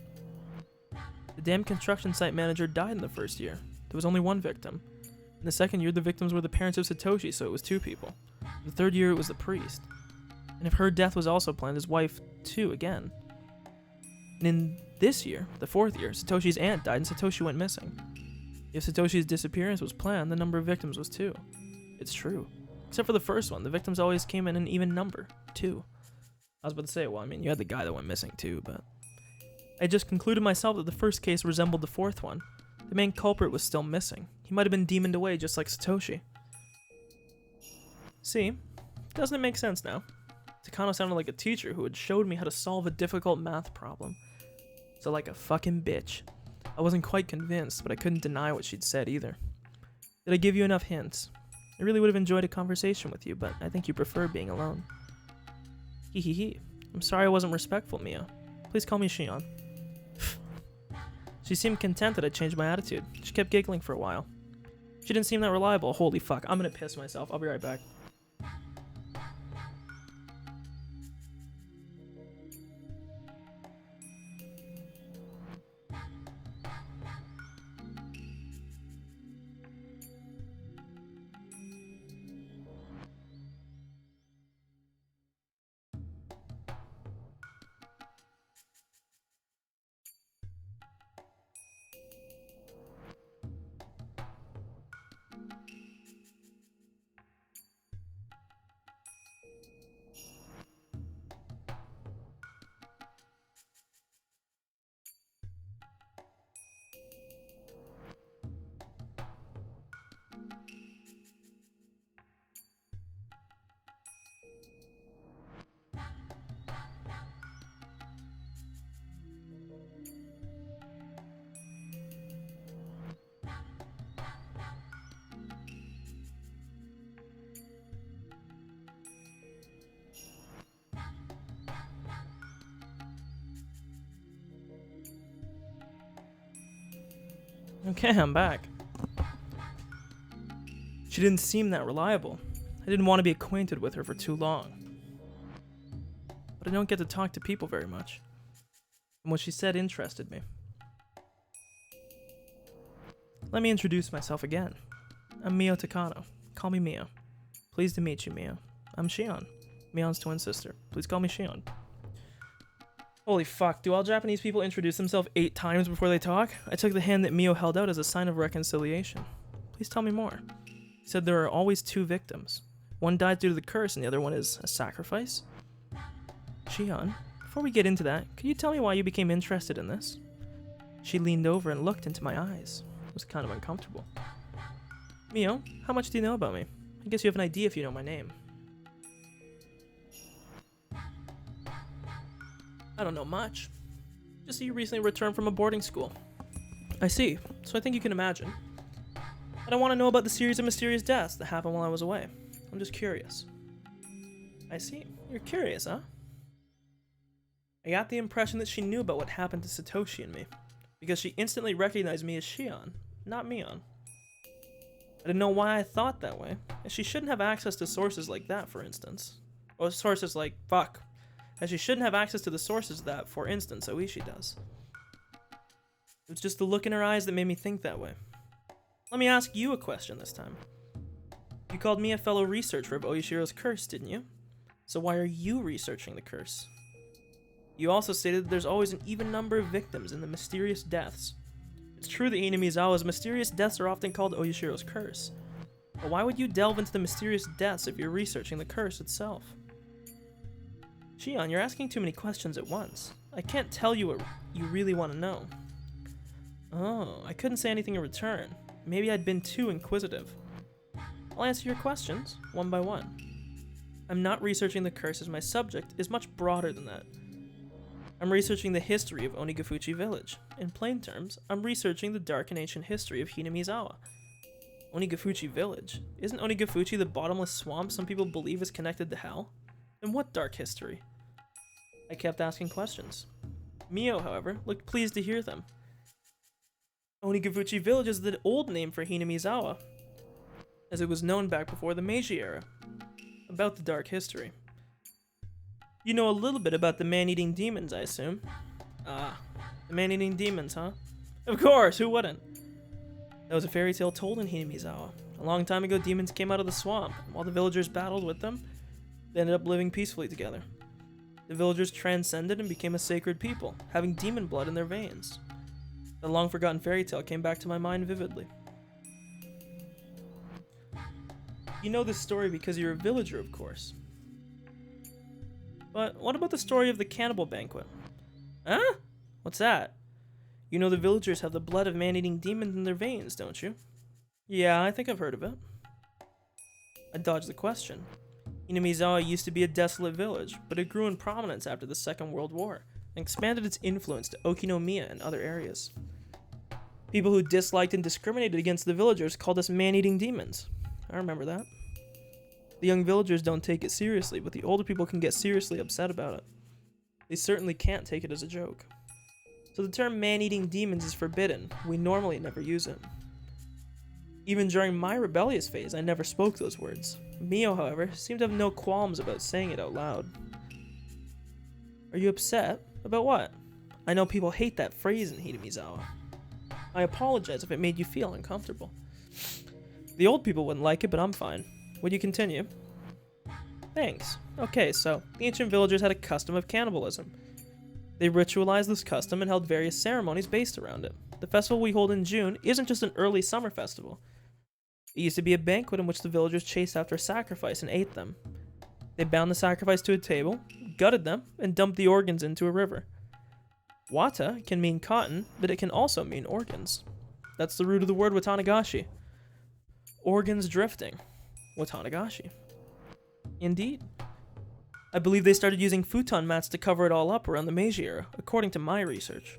The damn construction site manager died in the first year. There was only one victim. In the second year, the victims were the parents of Satoshi, so it was 2 people. In the third year, it was the priest. And if her death was also planned, his wife, too, again. And in this year, the 4th year, Satoshi's aunt died and Satoshi went missing. If Satoshi's disappearance was planned, the number of victims was 2. It's true. Except for the first one, the victims always came in an even number, 2. I was about to say, well, I mean, you had the guy that went missing too, but... I just concluded myself that the first case resembled the 4th one. The main culprit was still missing. He might have been demoned away just like Satoshi. See? Doesn't it make sense now? Takano sounded like a teacher who had showed me how to solve a difficult math problem. So like a fucking bitch. I wasn't quite convinced, but I couldn't deny what she'd said either. Did I give you enough hints? I really would have enjoyed a conversation with you, but I think you prefer being alone. Hee hee hee. I'm sorry I wasn't respectful, Mio. Please call me Shion. She seemed content that I changed my attitude. She kept giggling for a while. She didn't seem that reliable. Holy fuck, I'm gonna piss myself. I'll be right back. Okay, I'm back. She didn't seem that reliable. I didn't want to be acquainted with her for too long. But I don't get to talk to people very much. And what she said interested me. Let me introduce myself again. I'm Mio Takano. Call me Mio. Pleased to meet you, Mio. I'm Shion, Mion's twin sister. Please call me Shion. Holy fuck, do all Japanese people introduce themselves 8 times before they talk? I took the hand that Mio held out as a sign of reconciliation. Please tell me more. He said there are always 2 victims. One died due to the curse and the other one is a sacrifice? Shion, before we get into that, could you tell me why you became interested in this? She leaned over and looked into my eyes. It was kind of uncomfortable. Mio, how much do you know about me? I guess you have an idea if you know my name. I don't know much. Just that you recently returned from a boarding school. I see, so I think you can imagine. But I want to know about the series of mysterious deaths that happened while I was away. I'm just curious. I see, you're curious, huh? I got the impression that she knew about what happened to Satoshi and me, because she instantly recognized me as Shion, not Mion. I didn't know why I thought that way, as she shouldn't have access to sources like that, for instance. Or sources like, fuck. As she shouldn't have access to the sources that, for instance, Oishi does. It was just the look in her eyes that made me think that way. Let me ask you a question this time. You called me a fellow researcher of Oishiro's curse, didn't you? So why are you researching the curse? You also stated that there's always an even number of victims in the mysterious deaths. It's true that Hinamizawa's mysterious deaths are often called Oishiro's curse. But why would you delve into the mysterious deaths if you're researching the curse itself? Shion, you're asking too many questions at once. I can't tell you what you really want to know. Oh, I couldn't say anything in return. Maybe I'd been too inquisitive. I'll answer your questions, one by one. I'm not researching the curse as my subject is much broader than that. I'm researching the history of Onigafuchi Village. In plain terms, I'm researching the dark and ancient history of Hinamizawa. Onigafuchi Village? Isn't Onigafuchi the bottomless swamp some people believe is connected to hell? Then what dark history? I kept asking questions. Mio, however, looked pleased to hear them. Onigafuchi Village is the old name for Hinamizawa, as it was known back before the Meiji era. About the dark history. You know a little bit about the man-eating demons, I assume. Ah, the man-eating demons, huh? Of course, who wouldn't? That was a fairy tale told in Hinamizawa. A long time ago, demons came out of the swamp, and while the villagers battled with them, they ended up living peacefully together. The villagers transcended and became a sacred people, having demon blood in their veins. The long-forgotten fairy tale came back to my mind vividly. You know this story because you're a villager, of course. But what about the story of the cannibal banquet? Huh? What's that? You know the villagers have the blood of man-eating demons in their veins, don't you? Yeah, I think I've heard of it. I dodged the question. Hinamizawa used to be a desolate village, but it grew in prominence after the Second World War, and expanded its influence to Okinomiya and other areas. People who disliked and discriminated against the villagers called us man-eating demons. I remember that. The young villagers don't take it seriously, but the older people can get seriously upset about it. They certainly can't take it as a joke. So the term man-eating demons is forbidden. We normally never use it. Even during my rebellious phase, I never spoke those words. Mio, however, seemed to have no qualms about saying it out loud. Are you upset? About what? I know people hate that phrase in Hinamizawa. I apologize if it made you feel uncomfortable. The old people wouldn't like it, but I'm fine. Would you continue? Thanks. Okay, so the ancient villagers had a custom of cannibalism. They ritualized this custom and held various ceremonies based around it. The festival we hold in June isn't just an early summer festival. It used to be a banquet in which the villagers chased after a sacrifice and ate them. They bound the sacrifice to a table, gutted them, and dumped the organs into a river. Wata can mean cotton, but it can also mean organs. That's the root of the word watanagashi. Organs drifting. Watanagashi. Indeed. I believe they started using futon mats to cover it all up around the Meiji era, according to my research.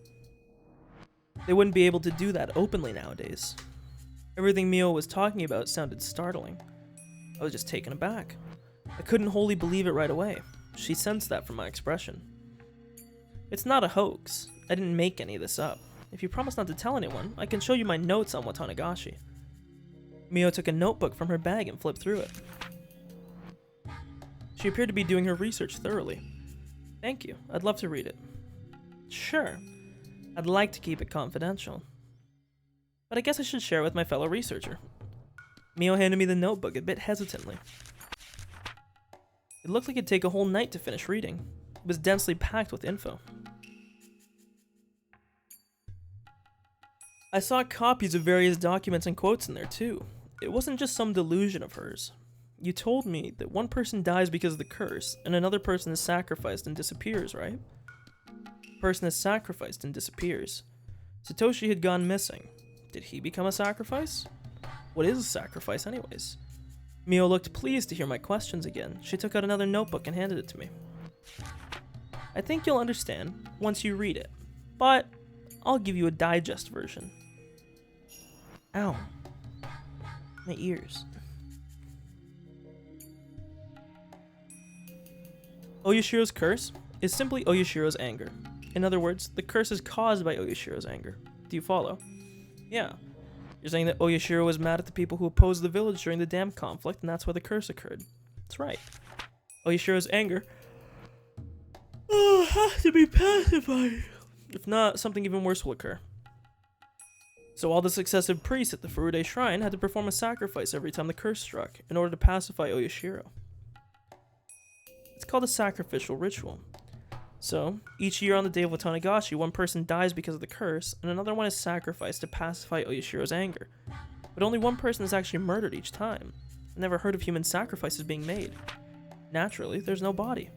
They wouldn't be able to do that openly nowadays. Everything Mio was talking about sounded startling. I was just taken aback. I couldn't wholly believe it right away. She sensed that from my expression. It's not a hoax. I didn't make any of this up. If you promise not to tell anyone, I can show you my notes on Watanagashi. Mio took a notebook from her bag and flipped through it. She appeared to be doing her research thoroughly. Thank you. I'd love to read it. Sure. I'd like to keep it confidential. But I guess I should share it with my fellow researcher. Mio handed me the notebook a bit hesitantly. It looked like it'd take a whole night to finish reading. It was densely packed with info. I saw copies of various documents and quotes in there too. It wasn't just some delusion of hers. You told me that one person dies because of the curse, and another person is sacrificed and disappears, right? Person is sacrificed and disappears. Satoshi had gone missing. Did he become a sacrifice? What is a sacrifice anyways? Mio looked pleased to hear my questions again. She took out another notebook and handed it to me. I think you'll understand once you read it, but I'll give you a digest version. Ow. My ears. Oyashiro's curse is simply Oyashiro's anger. In other words, the curse is caused by Oyashiro's anger. Do you follow? Yeah. You're saying that Oyashiro was mad at the people who opposed the village during the dam conflict, and that's why the curse occurred. That's right. Oyashiro's anger has to be pacified. If not, something even worse will occur. So all the successive priests at the Furude Shrine had to perform a sacrifice every time the curse struck, in order to pacify Oyashiro. It's called a sacrificial ritual. So, each year on the day of Watanagashi, one person dies because of the curse, and another one is sacrificed to pacify Oyashiro's anger. But only one person is actually murdered each time. I never heard of human sacrifices being made. Naturally, there's no body.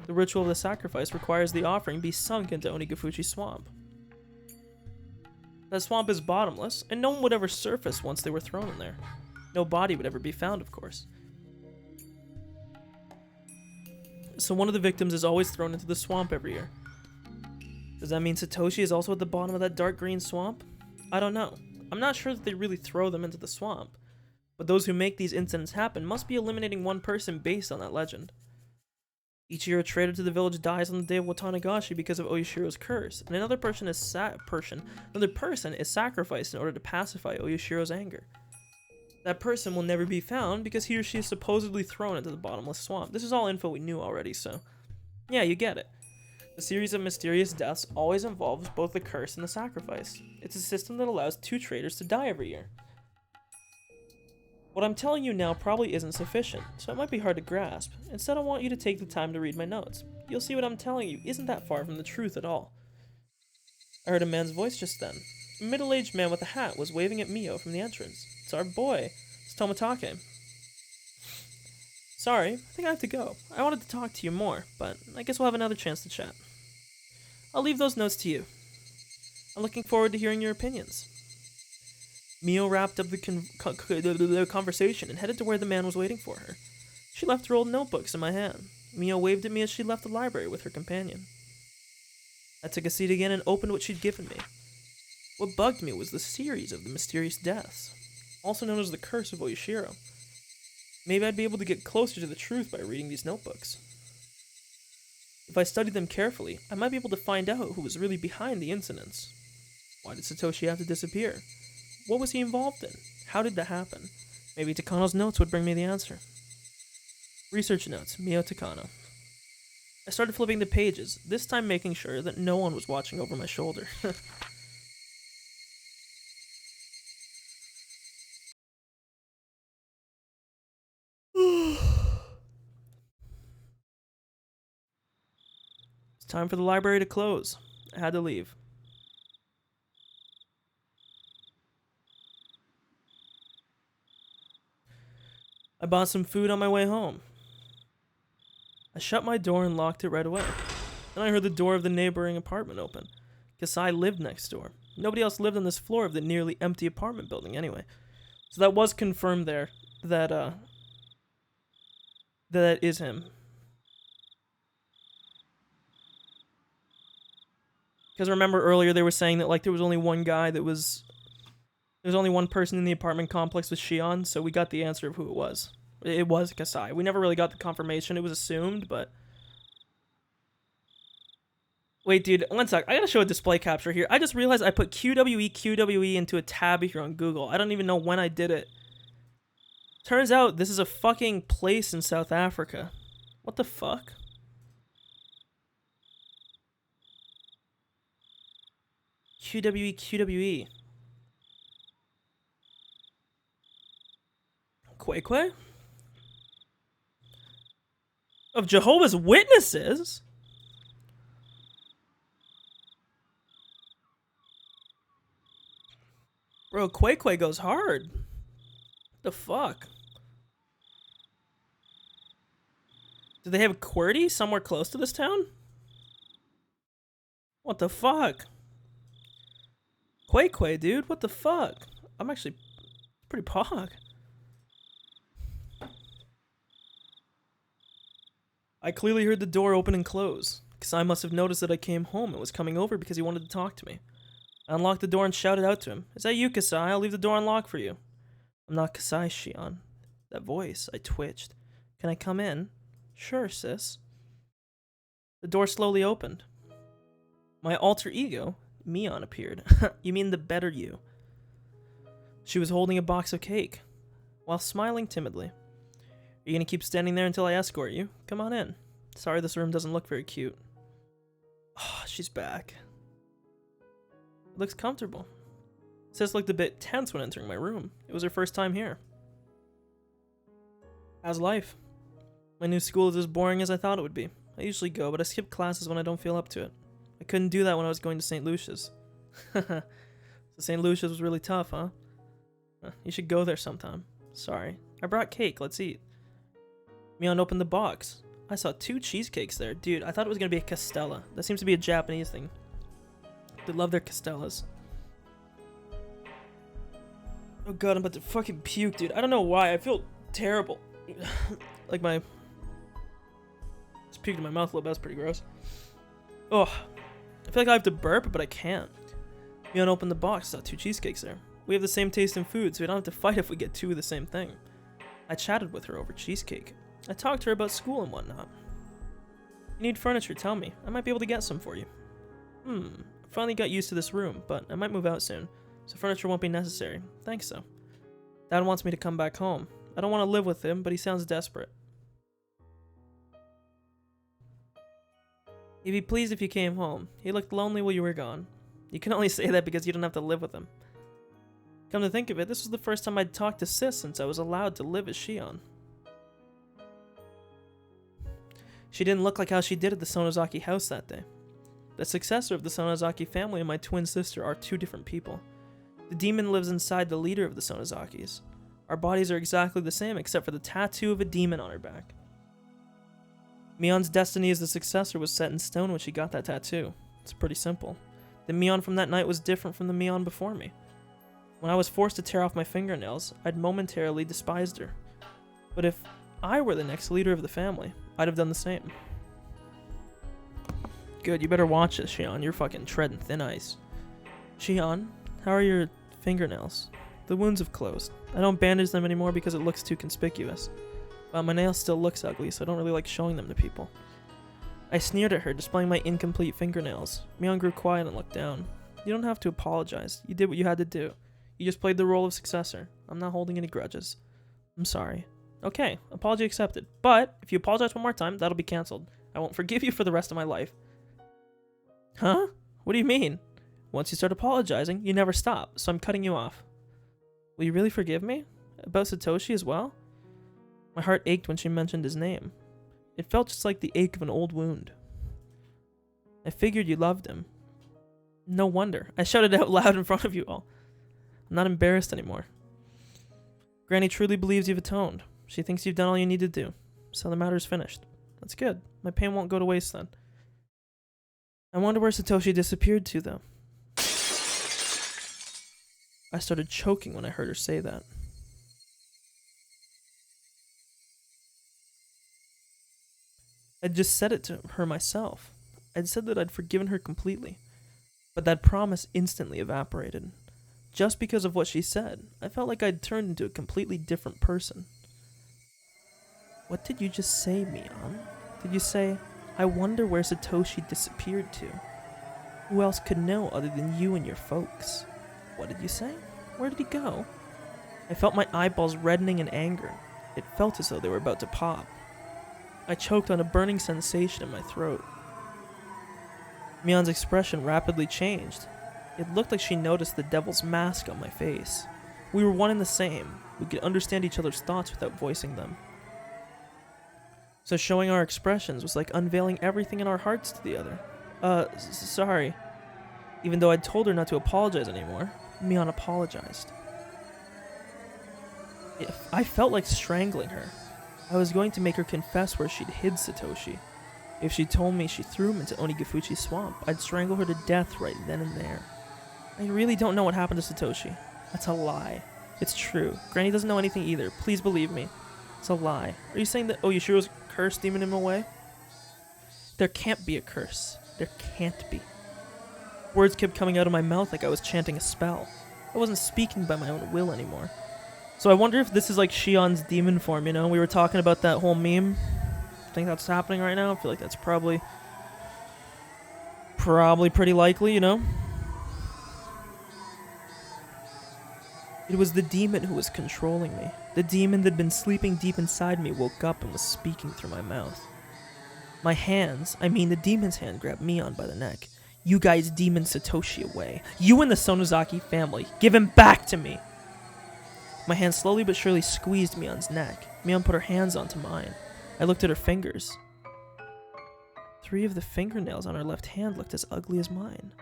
The ritual of the sacrifice requires the offering be sunk into Onigafuchi Swamp. That swamp is bottomless, and no one would ever surface once they were thrown in there. No body would ever be found, of course. So one of the victims is always thrown into the swamp every year. Does that mean Satoshi is also at the bottom of that dark green swamp? I don't know. I'm not sure that they really throw them into the swamp, but those who make these incidents happen must be eliminating one person based on that legend. Each year a traitor to the village dies on the day of Watanagashi because of Oyashiro's curse, and another person is sacrificed in order to pacify Oyashiro's anger. That person will never be found because he or she is supposedly thrown into the bottomless swamp. This is all info we knew already, so Yeah, you get it. The series of mysterious deaths always involves both the curse and the sacrifice. It's a system that allows 2 traitors to die every year. What I'm telling you now probably isn't sufficient, so it might be hard to grasp. Instead, I want you to take the time to read my notes. You'll see what I'm telling you isn't that far from the truth at all. I heard a man's voice just then. A middle-aged man with a hat was waving at Mio from the entrance. It's our boy. It's Tomatake. Sorry, I think I have to go. I wanted to talk to you more, but I guess we'll have another chance to chat. I'll leave those notes to you. I'm looking forward to hearing your opinions. Mio wrapped up the conversation and headed to where the man was waiting for her. She left her old notebooks in my hand. Mio waved at me as she left the library with her companion. I took a seat again and opened what she'd given me. What bugged me was the series of the mysterious deaths, also known as the Curse of Oishiro. Maybe I'd be able to get closer to the truth by reading these notebooks. If I studied them carefully, I might be able to find out who was really behind the incidents. Why did Satoshi have to disappear? What was he involved in? How did that happen? Maybe Takano's notes would bring me the answer. Research notes, Mio Takano. I started flipping the pages, this time making sure that no one was watching over my shoulder. It's time for the library to close. I had to leave. I bought some food on my way home. I shut my door and locked it right away. Then I heard the door of the neighboring apartment open. Kasai lived next door. Nobody else lived on this floor of the nearly empty apartment building anyway. So that was confirmed there that that is him. Because remember earlier they were saying that like there was only one guy that was... There's only one person in the apartment complex with Shion, so we got the answer of who it was. It was Kasai. We never really got the confirmation. It was assumed, but... Wait, dude, one sec. I gotta show a display capture here. I just realized I put QWE into a tab here on Google. I don't even know when I did it. Turns out this is a fucking place in South Africa. What the fuck? QWE. Quakeway? Of Jehovah's Witnesses? Bro, Quakeway goes hard. The fuck? Do they have a QWERTY somewhere close to this town? What the fuck? Quakeway, dude, what the fuck? I'm actually pretty pog. I clearly heard the door open and close. Kasai must have noticed that I came home and was coming over because he wanted to talk to me. I unlocked the door and shouted out to him, "Is that you, Kasai? I'll leave the door unlocked for you." "I'm not Kasai, Shion." That voice, I twitched. "Can I come in?" "Sure, sis." The door slowly opened. My alter ego, Mion, appeared. You mean the better you. She was holding a box of cake, while smiling timidly. "Are you gonna keep standing there until I escort you? Come on in. Sorry this room doesn't look very cute." Oh, she's back. It looks comfortable. Sis looked a bit tense when entering my room. It was her first time here. "How's life?" "My new school is as boring as I thought it would be. I usually go, but I skip classes when I don't feel up to it. I couldn't do that when I was going to St. Lucia's." So St. Lucia's was really tough, huh? You should go there sometime. "Sorry. I brought cake. Let's eat." Mion opened the box. I saw 2 cheesecakes there. Dude, I thought it was going to be a Castella. That seems to be a Japanese thing. They love their Castellas. Oh god, I'm about to fucking puke, dude. I don't know why. I feel terrible. Like my... Just puked in my mouth a little bit. That's pretty gross. Oh. I feel like I have to burp, but I can't. Mion opened the box. Saw 2 cheesecakes there. We have the same taste in food, so we don't have to fight if we get 2 of the same thing. I chatted with her over cheesecake. I talked to her about school and whatnot. "You need furniture, tell me. I might be able to get some for you." I finally got used to this room, but I might move out soon, so furniture won't be necessary. Thanks, though. Dad wants me to come back home. I don't want to live with him, but he sounds desperate. He'd be pleased if you came home. He looked lonely while you were gone. You can only say that because you don't have to live with him. Come to think of it, this was the first time I'd talked to Sis since I was allowed to live as Shion. She didn't look like how she did at the Sonozaki house that day. The successor of the Sonozaki family and my twin sister are two different people. The demon lives inside the leader of the Sonozakis. Our bodies are exactly the same except for the tattoo of a demon on her back. Mion's destiny as the successor was set in stone when she got that tattoo. It's pretty simple. The Mion from that night was different from the Mion before me. When I was forced to tear off my fingernails, I'd momentarily despised her. But if I were the next leader of the family, I'd have done the same. Good, you better watch this, Shion. You're fucking treading thin ice. Shion, how are your fingernails? The wounds have closed. I don't bandage them anymore because it looks too conspicuous. But my nail still looks ugly, so I don't really like showing them to people. I sneered at her, displaying my incomplete fingernails. Mion grew quiet and looked down. You don't have to apologize. You did what you had to do. You just played the role of successor. I'm not holding any grudges. I'm sorry. Okay, apology accepted. But if you apologize one more time, that'll be cancelled. I won't forgive you for the rest of my life. Huh? What do you mean? Once you start apologizing, you never stop, so I'm cutting you off. Will you really forgive me? About Satoshi as well? My heart ached when she mentioned his name. It felt just like the ache of an old wound. I figured you loved him. No wonder. I shouted out loud in front of you all. I'm not embarrassed anymore. Granny truly believes you've atoned. She thinks you've done all you need to do. So the matter's finished. That's good. My pain won't go to waste then. I wonder where Satoshi disappeared to, though. I started choking when I heard her say that. I'd just said it to her myself. I'd said that I'd forgiven her completely. But that promise instantly evaporated. Just because of what she said, I felt like I'd turned into a completely different person. What did you just say, Mion? Did you say, I wonder where Satoshi disappeared to? Who else could know other than you and your folks? What did you say? Where did he go? I felt my eyeballs reddening in anger. It felt as though they were about to pop. I choked on a burning sensation in my throat. Mion's expression rapidly changed. It looked like she noticed the devil's mask on my face. We were one and the same. We could understand each other's thoughts without voicing them. So showing our expressions was like unveiling everything in our hearts to the other. Sorry. Even though I'd told her not to apologize anymore, Mion apologized. I felt like strangling her. I was going to make her confess where she'd hid Satoshi. If she told me she threw him into Onigafuchi Swamp, I'd strangle her to death right then and there. I really don't know what happened to Satoshi. That's a lie. It's true. Granny doesn't know anything either. Please believe me. It's a lie. Are you saying that Oyashiro's curse demon him away? There can't be a curse. There can't be. Words kept coming out of my mouth like I was chanting a spell. I wasn't speaking by my own will anymore. So I wonder if this is like Shion's demon form, you know? We were talking about that whole meme. I think that's happening right now. I feel like that's probably pretty likely, you know? It was the demon who was controlling me. The demon that had been sleeping deep inside me woke up and was speaking through my mouth. My hands, the demon's hand, grabbed Mion by the neck. You guys demon Satoshi away. You and the Sonozaki family. Give him back to me. My hand slowly but surely squeezed Mion's neck. Mion put her hands onto mine. I looked at her fingers. 3 of the fingernails on her left hand looked as ugly as mine.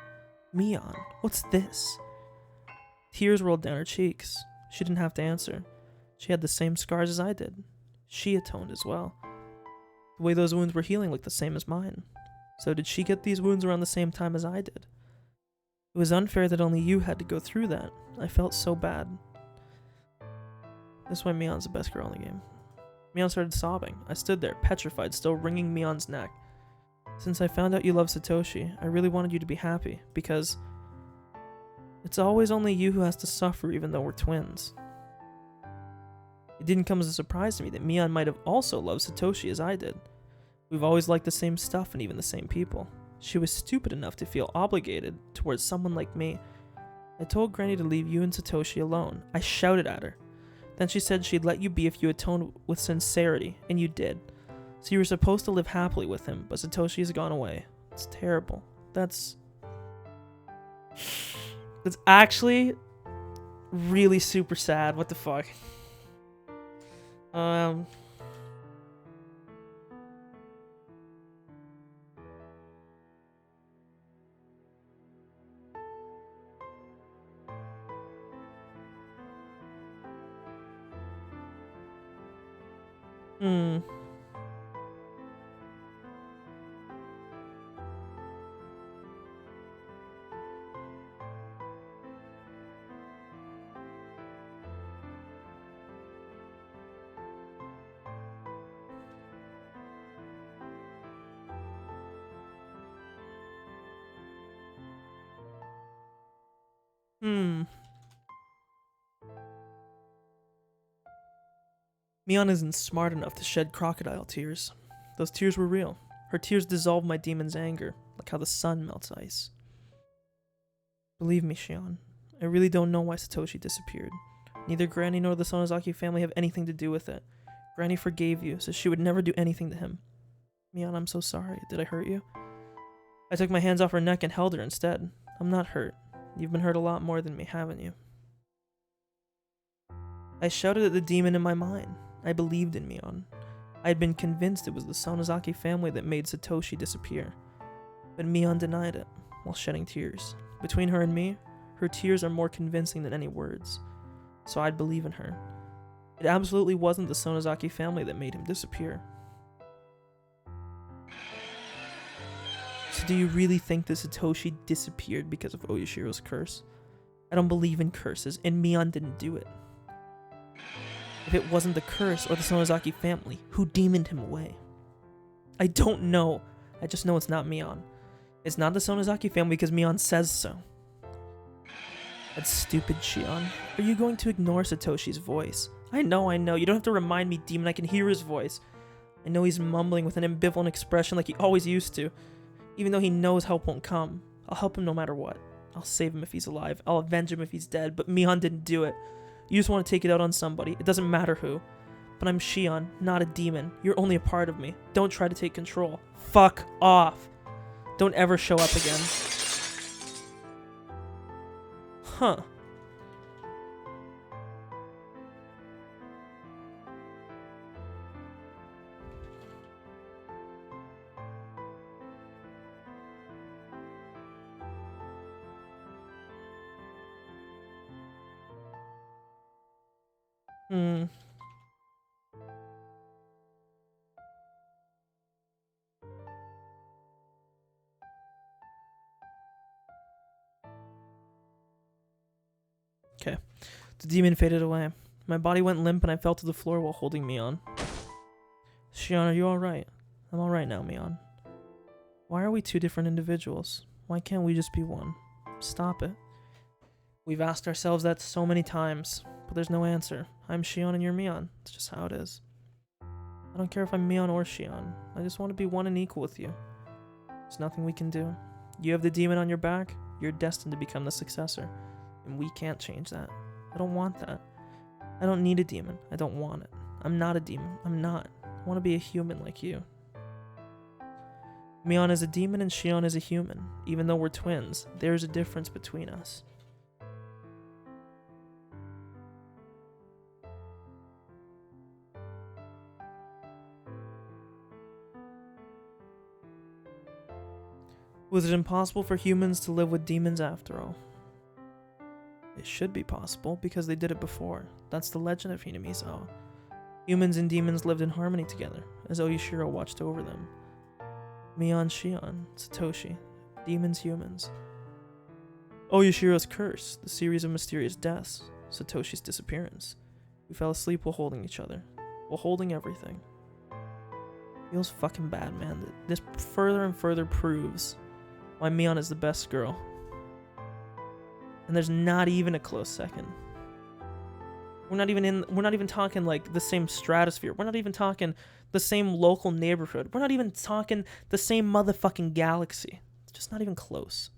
Mion, what's this? Tears rolled down her cheeks. She didn't have to answer. She had the same scars as I did. She atoned as well. The way those wounds were healing looked the same as mine. So did she get these wounds around the same time as I did? It was unfair that only you had to go through that. I felt so bad. This is why Mion's the best girl in the game. Mion started sobbing. I stood there, petrified, still wringing Mion's neck. Since I found out you love Satoshi, I really wanted you to be happy, because it's always only you who has to suffer even though we're twins. It didn't come as a surprise to me that Mion might have also loved Satoshi as I did. We've always liked the same stuff and even the same people. She was stupid enough to feel obligated towards someone like me. I told Granny to leave you and Satoshi alone. I shouted at her. Then she said she'd let you be if you atoned with sincerity, and you did. So you were supposed to live happily with him, but Satoshi has gone away. It's terrible. That's actually really super sad. What the fuck? Hmm. Hmm. Mion isn't smart enough to shed crocodile tears. Those tears were real. Her tears dissolved my demon's anger, like how the sun melts ice. Believe me, Shion, I really don't know why Satoshi disappeared. Neither Granny nor the Sonozaki family have anything to do with it. Granny forgave you, so she would never do anything to him. Mion, I'm so sorry. Did I hurt you? I took my hands off her neck and held her instead. I'm not hurt. You've been hurt a lot more than me, haven't you? I shouted at the demon in my mind. I believed in Mion. I had been convinced it was the Sonozaki family that made Satoshi disappear. But Mion denied it, while shedding tears. Between her and me, her tears are more convincing than any words. So I'd believe in her. It absolutely wasn't the Sonozaki family that made him disappear. So do you really think that Satoshi disappeared because of Oyashiro's curse? I don't believe in curses, and Mion didn't do it. If it wasn't the curse or the Sonozaki family, who demoned him away? I don't know. I just know it's not Mion. It's not the Sonozaki family because Mion says so. That's stupid, Shion. Are you going to ignore Satoshi's voice? I know. You don't have to remind me, demon. I can hear his voice. I know he's mumbling with an ambivalent expression like he always used to. Even though he knows help won't come. I'll help him no matter what. I'll save him if he's alive. I'll avenge him if he's dead. But Mion didn't do it. You just want to take it out on somebody. It doesn't matter who. But I'm Shion, not a demon. You're only a part of me. Don't try to take control. Fuck off. Don't ever show up again. Huh. Okay. The demon faded away. My body went limp and I fell to the floor while holding Mion. Shion, are you alright? I'm alright now, Mion. Why are we two different individuals? Why can't we just be one? Stop it. We've asked ourselves that so many times, but there's no answer. I'm Shion and you're Mion. It's just how it is. I don't care if I'm Mion or Shion. I just want to be one and equal with you. There's nothing we can do. You have the demon on your back. You're destined to become the successor. And we can't change that. I don't want that. I don't need a demon. I don't want it. I'm not a demon. I'm not. I want to be a human like you. Mion is a demon and Shion is a human. Even though we're twins, there's a difference between us. Was it impossible for humans to live with demons after all? It should be possible because they did it before. That's the legend of Hinamizawa. Humans and demons lived in harmony together as Oyashiro watched over them. Mion, Shion, Satoshi, demons, humans. Oyashiro's curse, the series of mysterious deaths, Satoshi's disappearance. We fell asleep while holding each other, while holding everything. Feels fucking bad, man. This further and further proves why Mion is the best girl. And there's not even a close second. We're not even talking like the same stratosphere. We're not even talking the same local neighborhood. We're not even talking the same motherfucking galaxy. It's just not even close.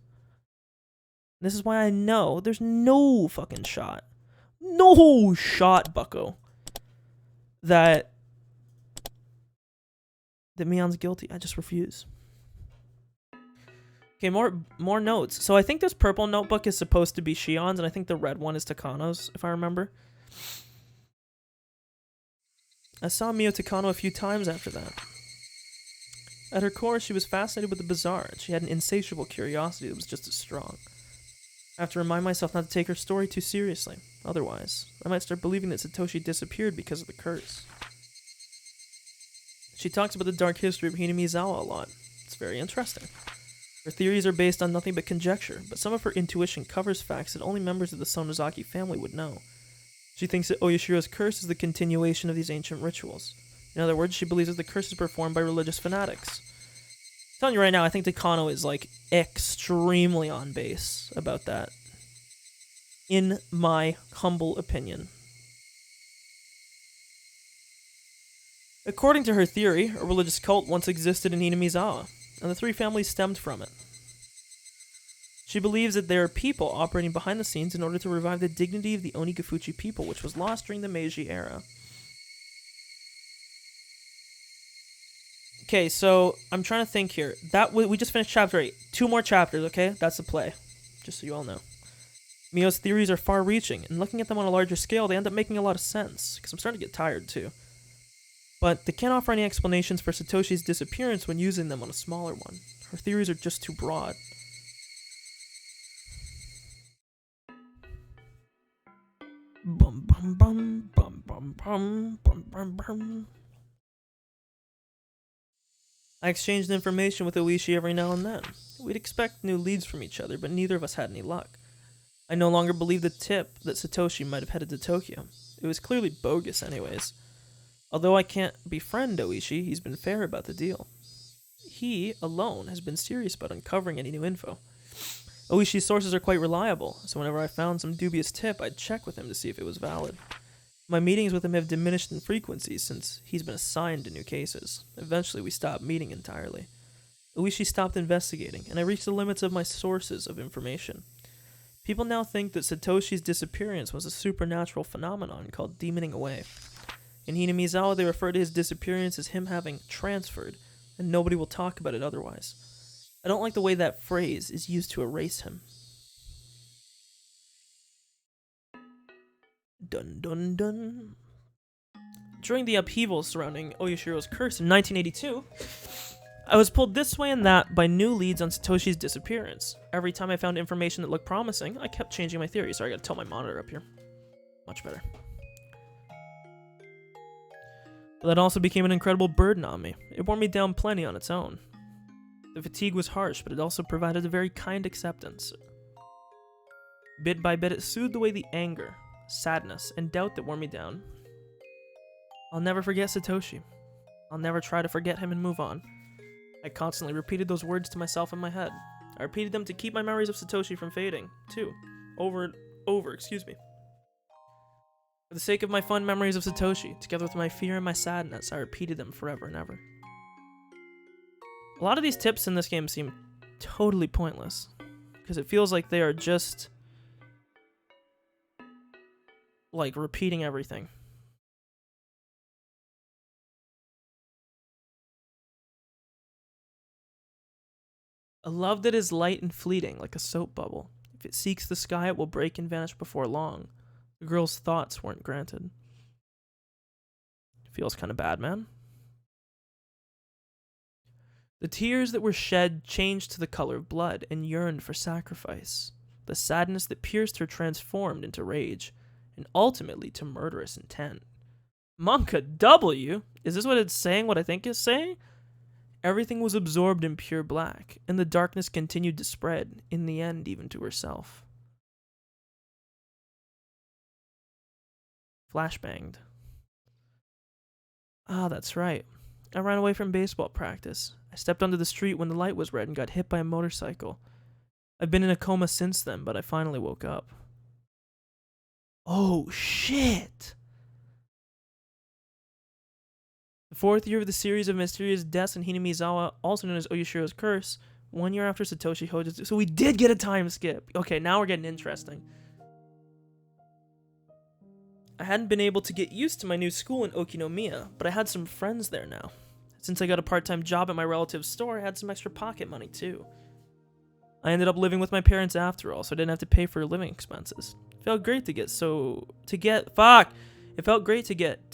This is why I know there's no fucking shot. No shot, bucko. That Mion's guilty. I just refuse. Okay, more notes. So I think this purple notebook is supposed to be Shion's, and I think the red one is Takano's, if I remember. I saw Mio Takano a few times after that. At her core, she was fascinated with the bizarre, and she had an insatiable curiosity that was just as strong. I have to remind myself not to take her story too seriously. Otherwise, I might start believing that Satoshi disappeared because of the curse. She talks about the dark history of Hinamizawa a lot. It's very interesting. Her theories are based on nothing but conjecture, but some of her intuition covers facts that only members of the Sonozaki family would know. She thinks that Oyashiro's curse is the continuation of these ancient rituals. In other words, she believes that the curse is performed by religious fanatics. I'm telling you right now, I think Takano is, like, extremely on base about that. In my humble opinion. According to her theory, a religious cult once existed in Hinamizawa, and the three families stemmed from it. She believes that there are people operating behind the scenes in order to revive the dignity of the Onigafuchi people, which was lost during the Meiji era. Okay, so I'm trying to think here. We just finished chapter 8. 2 more chapters, okay? That's the play, just so you all know. Mio's theories are far-reaching, and looking at them on a larger scale, they end up making a lot of sense, because I'm starting to get tired, too. But they can't offer any explanations for Satoshi's disappearance when using them on a smaller one. Her theories are just too broad. Bum bum bum bum bum bum bum bum bum. I exchanged information with Oishi every now and then. We'd expect new leads from each other, but neither of us had any luck. I no longer believed the tip that Satoshi might have headed to Tokyo. It was clearly bogus anyways. Although I can't befriend Oishi, he's been fair about the deal. He, alone, has been serious about uncovering any new info. Oishi's sources are quite reliable, so whenever I found some dubious tip, I'd check with him to see if it was valid. My meetings with him have diminished in frequency since he's been assigned to new cases. Eventually, we stopped meeting entirely. Oishi stopped investigating, and I reached the limits of my sources of information. People now think that Satoshi's disappearance was a supernatural phenomenon called demoning away. In Hinamizawa, they refer to his disappearance as him having transferred, and nobody will talk about it otherwise. I don't like the way that phrase is used to erase him. Dun dun dun. During the upheaval surrounding Oyashiro's curse in 1982, I was pulled this way and that by new leads on Satoshi's disappearance. Every time I found information that looked promising, I kept changing my theory. Sorry, I gotta tilt my monitor up here. Much better. But that also became an incredible burden on me. It wore me down plenty on its own. The fatigue was harsh, but it also provided a very kind acceptance. Bit by bit, it soothed away the anger, sadness, and doubt that wore me down. I'll never forget Satoshi. I'll never try to forget him and move on. I constantly repeated those words to myself in my head. I repeated them to keep my memories of Satoshi from fading, too. Over and over, excuse me. For the sake of my fond memories of Satoshi, together with my fear and my sadness, I repeated them forever and ever. A lot of these tips in this game seem totally pointless, because it feels like they are just, like, repeating everything. A love that is light and fleeting, like a soap bubble. If it seeks the sky, it will break and vanish before long. The girl's thoughts weren't granted. Feels kind of bad, man. The tears that were shed changed to the color of blood and yearned for sacrifice. The sadness that pierced her transformed into rage, and ultimately to murderous intent. Monka W? Is this what it's saying, what I think it's saying? Everything was absorbed in pure black, and the darkness continued to spread, in the end even to herself. Flashbanged. Ah, that's right. I ran away from baseball practice. I stepped onto the street when the light was red and got hit by a motorcycle. I've been in a coma since then, but I finally woke up. Oh, shit! The fourth year of the series of mysterious deaths in Hinamizawa, also known as Oyashiro's Curse, 1 year after Satoshi Hojo's... So we did get a time skip! Okay, now we're getting interesting. I hadn't been able to get used to my new school in Okinomiya, but I had some friends there now. Since I got a part-time job at my relative's store, I had some extra pocket money too. I ended up living with my parents after all, so I didn't have to pay for living expenses. It felt great to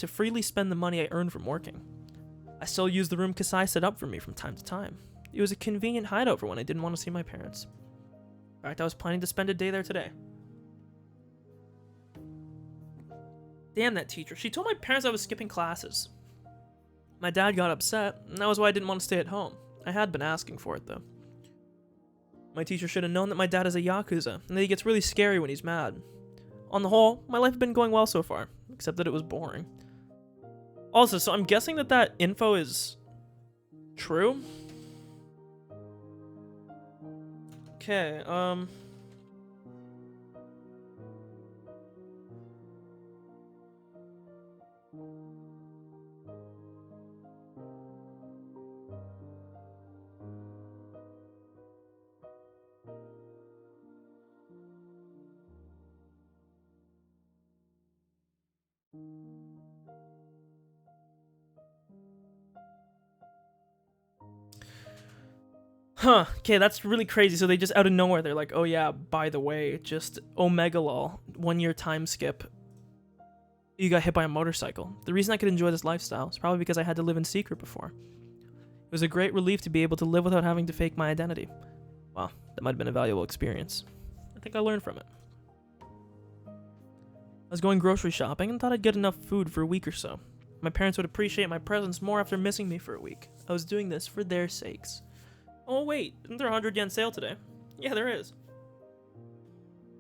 freely spend the money I earned from working. I still use the room Kasai set up for me from time to time. It was a convenient hideout for when I didn't want to see my parents. In fact, I was planning to spend a day there today. Damn that teacher. She told my parents I was skipping classes. My dad got upset, and that was why I didn't want to stay at home. I had been asking for it, though. My teacher should have known that my dad is a Yakuza, and that he gets really scary when he's mad. On the whole, my life had been going well so far, except that it was boring. Also, so I'm guessing that info is true? Okay, Huh, okay, that's really crazy. So they just out of nowhere, they're like, oh yeah, by the way, just Omega Lol, 1 year time skip. You got hit by a motorcycle. The reason I could enjoy this lifestyle is probably because I had to live in secret before. It was a great relief to be able to live without having to fake my identity. Wow, that might have been a valuable experience. I think I learned from it. I was going grocery shopping and thought I'd get enough food for a week or so. My parents would appreciate my presence more after missing me for a week. I was doing this for their sakes. Oh wait, isn't there a 100 yen sale today? Yeah, there is.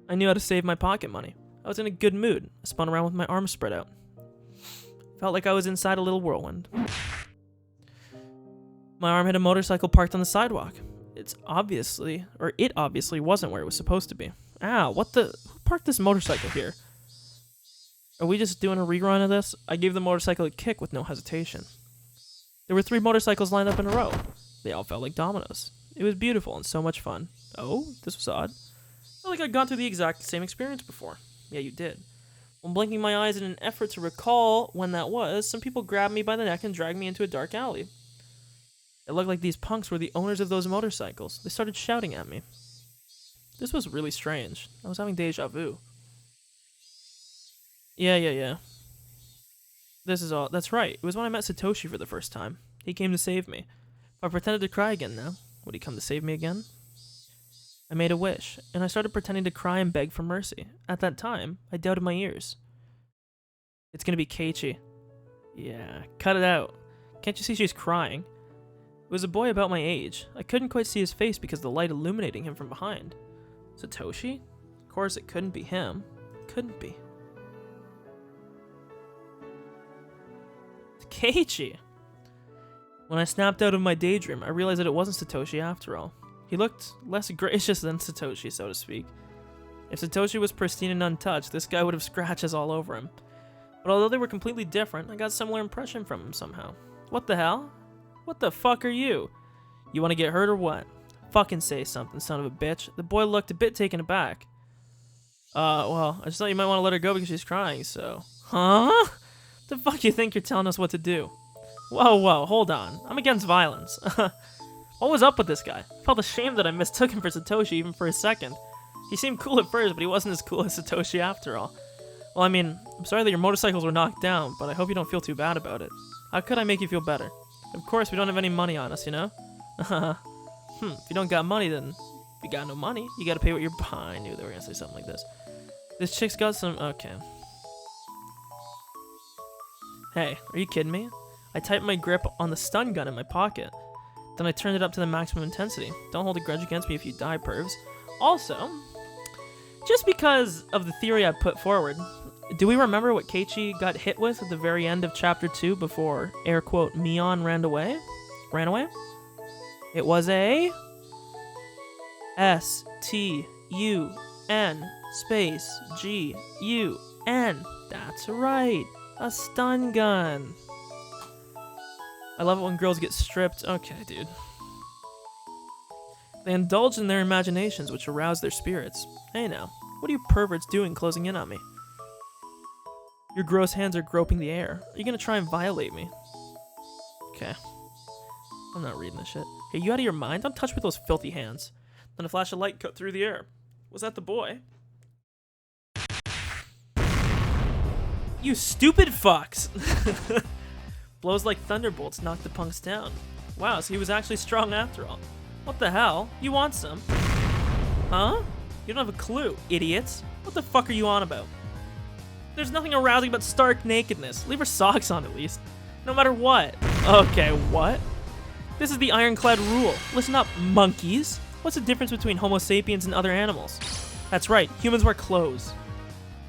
I knew how to save my pocket money. I was in a good mood. I spun around with my arms spread out. Felt like I was inside a little whirlwind. My arm hit a motorcycle parked on the sidewalk. It obviously wasn't where it was supposed to be. Ow, who parked this motorcycle here? Are we just doing a rerun of this? I gave the motorcycle a kick with no hesitation. There were 3 motorcycles lined up in a row. They all felt like dominoes. It was beautiful and so much fun. Oh, this was odd. I felt like I'd gone through the exact same experience before. Yeah, you did. When blinking my eyes in an effort to recall when that was, some people grabbed me by the neck and dragged me into a dark alley. It looked like these punks were the owners of those motorcycles. They started shouting at me. This was really strange. I was having deja vu. Yeah. This is all. That's right. It was when I met Satoshi for the first time. He came to save me. If I pretended to cry again now, would he come to save me again? I made a wish, and I started pretending to cry and beg for mercy. At that time, I doubted my ears. It's gonna be Keiichi. Yeah, cut it out. Can't you see she's crying? It was a boy about my age. I couldn't quite see his face because of the light illuminating him from behind. Satoshi? Of course it couldn't be him. It couldn't be. It's Keiichi! When I snapped out of my daydream, I realized that it wasn't Satoshi after all. He looked less gracious than Satoshi, so to speak. If Satoshi was pristine and untouched, this guy would have scratches all over him. But although they were completely different, I got a similar impression from him somehow. What the hell? What the fuck are you? You want to get hurt or what? Fucking say something, son of a bitch. The boy looked a bit taken aback. Well, I just thought you might want to let her go because she's crying, so... Huh? The fuck you think you're telling us what to do? Whoa, hold on. I'm against violence. What was up with this guy? I felt ashamed that I mistook him for Satoshi even for a second. He seemed cool at first, but he wasn't as cool as Satoshi after all. Well, I mean, I'm sorry that your motorcycles were knocked down, but I hope you don't feel too bad about it. How could I make you feel better? Of course, we don't have any money on us, you know? If you don't got money, then... If you got no money, you gotta pay what you're... I knew they were gonna say something like this. This chick's got some... Okay. Hey, are you kidding me? I tightened my grip on the stun gun in my pocket. Then I turned it up to the maximum intensity. Don't hold a grudge against me if you die, pervs. Also, just because of the theory I put forward, do we remember what Keiichi got hit with at the very end of Chapter 2 before, air quote, Mion ran away? It was a... S-T-U-N space G-U-N. That's right. A stun gun. I love it when girls get stripped. Okay, dude. They indulge in their imaginations, which arouse their spirits. Hey now, what are you perverts doing closing in on me? Your gross hands are groping the air. Are you gonna try and violate me? Okay. I'm not reading this shit. Hey, you out of your mind? Don't touch me with those filthy hands. Then a flash of light cut through the air. Was that the boy? You stupid fucks! Blows like thunderbolts knocked the punks down. Wow, so he was actually strong after all. What the hell? You want some? Huh? You don't have a clue, idiots. What the fuck are you on about? There's nothing arousing but stark nakedness. Leave her socks on at least. No matter what. Okay, what? This is the ironclad rule. Listen up, monkeys. What's the difference between Homo sapiens and other animals? That's right, humans wear clothes.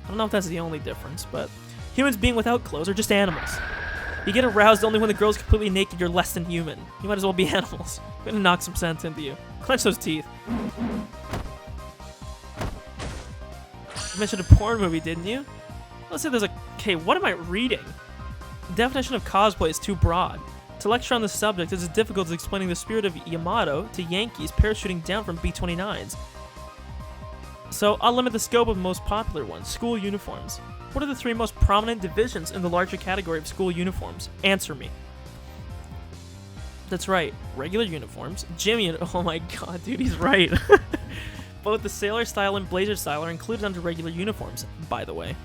I don't know if that's the only difference, but humans being without clothes are just animals. You get aroused only when the girl's completely naked, you're less than human. You might as well be animals. I'm gonna knock some sense into you. Clench those teeth. You mentioned a porn movie, didn't you? Let's say there's a... Okay, what am I reading? The definition of cosplay is too broad. To lecture on this subject is as difficult as explaining the spirit of Yamato to Yankees parachuting down from B-29s. So I'll limit the scope of the most popular ones, school uniforms. What are the 3 most prominent divisions in the larger category of school uniforms? Answer me. That's right, regular uniforms, oh my god, dude, he's right. Both the sailor style and blazer style are included under regular uniforms, by the way.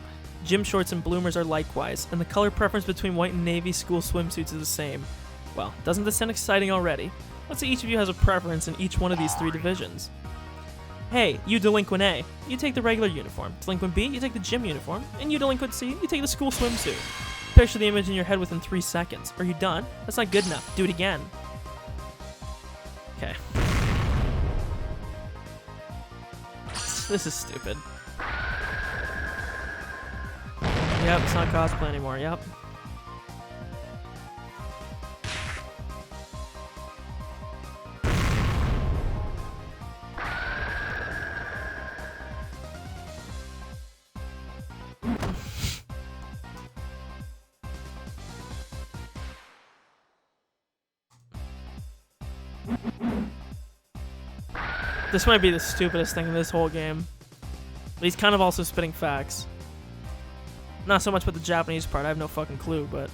Gym shorts and bloomers are likewise, and the color preference between white and navy school swimsuits is the same. Well, doesn't this sound exciting already? Let's say each of you has a preference in each one of these 3 divisions. Hey, you delinquent A, you take the regular uniform. Delinquent B, you take the gym uniform. And you delinquent C, you take the school swimsuit. Picture the image in your head within 3 seconds. Are you done? That's not good enough. Do it again. Okay. This is stupid. Yep, it's not cosplay anymore, yep. This might be the stupidest thing in this whole game. But he's kind of also spitting facts. Not so much with the Japanese part, I have no fucking clue, but...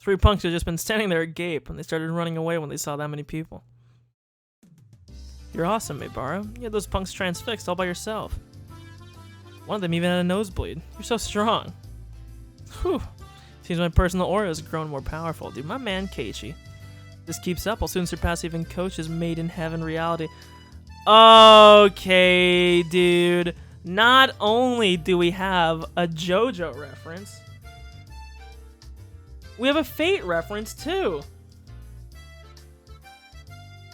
Three punks had just been standing there agape, and they started running away when they saw that many people. You're awesome, Meibara. You had those punks transfixed all by yourself. One of them even had a nosebleed. You're so strong. Whew. Seems my personal aura has grown more powerful, dude. My man, Keiichi. If this keeps up, I'll soon surpass even Coach's made in heaven reality. Okay, dude. Not only do we have a JoJo reference, we have a Fate reference, too.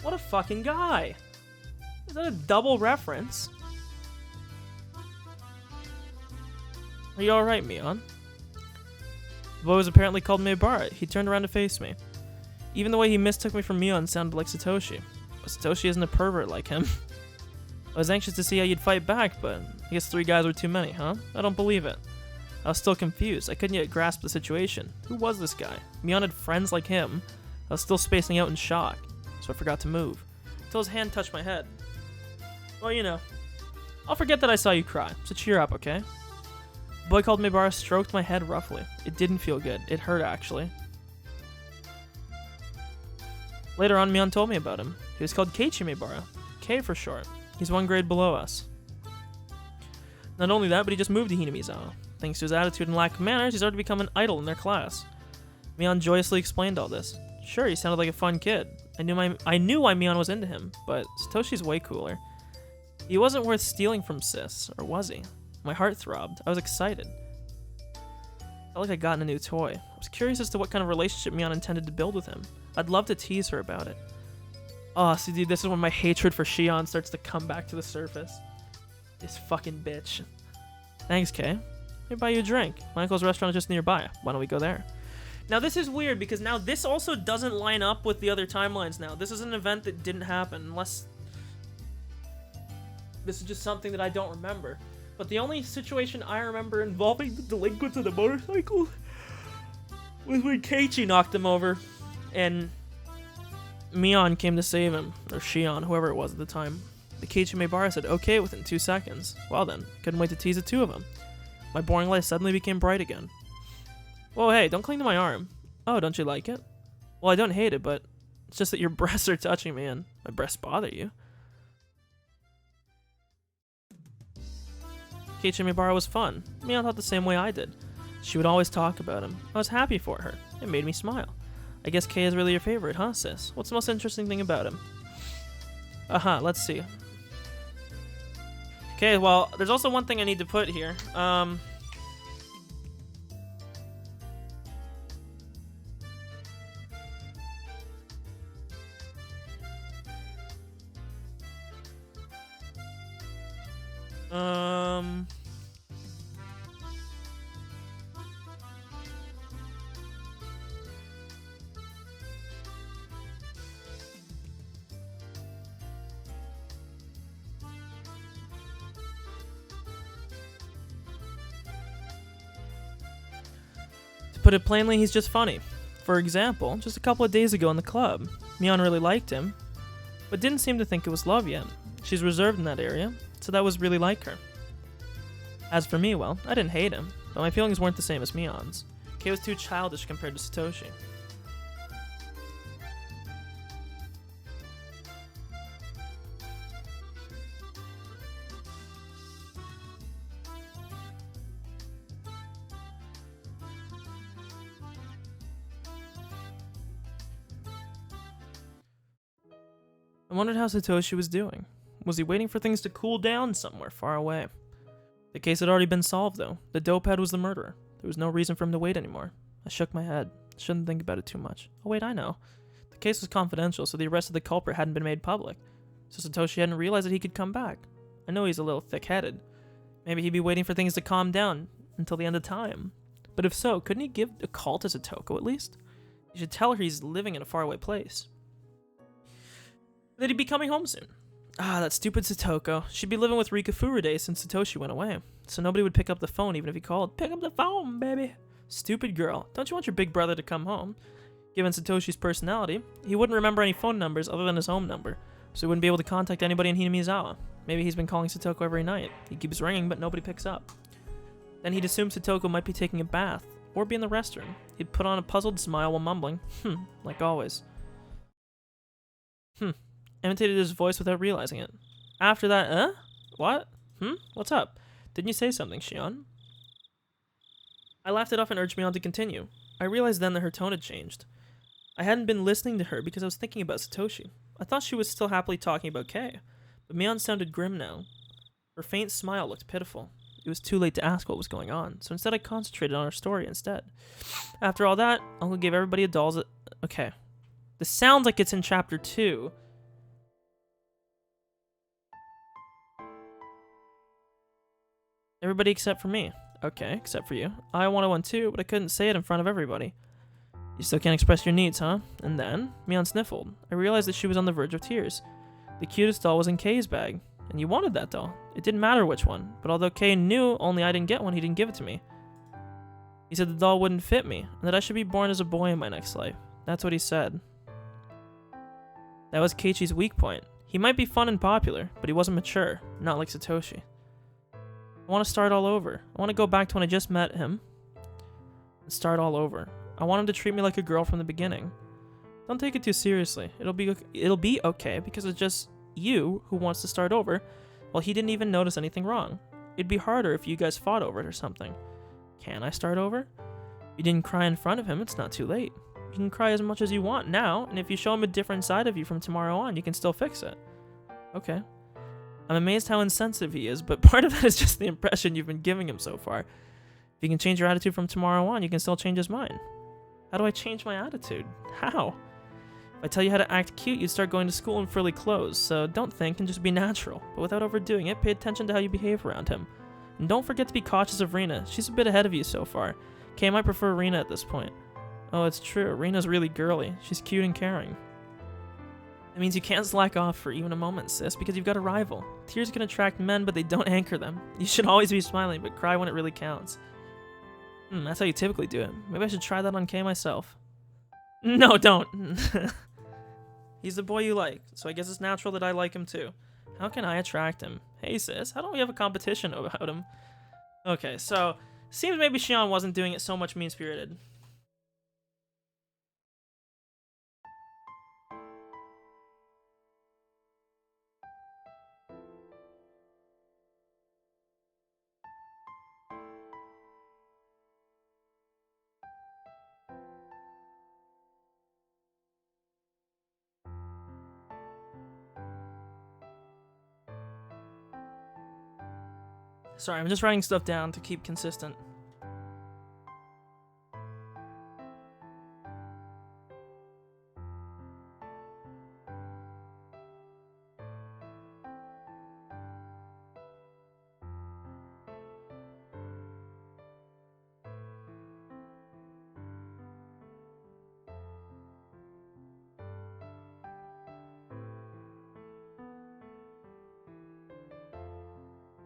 What a fucking guy. Is that a double reference? Are you alright, Mion? The boy was apparently called Meibara. He turned around to face me. Even the way he mistook me for Mion sounded like Satoshi. But Satoshi isn't a pervert like him. I was anxious to see how you'd fight back, but I guess 3 guys were too many, huh? I don't believe it. I was still confused. I couldn't yet grasp the situation. Who was this guy? Mion had friends like him. I was still spacing out in shock, so I forgot to move. Until his hand touched my head. Well, you know. I'll forget that I saw you cry, so cheer up, okay? The boy called Meibara stroked my head roughly. It didn't feel good. It hurt, actually. Later on, Mion told me about him. He was called Keiichi Meibara. K for short. He's 1 grade below us. Not only that, but he just moved to Hinamizawa. Thanks to his attitude and lack of manners, he's already become an idol in their class. Mion joyously explained all this. Sure, he sounded like a fun kid. I knew why Mion was into him, but Satoshi's way cooler. He wasn't worth stealing from Sis, or was he? My heart throbbed. I was excited. I felt like I'd gotten a new toy. I was curious as to what kind of relationship Mion intended to build with him. I'd love to tease her about it. Oh, see, dude, this is when my hatred for Shion starts to come back to the surface. This fucking bitch. Thanks, Kay. Let me buy you a drink. My uncle's restaurant is just nearby. Why don't we go there? Now, this is weird, because now this also doesn't line up with the other timelines now. This is an event that didn't happen, unless... This is just something that I don't remember. But the only situation I remember involving the delinquents of the motorcycle was when Keiichi knocked him over, and Mion came to save him. Or Shion, whoever it was at the time. Meikashi Maebara said okay within 2 seconds. Well then, couldn't wait to tease the two of them. My boring life suddenly became bright again. Whoa, hey, don't cling to my arm. Oh, don't you like it? Well, I don't hate it, but it's just that your breasts are touching me and my breasts bother you. Meikashi Maebara was fun. Mion thought the same way I did. She would always talk about him. I was happy for her. It made me smile. I guess Kei is really your favorite, huh, sis? What's the most interesting thing about him? Let's see. Okay, well, there's also one thing I need to put here. To put it plainly, he's just funny. For example, just a couple of days ago in the club, Mion really liked him, but didn't seem to think it was love yet. She's reserved in that area, so that was really like her. As for me, well, I didn't hate him, but my feelings weren't the same as Mion's. Kei was too childish compared to Satoshi. I wondered how Satoshi was doing. Was he waiting for things to cool down somewhere far away? The case had already been solved, though. The dope head was the murderer. There was no reason for him to wait anymore. I shook my head. Shouldn't think about it too much. Oh wait, I know. The case was confidential, so the arrest of the culprit hadn't been made public. So Satoshi hadn't realized that he could come back. I know he's a little thick-headed. Maybe he'd be waiting for things to calm down until the end of time. But if so, couldn't he give a call to Satoko at least? He should tell her he's living in a faraway place. That he'd be coming home soon. Ah, that stupid Satoko. She'd be living with Rika Furude since Satoshi went away. So nobody would pick up the phone even if he called. Pick up the phone, baby. Stupid girl. Don't you want your big brother to come home? Given Satoshi's personality, he wouldn't remember any phone numbers other than his home number, so he wouldn't be able to contact anybody in Hinamizawa. Maybe he's been calling Satoko every night. He keeps ringing, but nobody picks up. Then he'd assume Satoko might be taking a bath, or be in the restroom. He'd put on a puzzled smile while mumbling, like always. Imitated his voice without realizing it. After that, What? What's up? Didn't you say something, Shion? I laughed it off and urged Mion to continue. I realized then that her tone had changed. I hadn't been listening to her because I was thinking about Satoshi. I thought she was still happily talking about Kei, but Mion sounded grim now. Her faint smile looked pitiful. It was too late to ask what was going on, so instead I concentrated on our story instead. After all that, Uncle gave everybody a doll's... Okay. This sounds like it's in Chapter 2. Everybody except for me. Okay, except for you. I wanted one too, but I couldn't say it in front of everybody. You still can't express your needs, huh? And then, Mion sniffled. I realized that she was on the verge of tears. The cutest doll was in Kei's bag, and you wanted that doll. It didn't matter which one, but although Kei knew only I didn't get one, he didn't give it to me. He said the doll wouldn't fit me, and that I should be born as a boy in my next life. That's what he said. That was Keiichi's weak point. He might be fun and popular, but he wasn't mature, not like Satoshi. I want to start all over. I want to go back to when I just met him and start all over. I want him to treat me like a girl from the beginning. Don't take it too seriously. It'll be okay because it's just you who wants to start over while he didn't even notice anything wrong. It'd be harder if you guys fought over it or something. Can I start over? You didn't cry in front of him, it's not too late. You can cry as much as you want now, and if you show him a different side of you from tomorrow on, you can still fix it. Okay. I'm amazed how insensitive he is, but part of that is just the impression you've been giving him so far. If you can change your attitude from tomorrow on, you can still change his mind. How do I change my attitude? How? If I tell you how to act cute, you'd start going to school in frilly clothes, so don't think and just be natural. But without overdoing it, pay attention to how you behave around him. And don't forget to be cautious of Rina. She's a bit ahead of you so far. Kei might prefer Rina at this point. Oh, it's true. Rina's really girly. She's cute and caring. It means you can't slack off for even a moment, sis, because you've got a rival. Tears can attract men, but they don't anchor them. You should always be smiling, but cry when it really counts. That's how you typically do it. Maybe I should try that on Kei myself. No, don't. He's the boy you like, so I guess it's natural that I like him too. How can I attract him? Hey sis, how don't we have a competition about him? Okay, so seems maybe Shion wasn't doing it so much mean-spirited. Sorry, I'm just writing stuff down to keep consistent.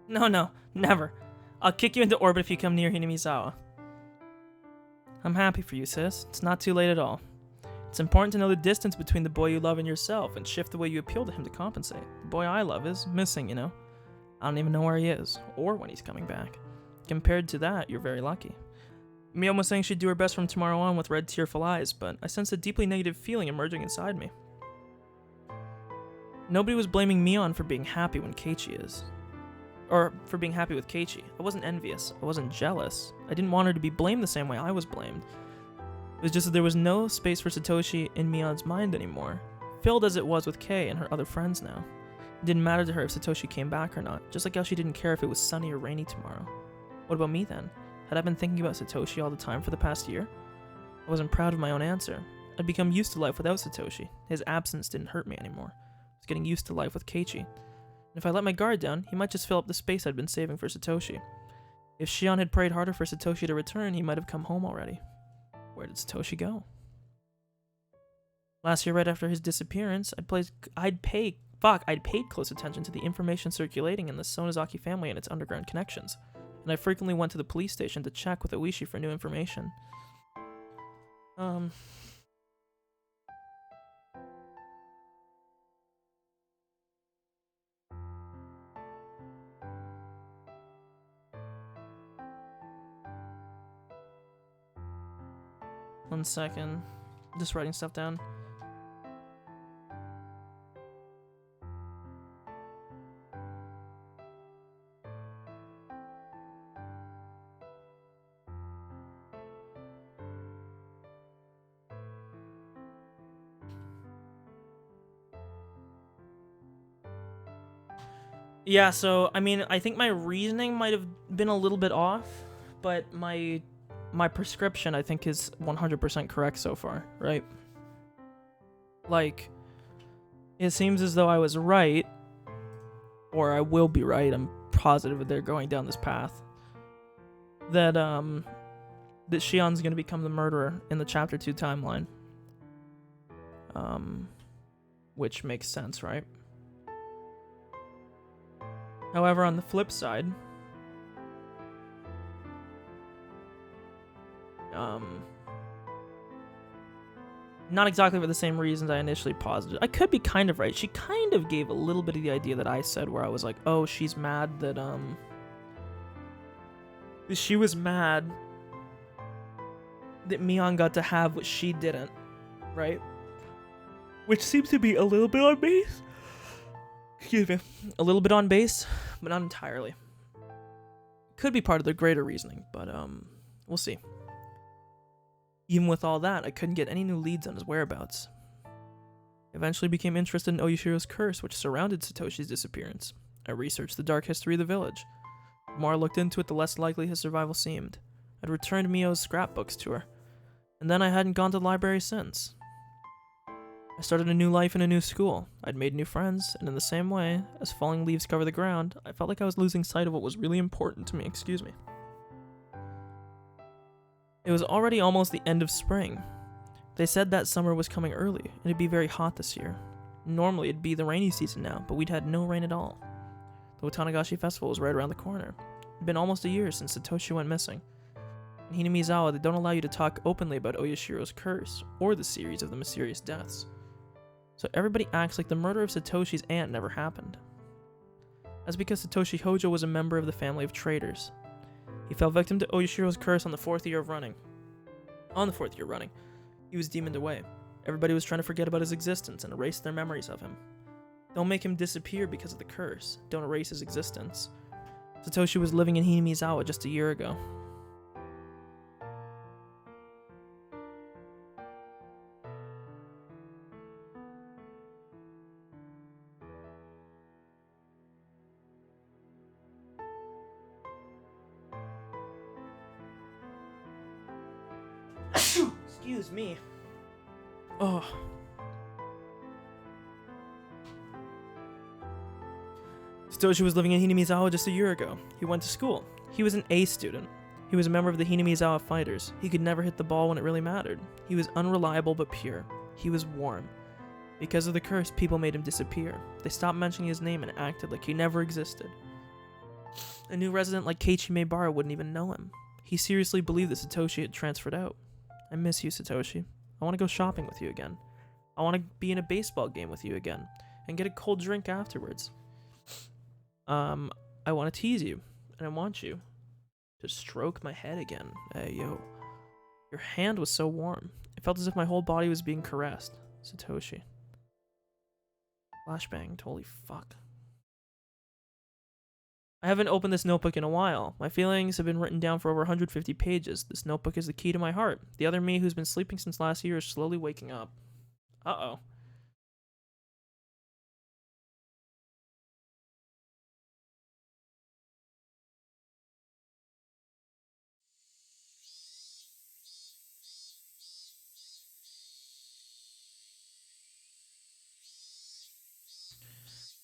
No, never. I'll kick you into orbit if you come near Hinamizawa. I'm happy for you, sis. It's not too late at all. It's important to know the distance between the boy you love and yourself and shift the way you appeal to him to compensate. The boy I love is missing, you know. I don't even know where he is, or when he's coming back. Compared to that, you're very lucky. Mion was saying she'd do her best from tomorrow on with red, tearful eyes, but I sensed a deeply negative feeling emerging inside me. Nobody was blaming Mion for being happy when Keiichi is. Or for being happy with Keiichi. I wasn't envious. I wasn't jealous. I didn't want her to be blamed the same way I was blamed. It was just that there was no space for Satoshi in Mion's mind anymore, filled as it was with Kei and her other friends now. It didn't matter to her if Satoshi came back or not, just like how she didn't care if it was sunny or rainy tomorrow. What about me then? Had I been thinking about Satoshi all the time for the past year? I wasn't proud of my own answer. I'd become used to life without Satoshi. His absence didn't hurt me anymore. I was getting used to life with Keiichi. And if I let my guard down, he might just fill up the space I'd been saving for Satoshi. If Shion had prayed harder for Satoshi to return, he might have come home already. Where did Satoshi go? Last year, right after his disappearance, I'd paid close attention to the information circulating in the Sonozaki family and its underground connections, and I frequently went to the police station to check with Oishi for new information. One second. Just writing stuff down. Yeah, so, I mean, I think my reasoning might have been a little bit off, but my prescription, I think, is 100% correct so far, right? Like, it seems as though I was right, or I will be right, I'm positive that they're going down this path, that Shion's gonna become the murderer in the Chapter 2 timeline. Which makes sense, right? However, on the flip side, not exactly for the same reasons I initially posited. I could be kind of right. She kind of gave a little bit of the idea that I said, where I was like, oh, she's mad that, she was mad that Mion got to have what she didn't, right? Which seems to be a little bit on base. Excuse me. A little bit on base, but not entirely. Could be part of the greater reasoning, but, we'll see. Even with all that, I couldn't get any new leads on his whereabouts. I eventually became interested in Oyashiro's curse, which surrounded Satoshi's disappearance. I researched the dark history of the village. The more I looked into it, the less likely his survival seemed. I'd returned Mio's scrapbooks to her, and then I hadn't gone to the library since. I started a new life in a new school. I'd made new friends, and in the same way, as falling leaves cover the ground, I felt like I was losing sight of what was really important to me. Excuse me. It was already almost the end of spring. They said that summer was coming early, and it'd be very hot this year. Normally it'd be the rainy season now, but we'd had no rain at all. The Otanagashi festival was right around the corner. It'd been almost a year since Satoshi went missing. In Hinamizawa, they don't allow you to talk openly about Oyashiro's curse, or the series of the mysterious deaths. So everybody acts like the murder of Satoshi's aunt never happened. That's because Satoshi Hojo was a member of the family of traders. He fell victim to Oyashiro's curse on the 4th year running. He was demoned away. Everybody was trying to forget about his existence and erase their memories of him. Don't make him disappear because of the curse. Don't erase his existence. Satoshi was living in Hinamizawa just a year ago. Excuse me. Oh. Satoshi was living in Hinamizawa just a year ago. He went to school. He was an A student. He was a member of the Hinamizawa Fighters. He could never hit the ball when it really mattered. He was unreliable but pure. He was warm. Because of the curse, people made him disappear. They stopped mentioning his name and acted like he never existed. A new resident like Keiichi Maebara wouldn't even know him. He seriously believed that Satoshi had transferred out. I miss you, Satoshi. I want to go shopping with you again. I want to be in a baseball game with you again, and get a cold drink afterwards. I want to tease you, and I want you to stroke my head again. Hey, yo. Your hand was so warm. It felt as if my whole body was being caressed. Satoshi. Flashbang, holy fuck. I haven't opened this notebook in a while. My feelings have been written down for over 150 pages. This notebook is the key to my heart. The other me who's been sleeping since last year is slowly waking up. Uh-oh.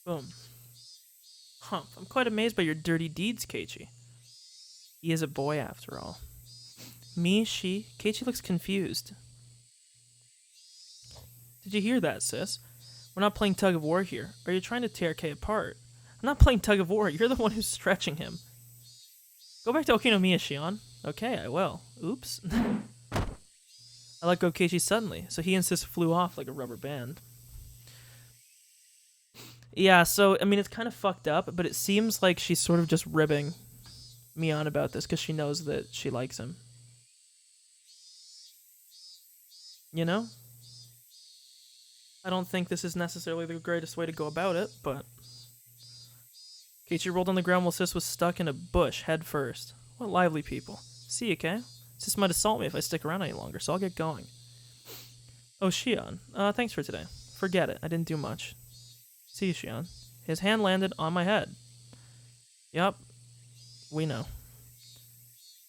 Boom. Humph, I'm quite amazed by your dirty deeds, Keiichi. He is a boy after all. Me, she, Keiichi looks confused. Did you hear that, sis? We're not playing tug of war here. Are you trying to tear Kei apart? I'm not playing tug of war, you're the one who's stretching him. Go back to Okinomiya, Shion. Okay, I will. Oops. I let go of Keiichi suddenly, so he and sis flew off like a rubber band. Yeah, so, I mean, it's kind of fucked up, but it seems like she's sort of just ribbing me on about this because she knows that she likes him. You know? I don't think this is necessarily the greatest way to go about it, but... Keiichi rolled on the ground while Sis was stuck in a bush head first. What lively people. See you, Kei? Sis might assault me if I stick around any longer, so I'll get going. Oh, Shion. Thanks for today. Forget it. I didn't do much. See you, Shion. His hand landed on my head. Yup. We know.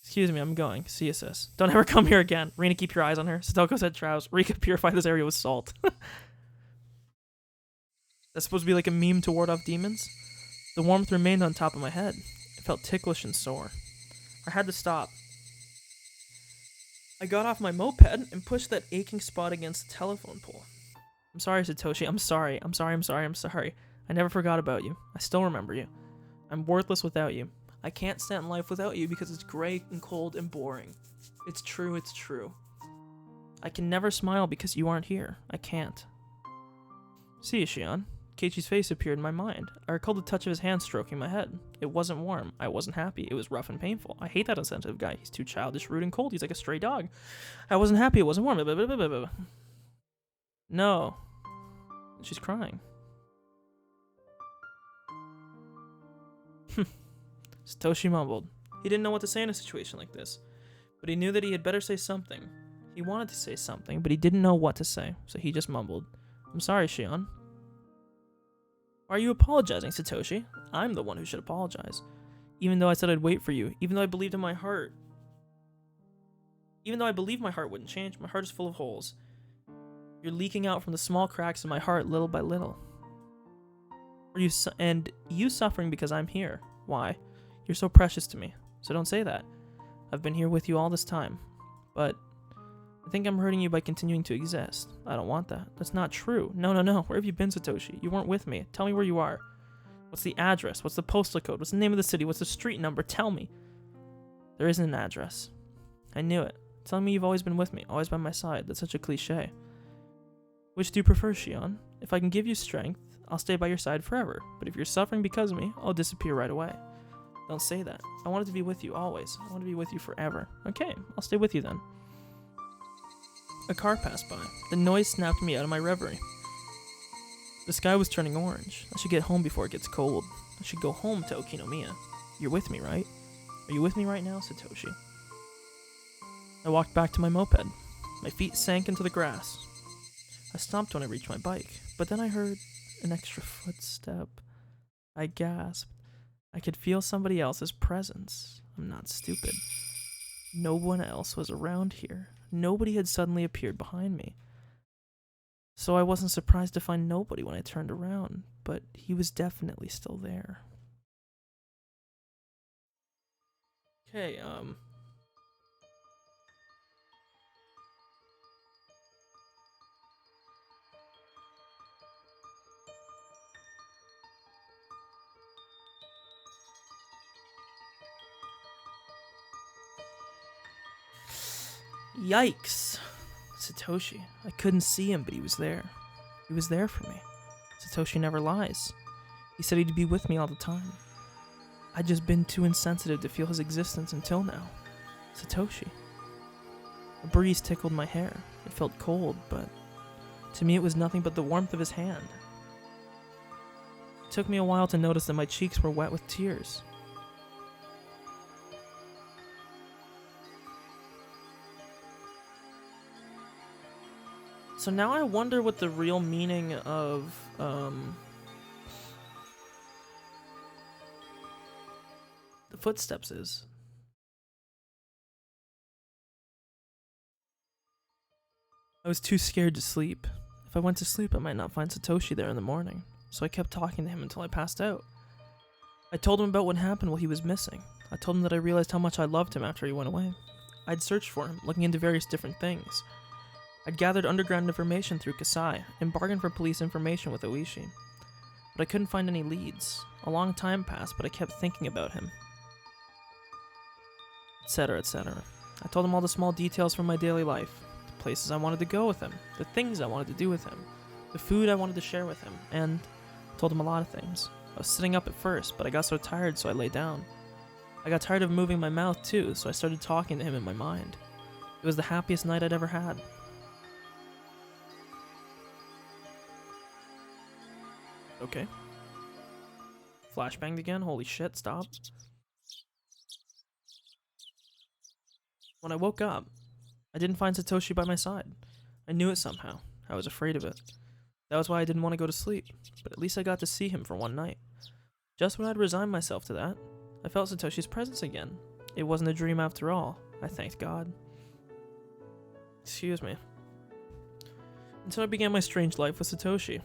Excuse me, I'm going. See you, sis. Don't ever come here again. Rina, keep your eyes on her. Satoko said Trows. Rika, purify this area with salt. That's supposed to be like a meme to ward off demons? The warmth remained on top of my head. It felt ticklish and sore. I had to stop. I got off my moped and pushed that aching spot against the telephone pole. I'm sorry, Satoshi. I'm sorry. I never forgot about you. I still remember you. I'm worthless without you. I can't stand life without you because it's gray and cold and boring. It's true, it's true. I can never smile because you aren't here. I can't. See you, Shion. Keiichi's face appeared in my mind. I recalled the touch of his hand stroking my head. It wasn't warm. I wasn't happy. It was rough and painful. I hate that insensitive guy. He's too childish, rude, and cold. He's like a stray dog. I wasn't happy. It wasn't warm. No. She's crying. Satoshi mumbled. He didn't know what to say in a situation like this, but he knew that he had better say something. He wanted to say something, but he didn't know what to say, so he just mumbled. I'm sorry, Shion. Why are you apologizing, Satoshi? I'm the one who should apologize. Even though I said I'd wait for you, even though I believed in my heart. Even though I believed my heart wouldn't change, my heart is full of holes. You're leaking out from the small cracks in my heart little by little. And you suffering because I'm here. Why? You're so precious to me, so don't say that. I've been here with you all this time, but I think I'm hurting you by continuing to exist. I don't want that. That's not true. No. Where have you been, Satoshi? You weren't with me. Tell me where you are. What's the address? What's the postal code? What's the name of the city? What's the street number? Tell me. There isn't an address. I knew it. Tell me you've always been with me, always by my side. That's such a cliche. Which do you prefer, Shion? If I can give you strength, I'll stay by your side forever, but if you're suffering because of me, I'll disappear right away. Don't say that. I wanted to be with you always. I want to be with you forever. Okay, I'll stay with you then. A car passed by. The noise snapped me out of my reverie. The sky was turning orange. I should get home before it gets cold. I should go home to Okinomiya. You're with me, right? Are you with me right now, Satoshi? I walked back to my moped. My feet sank into the grass. I stopped when I reached my bike, but then I heard an extra footstep. I gasped. I could feel somebody else's presence. I'm not stupid. No one else was around here. Nobody had suddenly appeared behind me. So I wasn't surprised to find nobody when I turned around, but he was definitely still there. Okay, Yikes. Satoshi. I couldn't see him, but he was there. He was there for me. Satoshi never lies. He said he'd be with me all the time. I'd just been too insensitive to feel his existence until now. Satoshi. A breeze tickled my hair. It felt cold, but to me it was nothing but the warmth of his hand. It took me a while to notice that my cheeks were wet with tears. So now I wonder what the real meaning of, the footsteps is. I was too scared to sleep. If I went to sleep, I might not find Satoshi there in the morning, so I kept talking to him until I passed out. I told him about what happened while he was missing. I told him that I realized how much I loved him after he went away. I'd searched for him, looking into various different things. I'd gathered underground information through Kasai and bargained for police information with Oishi. But I couldn't find any leads. A long time passed, but I kept thinking about him. Etc., etc. I told him all the small details from my daily life. The places I wanted to go with him. The things I wanted to do with him. The food I wanted to share with him. And I told him a lot of things. I was sitting up at first, but I got so tired, so I lay down. I got tired of moving my mouth too, so I started talking to him in my mind. It was the happiest night I'd ever had. Okay. Flashbanged again? Holy shit, stop. When I woke up, I didn't find Satoshi by my side. I knew it somehow. I was afraid of it. That was why I didn't want to go to sleep, but at least I got to see him for one night. Just when I'd resigned myself to that, I felt Satoshi's presence again. It wasn't a dream after all. I thanked God. Excuse me. Until I began my strange life with Satoshi.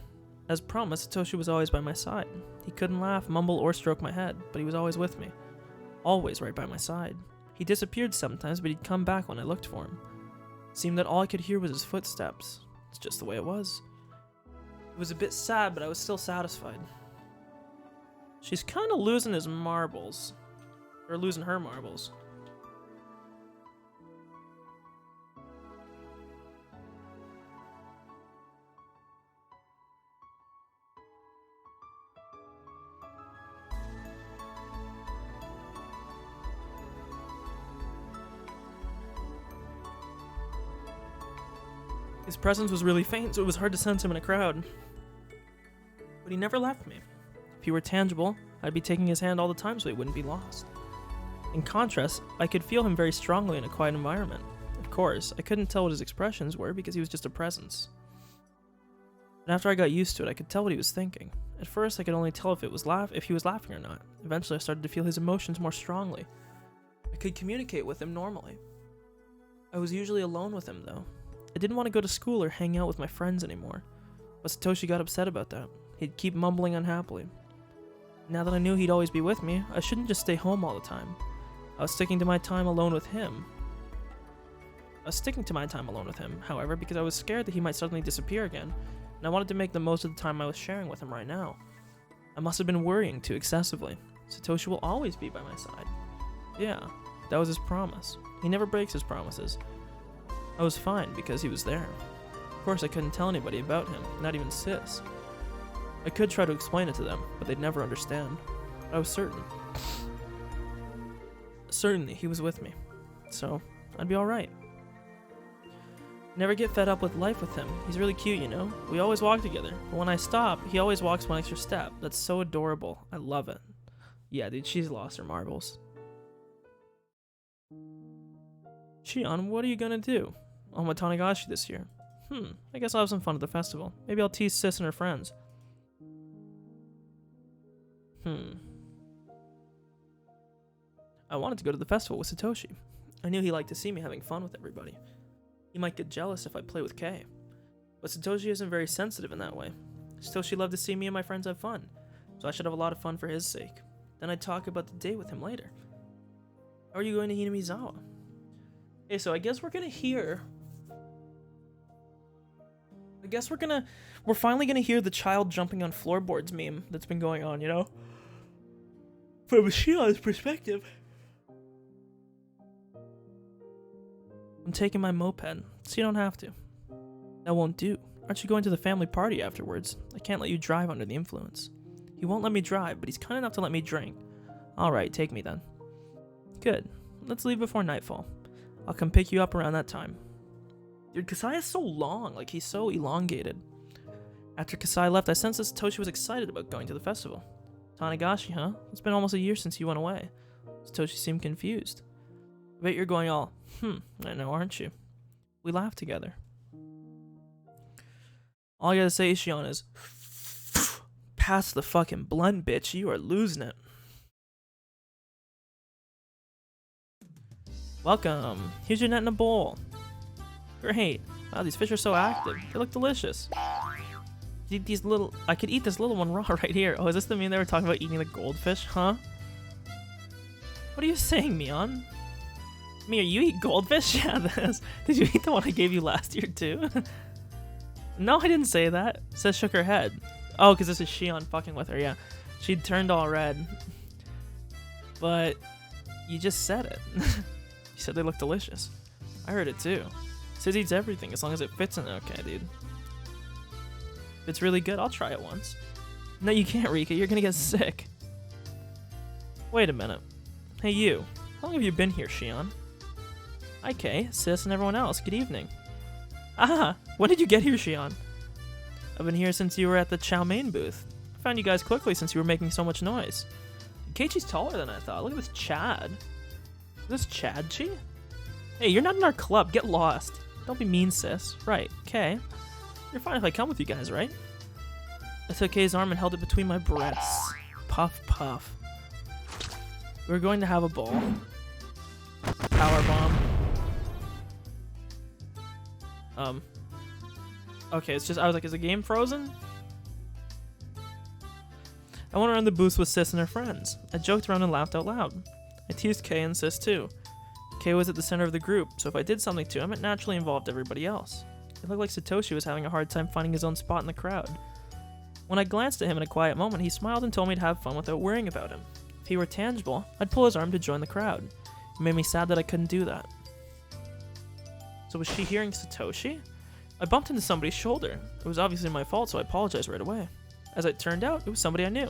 As promised, Satoshi was always by my side. He couldn't laugh, mumble, or stroke my head, but he was always with me. Always right by my side. He disappeared sometimes, but he'd come back when I looked for him. It seemed that all I could hear was his footsteps. It's just the way it was. It was a bit sad, but I was still satisfied. She's kind of losing his marbles. Or losing her marbles. His presence was really faint, so it was hard to sense him in a crowd. But he never left me. If he were tangible, I'd be taking his hand all the time so he wouldn't be lost. In contrast, I could feel him very strongly in a quiet environment. Of course, I couldn't tell what his expressions were because he was just a presence. And after I got used to it, I could tell what he was thinking. At first, I could only tell if he was laughing or not. Eventually, I started to feel his emotions more strongly. I could communicate with him normally. I was usually alone with him, though. I didn't want to go to school or hang out with my friends anymore. But Satoshi got upset about that. He'd keep mumbling unhappily. Now that I knew he'd always be with me, I shouldn't just stay home all the time. I was sticking to my time alone with him. However, because I was scared that he might suddenly disappear again, and I wanted to make the most of the time I was sharing with him right now. I must have been worrying too excessively. Satoshi will always be by my side. Yeah, that was his promise. He never breaks his promises. I was fine because he was there. Of course, I couldn't tell anybody about him, not even Sis. I could try to explain it to them, but they'd never understand. I was certain. Certain he was with me. So, I'd be alright. Never get fed up with life with him. He's really cute, you know? We always walk together. But when I stop, he always walks one extra step. That's so adorable. I love it. Yeah, dude, she's lost her marbles. Shion, what are you gonna do? I'm with Tanagashi this year. I guess I'll have some fun at the festival. Maybe I'll tease Sis and her friends. I wanted to go to the festival with Satoshi. I knew he liked to see me having fun with everybody. He might get jealous if I play with Kei. But Satoshi isn't very sensitive in that way. Satoshi loved to see me and my friends have fun, so I should have a lot of fun for his sake. Then I'd talk about the date with him later. How are you going to Hinamizawa? Okay, so I guess we're gonna hear... We're finally gonna hear the child jumping on floorboards meme that's been going on, you know? From Shion's perspective. I'm taking my moped, so you don't have to. That won't do. Aren't you going to the family party afterwards? I can't let you drive under the influence. He won't let me drive, but he's kind enough to let me drink. Alright, take me then. Good. Let's leave before nightfall. I'll come pick you up around that time. Dude, Kasai is so long. Like, he's so elongated. After Kasai left, I sensed that Satoshi was excited about going to the festival. Tanagashi, huh? It's been almost a year since you went away. Satoshi seemed confused. I bet you're going all, I know, aren't you? We laughed together. All I gotta say, Shion, is pass the fucking blunt, bitch. You are losing it. Welcome. Here's your net in a bowl. Great. Wow, these fish are so active. They look delicious. I could eat this little one raw right here. Oh, is this the meme they were talking about eating the goldfish, huh? What are you saying, Mion? Mia, you eat goldfish? Yeah, this. Did you eat the one I gave you last year, too? No, I didn't say that. Sis shook her head. Oh, because this is Shion fucking with her, yeah. She turned all red. But you just said it. You said they look delicious. I heard it, too. Sis eats everything as long as it fits in. Okay, dude. If it's really good, I'll try it once. No, you can't, Rika. You're gonna get sick. Wait a minute. Hey, you. How long have you been here, Shion? Hi, Kay, Sis, and everyone else. Good evening. Ah, when did you get here, Shion? I've been here since you were at the chow mein booth. I found you guys quickly since you were making so much noise. Keiichi's taller than I thought. Look at this Chad. Is this Chad-chi? Hey, you're not in our club. Get lost. Don't be mean, sis. Right, Kay. You're fine if I come with you guys, right? I took Kay's arm and held it between my breasts. Puff, puff. We're going to have a ball. Power bomb. Okay, it's just, I was like, is the game frozen? I went around the booth with Sis and her friends. I joked around and laughed out loud. I teased Kay and Sis too. Kay was at the center of the group, so if I did something to him, it naturally involved everybody else. It looked like Satoshi was having a hard time finding his own spot in the crowd. When I glanced at him in a quiet moment, he smiled and told me to have fun without worrying about him. If he were tangible, I'd pull his arm to join the crowd. It made me sad that I couldn't do that. So was she hearing Satoshi? I bumped into somebody's shoulder. It was obviously my fault, so I apologized right away. As it turned out, it was somebody I knew.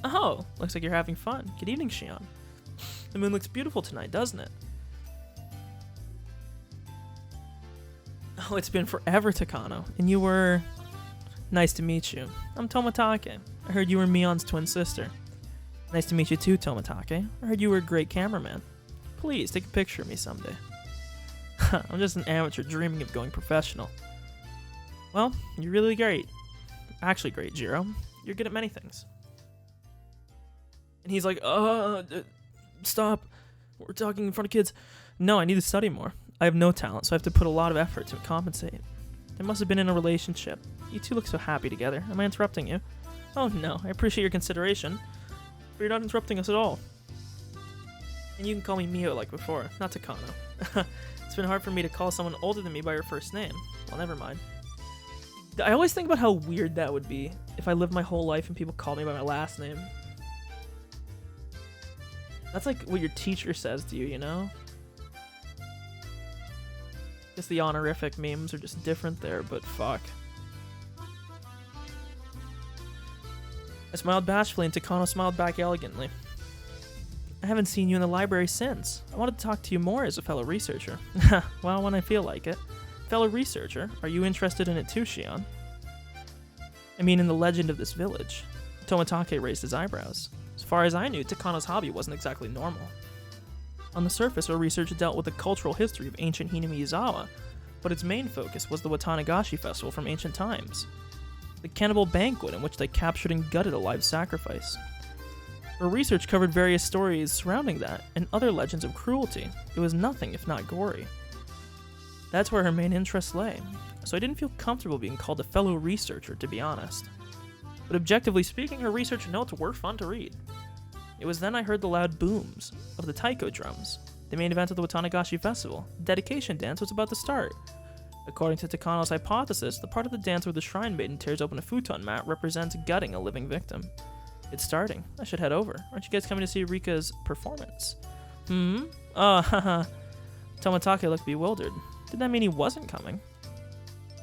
Oh, looks like you're having fun. Good evening, Shion. The moon looks beautiful tonight, doesn't it? Oh, it's been forever, Takano. And you were... Nice to meet you. I'm Tomatake. I heard you were Mion's twin sister. Nice to meet you too, Tomatake. I heard you were a great cameraman. Please, take a picture of me someday. I'm just an amateur dreaming of going professional. Well, you're really great. Actually great, Jiro. You're good at many things. And he's like, stop. We're talking in front of kids. No, I need to study more. I have no talent, so I have to put a lot of effort to compensate. They must have been in a relationship. You two look so happy together. Am I interrupting you? Oh no, I appreciate your consideration. But you're not interrupting us at all. And you can call me Mio like before, not Takano. It's been hard for me to call someone older than me by your first name. Well, never mind. I always think about how weird that would be if I lived my whole life and people called me by my last name. That's like what your teacher says to you, you know? Guess the honorific memes are just different there, but fuck. I smiled bashfully and Takano smiled back elegantly. I haven't seen you in the library since. I wanted to talk to you more as a fellow researcher. Well, when I feel like it. Fellow researcher, are you interested in it too, Shion? I mean in the legend of this village. Tomitake raised his eyebrows. As far as I knew, Takano's hobby wasn't exactly normal. On the surface, our research dealt with the cultural history of ancient Hinamizawa, but its main focus was the Watanagashi festival from ancient times. The cannibal banquet in which they captured and gutted a live sacrifice. Her research covered various stories surrounding that, and other legends of cruelty. It was nothing if not gory. That's where her main interest lay, so I didn't feel comfortable being called a fellow researcher, to be honest. But objectively speaking, her research notes were fun to read. It was then I heard the loud booms of the taiko drums, the main event of the Watanagashi festival. The dedication dance was about to start. According to Takano's hypothesis, the part of the dance where the shrine maiden tears open a futon mat represents gutting a living victim. It's starting. I should head over. Aren't you guys coming to see Rika's performance? Oh, haha. Tomitake looked bewildered. Did that mean he wasn't coming?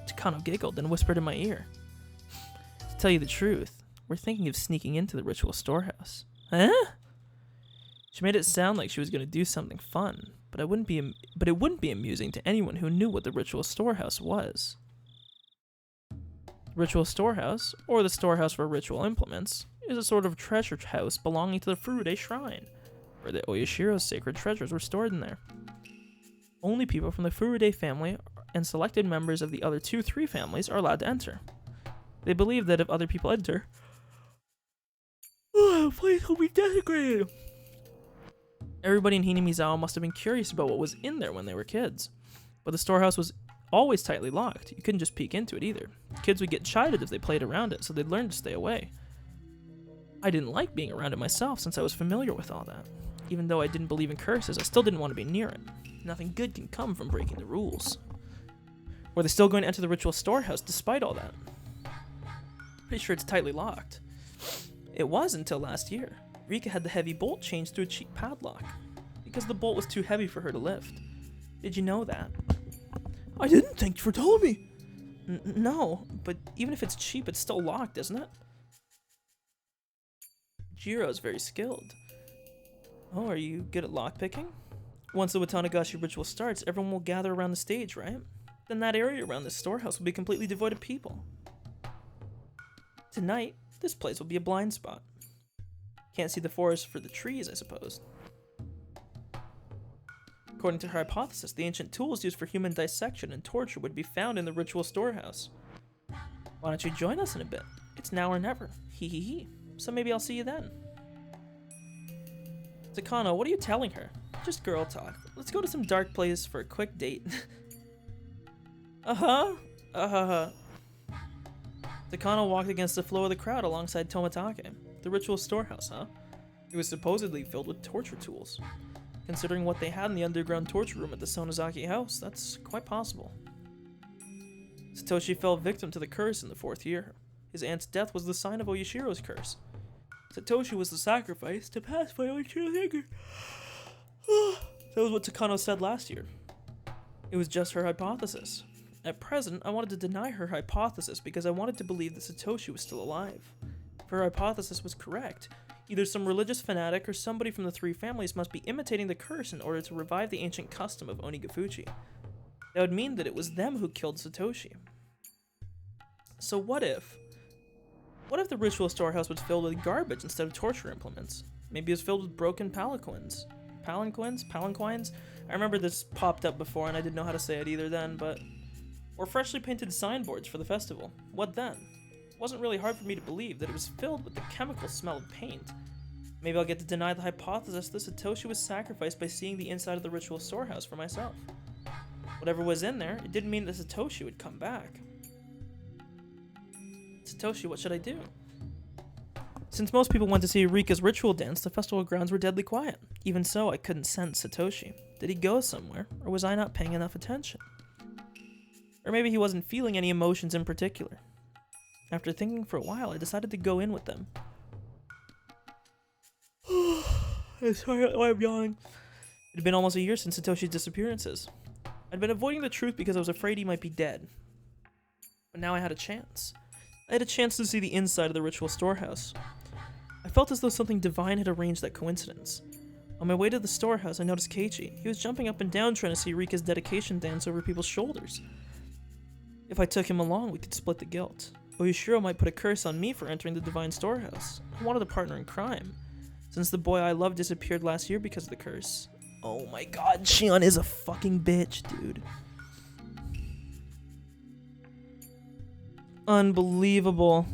Takano giggled and whispered in my ear. To tell you the truth, we're thinking of sneaking into the ritual storehouse. Huh? She made it sound like she was going to do something fun, but it wouldn't be amusing to anyone who knew what the ritual storehouse was. Ritual storehouse, or the storehouse for ritual implements, is a sort of treasure house belonging to the Furude Shrine, where the Oyashiro's sacred treasures were stored in there. Only people from the Furude family and selected members of the other 2-3 families are allowed to enter. They believe that if other people enter, the place will be desecrated. Everybody in Hinamizawa must have been curious about what was in there when they were kids. But the storehouse was always tightly locked. You couldn't just peek into it either. Kids would get chided if they played around it, so they'd learn to stay away. I didn't like being around it myself since I was familiar with all that. Even though I didn't believe in curses, I still didn't want to be near it. Nothing good can come from breaking the rules. Were they still going to enter the ritual storehouse despite all that? Pretty sure it's tightly locked. It was until last year. Rika had the heavy bolt changed to a cheap padlock, because the bolt was too heavy for her to lift. Did you know that? I didn't, thanks for telling me. No, but even if it's cheap, it's still locked, isn't it? Jiro's very skilled. Oh, are you good at lockpicking? Once the Watanagashi ritual starts, everyone will gather around the stage, right? Then that area around the storehouse will be completely devoid of people. Tonight, this place will be a blind spot. Can't see the forest for the trees, I suppose. According to her hypothesis, the ancient tools used for human dissection and torture would be found in the ritual storehouse. Why don't you join us in a bit? It's now or never. Hee hee hee. So maybe I'll see you then. Takano, what are you telling her? Just girl talk. Let's go to some dark place for a quick date. Takano walked against the flow of the crowd alongside Tomitake. The ritual storehouse, huh? It was supposedly filled with torture tools. Considering what they had in the underground torture room at the Sonozaki house, that's quite possible. Satoshi fell victim to the curse in the 4th year. His aunt's death was the sign of Oyashiro's curse. Satoshi was the sacrifice to pacify Oyashiro's anger. That was what Takano said last year. It was just her hypothesis. At present, I wanted to deny her hypothesis because I wanted to believe that Satoshi was still alive. If her hypothesis was correct, either some religious fanatic or somebody from the 3 families must be imitating the curse in order to revive the ancient custom of Onigafuchi. That would mean that it was them who killed Satoshi. So what if the ritual storehouse was filled with garbage instead of torture implements? Maybe it was filled with broken palanquins? Palanquines? I remember this popped up before and I didn't know how to say it either then, but... Or freshly painted signboards for the festival. What then? It wasn't really hard for me to believe that it was filled with the chemical smell of paint. Maybe I'll get to deny the hypothesis that Satoshi was sacrificed by seeing the inside of the ritual storehouse for myself. Whatever was in there, it didn't mean that Satoshi would come back. Satoshi, what should I do? Since most people went to see Rika's ritual dance, the festival grounds were deadly quiet. Even so, I couldn't sense Satoshi. Did he go somewhere, or was I not paying enough attention? Or maybe he wasn't feeling any emotions in particular. After thinking for a while, I decided to go in with them. I'm sorry why I'm yawning. It had been almost a year since Satoshi's disappearances. I'd been avoiding the truth because I was afraid he might be dead. But now I had a chance. I had a chance to see the inside of the ritual storehouse. I felt as though something divine had arranged that coincidence. On my way to the storehouse, I noticed Keiichi. He was jumping up and down trying to see Rika's dedication dance over people's shoulders. If I took him along, we could split the guilt. Oyashiro might put a curse on me for entering the divine storehouse. I wanted a partner in crime, since the boy I loved disappeared last year because of the curse. Oh my god, Shion is a fucking bitch, dude. Unbelievable.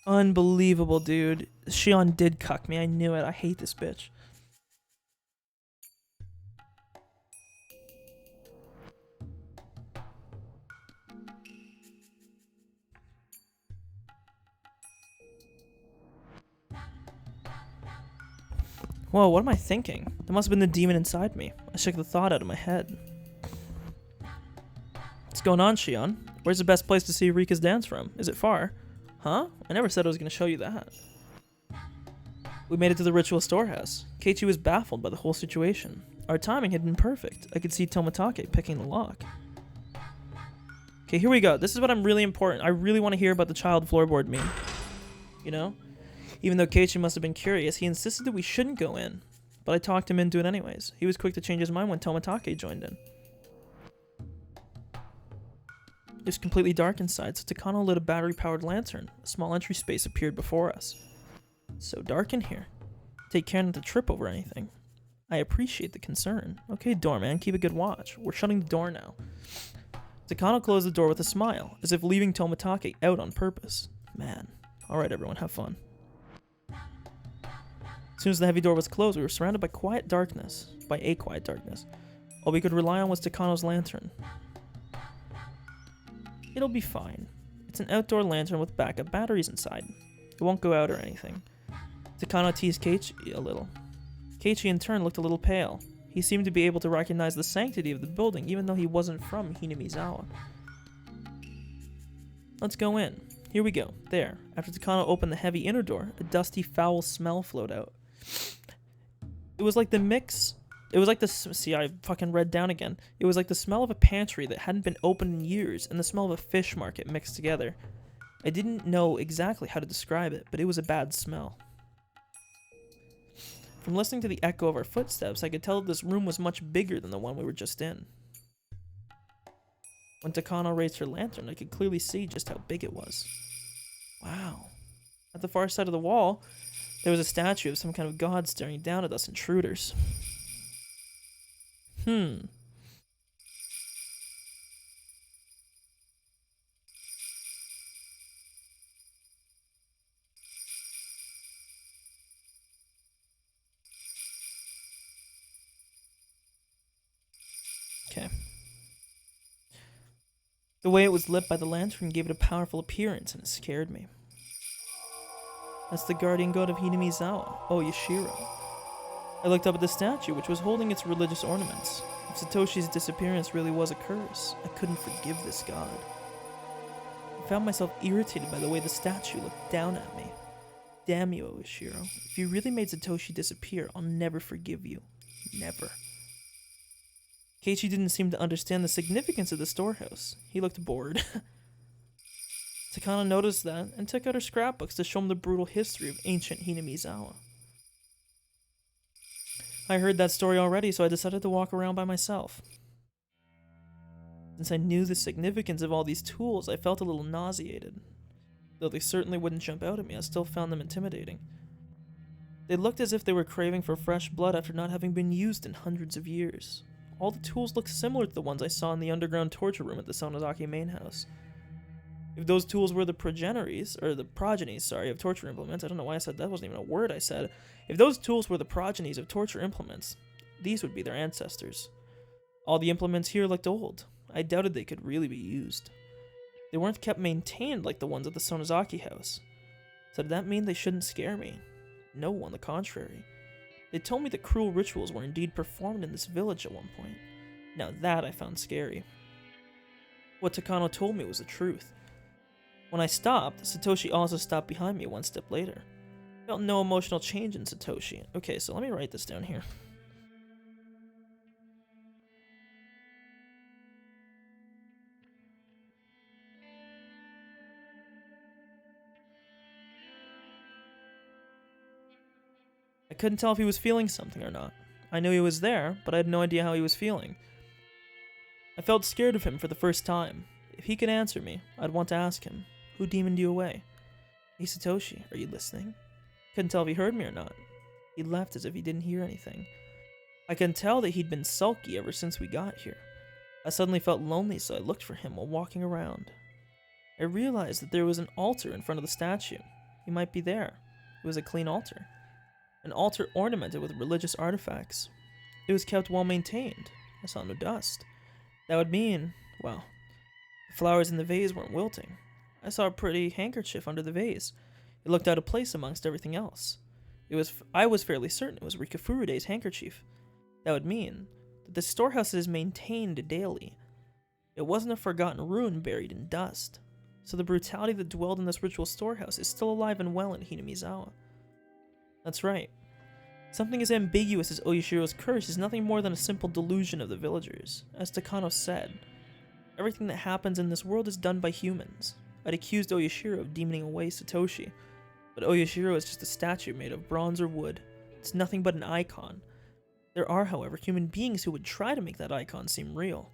Unbelievable, dude. Shion did cuck me. I knew it. I hate this bitch. Whoa, what am I thinking? That must have been the demon inside me. I shook the thought out of my head. What's going on, Shion? Where's the best place to see Rika's dance from? Is it far? Huh? I never said I was going to show you that. We made it to the ritual storehouse. Keiichi was baffled by the whole situation. Our timing had been perfect. I could see Toмотake picking the lock. Okay, here we go. This is what I'm really important. I really want to hear about the child floorboard meme. You know? Even though Keiichi must have been curious, he insisted that we shouldn't go in. But I talked him into it anyways. He was quick to change his mind when Toмотake joined in. It was completely dark inside, so Takano lit a battery-powered lantern. A small entry space appeared before us. So dark in here. Take care not to trip over anything. I appreciate the concern. Okay, doorman, keep a good watch. We're shutting the door now. Takano closed the door with a smile, as if leaving Toмотake out on purpose. Man. Alright everyone, have fun. As soon as the heavy door was closed, we were surrounded by quiet darkness. By a quiet darkness. All we could rely on was Takano's lantern. It'll be fine. It's an outdoor lantern with backup batteries inside. It won't go out or anything. Takano teased Keiichi a little. Keiichi in turn looked a little pale. He seemed to be able to recognize the sanctity of the building even though he wasn't from Hinamizawa. Let's go in. Here we go. There. After Takano opened the heavy inner door, a dusty, foul smell flowed out. It was like the mix... It was like the... See, I fucking read down again. It was like the smell of a pantry that hadn't been opened in years and the smell of a fish market mixed together. I didn't know exactly how to describe it, but it was a bad smell. From listening to the echo of our footsteps, I could tell that this room was much bigger than the one we were just in. When Takano raised her lantern, I could clearly see just how big it was. Wow. At the far side of the wall, there was a statue of some kind of god staring down at us intruders. Okay. The way it was lit by the lantern gave it a powerful appearance, and it scared me. That's the guardian god of Hinamizawa, Oyashiro. I looked up at the statue, which was holding its religious ornaments. If Satoshi's disappearance really was a curse, I couldn't forgive this god. I found myself irritated by the way the statue looked down at me. Damn you, Oyashiro. If you really made Satoshi disappear, I'll never forgive you. Never. Keiichi didn't seem to understand the significance of the storehouse. He looked bored. Takano noticed that and took out her scrapbooks to show him the brutal history of ancient Hinamizawa. I heard that story already, so I decided to walk around by myself. Since I knew the significance of all these tools, I felt a little nauseated. Though they certainly wouldn't jump out at me, I still found them intimidating. They looked as if they were craving for fresh blood after not having been used in hundreds of years. All the tools looked similar to the ones I saw in the underground torture room at the Sonozaki main house. If those tools were the progenies of torture implements, I don't know why I said that wasn't even a word I said. If those tools were the progenies of torture implements, these would be their ancestors. All the implements here looked old. I doubted they could really be used. They weren't kept maintained like the ones at the Sonozaki house. So did that mean they shouldn't scare me? No, on the contrary. They told me that cruel rituals were indeed performed in this village at one point. Now that I found scary. What Takano told me was the truth. When I stopped, Satoshi also stopped behind me one step later. I felt no emotional change in Satoshi. Okay, so let me write this down here. I couldn't tell if he was feeling something or not. I knew he was there, but I had no idea how he was feeling. I felt scared of him for the first time. If he could answer me, I'd want to ask him, who demoned you away? Hey Satoshi, are you listening? Couldn't tell if he heard me or not. He left as if he didn't hear anything. I could tell that he'd been sulky ever since we got here. I suddenly felt lonely, so I looked for him while walking around. I realized that there was an altar in front of the statue. He might be there. It was a clean altar. An altar ornamented with religious artifacts. It was kept well maintained. I saw no dust. That would mean, well, the flowers in the vase weren't wilting. I saw a pretty handkerchief under the vase. It looked out of place amongst everything else. I was fairly certain it was Rika Furude's handkerchief. That would mean that the storehouse is maintained daily. It wasn't a forgotten ruin buried in dust. So the brutality that dwelled in this ritual storehouse is still alive and well in Hinamizawa. That's right. Something as ambiguous as Oyashiro's curse is nothing more than a simple delusion of the villagers. As Takano said, everything that happens in this world is done by humans. I'd accused Oyashiro of demoning away Satoshi, but Oyashiro is just a statue made of bronze or wood. It's nothing but an icon. There are, however, human beings who would try to make that icon seem real.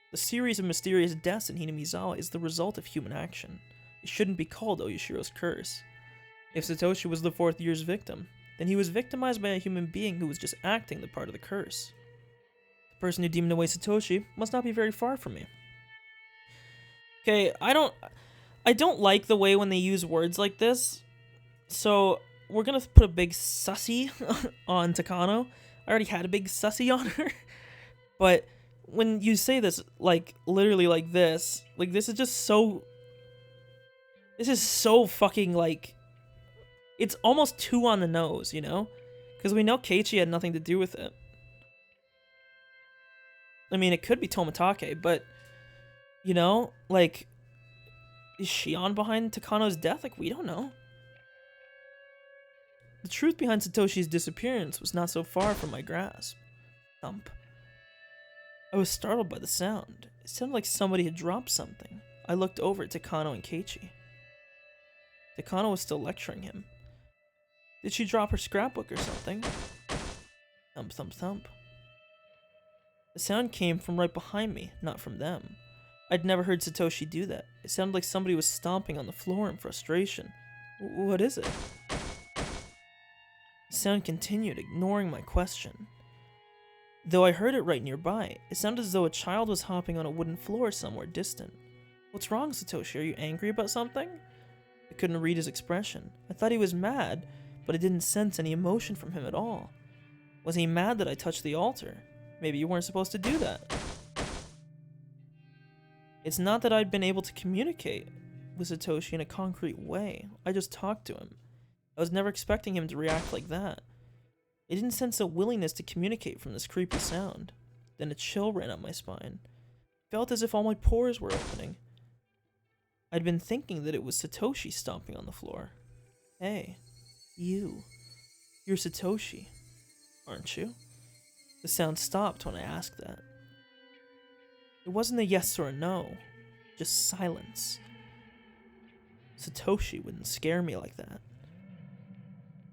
The series of mysterious deaths in Hinamizawa is the result of human action. It shouldn't be called Oyashiro's curse. If Satoshi was the fourth year's victim, then he was victimized by a human being who was just acting the part of the curse. The person who demoned away Satoshi must not be very far from me. Okay, I don't like the way when they use words like this, so we're gonna put a big sussy on Takano. I already had a big sussy on her, but when you say this, like, literally like this is just so... This is so fucking, like... It's almost too on the nose, you know? Because we know Keiichi had nothing to do with it. I mean, it could be Tomitake, but... You know? Like... Is Shion behind Takano's death? Like, we don't know. The truth behind Satoshi's disappearance was not so far from my grasp. Thump. I was startled by the sound. It sounded like somebody had dropped something. I looked over at Takano and Keiichi. Takano was still lecturing him. Did she drop her scrapbook or something? Thump, thump, thump. The sound came from right behind me, not from them. I'd never heard Satoshi do that. It sounded like somebody was stomping on the floor in frustration. What is it? The sound continued, ignoring my question. Though I heard it right nearby, it sounded as though a child was hopping on a wooden floor somewhere distant. What's wrong, Satoshi? Are you angry about something? I couldn't read his expression. I thought he was mad, but I didn't sense any emotion from him at all. Was he mad that I touched the altar? Maybe you weren't supposed to do that. It's not that I'd been able to communicate with Satoshi in a concrete way. I just talked to him. I was never expecting him to react like that. I didn't sense a willingness to communicate from this creepy sound. Then a chill ran up my spine. Felt as if all my pores were opening. I'd been thinking that it was Satoshi stomping on the floor. Hey, you. You're Satoshi, aren't you? The sound stopped when I asked that. It wasn't a yes or a no, just silence. Satoshi wouldn't scare me like that.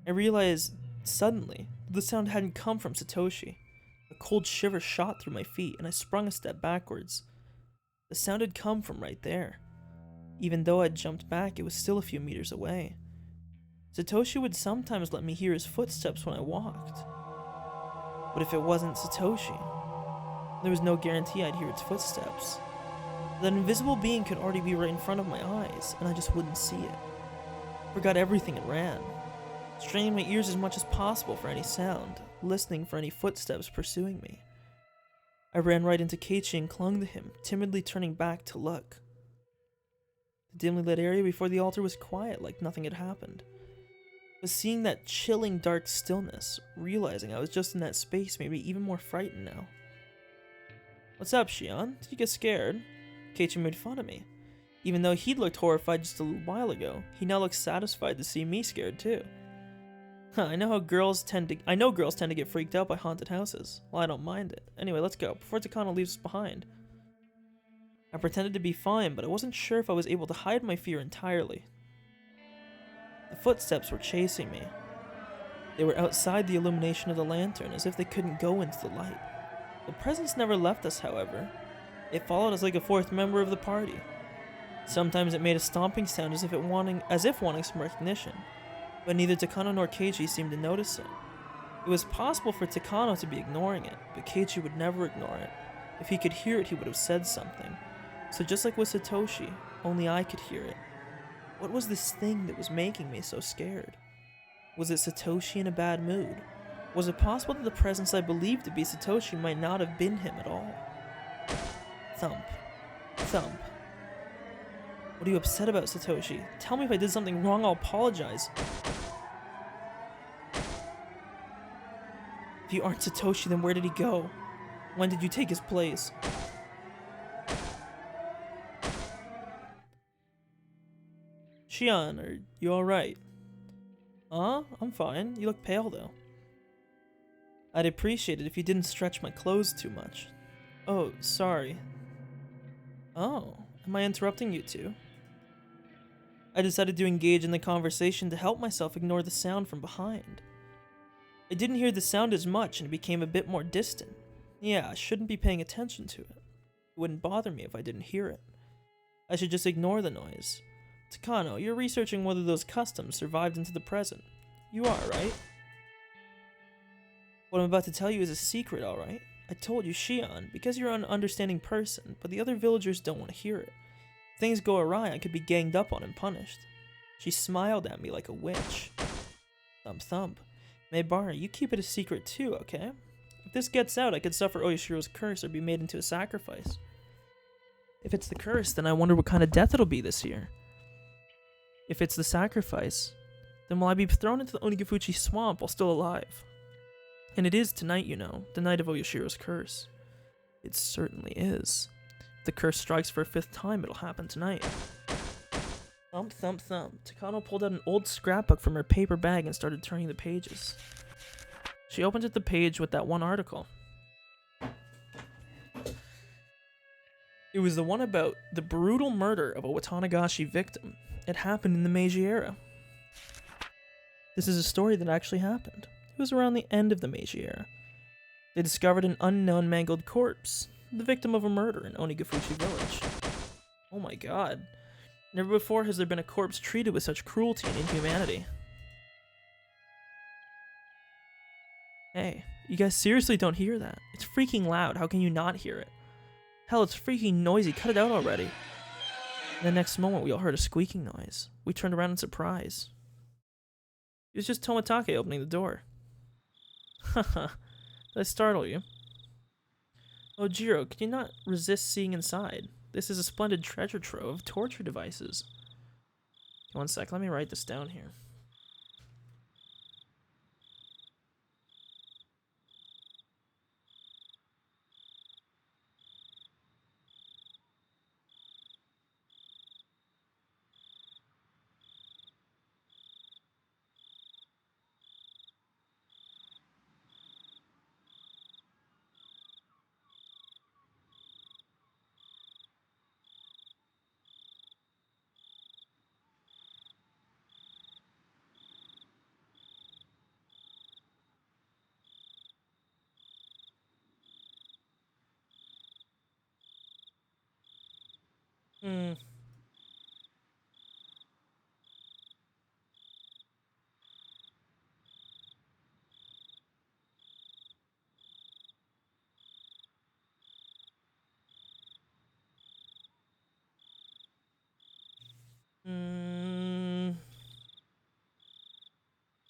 I realized suddenly the sound hadn't come from Satoshi. A cold shiver shot through my feet and I sprung a step backwards. The sound had come from right there. Even though I'd jumped back, it was still a few meters away. Satoshi would sometimes let me hear his footsteps when I walked. But if it wasn't Satoshi, there was no guarantee I'd hear its footsteps. That invisible being could already be right in front of my eyes, and I just wouldn't see it. Forgot everything and ran, straining my ears as much as possible for any sound, listening for any footsteps pursuing me. I ran right into Keiichi and clung to him, timidly turning back to look. The dimly lit area before the altar was quiet, like nothing had happened. But seeing that chilling dark stillness, realizing I was just in that space made me even more frightened now. What's up, Shion? Did you get scared? Keiichi made fun of me. Even though he'd looked horrified just a little while ago, he now looks satisfied to see me scared too. I know girls tend to get freaked out by haunted houses. Well, I don't mind it. Anyway, let's go, before Takano leaves us behind. I pretended to be fine, but I wasn't sure if I was able to hide my fear entirely. The footsteps were chasing me. They were outside the illumination of the lantern, as if they couldn't go into the light. The presence never left us, however. It followed us like a fourth member of the party. Sometimes it made a stomping sound as if wanting some recognition, but neither Takano nor Keiji seemed to notice it. It was possible for Takano to be ignoring it, but Keiji would never ignore it. If he could hear it, he would have said something. So just like with Satoshi, only I could hear it. What was this thing that was making me so scared? Was it Satoshi in a bad mood? Was it possible that the presence I believed to be Satoshi might not have been him at all? Thump. Thump. What are you upset about, Satoshi? Tell me if I did something wrong, I'll apologize. If you aren't Satoshi, then where did he go? When did you take his place? Shion, are you alright? I'm fine. You look pale, though. I'd appreciate it if you didn't stretch my clothes too much. Oh, sorry. Oh, am I interrupting you two? I decided to engage in the conversation to help myself ignore the sound from behind. I didn't hear the sound as much and it became a bit more distant. Yeah, I shouldn't be paying attention to it. It wouldn't bother me if I didn't hear it. I should just ignore the noise. Takano, you're researching whether those customs survived into the present. You are, right? What I'm about to tell you is a secret, alright? I told you, Shion, because you're an understanding person, but the other villagers don't want to hear it. If things go awry, I could be ganged up on and punished. She smiled at me like a witch. Thump thump. Maebara, you keep it a secret too, okay? If this gets out, I could suffer Oyashiro's curse or be made into a sacrifice. If it's the curse, then I wonder what kind of death it'll be this year. If it's the sacrifice, then will I be thrown into the Onigifuchi swamp while still alive? And it is tonight, you know, the night of Oyashiro's curse. It certainly is. If the curse strikes for a 5th time, it'll happen tonight. Thump, thump, thump. Takano pulled out an old scrapbook from her paper bag and started turning the pages. She opened at the page with that one article. It was the one about the brutal murder of a Watanagashi victim. It happened in the Meiji era. This is a story that actually happened. It was around the end of the Meiji era. They discovered an unknown mangled corpse, the victim of a murder in Onigifuchi village. Oh my god. Never before has there been a corpse treated with such cruelty and inhumanity. Hey, you guys seriously don't hear that? It's freaking loud, how can you not hear it? Hell, it's freaking noisy, cut it out already. And the next moment we all heard a squeaking noise. We turned around in surprise. It was just Tomatake opening the door. Haha, did I startle you? Oh, Jiro, can you not resist seeing inside? This is a splendid treasure trove of torture devices. One sec, let me write this down here.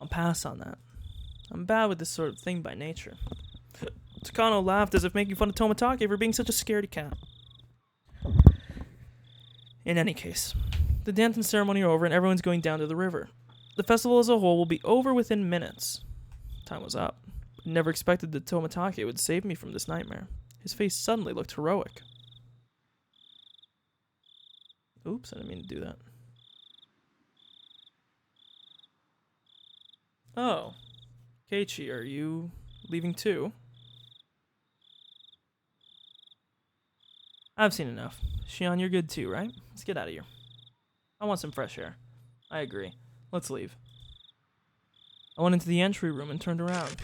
I'll pass on that. I'm bad with this sort of thing by nature. Takano laughed as if making fun of Tomatake for being such a scaredy cat. In any case, the dance and ceremony are over and everyone's going down to the river. The festival as a whole will be over within minutes. Time was up. I never expected that Tomatake would save me from this nightmare. His face suddenly looked heroic. Oops, I didn't mean to do that. Oh. Keiichi, are you leaving too? I've seen enough. Shion, you're good too, right? Let's get out of here. I want some fresh air. I agree. Let's leave. I went into the entry room and turned around.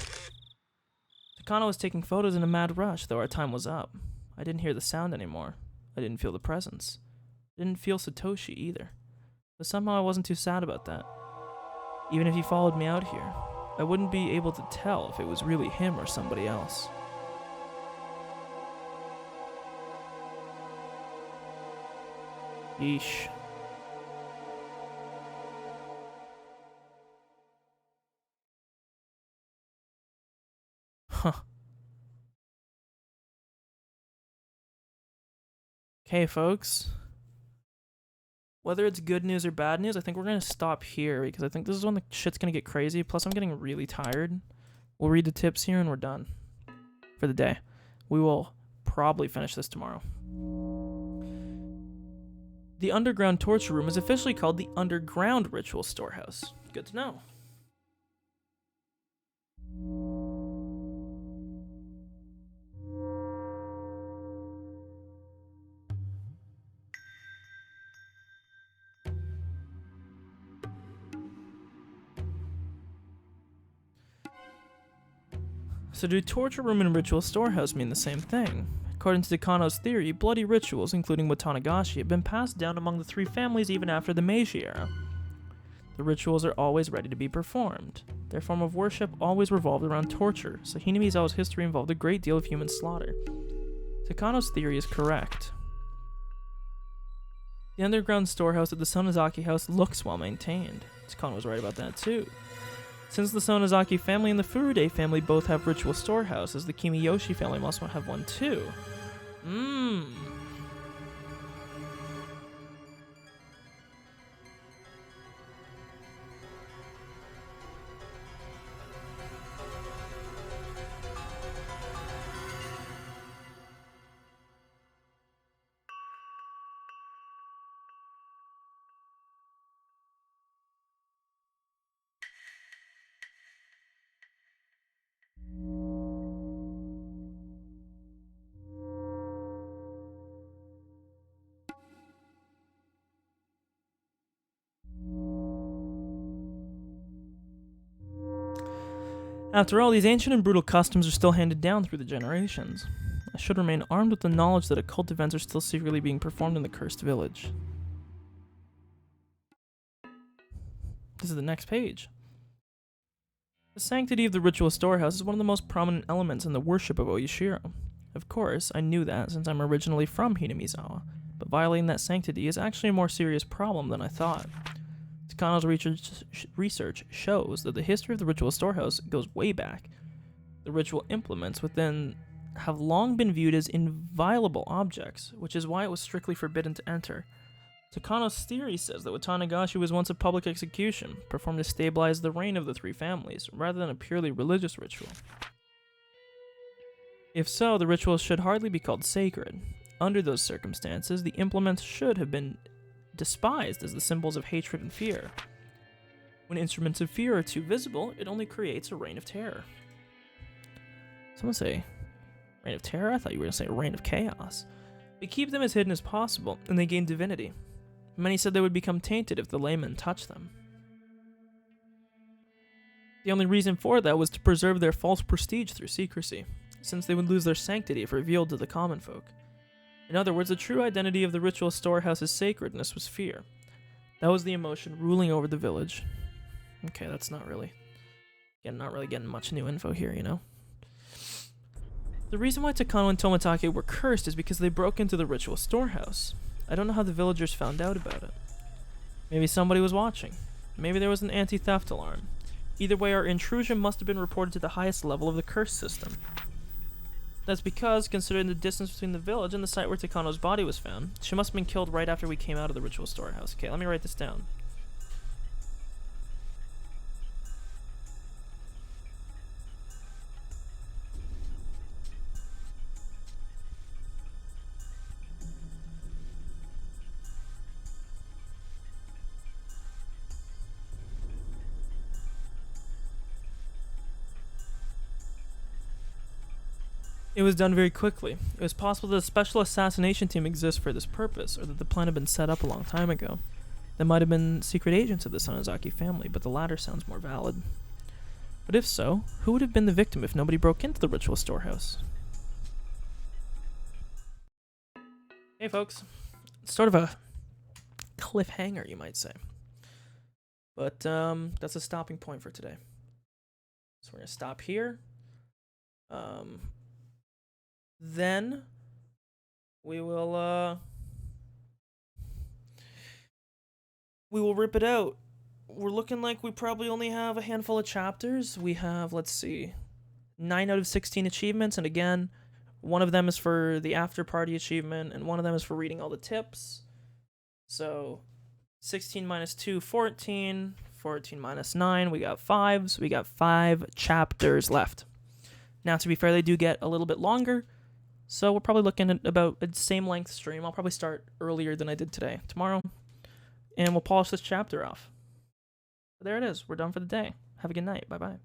Takano was taking photos in a mad rush, though our time was up. I didn't hear the sound anymore. I didn't feel the presence. I didn't feel Satoshi either. But somehow I wasn't too sad about that. Even if he followed me out here, I wouldn't be able to tell if it was really him or somebody else. Yeesh. Huh. Okay, folks. Whether it's good news or bad news, I think we're going to stop here because I think this is when the shit's going to get crazy. Plus, I'm getting really tired. We'll read the tips here and we're done for the day. We will probably finish this tomorrow. The underground torture room is officially called the Underground Ritual Storehouse. Good to know. So do torture room and ritual storehouse mean the same thing? According to Takano's theory, bloody rituals, including Watanagashi, have been passed down among the three families even after the Meiji era. The rituals are always ready to be performed. Their form of worship always revolved around torture, so Hinamizawa's history involved a great deal of human slaughter. Takano's theory is correct. The underground storehouse at the Sonozaki house looks well maintained. Takano was right about that too. Since the Sonozaki family and the Furude family both have ritual storehouses, the Kimiyoshi family must have one too. After all, these ancient and brutal customs are still handed down through the generations. I should remain armed with the knowledge that occult events are still secretly being performed in the cursed village. This is the next page. The sanctity of the ritual storehouse is one of the most prominent elements in the worship of Oyashiro. Of course, I knew that since I'm originally from Hinamizawa, but violating that sanctity is actually a more serious problem than I thought. Takano's research shows that the history of the ritual storehouse goes way back. The ritual implements within have long been viewed as inviolable objects, which is why it was strictly forbidden to enter. Takano's theory says that Watanagashi was once a public execution, performed to stabilize the reign of the three families, rather than a purely religious ritual. If so, the ritual should hardly be called sacred. Under those circumstances, the implements should have been despised as the symbols of hatred and fear. When instruments of fear are too visible, it only creates a reign of terror. Someone say, reign of terror? I thought you were going to say reign of chaos. We keep them as hidden as possible, and they gain divinity. Many said they would become tainted if the laymen touched them. The only reason for that was to preserve their false prestige through secrecy, since they would lose their sanctity if revealed to the common folk. In other words, the true identity of the ritual storehouse's sacredness was fear. That was the emotion ruling over the village. Okay, that's not really getting much new info here, you know? The reason why Takano and Tomitake were cursed is because they broke into the ritual storehouse. I don't know how the villagers found out about it. Maybe somebody was watching. Maybe there was an anti-theft alarm. Either way, our intrusion must have been reported to the highest level of the curse system. That's because, considering the distance between the village and the site where Takano's body was found, she must have been killed right after we came out of the ritual storehouse. Okay, let me write this down. It was done very quickly. It was possible that a special assassination team exists for this purpose, or that the plan had been set up a long time ago. There might have been secret agents of the Sonozaki family, but the latter sounds more valid. But if so, who would have been the victim if nobody broke into the ritual storehouse? Hey folks, sort of a cliffhanger, you might say. But that's a stopping point for today. So we're gonna stop here. Then we will rip it out. We're looking like we probably only have a handful of chapters. We have, let's see, 9 out of 16 achievements, and again, one of them is for the after party achievement, and one of them is for reading all the tips. So 16 minus 2, 14. 14 minus 9, we got 5. So we got 5 chapters left. Now, to be fair, they do get a little bit longer. So we're probably looking at about the same length stream. I'll probably start earlier than I did today, tomorrow. And we'll polish this chapter off. But there it is. We're done for the day. Have a good night. Bye-bye.